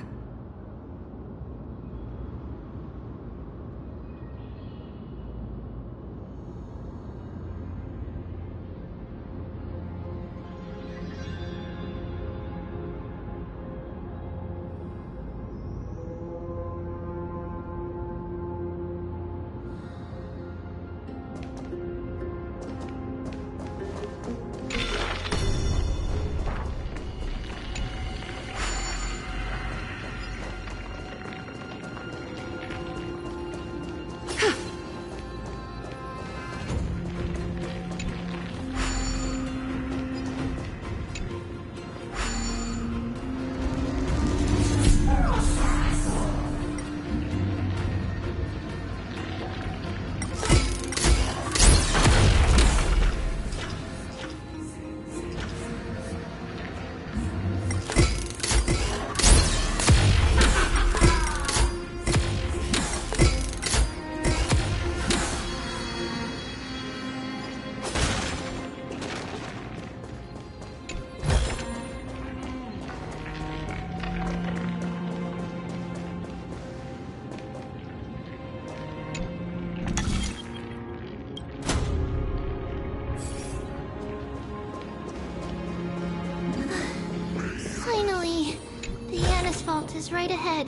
Path is right ahead.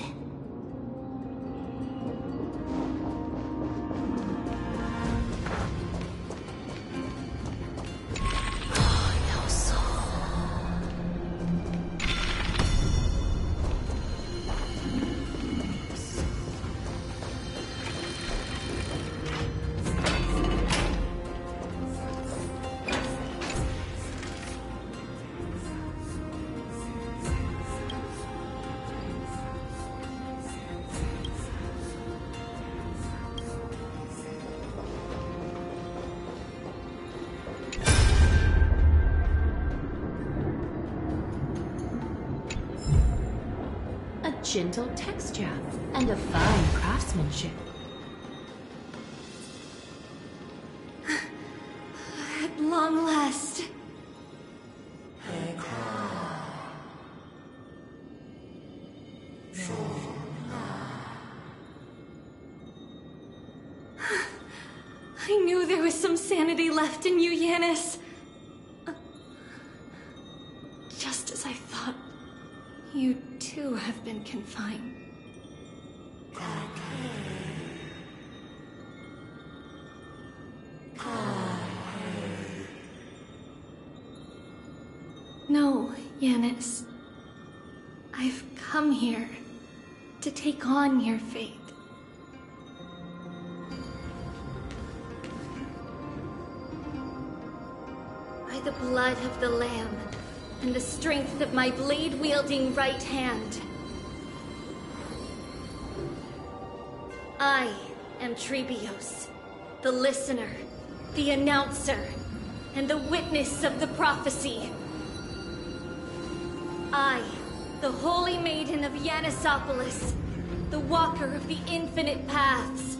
Gentle texture and a fine craftsmanship. At long last. I knew there was some sanity left in you, Yanis. Just as I thought. You too have been confined. No, Yanis. I've come here to take on your fate. By the blood of the Lamb and the strength of my blade-wielding right hand, I am Trebios, the listener, the announcer, and the witness of the prophecy. I, the Holy Maiden of Yanisopolis, the Walker of the Infinite Paths,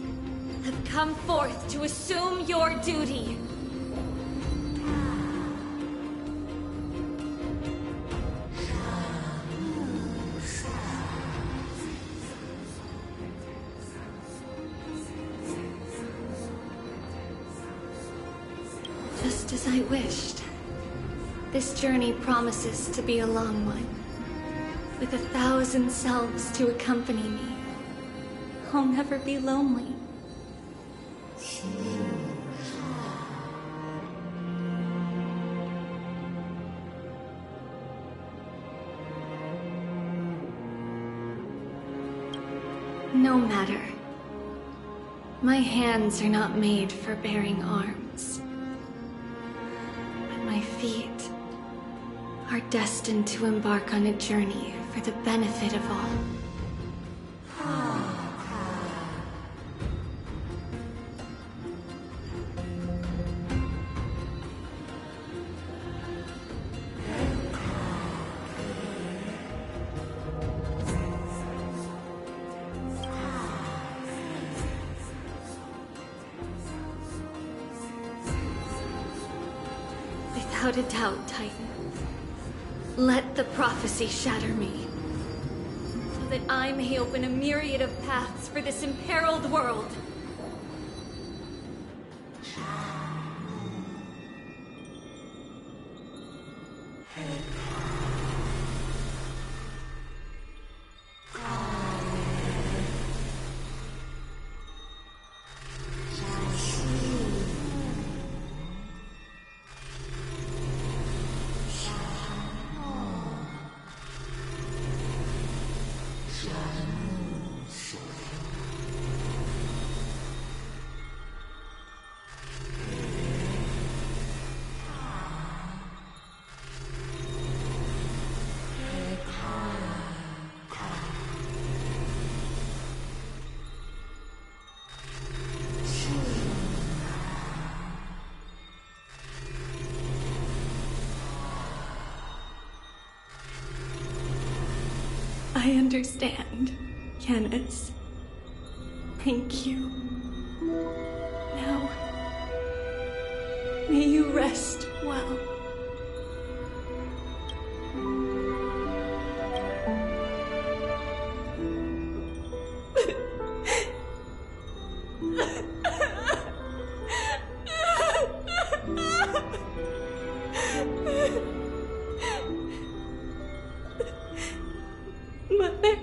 have come forth to assume your duty. Just as I wished. This journey promises to be a long one, with 1,000 selves to accompany me. I'll never be lonely. No matter. My hands are not made for bearing arms. But my feet are destined to embark on a journey for the benefit of all. Without a doubt, Titan. Let the prophecy shatter me, so that I may open a myriad of paths for this imperiled world. I understand, Yanis. Thank you. Now, may you rest well. Mother.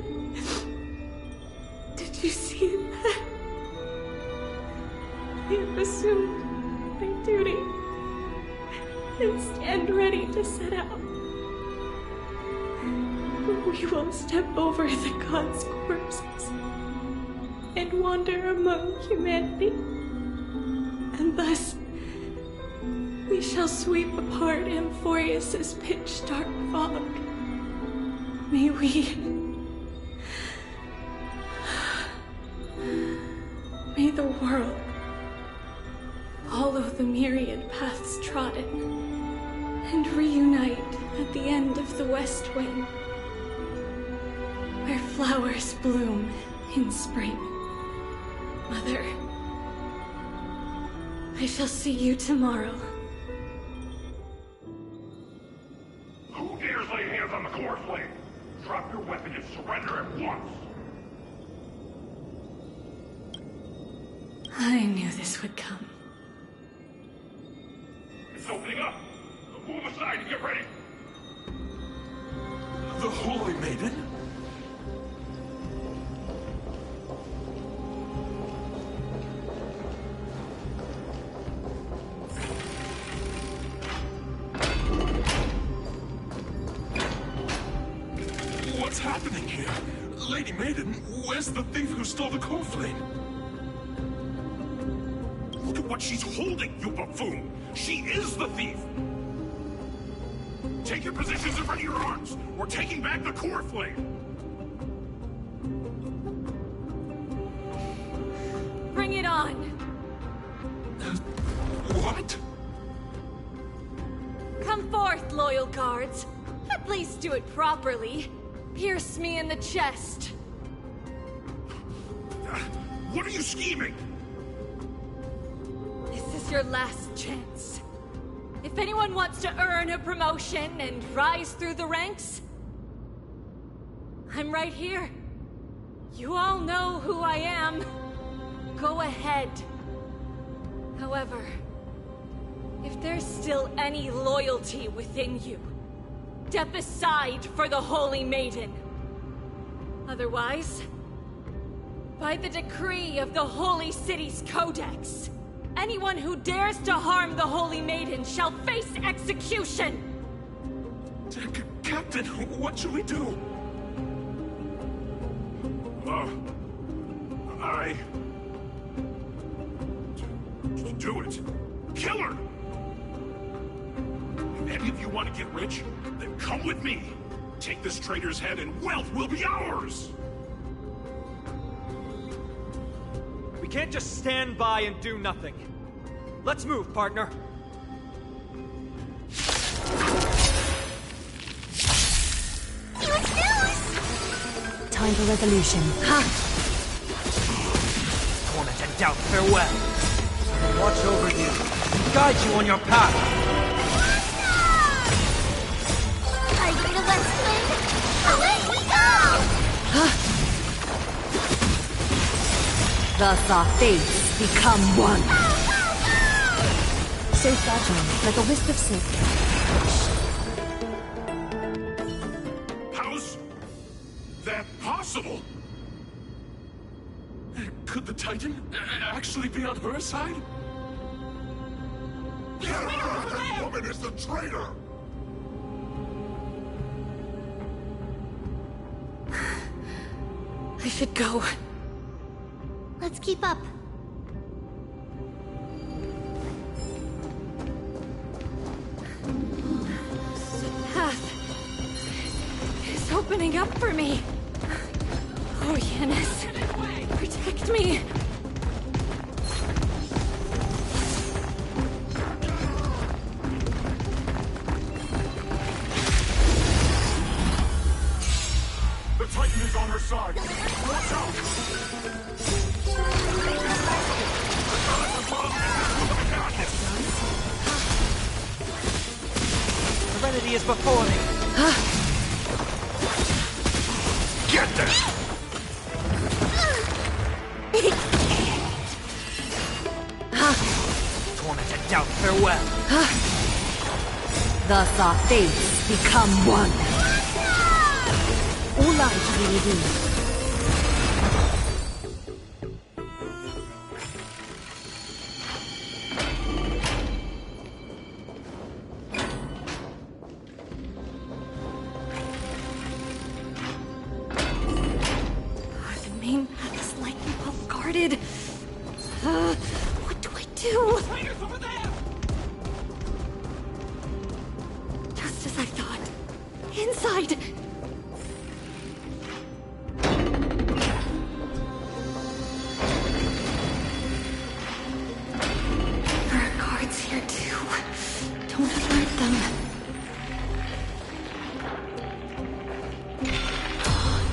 I have assumed my duty and stand ready to set out. We will step over the gods' corpses and wander among humanity, and thus we shall sweep apart Amphorius's pitch-dark fog. May the world follow the myriad paths trodden and reunite at the end of the West Wing, where flowers bloom in spring. Mother, I shall see you tomorrow. Who dares lay hands on the core flame? Drop your weapon and surrender at once! I knew this would come. It's opening up! Move aside and get ready! The Holy Maiden? What's happening here? Lady Maiden, where's the thief who stole the core flame? Look at what she's holding, you buffoon! She is the thief! Take your positions in front of your arms! We're taking back the core flame! Bring it on! What? Come forth, loyal guards. At least do it properly. Pierce me in the chest. What are you scheming? This is your last chance. If anyone wants to earn a promotion and rise through the ranks, I'm right here. You all know who I am. Go ahead. However, if there's still any loyalty within you, step aside for the Holy Maiden. Otherwise, by the decree of the Holy City's Codex, anyone who dares to harm the Holy Maiden shall face execution! Captain, what should we do? Do it! Kill her! If any of you want to get rich, then come with me! Take this traitor's head and wealth will be ours! We can't just stand by and do nothing. Let's move, partner. Time for revolution. Torment and doubt, farewell. Watch over you, guide you on your path. Are you the West Wing? Away we go! Thus our fates become one. So fragile, like a wisp of silk. How's that possible? Could the Titan actually be on her side? That woman is the traitor! I should go. Let's keep up. The path is opening up for me. Oh, Yanis, protect me. The Titan is on her side! Watch out! Serenity is before me. Get them! Torment and doubt, farewell. Thus our fates become one. All lives will be redeemed. too! Traitors over there! Just as I thought. Inside! There are guards here too. Don't alert them.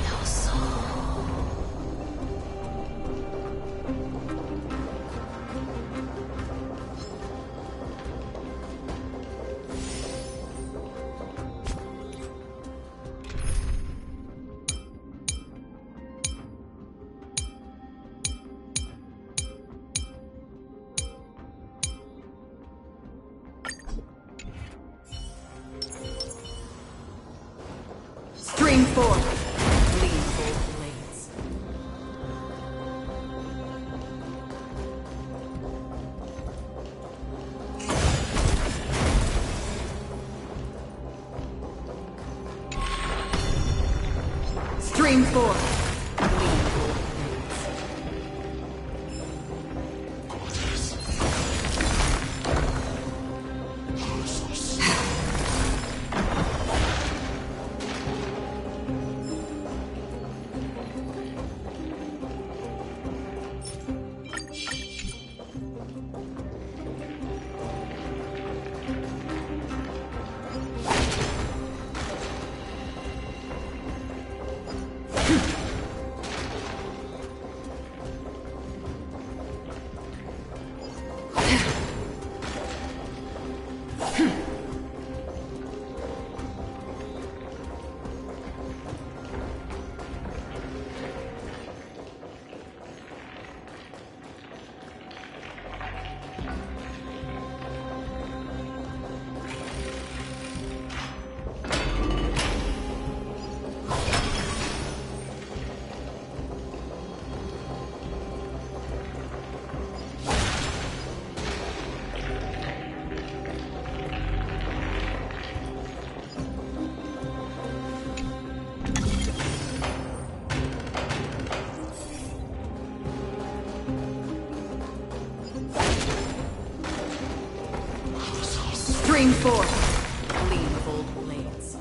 No soul. Stream 4. Lean both blades. Stream 4. Lean both Stream 4. Gleam of old blades.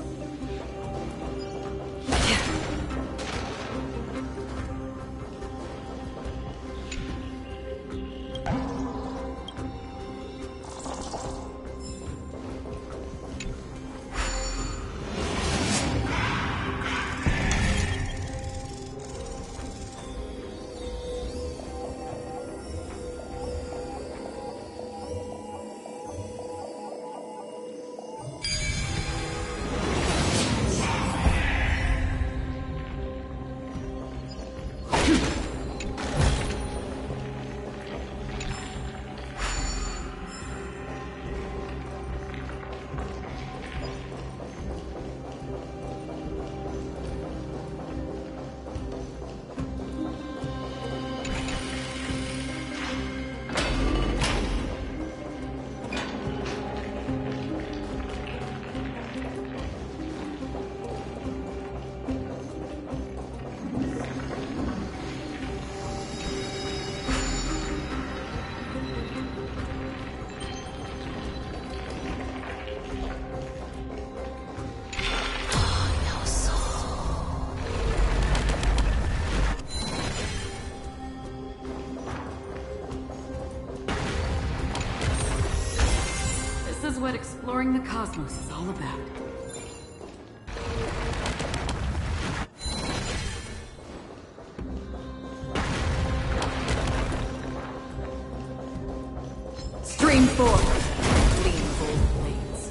This is what exploring the cosmos is all about. Stream 4. Gleam of old blades.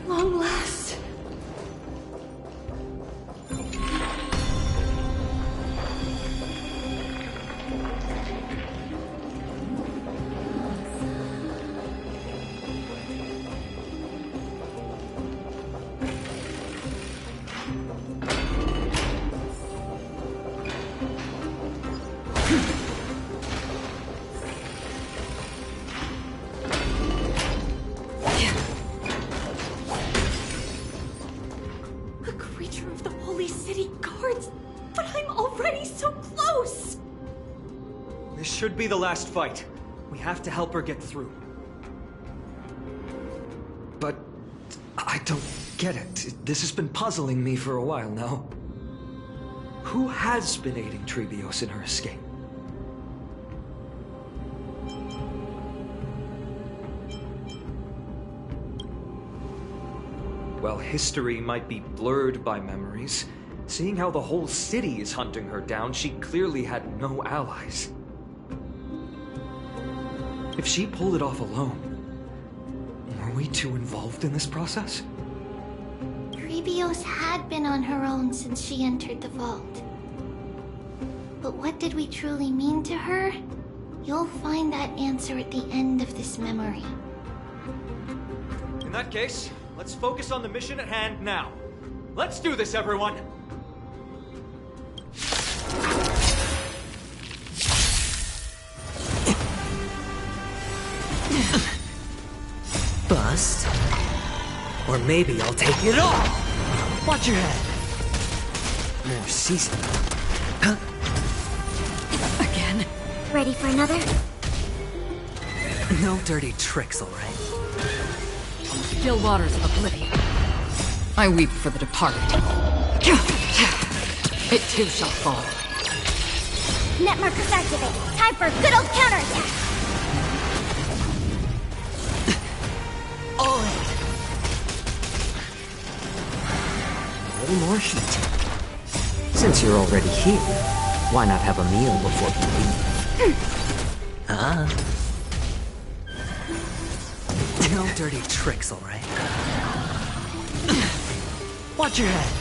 Long last. Holy City guards! But I'm already so close! This should be the last fight. We have to help her get through. But I don't get it. This has been puzzling me for a while now. Who has been aiding Trebios in her escape? While history might be blurred by memories, seeing how the whole city is hunting her down, she clearly had no allies. If she pulled it off alone, were we too involved in this process? Trebios had been on her own since she entered the vault. But what did we truly mean to her? You'll find that answer at the end of this memory. In that case, let's focus on the mission at hand now. Let's do this, everyone! Bust? Or maybe I'll take it all! Watch your head! More seasoned. Huh? Again? Ready for another? No dirty tricks, alright? Still waters of oblivion. I weep for the departed. It too shall fall. Net markers activate. Time for a good old counterattack. All in. A little more heat. Since you're already here, why not have a meal before you leave? No dirty tricks, alright? Watch your head.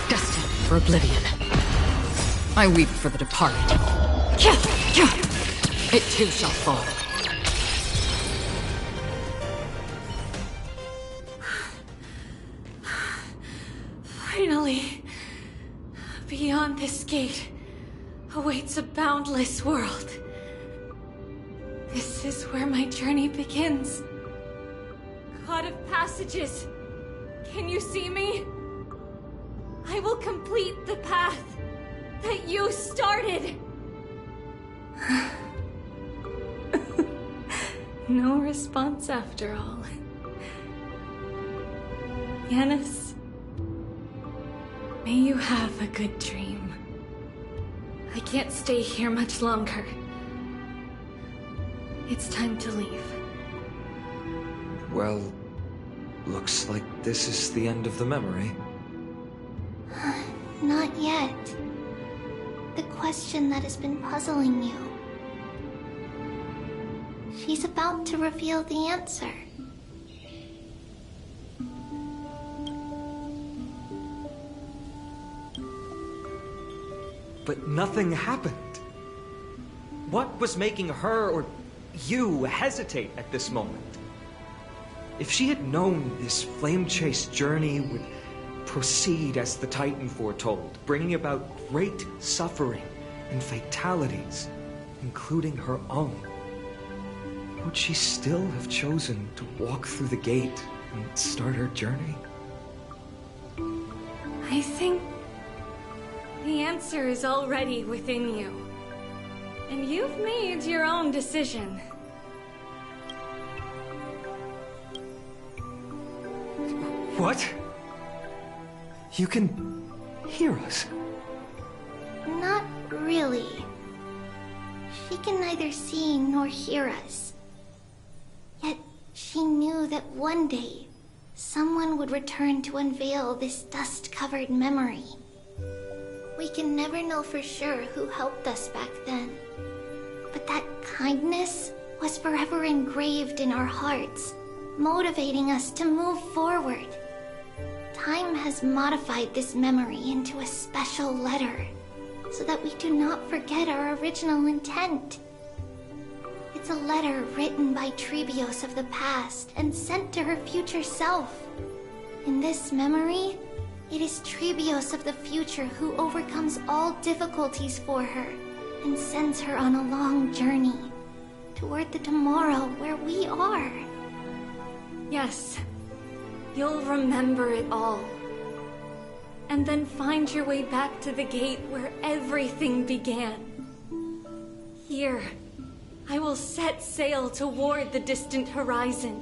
Destined for oblivion. I weep for the departed. It too shall fall. Finally, beyond this gate awaits a boundless world. This is where my journey begins. God of passages, can you see me? I will complete the path that you started. No response after all. Yanis, may you have a good dream. I can't stay here much longer. It's time to leave. Well, looks like this is the end of the memory. Not yet. The question that has been puzzling you. She's about to reveal the answer. But nothing happened. What was making her or you hesitate at this moment? If she had known this flame-chased journey would proceed as the Titan foretold, bringing about great suffering and fatalities, including her own, would she still have chosen to walk through the gate and start her journey? I think the answer is already within you. And you've made your own decision. What? You can hear us? Not really. She can neither see nor hear us. Yet she knew that one day, someone would return to unveil this dust-covered memory. We can never know for sure who helped us back then. But that kindness was forever engraved in our hearts, motivating us to move forward. Time has modified this memory into a special letter, so that we do not forget our original intent. It's a letter written by Trebios of the past and sent to her future self. In this memory, it is Trebios of the future who overcomes all difficulties for her and sends her on a long journey toward the tomorrow where we are. Yes, you'll remember it all. and then find your way back to the gate where everything began. Here, I will set sail toward the distant horizon.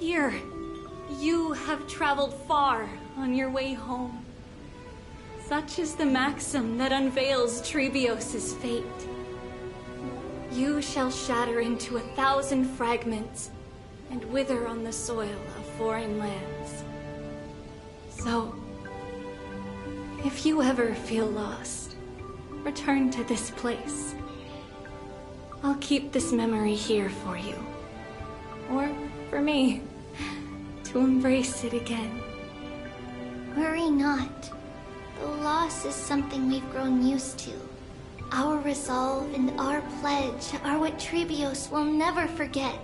Here, you have traveled far on your way home. Such is the maxim that unveils Trebios's fate. You shall shatter into 1,000 fragments and wither on the soil of foreign lands. So, if you ever feel lost, return to this place. I'll keep this memory here for you. Or for me, to embrace it again. Worry not. The loss is something we've grown used to. Our resolve and our pledge are what Trebios will never forget.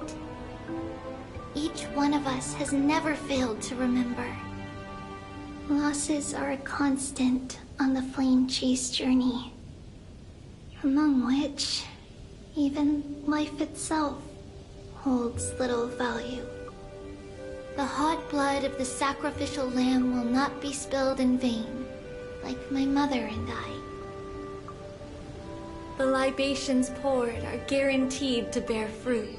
Each one of us has never failed to remember. Losses are a constant on the flame chase journey, among which even life itself holds little value. The hot blood of the sacrificial lamb will not be spilled in vain, like my mother and I. The libations poured are guaranteed to bear fruit,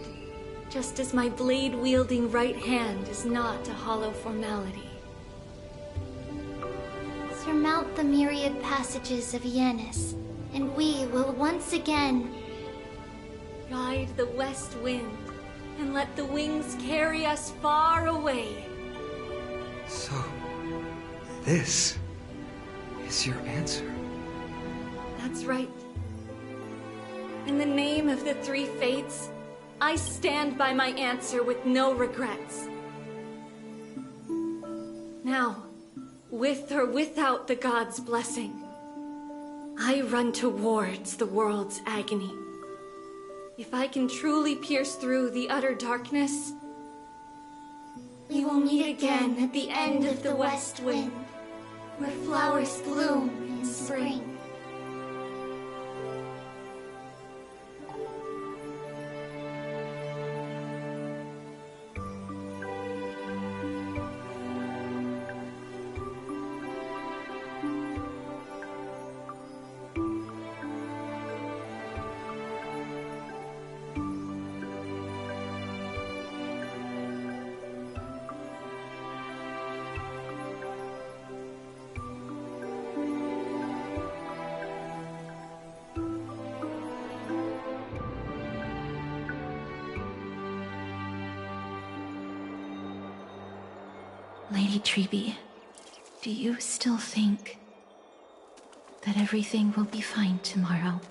just as my blade-wielding right hand is not a hollow formality. Surmount the myriad passages of Yanis, and we will once again ride the west wind and let the wings carry us far away. So, this is your answer? That's right. In the name of the three fates, I stand by my answer with no regrets. Now, with or without the gods' blessing, I run towards the world's agony. If I can truly pierce through the utter darkness, we will meet again at the end of the west wind, where flowers bloom in spring. Lady Trebi, do you still think that everything will be fine tomorrow?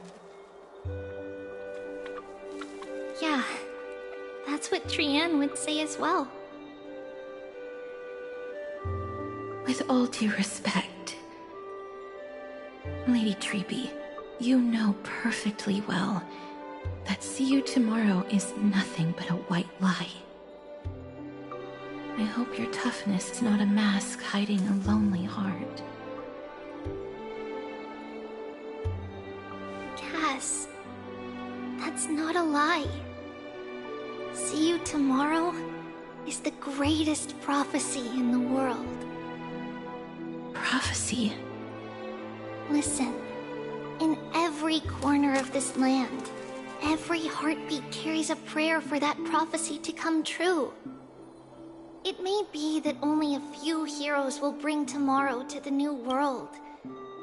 Yeah, that's what Trianne would say as well. With all due respect, Lady Trebi, you know perfectly well that see you tomorrow is nothing but a white lie. I hope your toughness is not a mask hiding a lonely heart. Cass, that's not a lie. See you tomorrow is the greatest prophecy in the world. Prophecy? Listen, in every corner of this land, every heartbeat carries a prayer for that prophecy to come true. It may be that only a few heroes will bring tomorrow to the new world,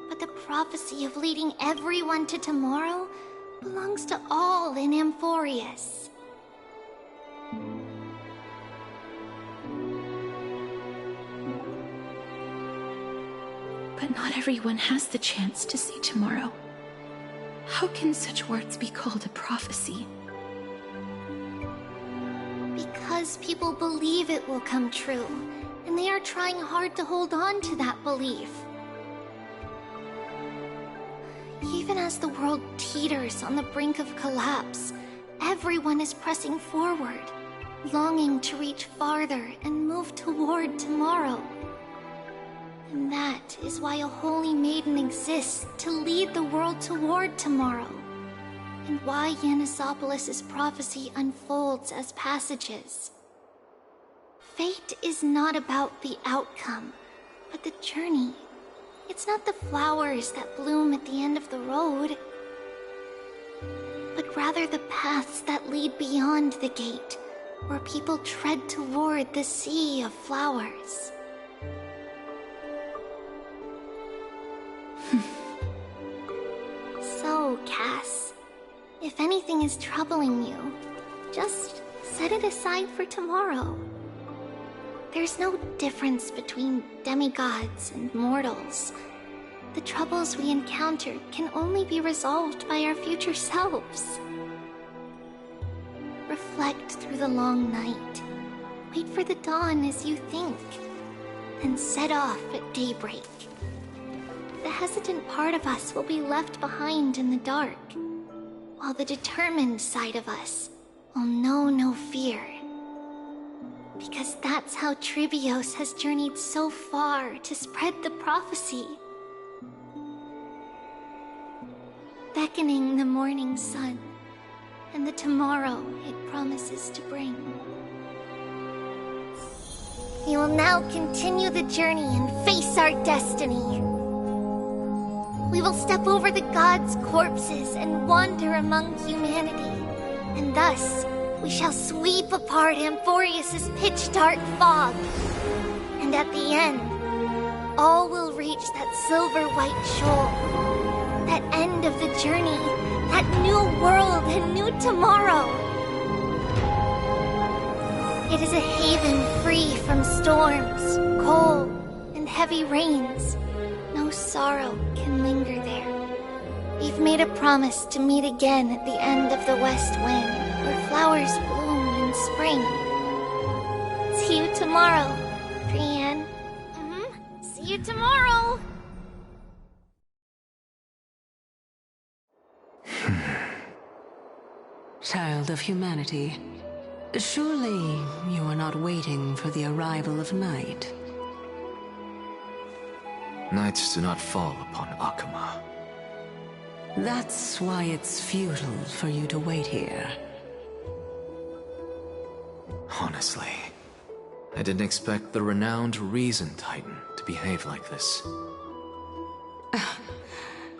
but the prophecy of leading everyone to tomorrow belongs to all in Amphorius. But not everyone has the chance to see tomorrow. How can such words be called a prophecy? Because people believe it will come true, and they are trying hard to hold on to that belief. Even as the world teeters on the brink of collapse, everyone is pressing forward, longing to reach farther and move toward tomorrow. And that is why a holy maiden exists to lead the world toward tomorrow, and why Yanisopolis' prophecy unfolds as passages. Fate is not about the outcome, but the journey. It's not the flowers that bloom at the end of the road, but rather the paths that lead beyond the gate, where people tread toward the sea of flowers. So, Cass, if anything is troubling you, just set it aside for tomorrow. There's no difference between demigods and mortals. The troubles we encounter can only be resolved by our future selves. Reflect through the long night. Wait for the dawn as you think, then set off at daybreak. The hesitant part of us will be left behind in the dark, while the determined side of us will know no fear. Because that's how Trivios has journeyed so far to spread the prophecy. Beckoning the morning sun and the tomorrow it promises to bring. We will now continue the journey and face our destiny. We will step over the gods' corpses and wander among humanity, and thus we shall sweep apart Amphorius' pitch-dark fog. And at the end, all will reach that silver-white shoal, that end of the journey, that new world and new tomorrow. It is a haven free from storms, cold, and heavy rains. No sorrow can linger there. We've made a promise to meet again at the end of the West Wind, where flowers bloom in spring. See you tomorrow, Brienne. See you tomorrow! Child of humanity, surely you are not waiting for the arrival of night. Nights do not fall upon Akama. That's why it's futile for you to wait here. Honestly, I didn't expect the renowned Reason Titan to behave like this.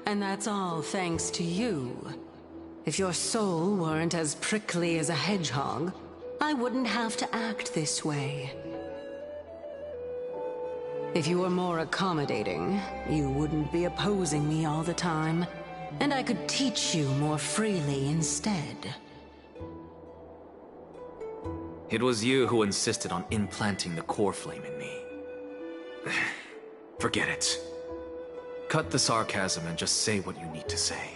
And that's all thanks to you. If your soul weren't as prickly as a hedgehog, I wouldn't have to act this way. If you were more accommodating, you wouldn't be opposing me all the time, and I could teach you more freely instead. It was you who insisted on implanting the core flame in me. Forget it. Cut the sarcasm and just say what you need to say.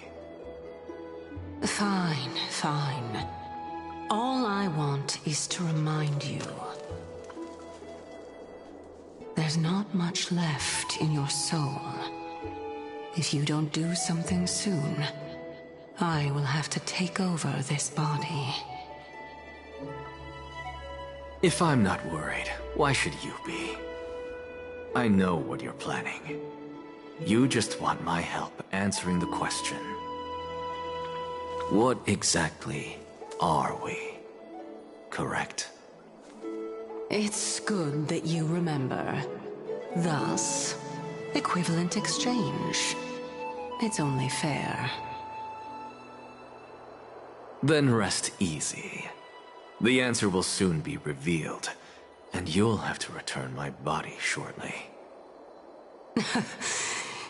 Fine, fine. All I want is to remind you. There's not much left in your soul. If you don't do something soon, I will have to take over this body. If I'm not worried, why should you be? I know what you're planning. You just want my help answering the question. What exactly are we? Correct? It's good that you remember. Thus, equivalent exchange. It's only fair. Then rest easy. The answer will soon be revealed, and you'll have to return my body shortly.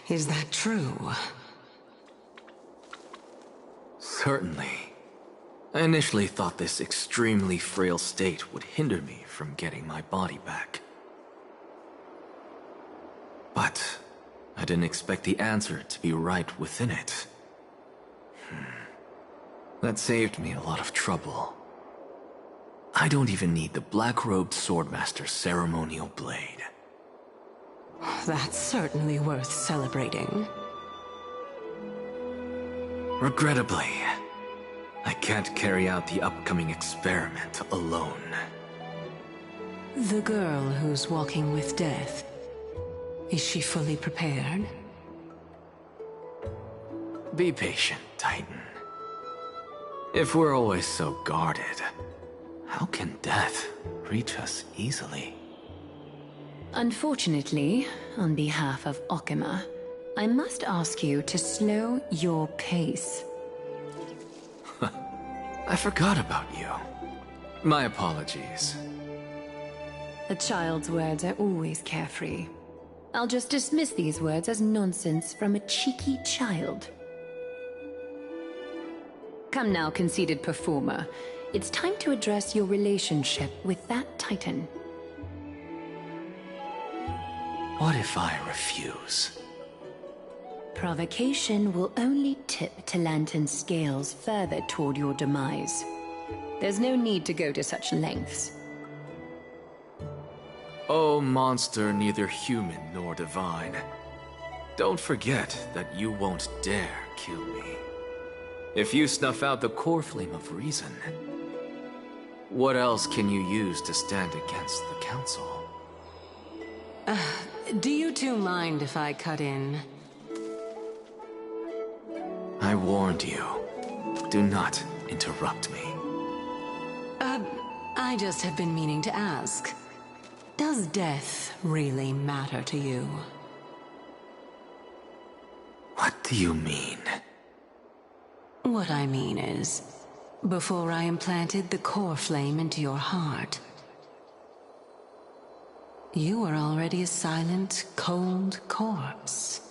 Is that true? Certainly. I initially thought this extremely frail state would hinder me from getting my body back. But I didn't expect the answer to be right within it. That saved me a lot of trouble. I don't even need the black-robed Swordmaster's ceremonial blade. That's certainly worth celebrating. Regrettably, I can't carry out the upcoming experiment alone. The girl who's walking with death, is she fully prepared? Be patient, Titan. If we're always so guarded, How can death reach us easily? Unfortunately, on behalf of Okima, I must ask you to slow your pace. I forgot about you. My apologies. A child's words are always carefree. I'll just dismiss these words as nonsense from a cheeky child. Come now, conceited performer. It's time to address your relationship with that Titan. What if I refuse? Provocation will only tip Talantan's scales further toward your demise. There's no need to go to such lengths. Oh, monster neither human nor divine. Don't forget that you won't dare kill me. If you snuff out the core flame of reason, what else can you use to stand against the Council? Do you two mind if I cut in? I warned you. Do not interrupt me. I just have been meaning to ask. Does death really matter to you? What do you mean? What I mean is, before I implanted the core flame into your heart, you were already a silent, cold corpse.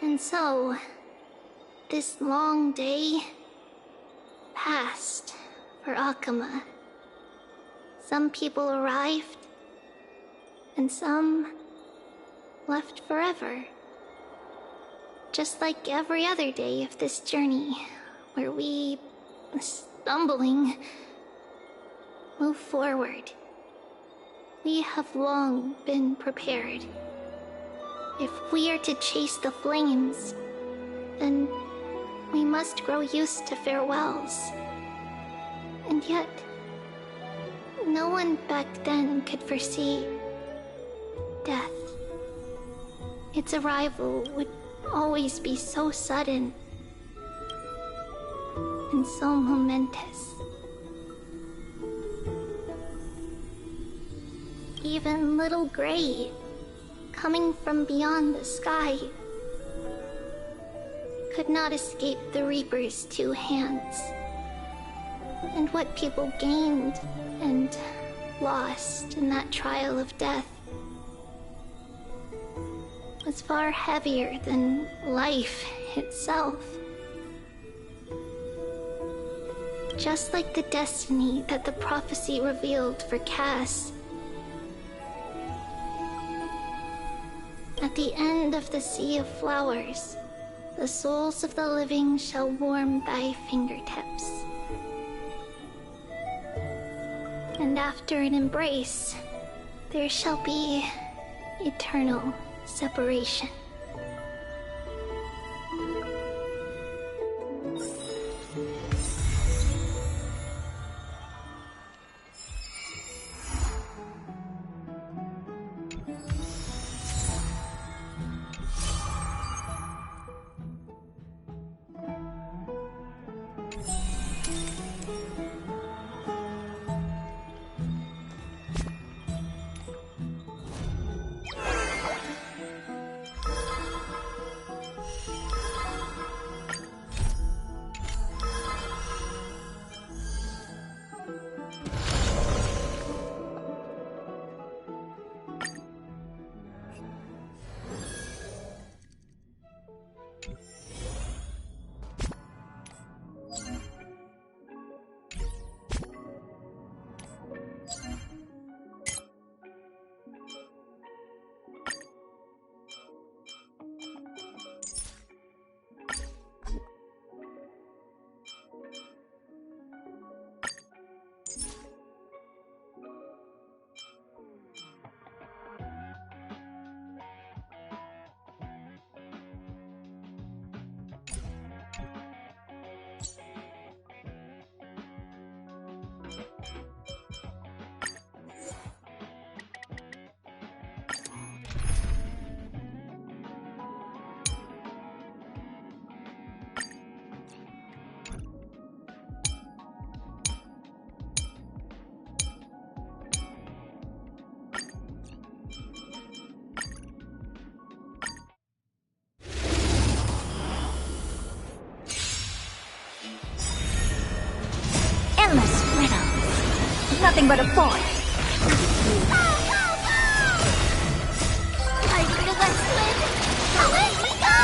And so, this long day passed for Akama. Some people arrived, and some left forever. Just like every other day of this journey, where we, stumbling, move forward. We have long been prepared. If we are to chase the flames, then we must grow used to farewells. And yet, no one back then could foresee death. Its arrival would always be so sudden and so momentous. Even little Gray, coming from beyond the sky, could not escape the Reaper's two hands. And what people gained and lost in that trial of death was far heavier than life itself. Just like the destiny that the prophecy revealed for Cass. At the end of the Sea of Flowers, the souls of the living shall warm thy fingertips. And after an embrace, there shall be eternal separation. Nothing but a boy. Are you the best win? Away we go!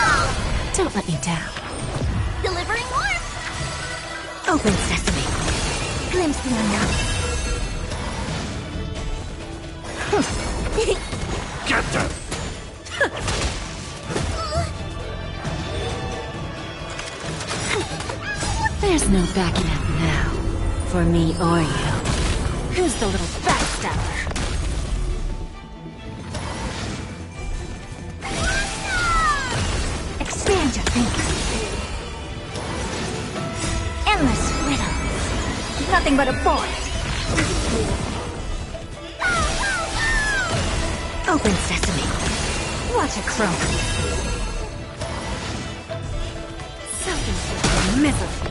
Don't let me down. Delivering warmth! Open sesame. Glimpse the unknown. Get them! There's no backing out now. For me or you. Who's the little backstabber? Expand your fingers. Endless riddles. Nothing but a boy. Open sesame. Watch a crumble. Something so miserable.